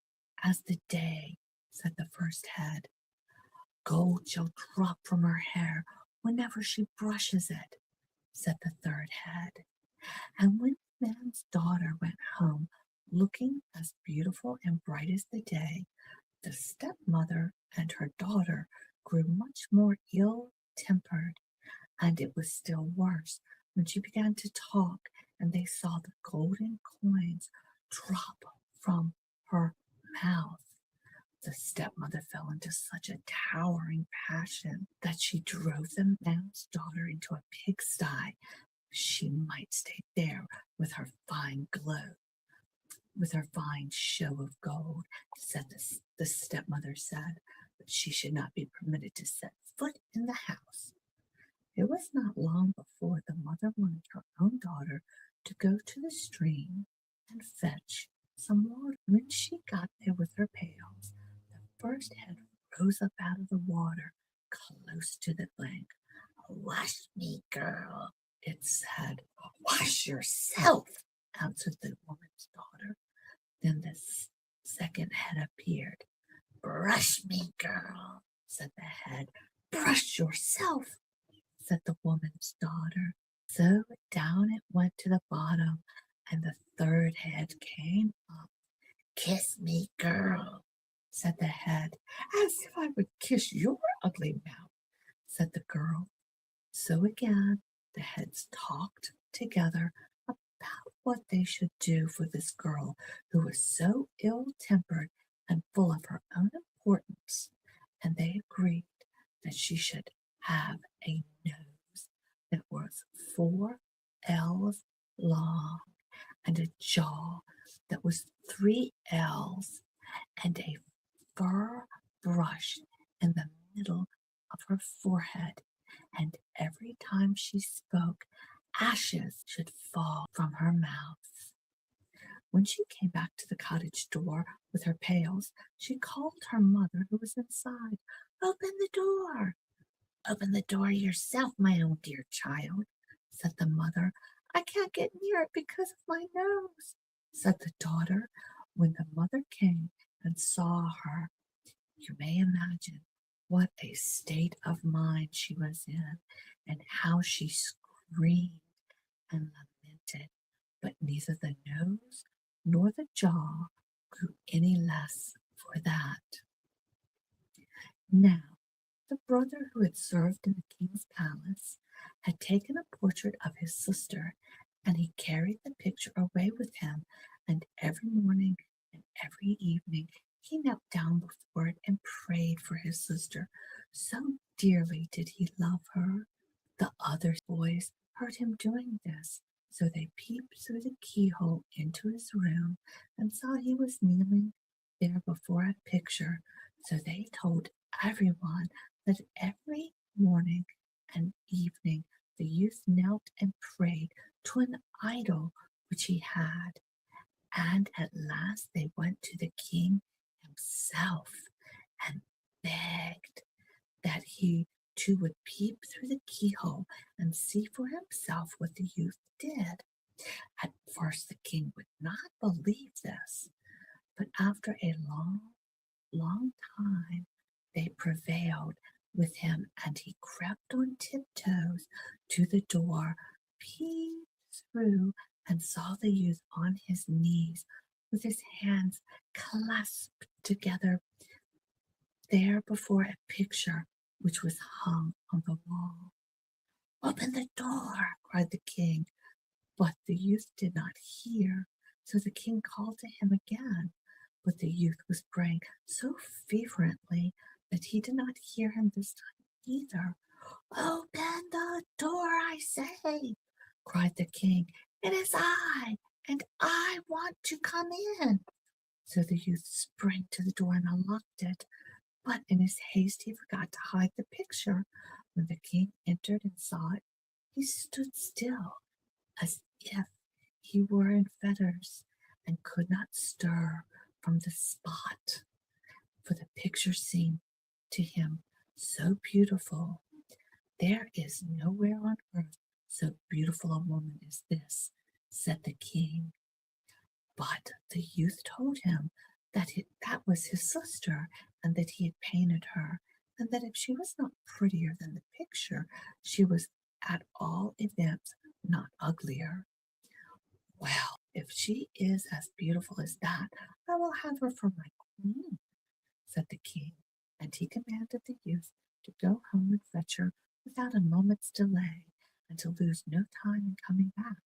as the day, said the first head. Gold shall drop from her hair whenever she brushes it, said the third head. And when the man's daughter went home looking as beautiful and bright as the day, the stepmother and her daughter grew much more ill-tempered, and it was still worse when she began to talk and they saw the golden coins drop from her mouth. The stepmother fell into such a towering passion that she drove the man's daughter into a pigsty. She might stay there with her fine show of gold, said the stepmother said, but she should not be permitted to set foot in the house. It was not long before the mother wanted her own daughter to go to the stream and fetch some water. When she got there with her pails, the first head rose up out of the water close to the bank. Wash me, girl, it said. Wash yourself, answered the woman's daughter. Then the second head appeared. Brush me, girl, said the head. Brush yourself, said the woman's daughter. So down it went to the bottom, and the third head came up. Kiss me, girl, said the head. As if I would kiss your ugly mouth, said the girl. So again the heads talked together about what they should do for this girl who was so ill-tempered and full of her own importance, and they agreed that she should have a nose that was 4 ells long, and a jaw that was 3 ells, and a fur brush in the middle of her forehead, and every time she spoke, ashes should fall from her mouth. When she came back to the cottage door with her pails, she called her mother, who was inside. Open the door. Open the door yourself, my own dear child, said the mother. I can't get near it because of my nose, said the daughter. When the mother came and saw her, you may imagine what a state of mind she was in, and how she screamed and lamented, but neither the nose nor the jaw grew any less for that. Now, the brother who had served in the king's palace had taken a portrait of his sister, and he carried the picture away with him, and every morning and every evening he knelt down before it and prayed for his sister. So dearly did he love her. The other boys heard him doing this, so they peeped through the keyhole into his room and saw he was kneeling there before a picture. So they told everyone that every morning and evening the youth knelt and prayed to an idol which he had. And at last they went to the king himself and begged that he too would peep through the keyhole and see for himself what the youth did. At first the king would not believe this, but after a long time they prevailed with him, and he crept on tiptoes to the door, peeped through, and saw the youth on his knees with his hands clasped together there before a picture which was hung on the wall. Open the door, cried the king, but the youth did not hear, so the king called to him again, but the youth was praying so fervently that he did not hear him this time either. Open the door, I say, cried the king. It is I, and I want to come in. So the youth sprang to the door and unlocked it, but in his haste he forgot to hide the picture. When the king entered and saw it, he stood still, as if he were in fetters, and could not stir from the spot, for the picture seemed to him so beautiful "There is nowhere on earth so beautiful a woman as this," said the king. But the youth told him that was his sister, and that he had painted her, and that if she was not prettier than the picture, she was at all events not uglier. "Well, if she is as beautiful as that, I will have her for my queen," said the king, and he commanded the youth to go home and fetch her without a moment's delay, and to lose no time in coming back.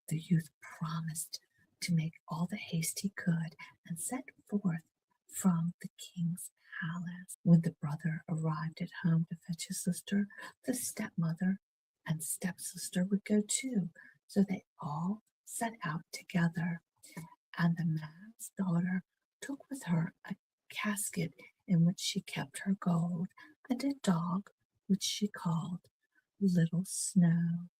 The youth promised to make all the haste he could, and set forth from the king's palace. When the brother arrived at home to fetch his sister, the stepmother and stepsister would go too, so they all set out together, and the man's daughter took with her a casket in which she kept her gold, and a dog which she called Little Snow.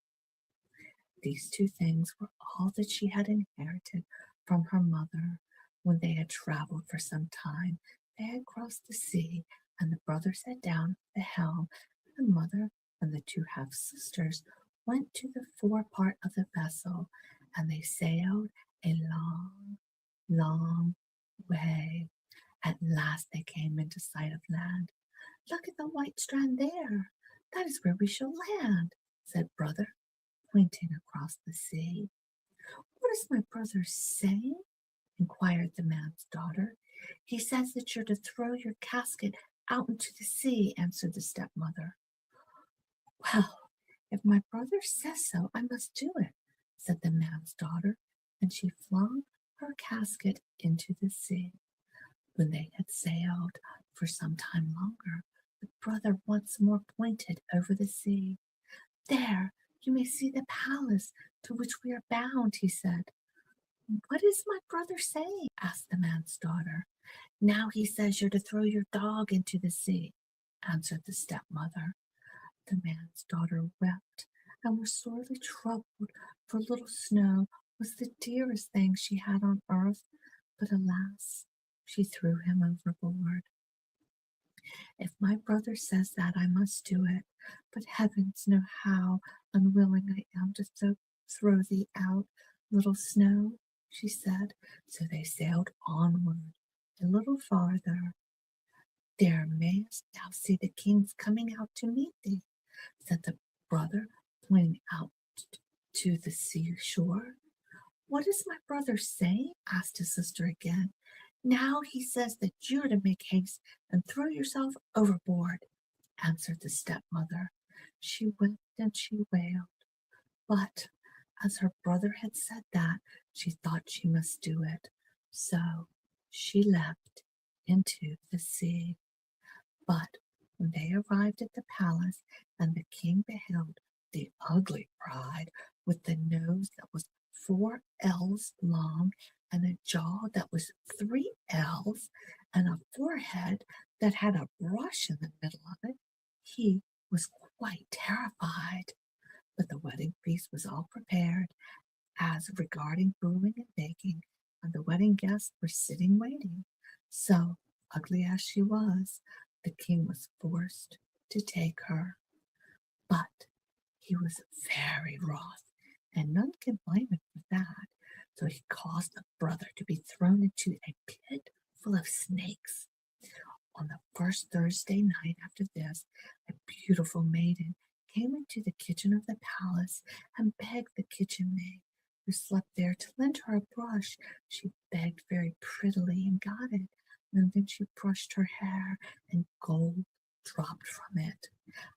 These two things were all that she had inherited from her mother. When they had traveled for some time, they had crossed the sea, and the brother sat down at the helm, and the mother and the two half-sisters went to the forepart of the vessel, and they sailed a long, long way. At last they came into sight of land. "Look at the white strand there. That is where we shall land," said brother, pointing across the sea. "What is my brother saying?" inquired the man's daughter. "He says that you're to throw your casket out into the sea," answered the stepmother. "Well, if my brother says so, I must do it," said the man's daughter, and she flung her casket into the sea. When they had sailed for some time longer, the brother once more pointed over the sea. "There, you may see the palace to which we are bound," he said. "What is my brother saying?" asked the man's daughter. "Now he says you're to throw your dog into the sea," answered the stepmother. The man's daughter wept and was sorely troubled, for Little Snow was the dearest thing she had on earth, but alas, she threw him overboard. "If my brother says that, I must do it, but heavens know how unwilling I am to throw thee out, Little Snow," she said. So they sailed onward a little farther. "There mayest thou see the kings coming out to meet thee," said the brother, pointing out to the seashore. "What is my brother saying?" asked his sister again. "Now he says that you're to make haste and throw yourself overboard," answered the stepmother. She wept and she wailed, but as her brother had said that, she thought she must do it. So she leapt into the sea. But when they arrived at the palace, and the king beheld the ugly bride with the nose that was 4 ells long, and a jaw that was 3 ells, and a forehead that had a brush in the middle of it, he was quite terrified. But the wedding feast was all prepared, as regarding brewing and baking, and the wedding guests were sitting waiting. So, ugly as she was, the king was forced to take her. But he was very wroth, and none can blame him for that. So he caused the brother to be thrown into a pit full of snakes. On the first Thursday night after this, a beautiful maiden came into the kitchen of the palace and begged the kitchen maid, who slept there, to lend her a brush. She begged very prettily and got it, and then she brushed her hair, and gold dropped from it.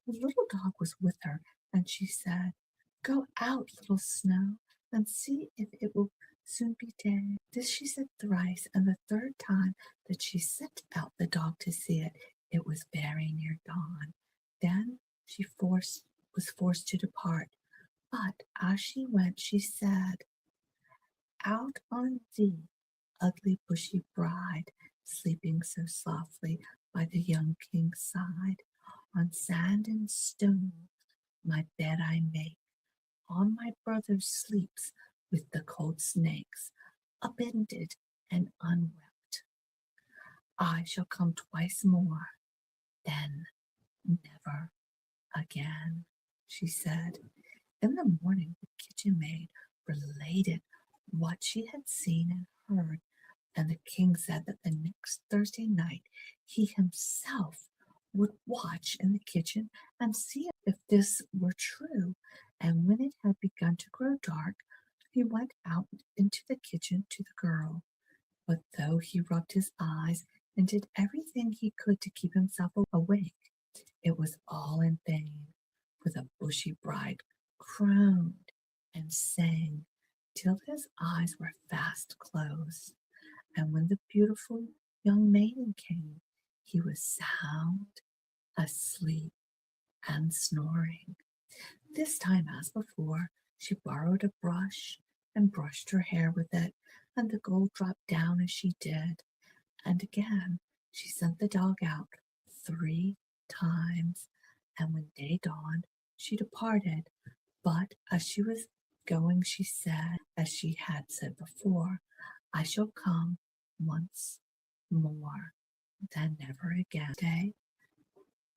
The little dog was with her, and she said, "Go out, Little Snow, and see if it will soon be day." This she said thrice, and the third time that she sent out the dog to see it, it was very near dawn. Then she was forced to depart, but as she went she said, "Out on thee, ugly bushy bride, sleeping so softly by the young king's side. On sand and stone my bed I make, on my brother sleeps with the cold snakes, upended and unwept. I shall come twice more, then never again, she said. In the morning, the kitchen maid related what she had seen and heard, and the king said that the next Thursday night he himself would watch in the kitchen and see if this were true. And when it had begun to grow dark, he went out into the kitchen to the girl. But though he rubbed his eyes and did everything he could to keep himself awake, it was all in vain, for the Bushy bride crooned and sang till his eyes were fast closed. And when the beautiful young maiden came, he was sound asleep and snoring. This time, as before, she borrowed a brush and brushed her hair with it, and the gold dropped down as she did. And again she sent the dog out 3 times, and when day dawned, she departed. But as she was going, she said, as she had said before, I shall come once more, then never again.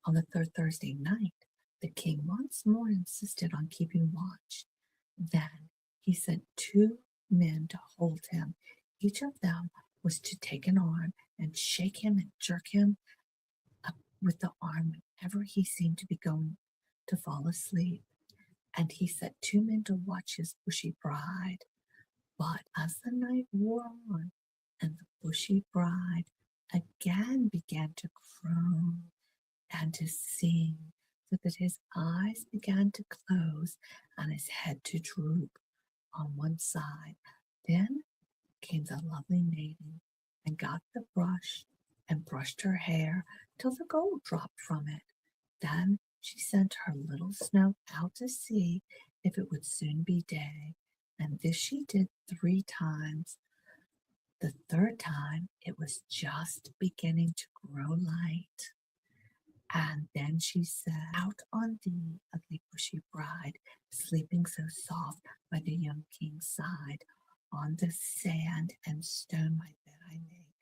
On the third Thursday night, the king once more insisted on keeping watch. Then he sent 2 men to hold him. Each of them was to take an arm and shake him and jerk him up with the arm whenever he seemed to be going to fall asleep. And he set 2 men to watch his Bushy bride. But as the night wore on, and the Bushy bride again began to croon and to sing, so that his eyes began to close and his head to droop on one side, then came the lovely maiden and got the brush and brushed her hair till the gold dropped from it. Then she sent her little Snow out to see if it would soon be day, and this she did 3 times. The third time it was just beginning to grow light. And then she said, out on thee, ugly Bushy bride, sleeping so soft by the young king's side. On the sand and stone my bed I make,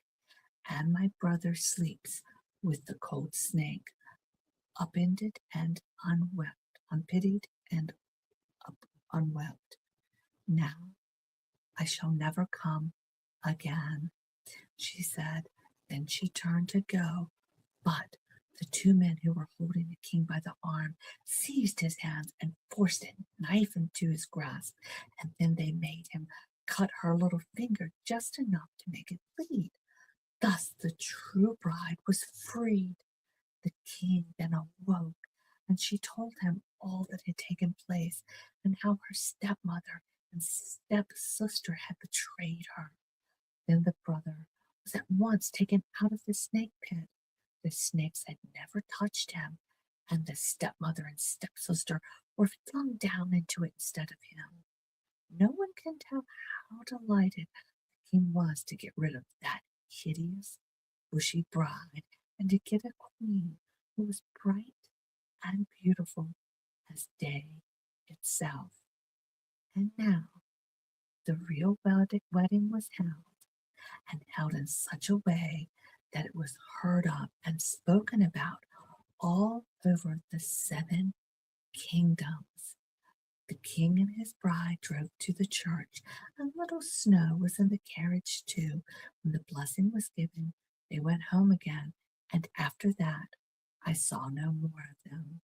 and my brother sleeps with the cold snake, upended and unwept, unpitied and unwept. Now I shall never come again, she said. Then she turned to go, but the 2 men who were holding the king by the arm seized his hands and forced a knife into his grasp, and then they made him cut her little finger just enough to make it bleed. Thus the true bride was freed. The king then awoke, and she told him all that had taken place, and how her stepmother and stepsister had betrayed her. Then the brother was at once taken out of the snake pit. The snakes had never touched him, and the stepmother and stepsister were flung down into it instead of him. No one can tell how delighted the king was to get rid of that hideous, Bushy bride, and to get a queen who was bright and beautiful as day itself. And now the real wedding was held in such a way that it was heard of and spoken about all over the 7 kingdoms. The king and his bride drove to the church, and little Snow was in the carriage too. When the blessing was given, they went home again, and after that I saw no more of them.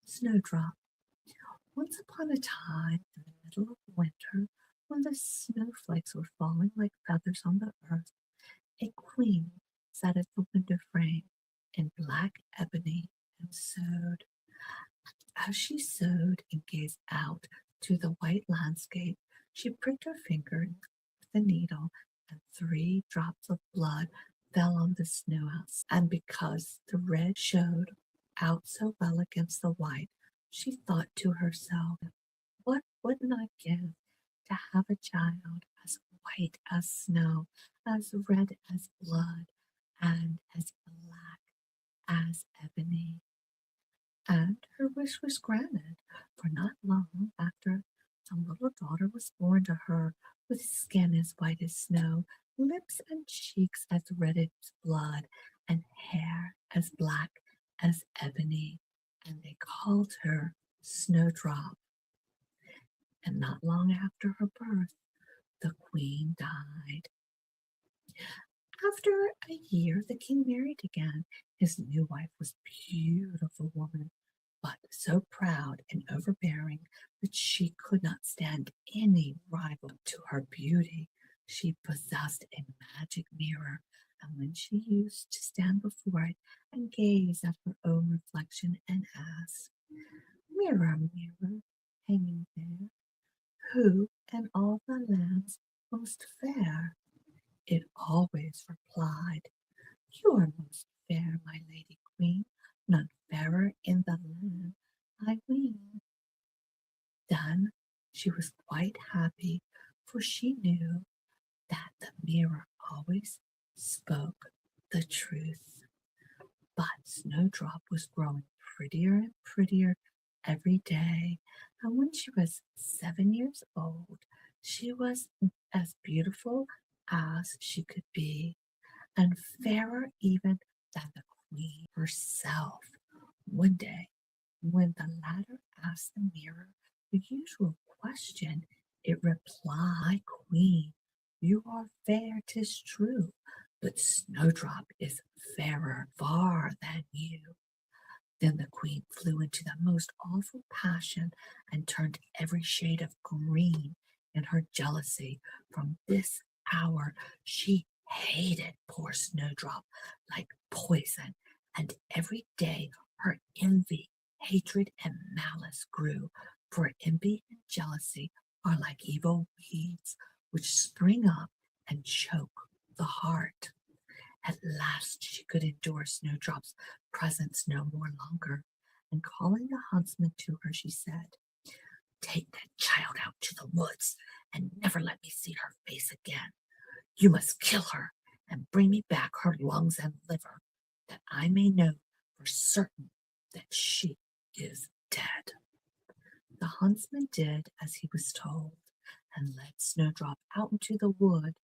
Snowdrop. Once upon a time, in the middle of winter, when the snowflakes were falling like feathers on the earth, a queen sat at the window frame in black ebony and sewed. As she sewed and gazed out to the white landscape, she pricked her finger with the needle, and 3 drops of blood fell on the snow house. And because the red showed out so well against the white, she thought to herself, what wouldn't I give to have a child as white as snow, as red as blood, and as black as ebony? And her wish was granted, for not long after, some little daughter was born to her, with skin as white as snow, lips and cheeks as red as blood, and hair as black as ebony. and they called her Snowdrop. And not long after her birth, the queen died. After a year, the king married again. His new wife was a beautiful woman, but so proud and overbearing that she could not stand any rival to her beauty. She possessed a magic mirror, and when she used to stand before it and gaze at her own reflection and ask, "Mirror, mirror, hanging there, who in all the lands most fair?" it always replied, "You are most fair, my lady queen, none fairer in the land, I ween." Then she was quite happy, for she knew that the mirror always spoke the truth. But Snowdrop was growing prettier and prettier every day, and when she was 7 years old, she was as beautiful as she could be, and fairer even than the queen herself. One day, when the latter asked the mirror the usual question, it replied, "Queen, you are fair, 'tis true, but Snowdrop is fairer far than you." Then the queen flew into the most awful passion and turned every shade of green in her jealousy. From this hour she hated poor Snowdrop like poison, and every day her envy, hatred, and malice grew, for envy and jealousy are like evil weeds which spring up and choke the heart. At last she could endure Snowdrop's presence no more longer, and calling the huntsman to her, she said, "Take that child out to the woods and never let me see her face again. You must kill her and bring me back her lungs and liver, that I may know for certain that she is dead." The huntsman did as he was told, and led Snowdrop out into the wood.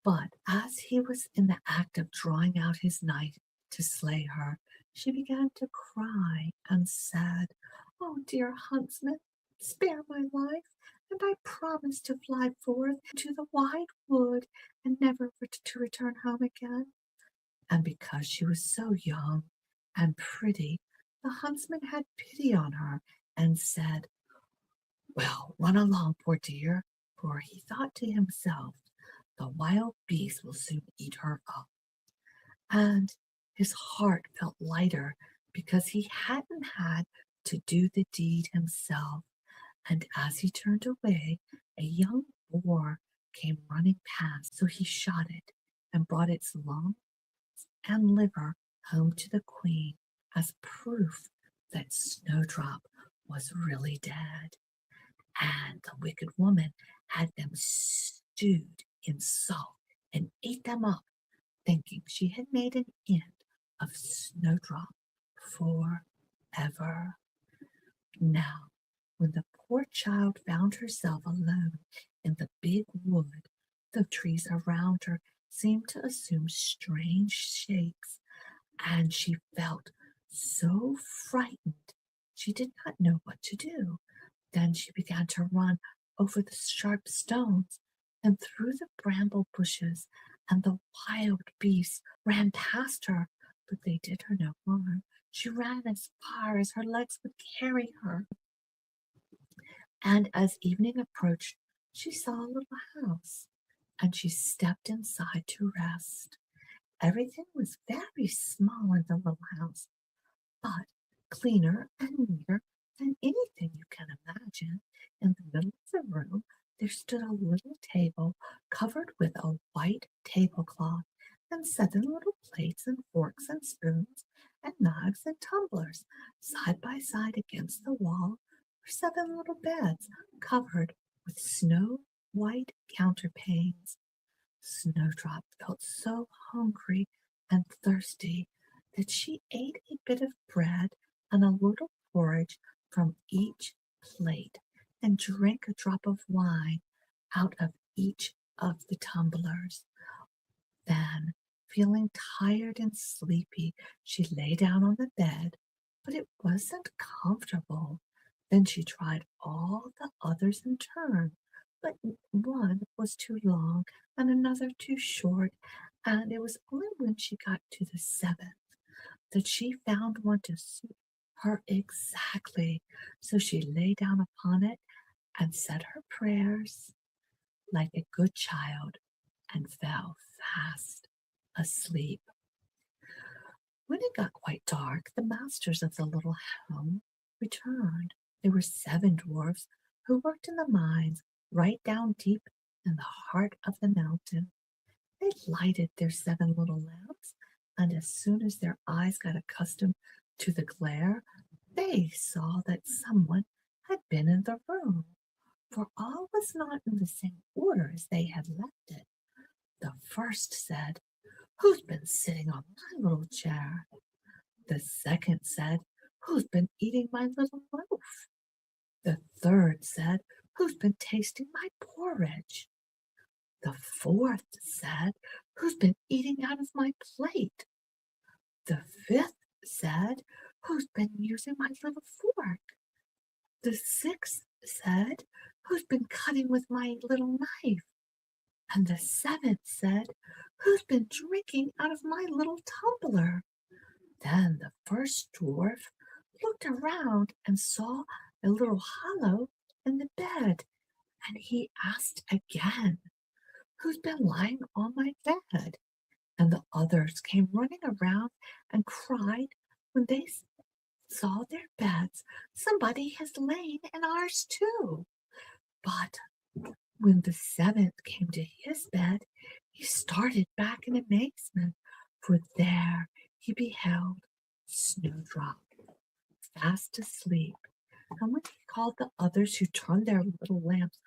But as he was in the act of drawing out his knife to slay her, she began to cry and said, "Oh, dear huntsman, spare my life, and I promise to fly forth into the wide wood and never to return home again." And because she was so young and pretty, the huntsman had pity on her and said, "Well, run along, poor dear," for he thought to himself, "The wild beast will soon eat her up." And his heart felt lighter because he hadn't had to do the deed himself. And as he turned away, a young boar came running past, so he shot it and brought its lungs and liver home to the queen as proof that Snowdrop was really dead. And the wicked woman had them stewed in salt and ate them up, thinking she had made an end of Snowdrop forever. Now, when the poor child found herself alone in the big wood, the trees around her seemed to assume strange shapes, and she felt so frightened she did not know what to do. Then she began to run over the sharp stones and through the bramble bushes, and the wild beasts ran past her, but they did her no harm. She ran as far as her legs would carry her, and as evening approached, she saw a little house, and she stepped inside to rest. Everything was very small in the little house, but cleaner and neater than anything you can imagine. In the middle of the room there stood a little table covered with a white tablecloth, and 7 little plates and forks and spoons and knives and tumblers. Side by side against the wall were 7 little beds covered with snow-white counterpanes. Snowdrop felt so hungry and thirsty that she ate a bit of bread and a little porridge from each plate, and drank a drop of wine out of each of the tumblers. Then, feeling tired and sleepy, she lay down on the bed, but it wasn't comfortable. Then she tried all the others in turn, but one was too long and another too short, and it was only when she got to the seventh that she found one to suit her exactly. So she lay down upon it and said her prayers like a good child and fell fast asleep. When it got quite dark, the masters of the little home returned. There were 7 dwarfs who worked in the mines right down deep in the heart of the mountain. They lighted their 7 little lamps, and as soon as their eyes got accustomed to the glare, they saw that someone had been in the room, for all was not in the same order as they had left it. The first said, "Who's been sitting on my little chair?" The second said, "Who's been eating my little loaf?" The third said, "Who's been tasting my porridge?" The fourth said, "Who's been eating out of my plate?" The fifth said, "Who's been using my little fork?" The sixth said, "Who's been cutting with my little knife?" And the seventh said, "Who's been drinking out of my little tumbler?" Then the first dwarf looked around and saw a little hollow in the bed, and he asked again, "Who's been lying on my bed?" And the others came running around and cried when they saw their beds, "Somebody has lain in ours too." But when the seventh came to his bed, he started back in amazement, for there he beheld Snowdrop fast asleep. And when he called the others, who turned their little lamps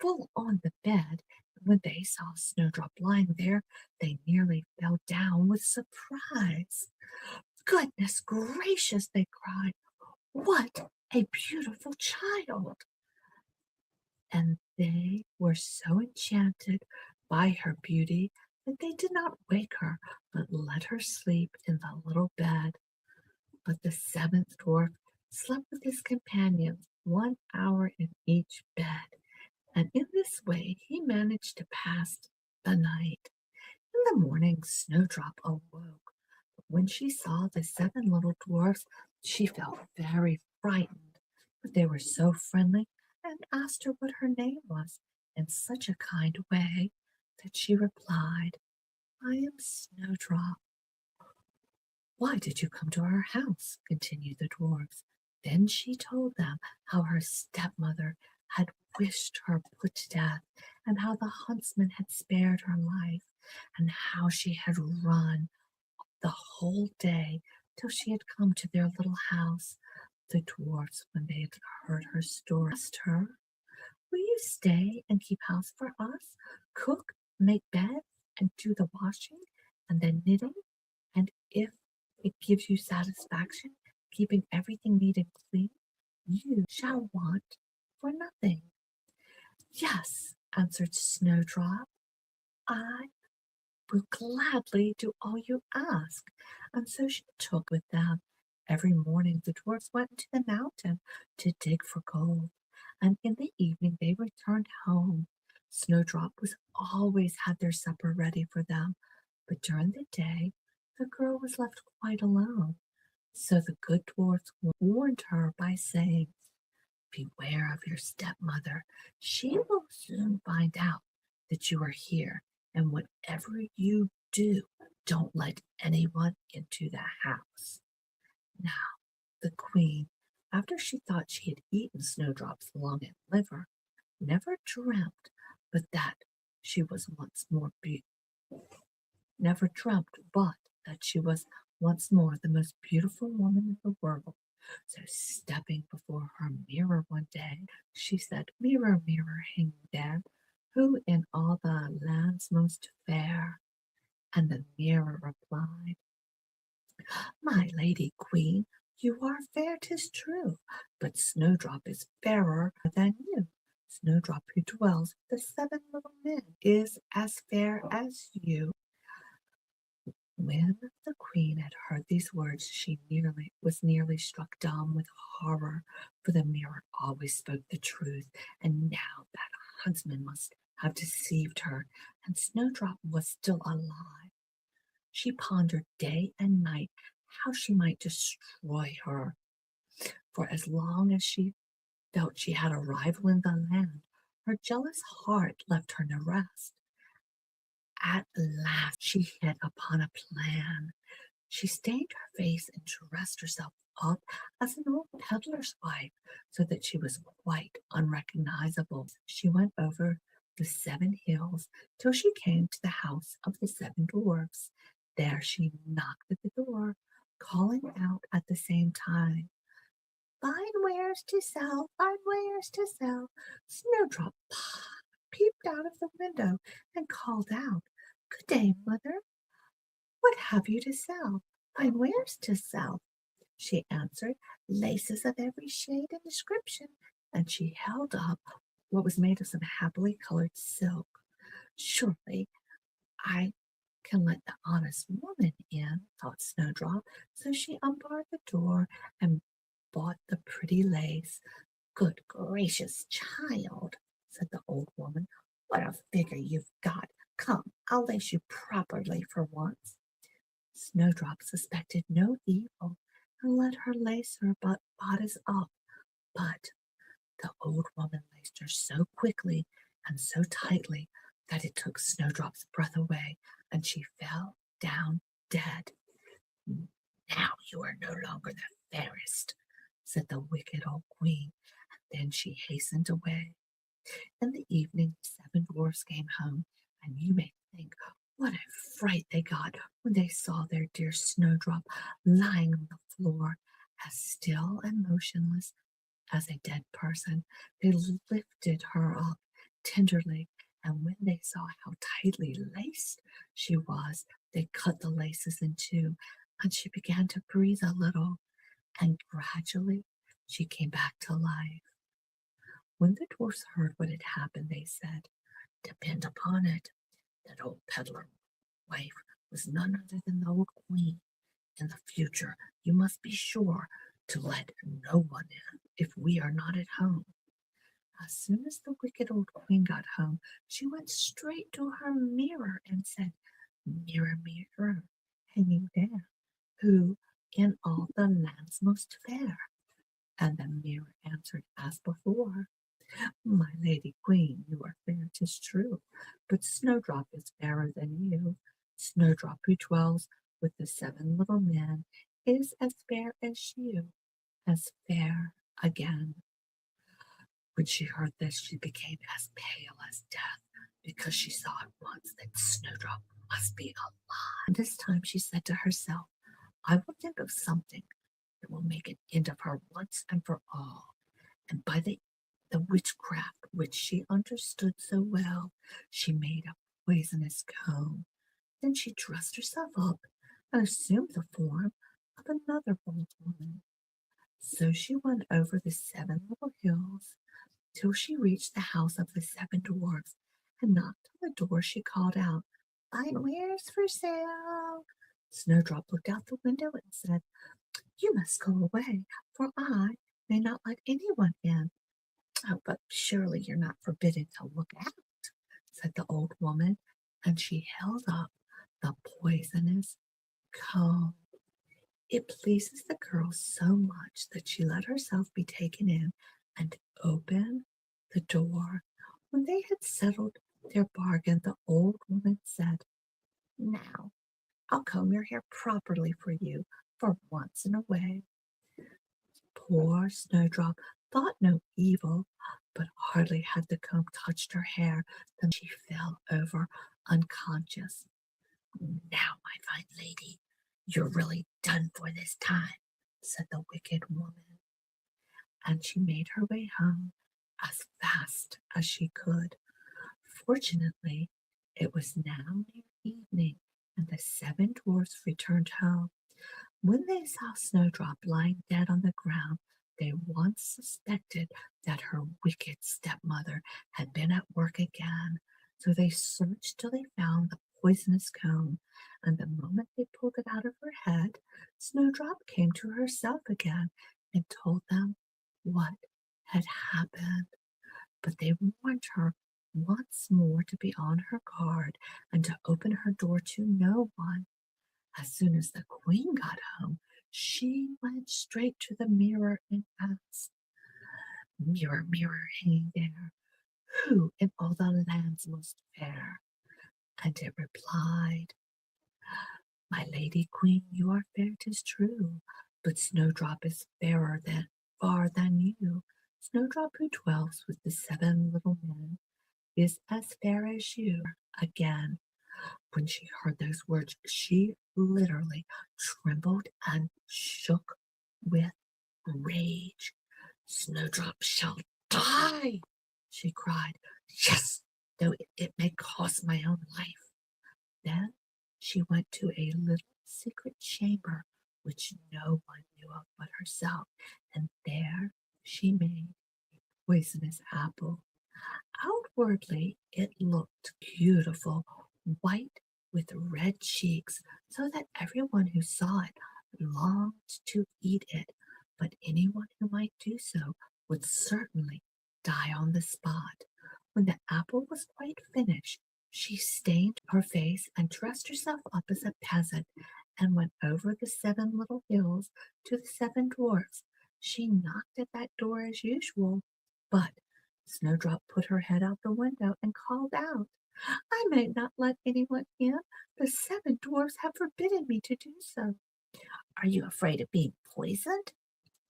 full on the bed, and when they saw Snowdrop lying there, they nearly fell down with surprise. "Goodness gracious!" they cried. "What a beautiful child!" And they were so enchanted by her beauty that they did not wake her, but let her sleep in the little bed. But the 7th dwarf slept with his companions 1 hour in each bed, and in this way he managed to pass the night. In the morning, Snowdrop awoke, but when she saw the 7 little dwarfs, she felt very frightened. But they were so friendly and asked her what her name was in such a kind way that she replied, "I am Snowdrop." "Why did you come to our house?" continued the dwarfs. Then she told them how her stepmother had wished her put to death, and how the huntsman had spared her life, and how she had run the whole day till she had come to their little house. The dwarfs, when they had heard her story, asked her, "Will you stay and keep house for us, cook, make beds, and do the washing, and then knitting? And if it gives you satisfaction, keeping everything neat and clean, you shall want for nothing." "Yes," answered Snowdrop, "I will gladly do all you ask." And so she took with them. Every morning the dwarfs went into the mountain to dig for gold, and in the evening they returned home. Snowdrop was always had their supper ready for them, but during the day the girl was left quite alone. So the good dwarfs warned her by saying, "Beware of your stepmother. She will soon find out that you are here, and whatever you do, don't let anyone into the house." Now, the queen, after she thought she had eaten Snowdrop's lung and liver, never dreamt but that she was once more never dreamt but that she was once more the most beautiful woman in the world. So, stepping before her mirror one day, she said, "Mirror, mirror, hanging there, who in all the land's most fair?" And the mirror replied, "My lady queen, you are fair, 'tis true, but Snowdrop is fairer than you. Snowdrop, who dwells with the 7 little men, is as fair as you." When the queen had heard these words, she was nearly struck dumb with horror, for the mirror always spoke the truth, and now that huntsman must have deceived her, and Snowdrop was still alive. She pondered day and night how she might destroy her, for as long as she felt she had a rival in the land, her jealous heart left her no rest. At last she hit upon a plan. She stained her face and dressed herself up as an old peddler's wife, so that she was quite unrecognizable. She went over the 7 hills till she came to the house of the 7 dwarfs. There she knocked at the door, calling out at the same time, "Fine wares to sell, fine wares to sell." Snowdrop peeped out of the window and called out, "Good day, mother. What have you to sell?" "Fine wares to sell," she answered, "laces of every shade and description," and she held up what was made of some happily colored silk. "Surely I can let the honest woman in," thought Snowdrop, so she unbarred the door and bought the pretty lace. "Good gracious, child," said the old woman, "what a figure you've got. Come, I'll lace you properly for once." Snowdrop suspected no evil and let her lace her bodice up, but the old woman laced her so quickly and so tightly that it took Snowdrop's breath away, and she fell down dead. "Now you are no longer the fairest," said the wicked old queen, and then she hastened away. In the evening, the 7 dwarfs came home, and you may think what a fright they got when they saw their dear Snowdrop lying on the floor, as still and motionless as a dead person. They lifted her up tenderly, and when they saw how tightly laced she was, they cut the laces in two, and she began to breathe a little, and gradually she came back to life. When the dwarfs heard what had happened, they said, "Depend upon it, that old peddler wife was none other than the old queen. In the future, you must be sure to let no one in if we are not at home." As soon as the wicked old queen got home, she went straight to her mirror and said, "Mirror, mirror, hanging there, who in all the land's most fair?" And the mirror answered as before, "My lady queen, you are fair, 'tis true, but Snowdrop is fairer than you. Snowdrop, who dwells with the 7 little men, is as fair as you, as fair again." When she heard this, she became as pale as death, because she saw at once that Snowdrop must be alive. And this time she said to herself, "I will think of something that will make an end of her once and for all." And by the witchcraft which she understood so well, she made a poisonous comb. Then she dressed herself up and assumed the form of another bold woman. So she went over the 7 little hills till she reached the house of the 7 dwarfs, and knocked on the door. She called out, "Fine wares for sale." Snowdrop looked out the window and said, "You must go away, for I may not let anyone in." "Oh, but surely you're not forbidden to look out," said the old woman, and she held up the poisonous comb. It pleases the girl so much that she let herself be taken in and opened the door. When they had settled their bargain, the old woman said, "Now I'll comb your hair properly for you for once in a way." Poor Snowdrop thought no evil, but hardly had the comb touched her hair than she fell over unconscious. "Now, my fine lady, you're really done for this time," said the wicked woman, and she made her way home as fast as she could. Fortunately, it was now near evening, and the 7 dwarfs returned home. When they saw Snowdrop lying dead on the ground, they once suspected that her wicked stepmother had been at work again, so they searched till they found the poisonous comb, and the moment they pulled it out of her head, Snowdrop came to herself again and told them what had happened. But they warned her once more to be on her guard and to open her door to no one. As soon as the queen got home, she went straight to the mirror and asked, "Mirror, mirror, hanging there, who in all the land's most fair?" And it replied, "My lady queen, you are fair, 'tis true, but Snowdrop is fairer than far than you. Snowdrop, who dwells with the 7 little men, is as fair as you." Again, when she heard those words, she literally trembled and shook with rage. "Snowdrop shall die," she cried. "Yes, though it may cost my own life." Then she went to a little secret chamber which no one knew of but herself, and there she made a poisonous apple. Outwardly it looked beautiful, white with red cheeks, so that everyone who saw it longed to eat it, but anyone who might do so would certainly die on the spot. When the apple was quite finished, she stained her face and dressed herself up as a peasant and went over the 7 little hills to the 7 dwarfs. She knocked at that door as usual, but Snowdrop put her head out the window and called out, "I may not let anyone in. The 7 dwarfs have forbidden me to do so." "Are you afraid of being poisoned?"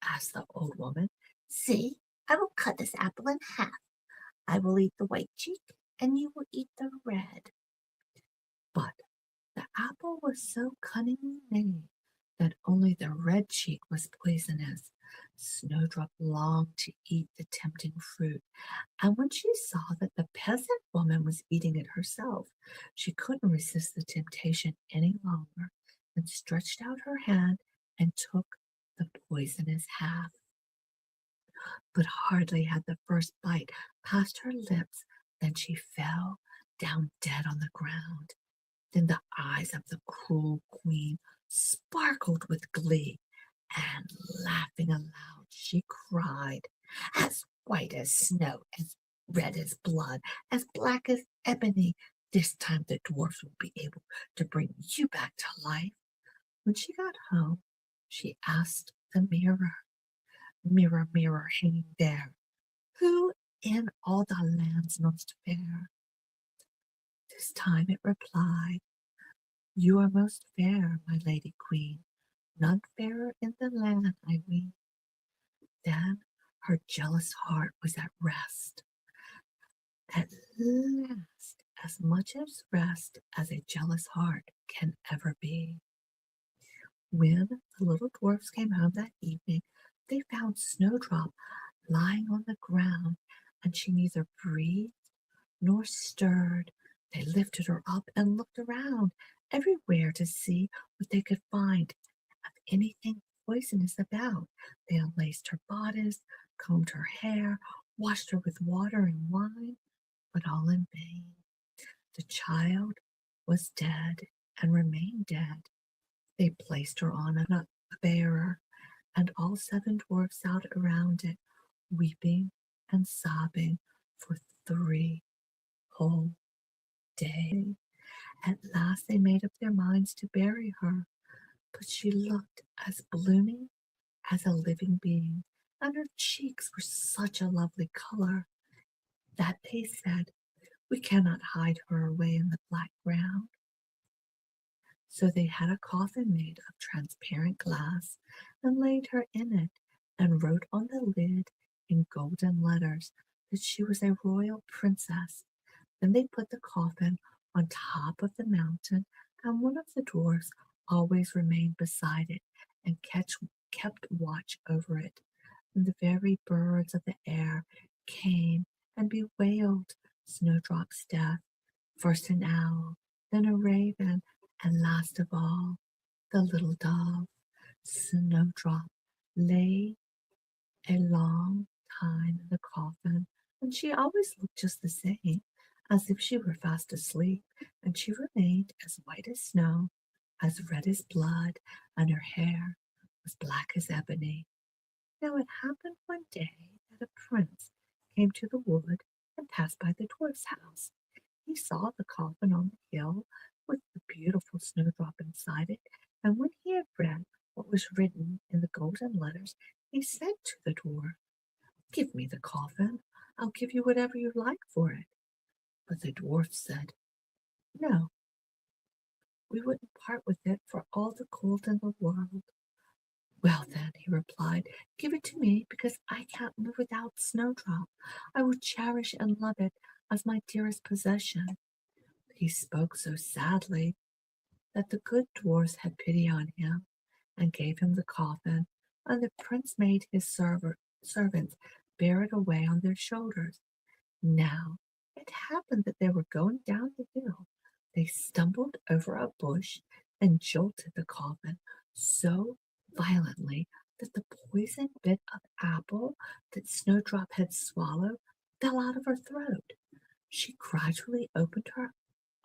asked the old woman. "See, I will cut this apple in half. I will eat the white cheek, and you will eat the red." But the apple was so cunningly made that only the red cheek was poisonous. Snowdrop longed to eat the tempting fruit, and when she saw that the peasant woman was eating it herself, she couldn't resist the temptation any longer, and stretched out her hand and took the poisonous half. But hardly had the first bite passed her lips than she fell down dead on the ground. Then the eyes of the cruel queen sparkled with glee, and laughing aloud, she cried, "As white as snow, as red as blood, as black as ebony, this time the dwarfs will be able to bring you back to life." When she got home, she asked the mirror, "Mirror, mirror, hanging there, who in all the land's most fair?" This time it replied, "You are most fair, my lady queen, none fairer in the land, I ween." Then her jealous heart was at rest. At last, as much at rest as a jealous heart can ever be. When the little dwarfs came home that evening, they found Snowdrop lying on the ground, and she neither breathed nor stirred. They lifted her up and looked around everywhere to see what they could find of anything poisonous about. They unlaced her bodice, combed her hair, washed her with water and wine, but all in vain. The child was dead and remained dead. They placed her on a bearer, and all 7 dwarfs sat around it, weeping and sobbing for 3 whole days. At last they made up their minds to bury her, but she looked as blooming as a living being, and her cheeks were such a lovely color that they said, "We cannot hide her away in the black ground." So they had a coffin made of transparent glass and laid her in it, and wrote on the lid in golden letters that she was a royal princess. Then they put the coffin on top of the mountain, and one of the dwarfs always remained beside it and kept watch over it. And the very birds of the air came and bewailed Snowdrop's death. First an owl, then a raven, and last of all, the little dove. Snowdrop lay a long time in the coffin, and she always looked just the same, as if she were fast asleep, and she remained as white as snow, as red as blood, and her hair was black as ebony. Now it happened one day that a prince came to the wood and passed by the dwarf's house. He saw the coffin on the hill with the beautiful Snowdrop inside it, and when he had read what was written in the golden letters, he said to the dwarf, "Give me the coffin. I'll give you whatever you like for it." But the dwarf said, "No, we wouldn't part with it for all the gold in the world." "Well, then," he replied, "give it to me, because I can't live without Snowdrop. I will cherish and love it as my dearest possession." He spoke so sadly that the good dwarfs had pity on him and gave him the coffin, and the prince made his servants bear it away on their shoulders. Now it happened that they were going down the hill. They stumbled over a bush and jolted the coffin so violently that the poisoned bit of apple that Snowdrop had swallowed fell out of her throat. She gradually opened her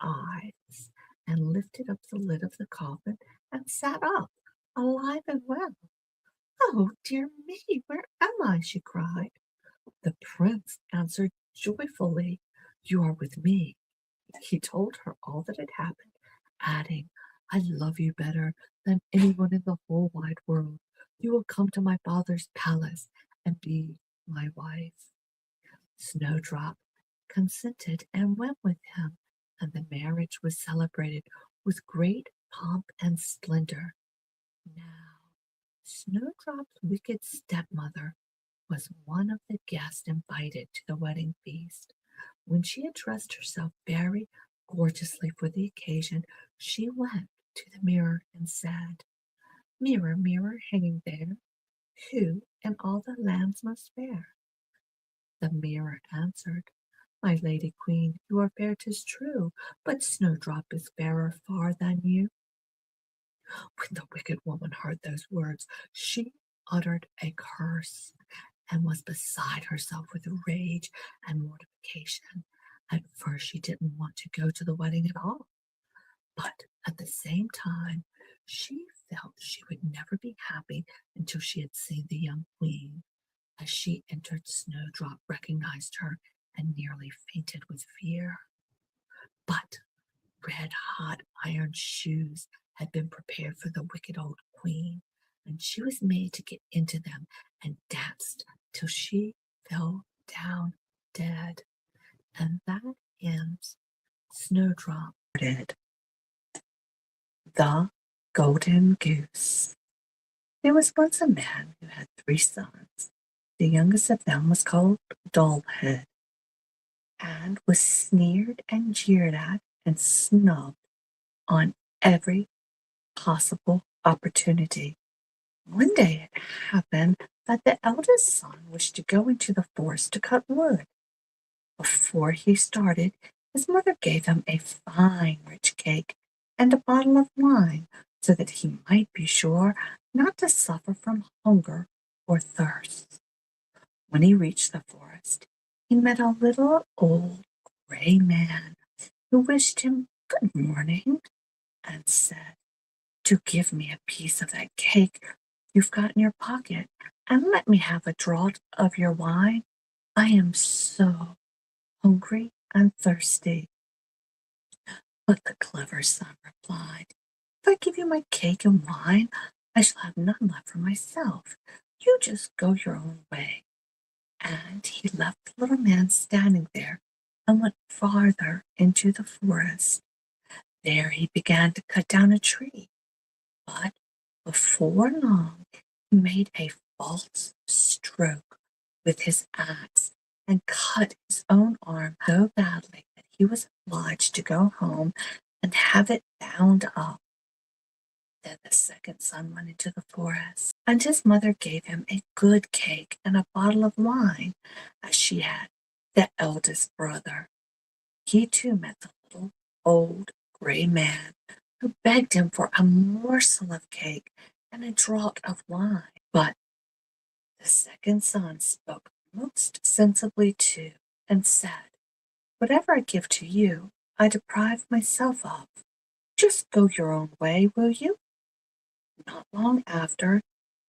eyes and lifted up the lid of the coffin and sat up, alive and well. "Oh, dear me, where am I?" she cried. The prince answered joyfully, "You are with me." He told her all that had happened, adding, "I love you better than anyone in the whole wide world. You will come to my father's palace and be my wife." Snowdrop consented and went with him, and the marriage was celebrated with great pomp and splendor. Now, Snowdrop's wicked stepmother was one of the guests invited to the wedding feast. When she had dressed herself very gorgeously for the occasion, she went to the mirror and said, "Mirror, mirror, hanging there, who in all the lands most fair?" The mirror answered, "My lady queen, you are fair, 'tis true, but Snowdrop is fairer far than you." When the wicked woman heard those words, she uttered a curse and was beside herself with rage and mortification. At first, she didn't want to go to the wedding at all, but at the same time, she felt she would never be happy until she had seen the young queen. As she entered, Snowdrop recognized her and nearly fainted with fear. But red-hot iron shoes had been prepared for the wicked old queen, and she was made to get into them and danced till she fell down dead. And that ends Snowdrop. The Golden Goose. There was once a man who had 3 sons. The youngest of them was called Dullhead, and was sneered and jeered at and snubbed on every possible opportunity. One day it happened that the eldest son wished to go into the forest to cut wood. Before he started, his mother gave him a fine rich cake and a bottle of wine, so that he might be sure not to suffer from hunger or thirst. When he reached the forest, he met a little old gray man who wished him good morning and said, "Do give me a piece of that cake you've got in your pocket, and let me have a draught of your wine. I am so hungry and thirsty." But the clever son replied, "If I give you my cake and wine, I shall have none left for myself. You just go your own way." And he left the little man standing there and went farther into the forest. There he began to cut down a tree, but before long he made a false stroke with his axe and cut his own arm so badly that he was obliged to go home and have it bound up. Then the second son went into the forest, and his mother gave him a good cake and a bottle of wine, as she had the eldest brother. He too met the little old gray man, who begged him for a morsel of cake and a draught of wine. But the second son spoke most sensibly too, and said, Whatever I give to you, I deprive myself of. Just go your own way, will you?" Not long after,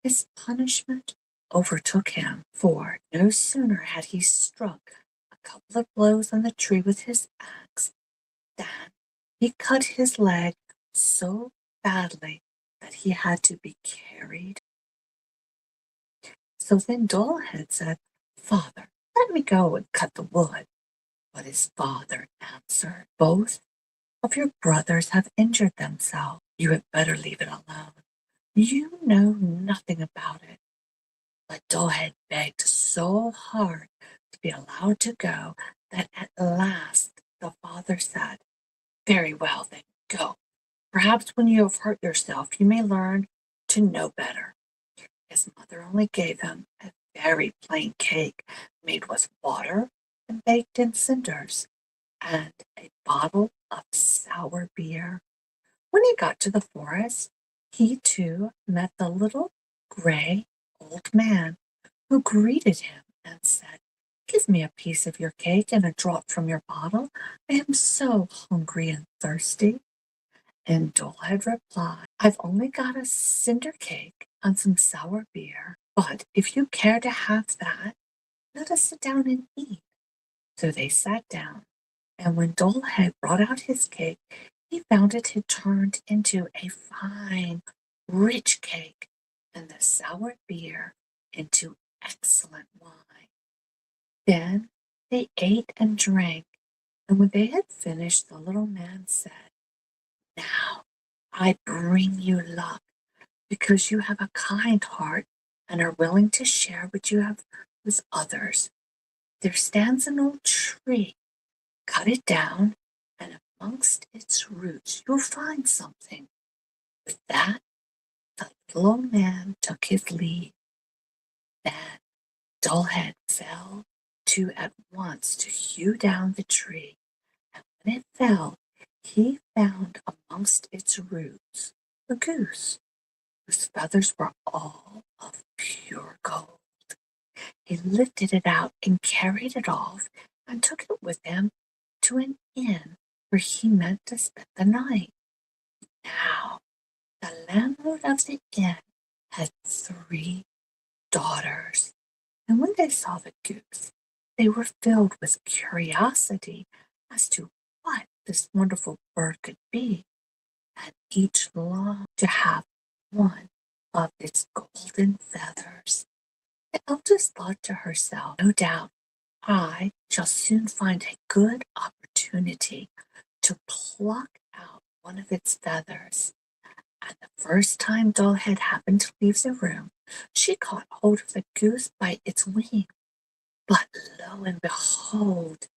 his punishment overtook him, for no sooner had he struck a couple of blows on the tree with his axe than he cut his leg so badly that he had to be carried. So then Dullhead said, "Father, let me go and cut the wood." But his father answered, "Both of your brothers have injured themselves. You had better leave it alone. You know nothing about it." But Dullhead begged so hard to be allowed to go that at last the father said, "Very well, then go. Perhaps when you have hurt yourself, you may learn to know better." His mother only gave him a very plain cake made with water and baked in cinders, and a bottle of sour beer. When he got to the forest, he too met the little gray old man, who greeted him and said, "Give me a piece of your cake and a draught from your bottle. I am so hungry and thirsty." And Dullhead replied, "I've only got a cinder cake and some sour beer, but if you care to have that, let us sit down and eat." So they sat down, and when Dullhead brought out his cake, he found it had turned into a fine, rich cake, and the sour beer into excellent wine. Then they ate and drank, and when they had finished, the little man said, "Now I bring you luck, because you have a kind heart and are willing to share what you have with others. There stands an old tree. Cut it down, and amongst its roots you'll find something." With that, the little man took his leave. Then Dullhead fell to at once to hew down the tree, and when it fell, he found amongst its roots a goose, whose feathers were all of pure gold. He lifted it out and carried it off, and took it with him to an inn where he meant to spend the night. Now, the landlord of the inn had 3 daughters, and when they saw the goose, they were filled with curiosity as to what this wonderful bird could be, and each longed to have one of its golden feathers. The eldest thought to herself, "No doubt I shall soon find a good opportunity to pluck out one of its feathers." And the first time Dullhead happened to leave the room, she caught hold of the goose by its wing. But lo and behold,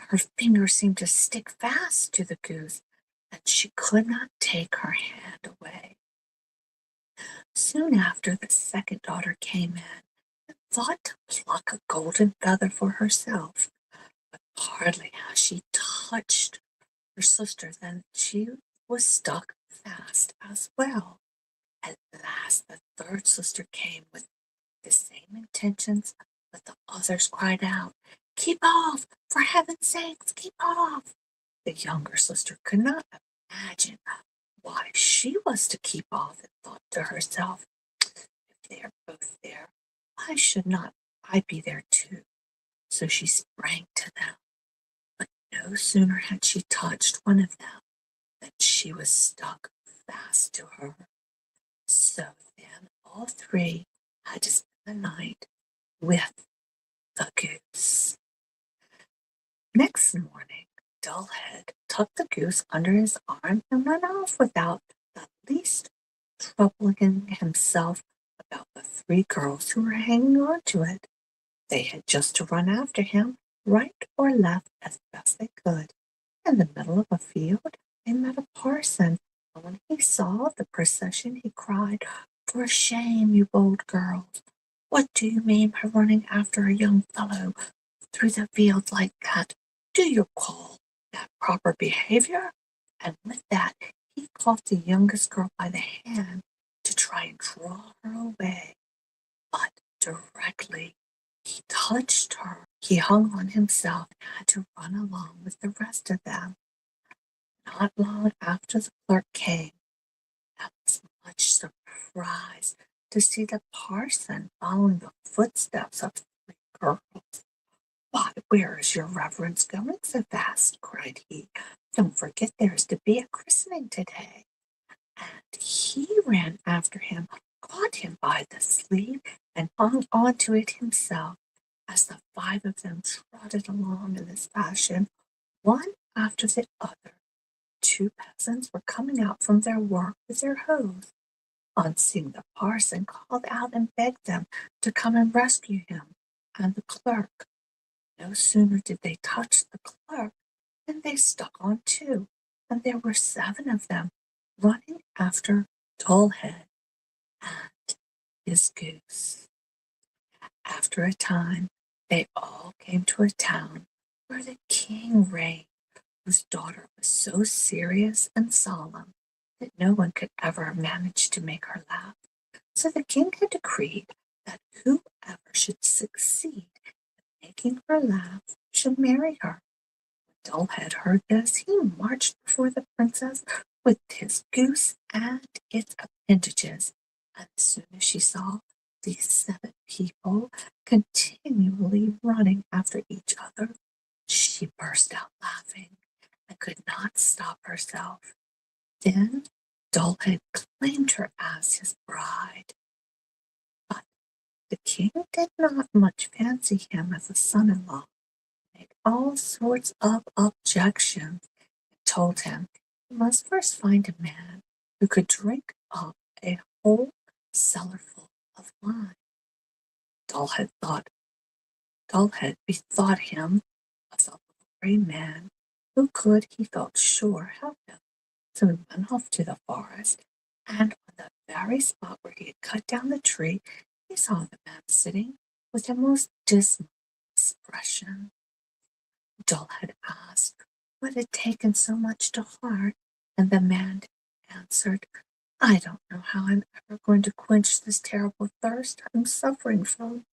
her fingers seemed to stick fast to the goose, and she could not take her hand away. Soon after, the second daughter came in and thought to pluck a golden feather for herself, but hardly had she touched her sister than she was stuck fast as well. At last the third sister came with the same intentions, but the others cried out, "Keep off! For heaven's sakes, keep off!" The younger sister could not imagine why she was to keep off, and thought to herself, "If they are both there, why should not I be there too?" So she sprang to them, but no sooner had she touched one of them than she was stuck fast to her. So then all 3 had to spend the night with the goose. Next morning, Dullhead tucked the goose under his arm and went off without the least troubling himself about the 3 girls who were hanging on to it. They had just to run after him, right or left, as best they could. In the middle of a field, they met a parson, and when he saw the procession, he cried, "For shame, you bold girls! What do you mean by running after a young fellow through the fields like that? Do you call that proper behavior?" And with that, he caught the youngest girl by the hand to try and draw her away. But directly he touched her, He hung on himself and had to run along with the rest of them. Not long after the clerk came, and was much surprised to see the parson following the footsteps of 3 girls. "Why, where is your reverence going so fast?" cried he. "Don't forget there is to be a christening today." And he ran after him, caught him by the sleeve, and hung on to it himself. As the 5 of them trotted along in this fashion, one after the other, 2 peasants were coming out from their work with their hoes. On seeing the parson, called out and begged them to come and rescue him and the clerk. No sooner did they touch the clerk than they stuck on too, and there were 7 of them running after Dullhead and his goose. After a time, they all came to a town where the king reigned, whose daughter was so serious and solemn that no one could ever manage to make her laugh. So the king had decreed that whoever should succeed in making her laugh should marry her. When Dullhead heard this, he marched before the princess with his goose and its appendages, and as soon as she saw these 7 people continually running after each other, she burst out laughing and could not stop herself. Then Dullhead claimed her as his bride. But the king did not much fancy him as a son-in-law, made all sorts of objections, and told him he must first find a man who could drink up a whole cellarful of wine. Dullhead bethought him of the very man who could, he felt sure, help him. So he went off to the forest, and on the very spot where he had cut down the tree, he saw the man sitting with a most dismal expression. Dullhead asked what had taken so much to heart, and the man answered, "I don't know how I'm ever going to quench this terrible thirst I'm suffering from.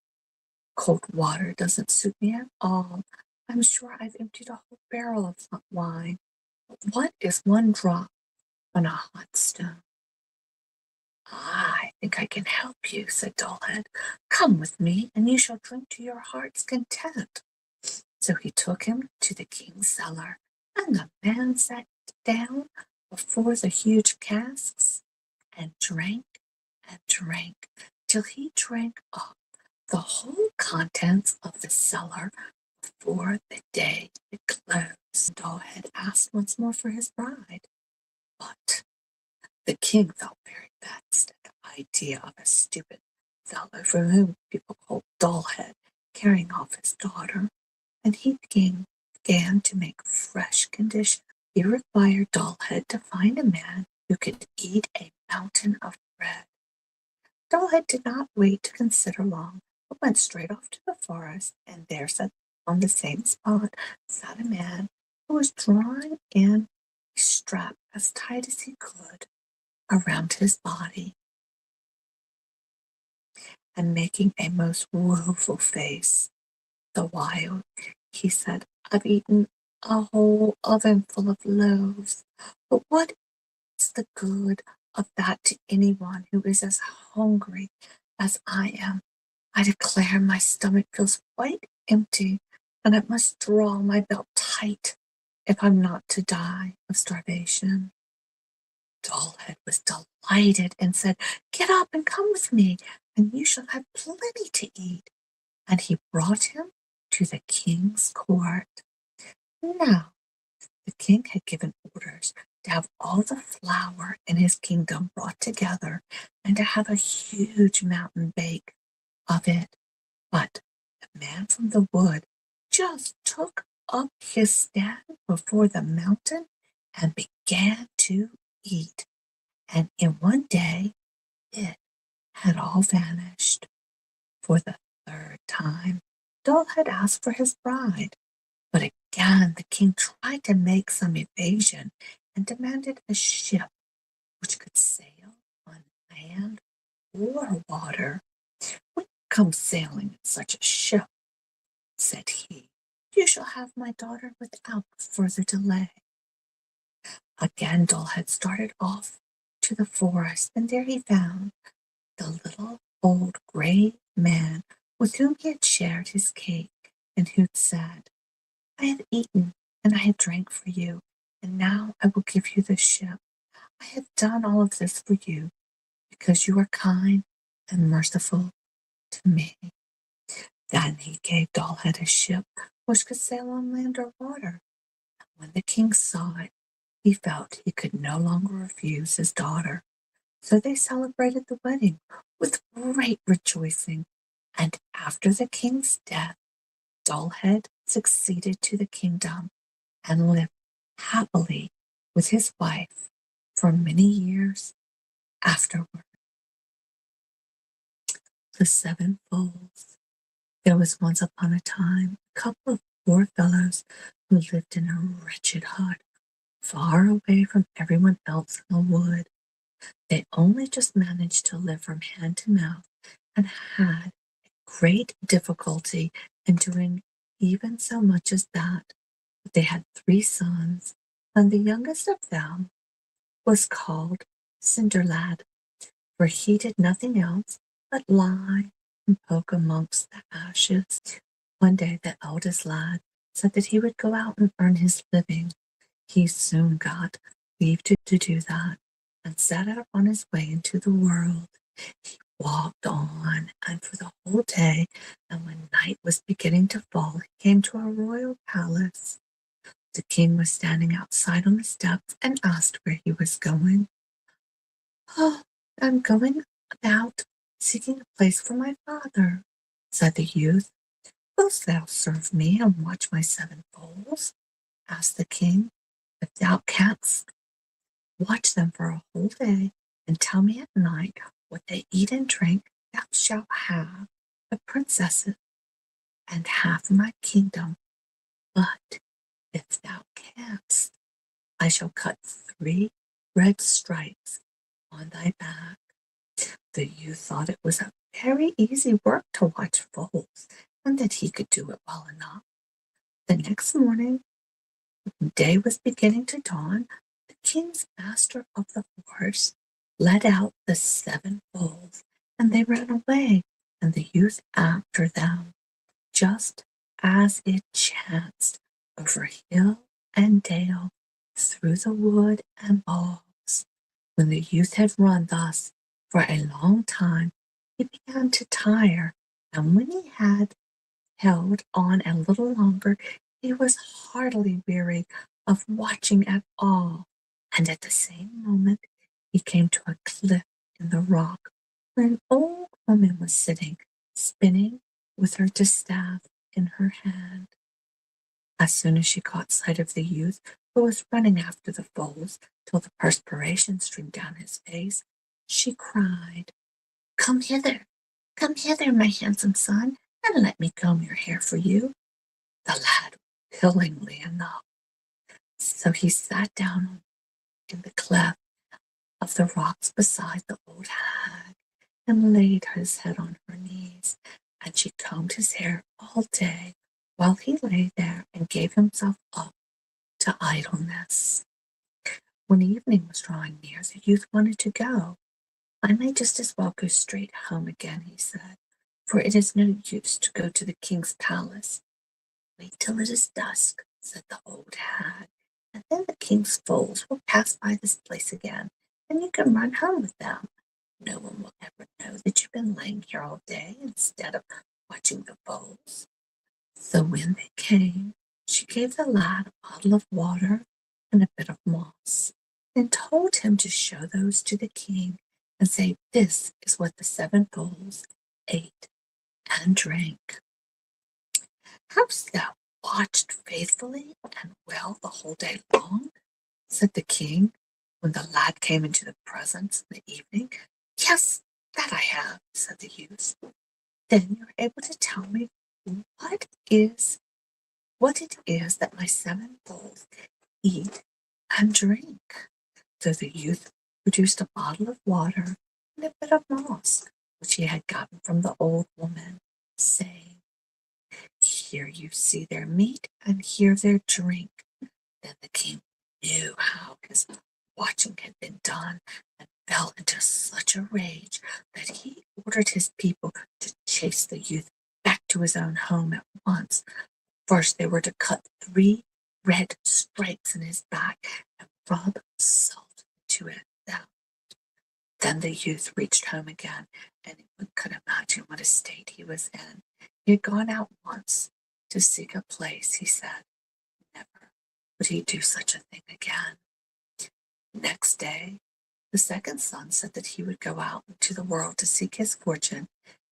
Cold water doesn't suit me at all. I'm sure I've emptied a whole barrel of hot wine. But what is 1 drop on a hot stone?" "I think I can help you," said Dullhead. "Come with me, and you shall drink to your heart's content." So he took him to the king's cellar, and the man sat down before the huge casks and drank till he drank up the whole contents of the cellar before the day had closed. Dullhead asked once more for his bride, but the king felt very vexed at the idea of a stupid fellow from whom people called Dullhead carrying off his daughter, and he began to make fresh conditions. He required Dullhead to find a man who could eat a mountain of bread. Dullhead did not wait to consider long, but went straight off to the forest, and there sat on the same spot sat a man who was drawing in a strap as tight as he could around his body, and making a most woeful face the while. He said, "I've eaten a whole oven full of loaves, but what is the good of that to anyone who is as hungry as I am? I declare my stomach feels quite empty, and I must draw my belt tight if I'm not to die of starvation." Dullhead was delighted and said, "Get up and come with me, and you shall have plenty to eat." And he brought him to the king's court. Now, the king had given orders to have all the flour in his kingdom brought together, and to have a huge mountain bake of it. But the man from the wood just took up his stand before the mountain and began to eat, and in one day it had all vanished. For the 3rd time, Dullhead asked for his bride, but again the king tried to make some evasion and demanded a ship which could sail on land or water. "When you come sailing in such a ship, said he. "You shall have my daughter without further delay." Again Dull had started off to the forest, and there he found the little old gray man with whom he had shared his cake, and who said, "I have eaten and I have drank for you, and now I will give you the ship. I have done all of this for you because you are kind and merciful to me." Then he gave Dullhead a ship which could sail on land or water. When the king saw it, he felt he could no longer refuse his daughter. So they celebrated the wedding with great rejoicing, and after the king's death, Dullhead succeeded to the kingdom and lived happily with his wife for many years afterward. The Seven Foals. There was once upon a time a couple of poor fellows who lived in a wretched hut, far away from everyone else in the wood. They only just managed to live from hand to mouth and had great difficulty in doing even so much as that. But they had 3 sons, and the youngest of them was called Cinderlad, for he did nothing else but lie and poke amongst the ashes. One day the eldest lad said that he would go out and earn his living. He soon got leave to do that, and set out on his way into the world. He walked on, and for the whole day, and when night was beginning to fall, he came to a royal palace. The king was standing outside on the steps and asked where he was going. "Oh, I'm going about seeking a place for my father," said the youth. "Wilt thou serve me and watch my 7 foals?" asked the king. "If thou canst watch them for a whole day, and tell me at night what they eat and drink, thou shalt have the princesses and half my kingdom. But if thou canst, I shall cut 3 red stripes on thy back." The youth thought it was a very easy work to watch foals, and that he could do it well enough. The next morning, when day was beginning to dawn, the king's master of the horse led out the 7 foals, and they ran away, and the youth after them, just as it chanced, over hill and dale, through the wood and bogs. When the youth had run thus for a long time, he began to tire, and when he had held on a little longer, he was heartily weary of watching at all, and at the same moment he came to a cliff in the rock, where an old woman was sitting, spinning with her distaff in her hand. As soon as she caught sight of the youth, who was running after the foals till the perspiration streamed down his face, she cried, come hither, my handsome son, and let me comb your hair for you." The lad willingly enough. So he sat down in the cleft of the rocks beside the old hag, and laid his head on her knees, and she combed his hair all day while he lay there and gave himself up to idleness. When evening was drawing near, the youth wanted to go. "I may just as well go straight home again," he said, "for it is no use to go to the king's palace." "Wait till it is dusk," said the old hag, "and then the king's foals will pass by this place again, and you can run home with them. No one will ever know that you've been laying here all day instead of watching the foals." So when they came, she gave the lad a bottle of water and a bit of moss, and told him to show those to the king and say, "This is what the 7 foals ate and drank." "Hast thou watched faithfully and well the whole day long?" said the king, when the lad came into the presence in the evening. "Yes, that I have," said the youth. "Then you're able to tell me what it is that my 7 foals eat and drink." So the youth produced a bottle of water and a bit of moss, which he had gotten from the old woman, saying, Here you see their meat, and here their drink. Then the king knew how his watching had been done, and fell into such a rage that he ordered his people to chase the youth back to his own home at once. First, they were to cut 3 red stripes in his back and rub salt into it. Then the youth reached home again, and one could imagine what a state he was in. He had gone out once to seek a place, he said. Never would he do such a thing again. Next day, the second son said that he would go out into the world to seek his fortune.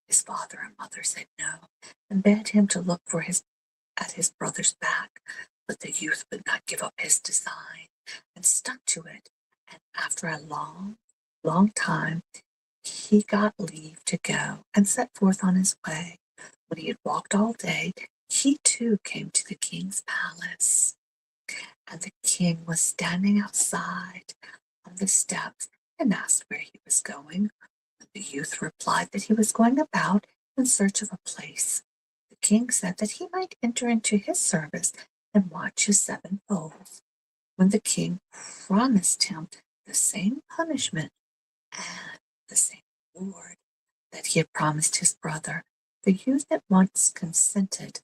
His father and mother said no, and bade him to look at his brother's back. But the youth would not give up his design, and stuck to it. And after a long time, he got leave to go, and set forth on his way. When he had walked all day, he too came to the king's palace. And the king was standing outside on the steps, and asked where he was going. But the youth replied that he was going about in search of a place. The king said that he might enter into his service and watch his 7 foals. When the king promised him the same punishment and the same reward that he had promised his brother, the youth at once consented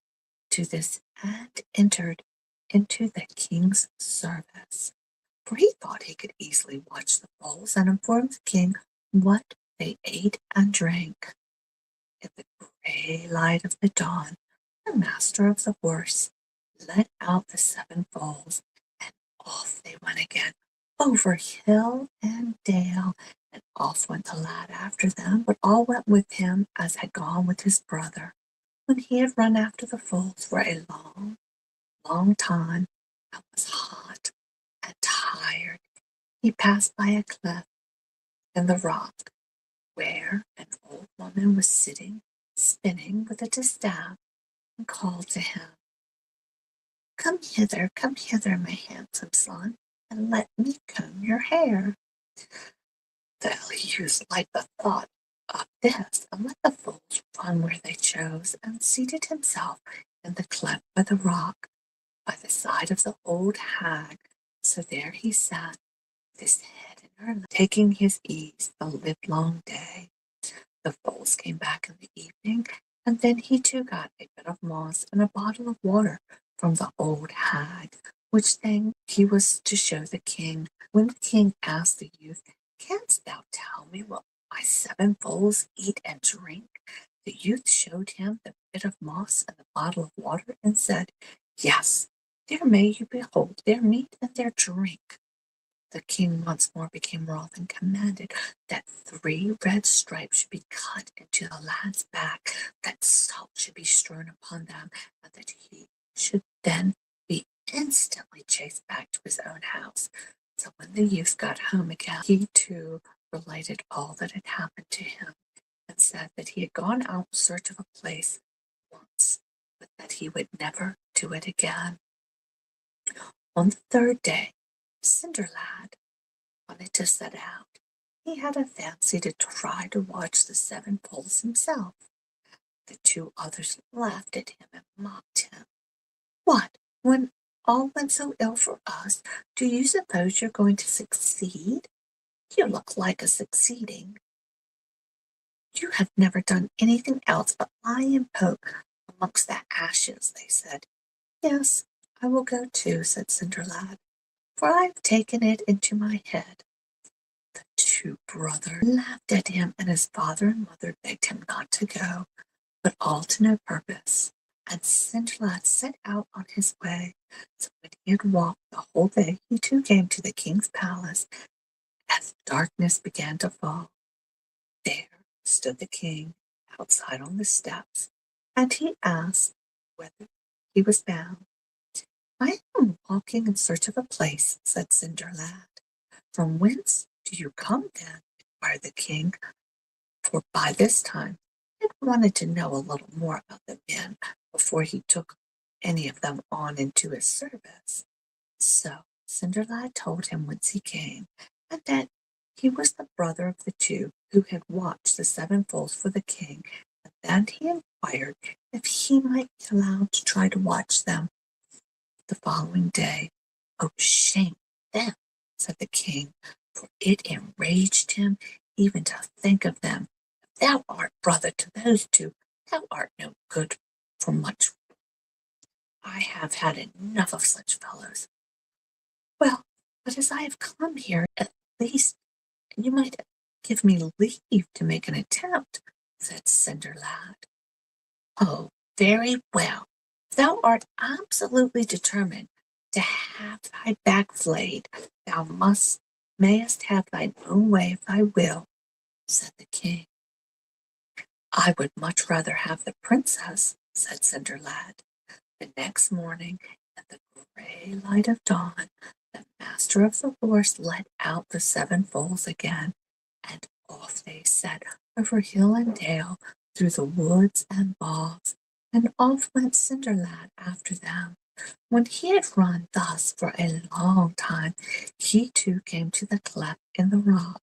to this and entered into the king's service, for he thought he could easily watch the foals and inform the king what they ate and drank. In the gray light of the dawn, the master of the horse led out the 7 foals, and off they went again, over hill and dale, and off went the lad after them, but all went with him as had gone with his brother. When he had run after the foals for a long time, and was hot and tired, he passed by a cleft in the rock, where an old woman was sitting spinning with a distaff, and called to him, come hither, my handsome son, and let me comb your hair." The youth liked the thought of this, and let the foals run where they chose, and seated himself in the cleft by the rock, by the side of the old hag. So there he sat, with his head in her lap, taking his ease the livelong day. The foals came back in the evening, and then he too got a bit of moss and a bottle of water from the old hag, which thing he was to show the king. When the king asked the youth, "Canst thou tell me what my 7 foals eat and drink?" the youth showed him the bit of moss and the bottle of water, and said, "Yes, there may you behold their meat and their drink." The king once more became wroth, and commanded that 3 red stripes should be cut into the lad's back, that salt should be strewn upon them, and that he should then be instantly chased back to his own house. So when the youth got home again, he too related all that had happened to him, and said that he had gone out in search of a place once, but that he would never do it again. On the 3rd day, Cinderlad wanted to set out. He had a fancy to try to watch the 7 foals himself. The 2 others laughed at him and mocked him. "What, when all went so ill for us, do you suppose you're going to succeed? You look like a succeeding. You have never done anything else but lie and poke amongst the ashes," they said. "Yes, I will go too," said Cinderlad, "for I have taken it into my head." The 2 brothers laughed at him, and his father and mother begged him not to go, but all to no purpose, and Cinderlad set out on his way. So when he had walked the whole day, he too came to the king's palace. As darkness began to fall, there stood the king outside on the steps, and he asked whether he was bound. "I am walking in search of a place," said Cinderlad. "From whence do you come, then?" inquired the king, for by this time he had wanted to know a little more about the men before he took any of them on into his service. So Cinderlad told him whence he came, and that he was the brother of the 2 who had watched the 7 foals for the king, and Then he inquired if he might be allowed to try to watch them the following day. "Oh, shame them," said the king, for it enraged him even to think of them. "If thou art brother to those two, thou art no good for much. I have had enough of such fellows." "Well, but as I have come here, at least you might give me leave to make an attempt," said Cinderlad. "Oh, very well. If thou art absolutely determined to have thy back flayed, thou mayest have thine own way if I will," said the king. "I would much rather have the princess," said Cinderlad. The next morning, at the gray light of dawn, the master of the horse let out the 7 foals again, and off they set over hill and dale, through the woods and bogs, and off went Cinderlad after them. When he had run thus for a long time, he too came to the cleft in the rock.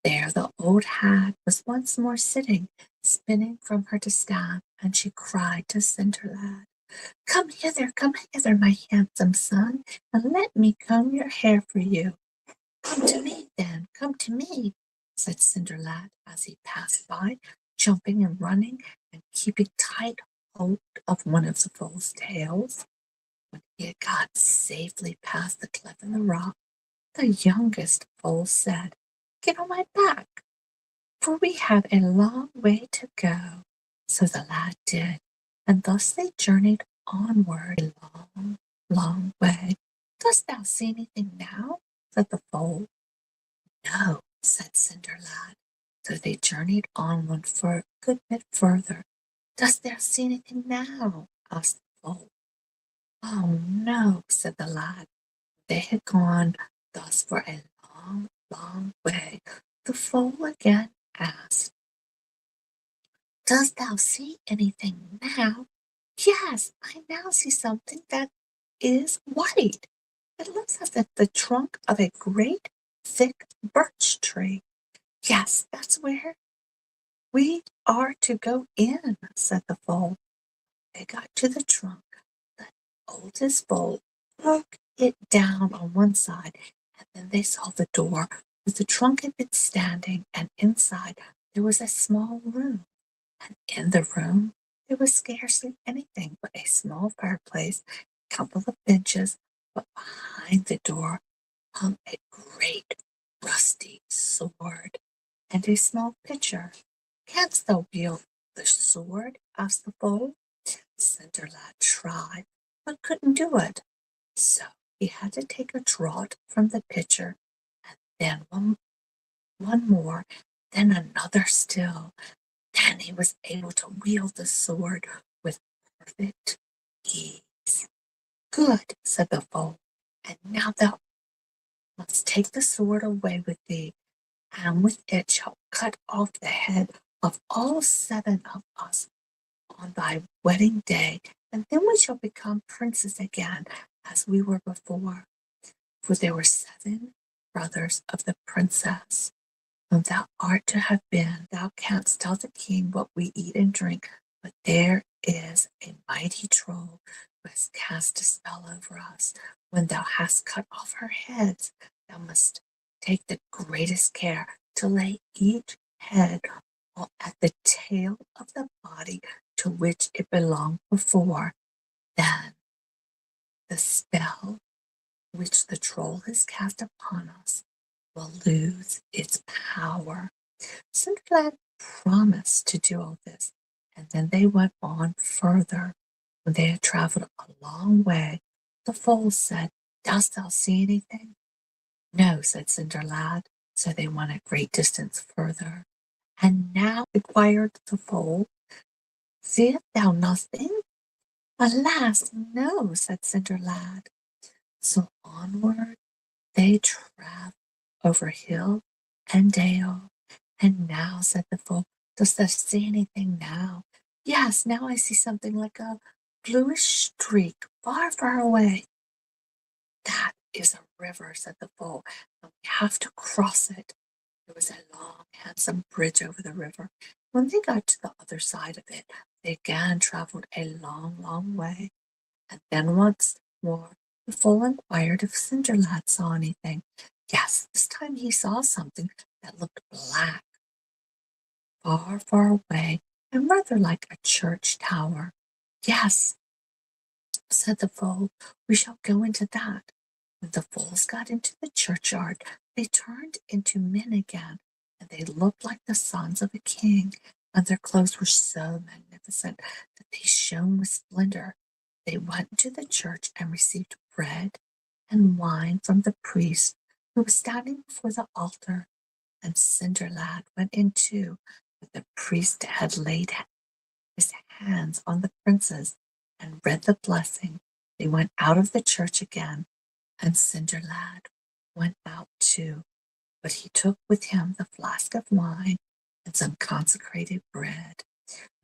There the old hag was once more sitting, spinning from her distaff, and she cried to Cinderlad, come hither, my handsome son, and let me comb your hair for you." "Come to me, then, come to me," said Cinderlad as he passed by, jumping and running, and keeping tight hold of one of the foal's tails. When he had got safely past the cleft in the rock, the youngest foal said, "Get on my back, for we have a long way to go." So the lad did, and thus they journeyed onward a long, long way. "Dost thou see anything now?" said the foal. "No," said Cinderlad. So they journeyed onward for a good bit further. "Dost thou see anything now?" asked the foal. "Oh, no," said the lad. They had gone thus for a long, long way. The foal again asked, "Dost thou see anything now?" "Yes, I now see something that is white. It looks as if the trunk of a great, thick birch tree." "Yes, that's where we are to go in," said the foal. They got to the trunk. The oldest foal broke it down on one side, and then they saw the door with the trunk of it standing, and inside there was a small room. And in the room there was scarcely anything but a small fireplace, a couple of benches, but behind the door hung a great rusty sword and a small pitcher. "Canst thou wield the sword?" asked the foal. Cinderlad tried, but couldn't do it. So he had to take a draught from the pitcher, and then one more, then another still. Then he was able to wield the sword with perfect ease. "Good," said the foal, "and now thou must take the sword away with thee, and with it shalt cut off the head of all 7 of us on thy wedding day, and then we shall become princes again as we were before." For there were 7 brothers of the princess whom thou art to have been. "Thou canst tell the king what we eat and drink, but there is a mighty troll who has cast a spell over us. When thou hast cut off our heads, thou must take the greatest care to lay each head at the tail of the body to which it belonged before. Then the spell which the troll has cast upon us will lose its power." Cinderlad promised to do all this, and then they went on further. When they had traveled a long way, the foal said, "Dost thou see anything?" "No," said Cinderlad. So they went a great distance further. "And now," inquired the foal, "seest thou nothing?" "Alas, no," said Cinderlad. So onward they travelled over hill and dale. "And now," said the foal, "dost thou see anything now?" "Yes, now I see something like a bluish streak far, far away." "That is a river," said the foal, "and we have to cross it." There was a long, handsome bridge over the river, When they got to the other side of it, they again traveled a long, long way, and then once more the foal inquired if Cinderlad saw anything. Yes, this time he saw something that looked black, far, far away, and rather like a church tower. Yes, said the foal, we shall go into that. When the foals got into the churchyard, they turned into men again, and they looked like the sons of a king, and their clothes were so magnificent that they shone with splendor. They went into the church and received bread and wine from the priest who was standing before the altar, and Cinderlad went in too, but the priest had laid his hands on the princes and read the blessing. They went out of the church again, and Cinderlad went out too, but he took with him the flask of wine and some consecrated bread.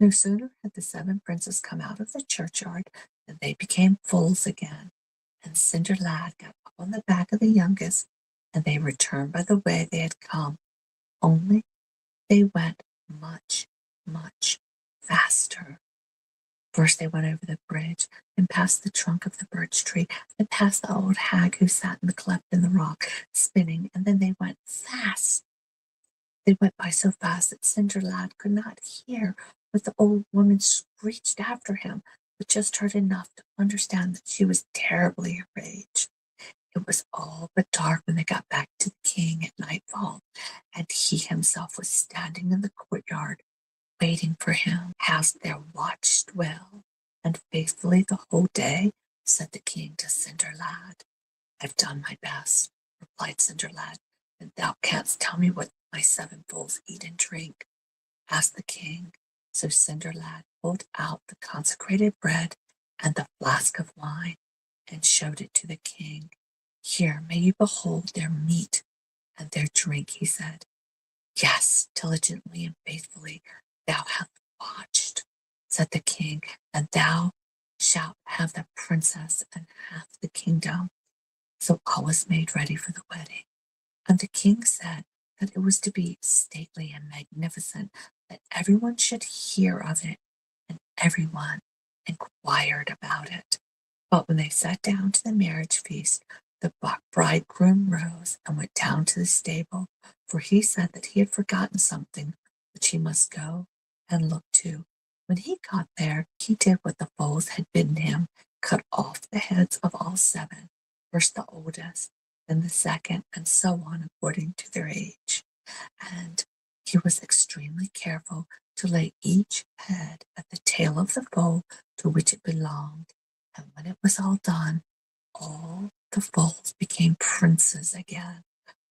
No sooner had the 7 princes come out of the churchyard than they became foals again, and Cinderlad got up on the back of the youngest, and they returned by the way they had come, only they went much, much faster. First they went over the bridge, then past the trunk of the birch tree, then past the old hag who sat in the cleft in the rock, spinning, and then they went fast. They went by so fast that Cinderlad could not hear what the old woman screeched after him, but just heard enough to understand that she was terribly enraged. It was all but dark when they got back to the king at nightfall, and he himself was standing in the courtyard waiting for him. Hast thou watched well and faithfully the whole day? Said the king to Cinderlad. I've done my best, replied Cinderlad, and thou canst tell me what my 7 foals eat and drink, asked the king. So Cinderlad pulled out the consecrated bread and the flask of wine and showed it to the king. Here may you behold their meat and their drink, he said. Yes, diligently and faithfully thou hast watched, said the king, and thou shalt have the princess and half the kingdom. So all was made ready for the wedding, and the king said that it was to be stately and magnificent, that everyone should hear of it, and everyone inquired about it. But when they sat down to the marriage feast, the bridegroom rose and went down to the stable, for he said that he had forgotten something which he must go and look to. When he got there, he did what the foals had bidden him, cut off the heads of all 7, first the oldest, then the second, and so on according to their age. And he was extremely careful to lay each head at the tail of the foal to which it belonged. And when it was all done, all the foals became princes again.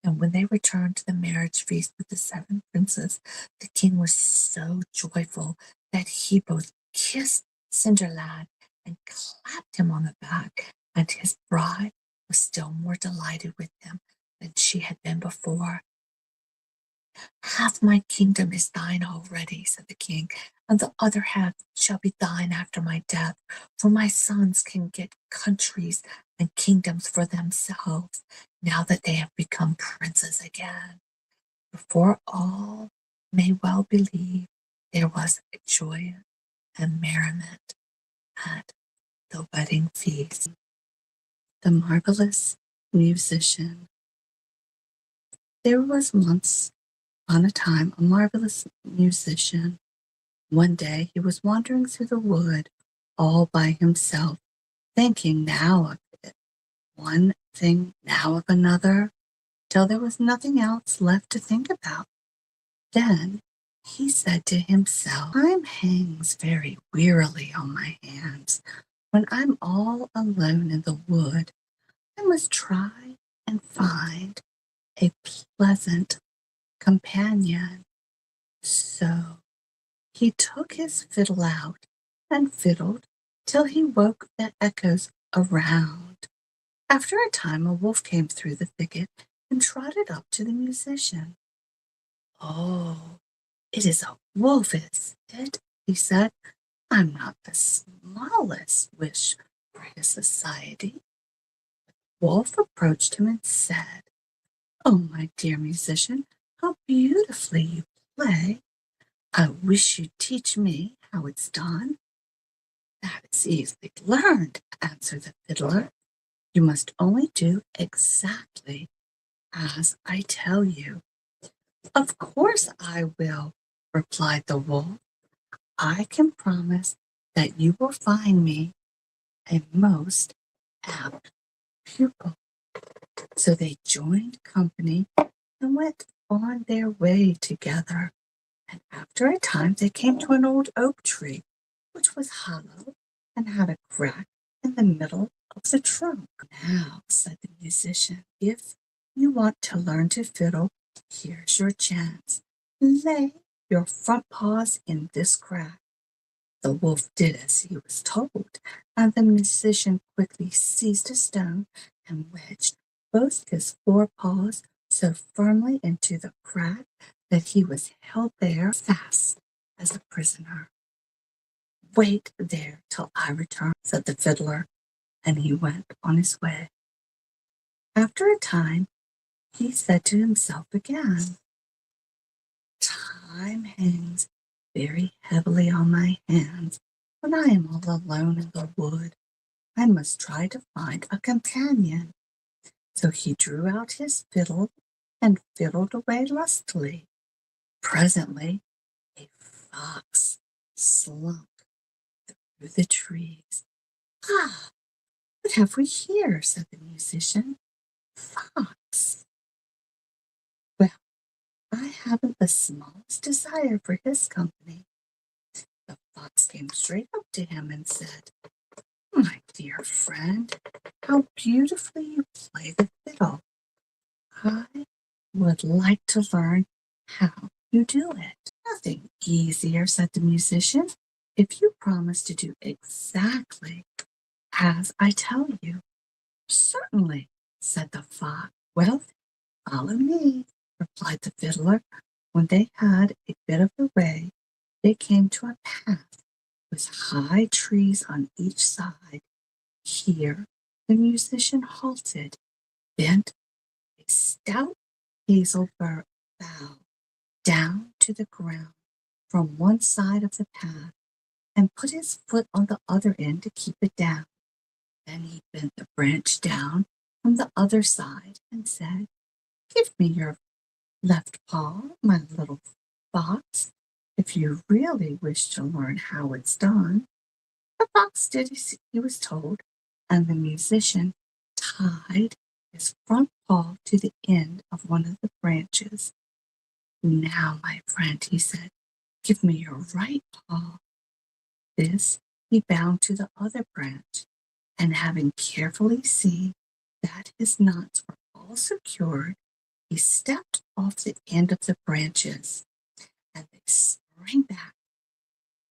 And when they returned to the marriage feast with the 7 princes, the king was so joyful that he both kissed Cinderlad and clapped him on the back, and his bride was still more delighted with him than she had been before. Half my kingdom is thine already, said the king, and the other half shall be thine after my death, for my sons can get countries and kingdoms for themselves, now that they have become princes again. Before all may well believe, there was a joy and merriment at the wedding feast. The Marvellous Musician. There was once upon a time a marvelous musician. One day he was wandering through the wood all by himself, thinking now of it, one thing now of another, till there was nothing else left to think about. Then he said to himself, time hangs very wearily on my hands. When I'm all alone in the wood, I must try and find a pleasant companion. So he took his fiddle out and fiddled till he woke the echoes around. After a time, a wolf came through the thicket and trotted up to the musician. Oh, it is a wolf, is it? He said. I'm not the smallest wish for his society. Wolf approached him and said, oh, my dear musician, how beautifully you play. I wish you'd teach me how it's done. That is easily learned, answered the fiddler. You must only do exactly as I tell you. Of course I will, replied the wolf. I can promise that you will find me a most apt pupil. So they joined company and went on their way together. And after a time they came to an old oak tree, which was hollow and had a crack in the middle of the trunk. Now, said the musician, if you want to learn to fiddle, here's your chance. Lay your front paws in this crack. The wolf did as he was told, and the musician quickly seized a stone and wedged both his forepaws so firmly into the crack that he was held there fast as a prisoner. Wait there till I return, said the fiddler, and he went on his way. After a time, he said to himself again, Time hangs very heavily on my hands when I am all alone in the wood. I must try to find a companion. So he drew out his fiddle and fiddled away lustily. Presently, a fox slunk through the trees. Ah, what have we here? Said the musician. Fox. Well, I haven't the smallest desire for his company. The fox came straight up to him and said, My dear friend, how beautifully you play the fiddle. I would like to learn how you do it. Nothing easier, said the musician, if you promise to do exactly as I tell you. Certainly, said the fox. Well, follow me, replied the fiddler. When they had a bit of a way, they came to a path with high trees on each side. Here the musician halted, bent a stout hazel bough down to the ground from one side of the path, and put his foot on the other end to keep it down. Then he bent the branch down from the other side and said, Give me your left paw, my little fox, if you really wish to learn how it's done. The fox did as he was told, and the musician tied his front paw to the end of one of the branches. Now, my friend, he said, give me your right paw. This he bound to the other branch, and having carefully seen that his knots were all secured, he stepped off the end of the branches, and they sprang back,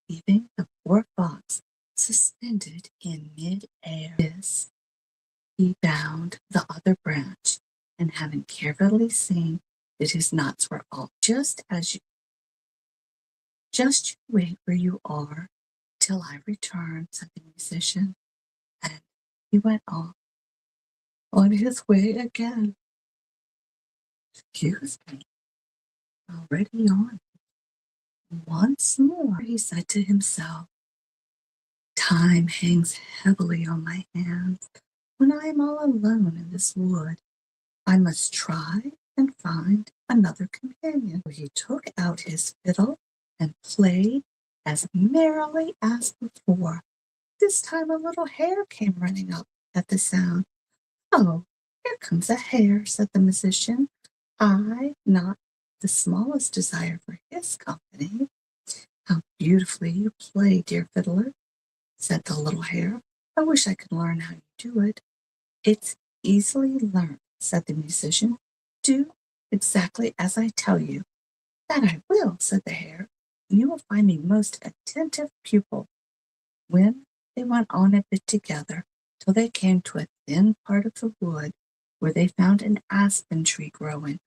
leaving the poor fox suspended in mid-air. This he bound the other branch, and having carefully seen that his knots were all just wait where you are till I return, said the musician, and he went on his way again. Excuse me, already on. Once more, he said to himself, Time hangs heavily on my hands when I am all alone in this wood. I must try and find another companion. So he took out his fiddle and played as merrily as before. This time a little hare came running up at the sound. Oh, here comes a hare, said the musician. I not the smallest desire for his company. How beautifully you play, dear fiddler, said the little hare. I wish I could learn how you do it. It's easily learned, said the musician. Do exactly as I tell you. That I will, said the hare. You will find me most attentive pupil. When they went on a bit together, till they came to a thin part of the wood, where they found an aspen tree growing,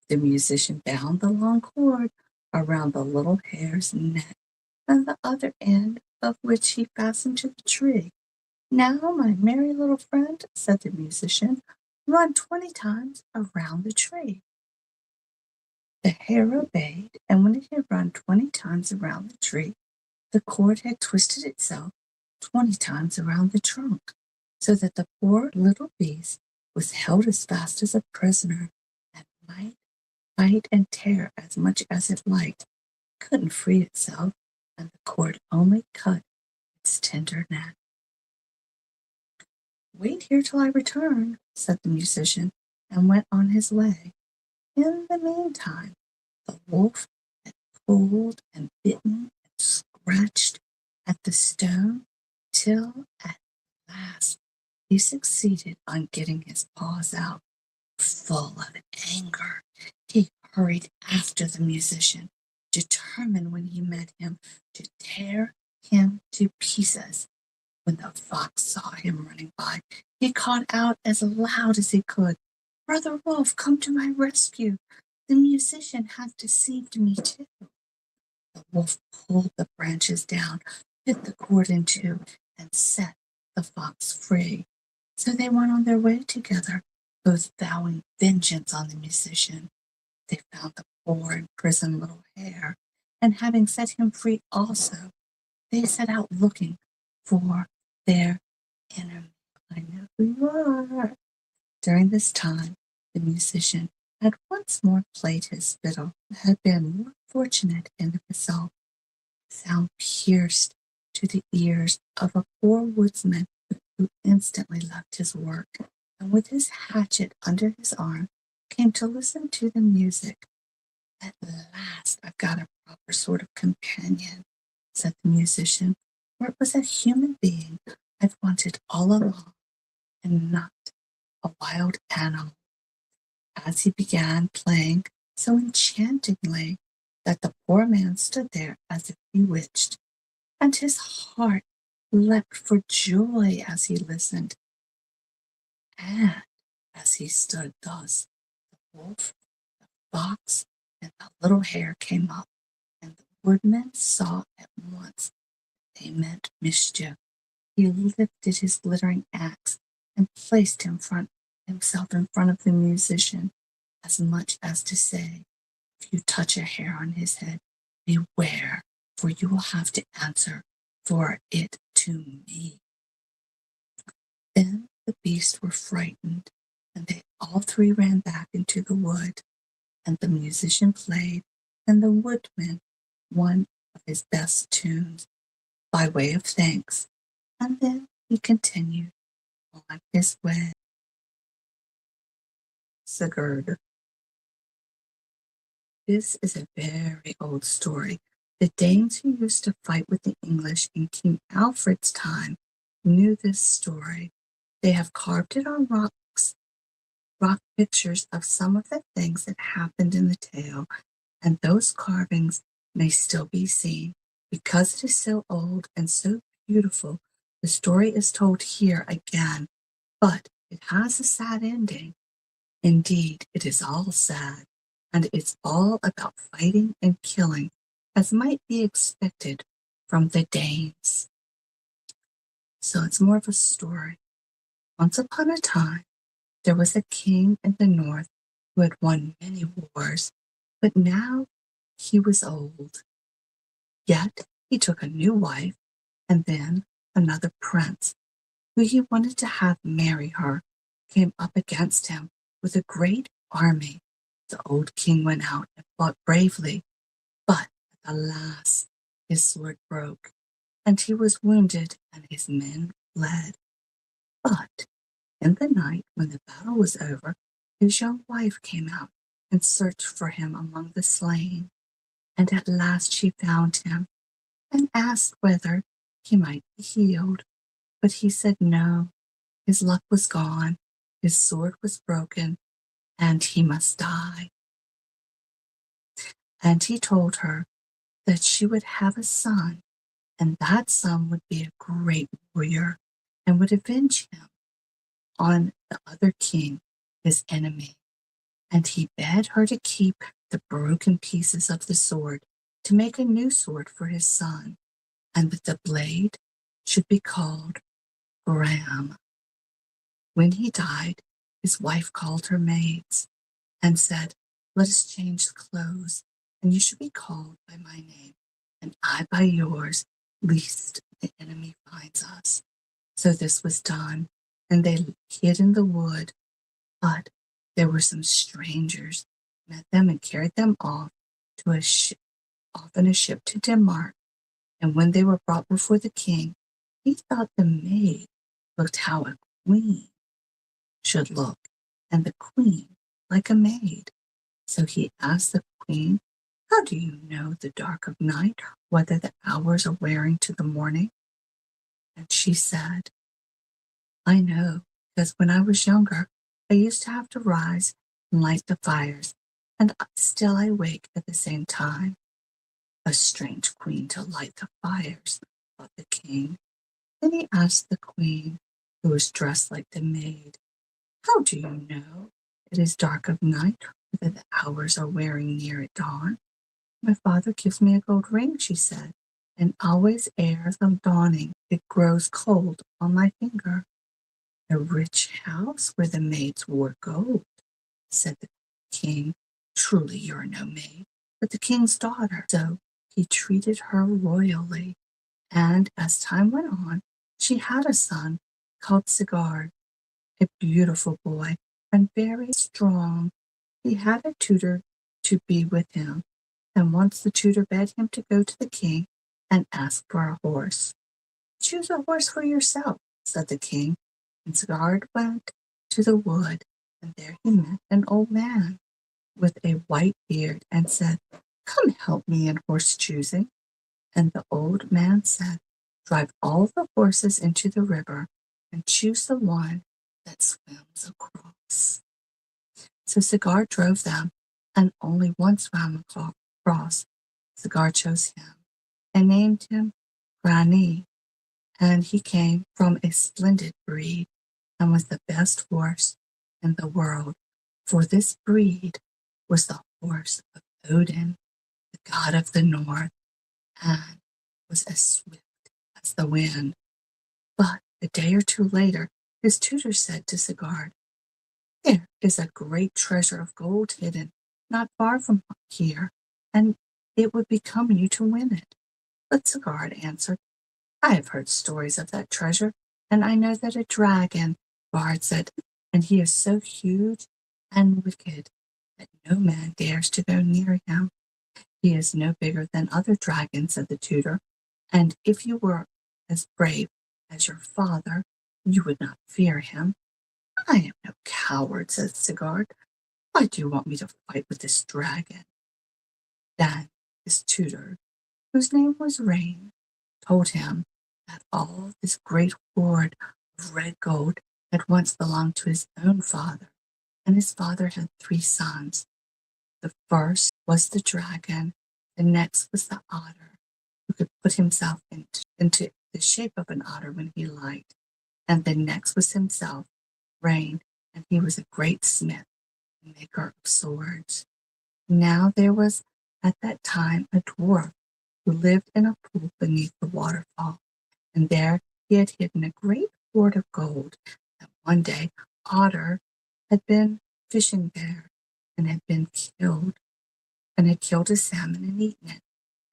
the musician bound the long cord around the little hare's neck, and the other end of which he fastened to the tree. Now, my merry little friend, said the musician, run 20 times around the tree. The hare obeyed, and when it had run 20 times around the tree, the cord had twisted itself 20 times around the trunk, so that the poor little beast was held as fast as a prisoner, and might bite and tear as much as it liked, couldn't free itself, and the cord only cut its tender neck. "Wait here till I return," said the musician, and went on his way. In the meantime, the wolf had pulled and bitten and scratched at the stone till at last he succeeded on getting his paws out. Full of anger, he hurried after the musician, determined when he met him to tear him to pieces. When the fox saw him running by, he called out as loud as he could, "Brother Wolf, come to my rescue. The musician has deceived me too." The wolf pulled the branches down, bit the cord in two, and set the fox free. So they went on their way together, both vowing vengeance on the musician. They found the poor imprisoned little hare, and having set him free also, they set out looking for their enemy. I know who you are. During this time, the musician had once more played his fiddle, and had been more fortunate in himself. Sound pierced to the ears of a poor woodsman, who instantly left his work, and with his hatchet under his arm, came to listen to the music. "At last I've got a proper sort of companion," said the musician, "for it was a human being I've wanted all along, and not a wild animal." As he began playing so enchantingly that the poor man stood there as if bewitched, and his heart leapt for joy as he listened. And as he stood thus, the wolf, the fox, and the little hare came up, and the woodman saw at once they meant mischief. He lifted his glittering axe and placed himself in front of the musician, as much as to say, "If you touch a hair on his head, beware, for you will have to answer for it to me." Then the beasts were frightened, and they all three ran back into the wood, and the musician played, and the woodman one of his best tunes, by way of thanks, and then he continued on his way. Sigurd. This is a very old story. The Danes who used to fight with the English in King Alfred's time knew this story. They have carved it on rock pictures of some of the things that happened in the tale, and those carvings may still be seen. Because it is so old and so beautiful, the story is told here again, but it has a sad ending. Indeed, it is all sad, and it's all about fighting and killing, as might be expected from the Danes. So it's more of a story. Once upon a time, there was a king in the north who had won many wars, but now he was old. Yet he took a new wife, and then another prince, who he wanted to have marry her, came up against him with a great army. The old king went out and fought bravely, but alas, his sword broke, and he was wounded, and his men fled. But in the night, when the battle was over, his young wife came out and searched for him among the slain, and at last she found him, and asked whether he might be healed. But he said no, his luck was gone, his sword was broken, and he must die. And he told her that she would have a son, and that son would be a great warrior, and would avenge him on the other king, his enemy. And he bade her to keep the broken pieces of the sword to make a new sword for his son, and that the blade should be called Grimm. When he died, his wife called her maids and said, Let us change clothes, and you shall be called by my name, and I by yours, lest the enemy finds us." So this was done, and they hid in the wood. But there were some strangers met them and carried them off to a ship, off in a ship to Denmark. And when they were brought before the king, he thought the maid looked how a queen should look, and the queen like a maid. So he asked the queen, "How do you know the dark of night, whether the hours are wearing to the morning?" And she said, "I know, because when I was younger, I used to have to rise and light the fires, and still I wake at the same time." A strange queen to light the fires, thought the king. Then he asked the queen, who was dressed like the maid, "How do you know it is dark of night, whether the hours are wearing near at dawn?" "My father gives me a gold ring," she said, "and always ere the dawning it grows cold on my finger." "A rich house where the maids wore gold," said the king. "Truly you're no maid, but the king's daughter." So he treated her royally, and as time went on, she had a son called Sigurd, a beautiful boy and very strong. He had a tutor to be with him, and once the tutor bade him to go to the king and ask for a horse. "Choose a horse for yourself," said the king, and Sigurd went to the wood, and there he met an old man with a white beard and said, "Come help me in horse choosing." And the old man said, "Drive all the horses into the river and choose the one that swims across." So Sigurd drove them, and only one swam across. Sigurd chose him and named him Grani, and he came from a splendid breed and was the best horse in the world, for this breed was the horse of Odin, the god of the north, and was as swift as the wind. But a day or two later, his tutor said to Sigurd, "There is a great treasure of gold hidden not far from here, and it would become you to win it." But Sigurd answered, "I have heard stories of that treasure, and I know that a dragon guards it, and he is so huge and wicked that no man dares to go near him. He is no bigger than other dragons," said the tutor, "and if you were as brave as your father, you would not fear him." "I am no coward," said Sigurd. "Why do you want me to fight with this dragon?" Then his tutor, whose name was Rain, told him that all this great hoard of red gold had once belonged to his own father, and his father had 3 sons. The first was the dragon, the next was the otter, who could put himself into the shape of an otter when he liked, and the next was himself, Rain, and he was a great smith and maker of swords. Now there was at that time a dwarf who lived in a pool beneath the waterfall, and there he had hidden a great hoard of gold. And one day Otter had been fishing there and had been killed, and had killed a salmon and eaten it,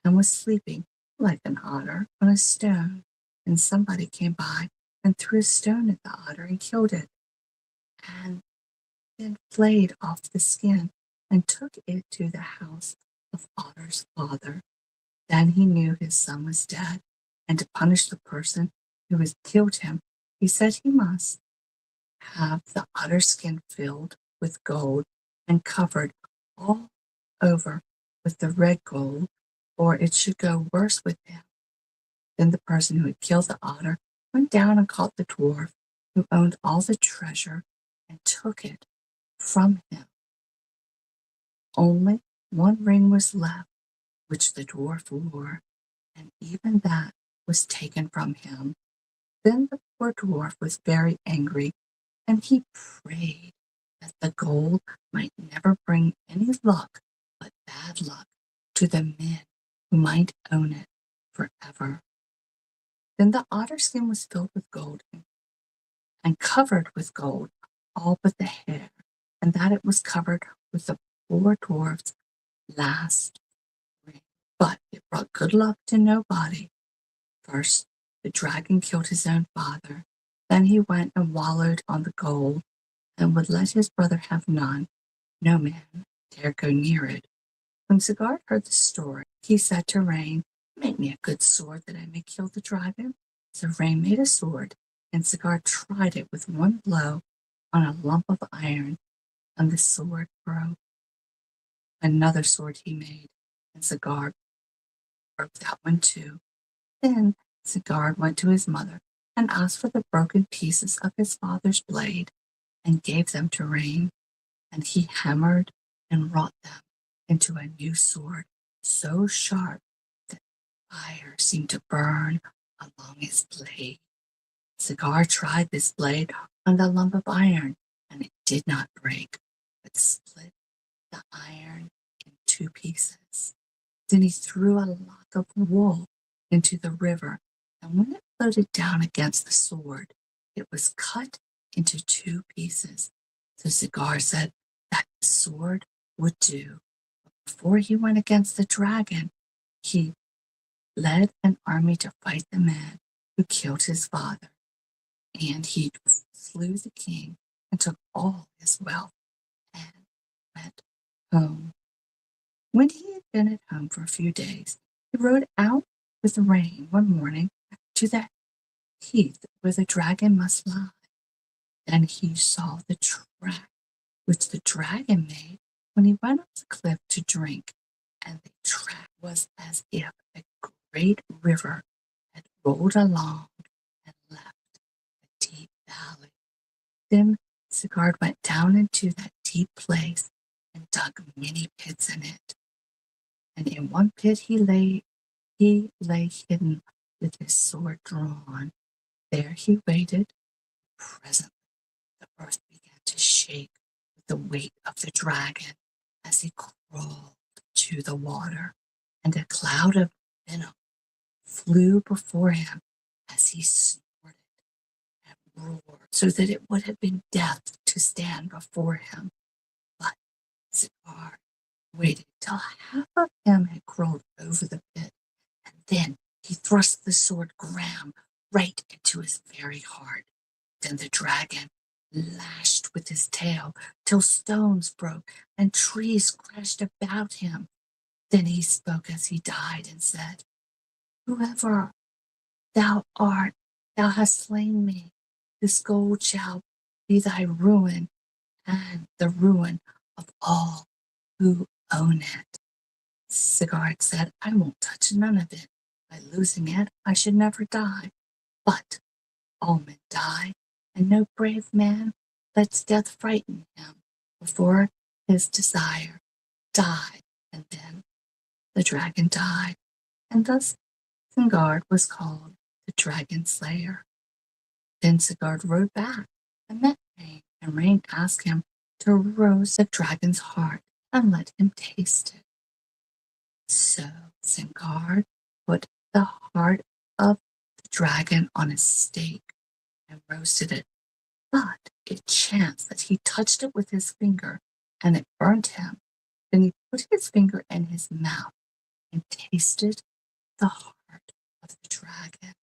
and was sleeping like an otter on a stone. And somebody came by and threw a stone at the otter and killed it, and then flayed off the skin and took it to the house of Otter's father. Then he knew his son was dead, and to punish the person who had killed him, he said he must have the otter skin filled with gold and covered all over with the red gold, or it should go worse with him. Then the person who had killed the otter went down and caught the dwarf, who owned all the treasure, and took it from him. Only one ring was left, which the dwarf wore, and even that was taken from him. Then the poor dwarf was very angry, and he prayed that the gold might never bring any luck but bad luck to the men who might own it forever. Then the otter skin was filled with gold and covered with gold, all but the hair, and that it was covered with the 4 dwarfs last spring, but it brought good luck to nobody. First, the dragon killed his own father. Then he went and wallowed on the gold and would let his brother have none. No man dared go near it. When Sigurd heard the story, he said to Rain, "Make me a good sword that I may kill the dragon." So Rain made a sword, and Sigurd tried it with one blow on a lump of iron, and the sword broke. Another sword he made, and Sigurd broke that one too. Then Sigurd went to his mother and asked for the broken pieces of his father's blade, and gave them to Rain, and he hammered and wrought them into a new sword, so sharp that fire seemed to burn along his blade. Sigurd tried this blade on the lump of iron, and it did not break, but split the iron in 2 pieces. Then he threw a lock of wool into the river, and when it floated down against the sword, it was cut into 2 pieces. So Sigurd said that the sword would do. But before he went against the dragon, he led an army to fight the man who killed his father, and he slew the king and took all his wealth and went home. When he had been at home for a few days, he rode out with Rain one morning to the heath where the dragon must lie. Then he saw the track which the dragon made when he went up the cliff to drink, and the track was as if a great river had rolled along and left a deep valley. Then Sigurd went down into that deep place and dug many pits in it. And in one pit he lay hidden with his sword drawn. There he waited. Presently the earth began to shake with the weight of the dragon as he crawled to the water, and a cloud of venom flew before him as he snorted and roared, so that it would have been death to stand before him. But Sigurd waited till half of him had crawled over the pit, and then he thrust the sword Grimm right into his very heart. Then the dragon lashed with his tail till stones broke and trees crashed about him. Then he spoke as he died and said, "Whoever thou art, thou hast slain me. This gold shall be thy ruin and the ruin of all who own it." Sigurd said, "I won't touch none of it. By losing it, I should never die. But all men die, and no brave man lets death frighten him before his desire died." And then the dragon died, and thus Sigurd was called the Dragon Slayer. Then Sigurd rode back and met Rain, and Rain asked him to roast the dragon's heart and let him taste it. So Sigurd put the heart of the dragon on a stake and roasted it. But it chanced that he touched it with his finger, and it burnt him. Then he put his finger in his mouth and tasted the heart of the dragon.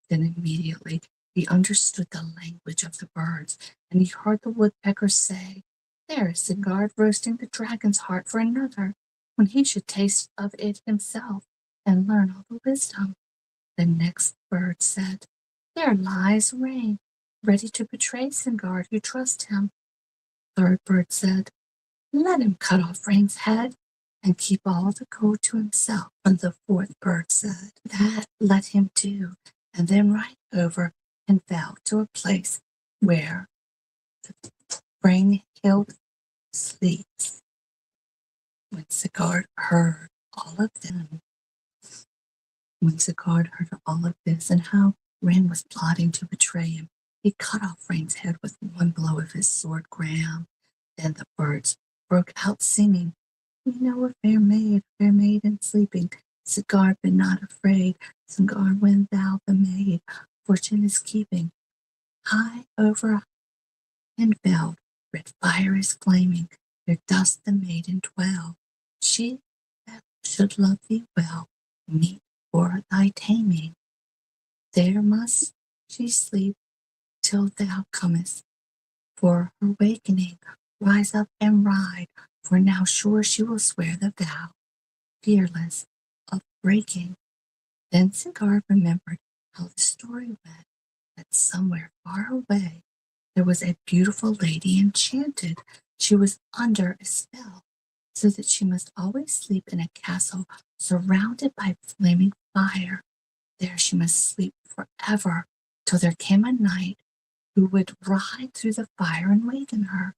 Then immediately he understood the language of the birds, and he heard the woodpeckers say, "There is Sigurd roasting the dragon's heart for another, when he should taste of it himself and learn all the wisdom." The next bird said, "There lies Rain, ready to betray Sigurd who trusts him." Third bird said, "Let him cut off Rain's head and keep all the gold to himself." And the fourth bird said, "That let him do, and then ride over and fell to a place where the spring-heeled sleeps. When Sigurd heard all of this and how Rain was plotting to betray him, he cut off Rain's head with one blow of his sword Grimm. Then the birds broke out singing, "We know a fair maiden sleeping. Sigurd, be not afraid. Sigurd, when thou the maid, fortune is keeping. High over and fell, red fire is flaming. There doth the maiden dwell, she that should love thee well, meet for thy taming. There must she sleep till thou comest, for her wakening. Rise up and ride, for now sure she will swear the vow, fearless of breaking. Then Sigurd remembered how the story went, that somewhere far away there was a beautiful lady enchanted. She was under a spell, so that she must always sleep in a castle surrounded by flaming fire. There she must sleep forever, till there came a knight who would ride through the fire and waken her.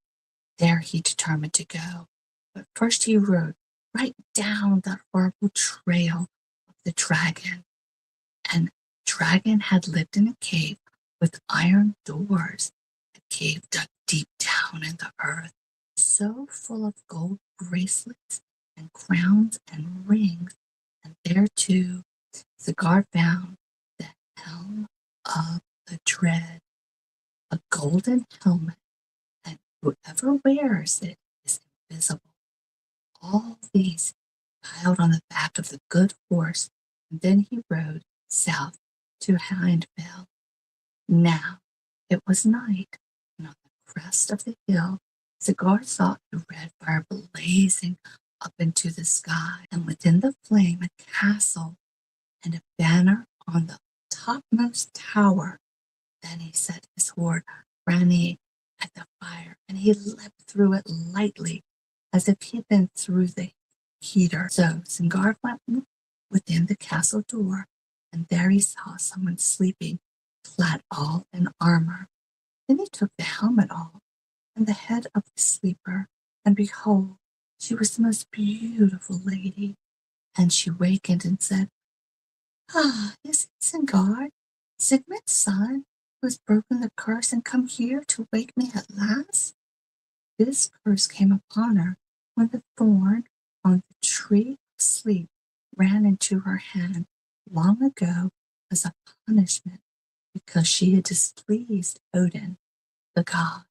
There he determined to go, but first he rode right down that horrible trail of the dragon. And dragon had lived in a cave with iron doors, a cave dug deep down in the earth, so full of gold bracelets and crowns and rings. And there too Sigurd found the helm of the dread, a golden helmet, and whoever wears it is invisible. All these piled on the back of the good horse, and then he rode south to Hindfell. Now it was night, and on the crest of the hill Sigurd saw the red fire blazing up into the sky, and within the flame a castle and a banner on the topmost tower. Then he set his sword running at the fire, and he leapt through it lightly, as if he had been through the heater. So Sigurd went within the castle door, and there he saw someone sleeping, clad all in armor. Then he took the helmet off, and the head of the sleeper, and behold, she was the most beautiful lady. And she wakened and said, "Ah, is it Sigurd, Sigmund's son, who has broken the curse and come here to wake me at last?" This curse came upon her when the thorn on the tree of sleep ran into her hand long ago as a punishment because she had displeased Odin, the god.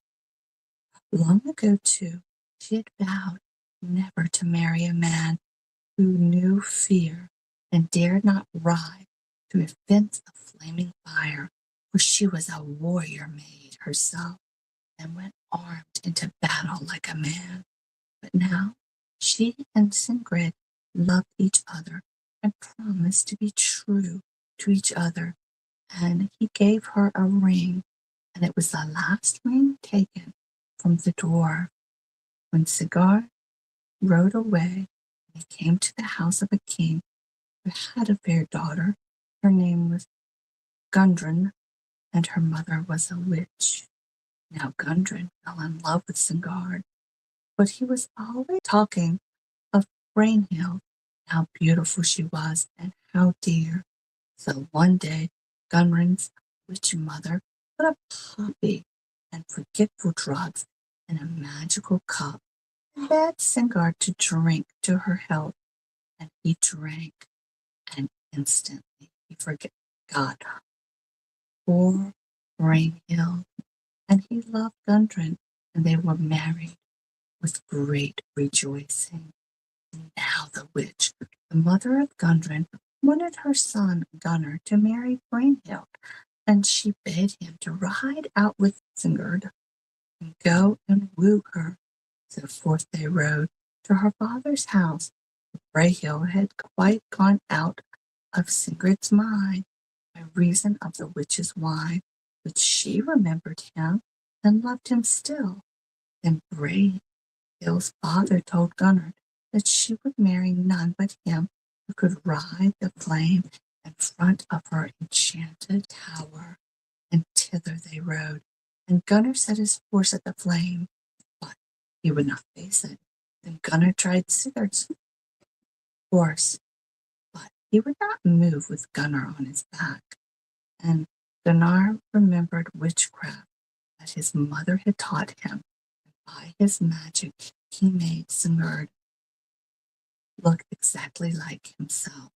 Long ago, too, she had vowed never to marry a man who knew fear and dared not ride through a fence of flaming fire, for she was a warrior maid herself and went armed into battle like a man. But now she and Sigurd loved each other and promised to be true to each other, and he gave her a ring, and it was the last ring taken from the dwarf. When Sigurd rode away, he came to the house of a king who had a fair daughter. Her name was Gudrun, and her mother was a witch. Now Gudrun fell in love with Sigurd, but he was always talking of Brynhild, how beautiful she was and how dear. So one day Gudrun's witch mother put a poppy and forgetful drugs in a magical cup and bade Sigurd to drink to her health, and he drank, and instantly he forgot poor Brynhild, and he loved Gudrun, and they were married with great rejoicing. Now the witch, the mother of Gudrun, wanted her son Gunnar to marry Brynhild, and she bade him to ride out with Sigurd and go and woo her. So forth they rode to her father's house. Brynhild had quite gone out of Sigurd's mind by reason of the witch's wine, but she remembered him and loved him still. Then Brynhild's father told Gunnar that she would marry none but him who could ride the flame in front of her enchanted tower. And thither they rode, and Gunnar set his horse at the flame, but he would not face it. Then Gunnar tried Sigurd's horse, but he would not move with Gunnar on his back. And Gunnar remembered witchcraft that his mother had taught him, and by his magic he made Sigurd look exactly like himself.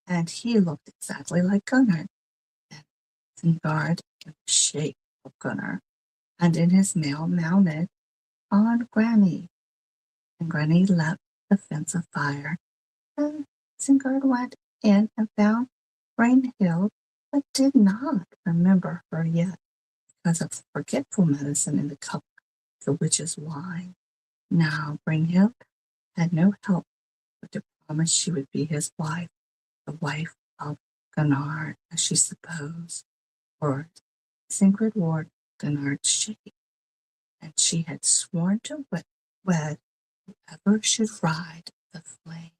And he looked exactly like Gunnar. And Sigurd in the shape of Gunnar, and in his mail mounted on Granny. And Granny leapt the fence of fire. And Sigurd went in and found Brynhild, but did not remember her yet because of forgetful medicine in the cup of the witch's wine. Now Brynhild had no help but to promise she would be his wife, the wife of Gunnar, as she supposed, for Sigurd wore Gunnar's shape, and she had sworn to wed whoever should ride the flame.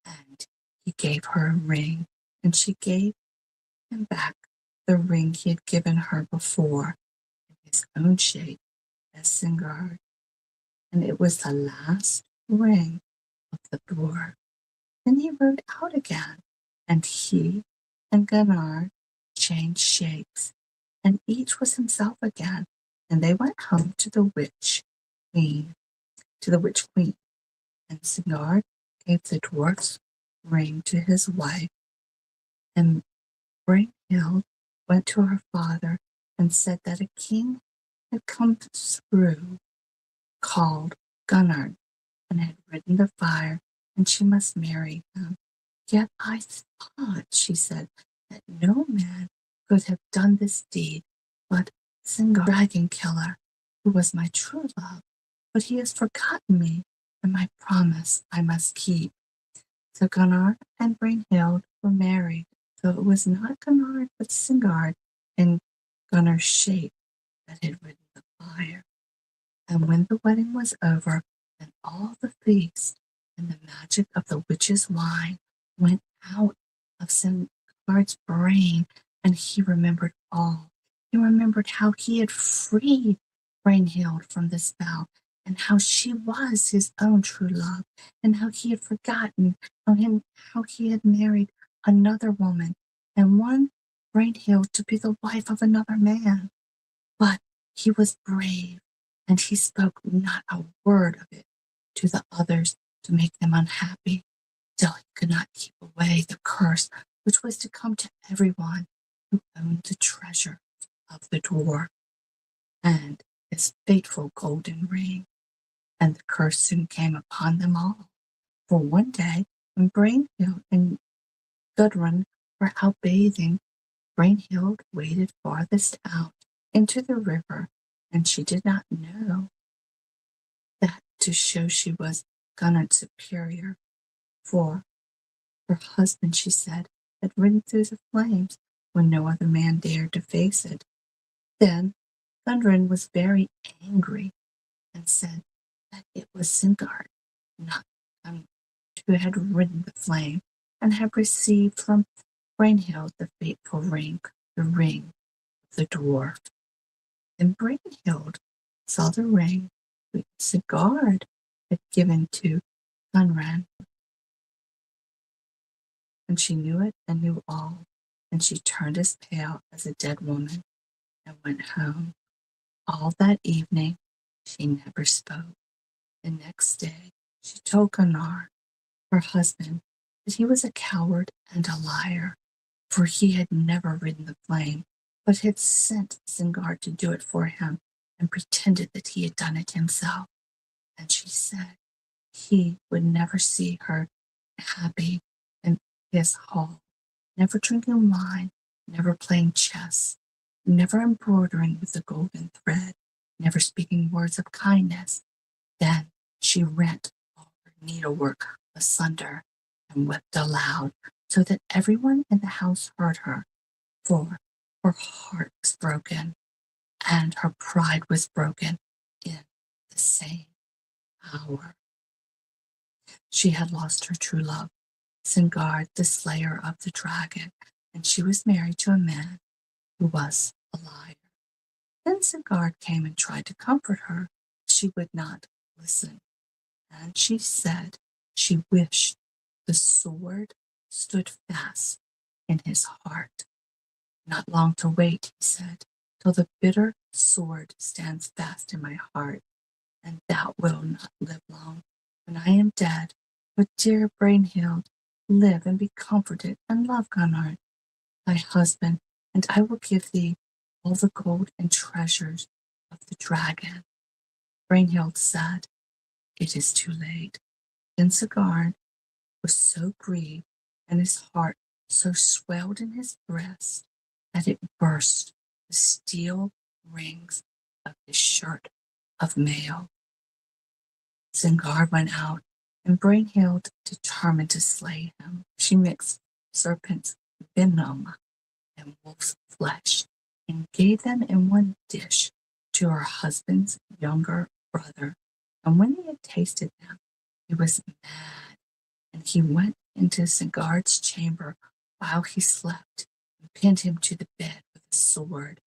And he gave her a ring, and she gave him back the ring he had given her before, in his own shape as Sigurd. And it was the last ring of the dwarf. Then he rode out again, and he and Gunnar changed shapes, and each was himself again, and they went home to the witch queen, and Sigurd gave the dwarf's ring to his wife, and Brynhild went to her father and said that a king had come through called Gunnar and had ridden the fire, and she must marry him. Yet I thought, she said, that no man could have done this deed but Sigurd, dragon killer, who was my true love. But he has forgotten me, and my promise I must keep. So Gunnar and Brynhild were married, though it was not Gunnar but Sigurd in Gunnar's shape that had ridden the fire. And when the wedding was over, and all the feast and the magic of the witch's wine went out of Sigurd's brain, and he remembered all. He remembered how he had freed Brynhild from the spell, and how she was his own true love, and how he had forgotten how he had married another woman and won Brynhild to be the wife of another man. But he was brave, and he spoke not a word of it to the others to make them unhappy. Still he could not keep away the curse which was to come to everyone who owned the treasure of the dwarf and his fateful golden ring. And the curse soon came upon them all. For one day, when Brynhild and Gudrun were out bathing, Brynhild waded farthest out into the river, and she did not know that to show she was Gunnar's superior, for her husband, she said, had ridden through the flames when no other man dared to face it. Then Gudrun was very angry and said that it was Sigurd, not Gunnar, who had ridden the flame and had received from Brynhild the fateful ring, the ring of the dwarf. And Brynhild saw the ring which Sigurd had given to Gunnar, and she knew it and knew all, and she turned as pale as a dead woman and went home. All that evening she never spoke. The next day she told Gunnar, her husband, that he was a coward and a liar, for he had never ridden the flame, but had sent Sigurd to do it for him and pretended that he had done it himself. And she said he would never see her happy in his hall, never drinking wine, never playing chess, never embroidering with the golden thread, never speaking words of kindness. Then she rent all her needlework asunder and wept aloud, so that everyone in the house heard her, for her heart was broken, and her pride was broken in the same hour. She had lost her true love, Sigurd, the slayer of the dragon, and she was married to a man who was a liar. Then Sigurd came and tried to comfort her. She would not listen, and she said she wished the sword stood fast in his heart. Not long to wait, he said, till the bitter sword stands fast in my heart, and thou wilt not live long. When I am dead, but dear Brynhild, live and be comforted, and love Gunnar, thy husband, and I will give thee all the gold and treasures of the dragon. Brynhild said, "It is too late." Then Sigurd was so grieved, and his heart so swelled in his breast, that it burst the steel rings of his shirt of mail. Sigurd went out, and Brynhild determined to slay him. She mixed serpent's venom and wolf's flesh, and gave them in one dish to her husband's younger brother. And when he had tasted them, he was mad, and he went into Sigurd's chamber while he slept, and pinned him to the bed with a sword.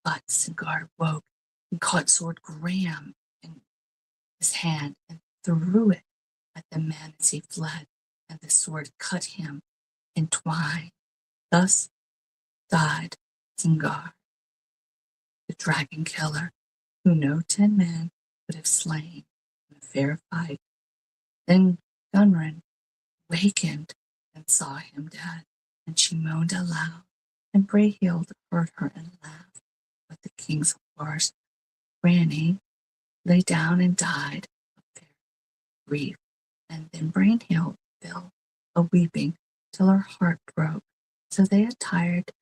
But Sigurd woke and caught sword Grimm in his hand, and threw it at the man as he fled, and the sword cut him in twine. Thus died Sigurd, the dragon killer, who no 10 men could have slain in a fair fight. Then Gunrun wakened and saw him dead, and she moaned aloud, and Brynhild heard her and laughed. But the king's horse, Granny, lay down and died of very grief, and then Brynhild fell a weeping till her heart broke. So they attired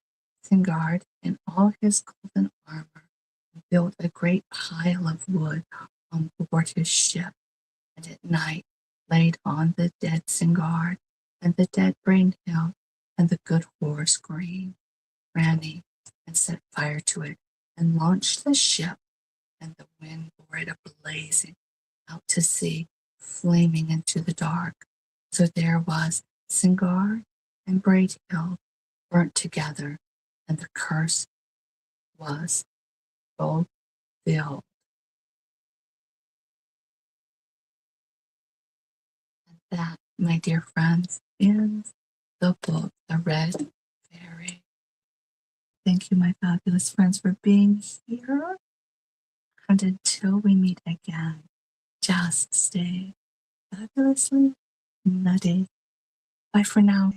Sigurd in all his golden armor, and built a great pile of wood on board his ship, and at night laid on the dead Sigurd and the dead Brynhild and the good horse Granny, and set fire to it, and launched the ship, and the wind bore it a-blazing out to sea, flaming into the dark. So there was Sigurd and Brynhild burnt together, and the curse was fulfilled. And that, my dear friends, is the book, The Red Fairy. Thank you, my fabulous friends, for being here. And until we meet again, just stay fabulously nutty. Bye for now.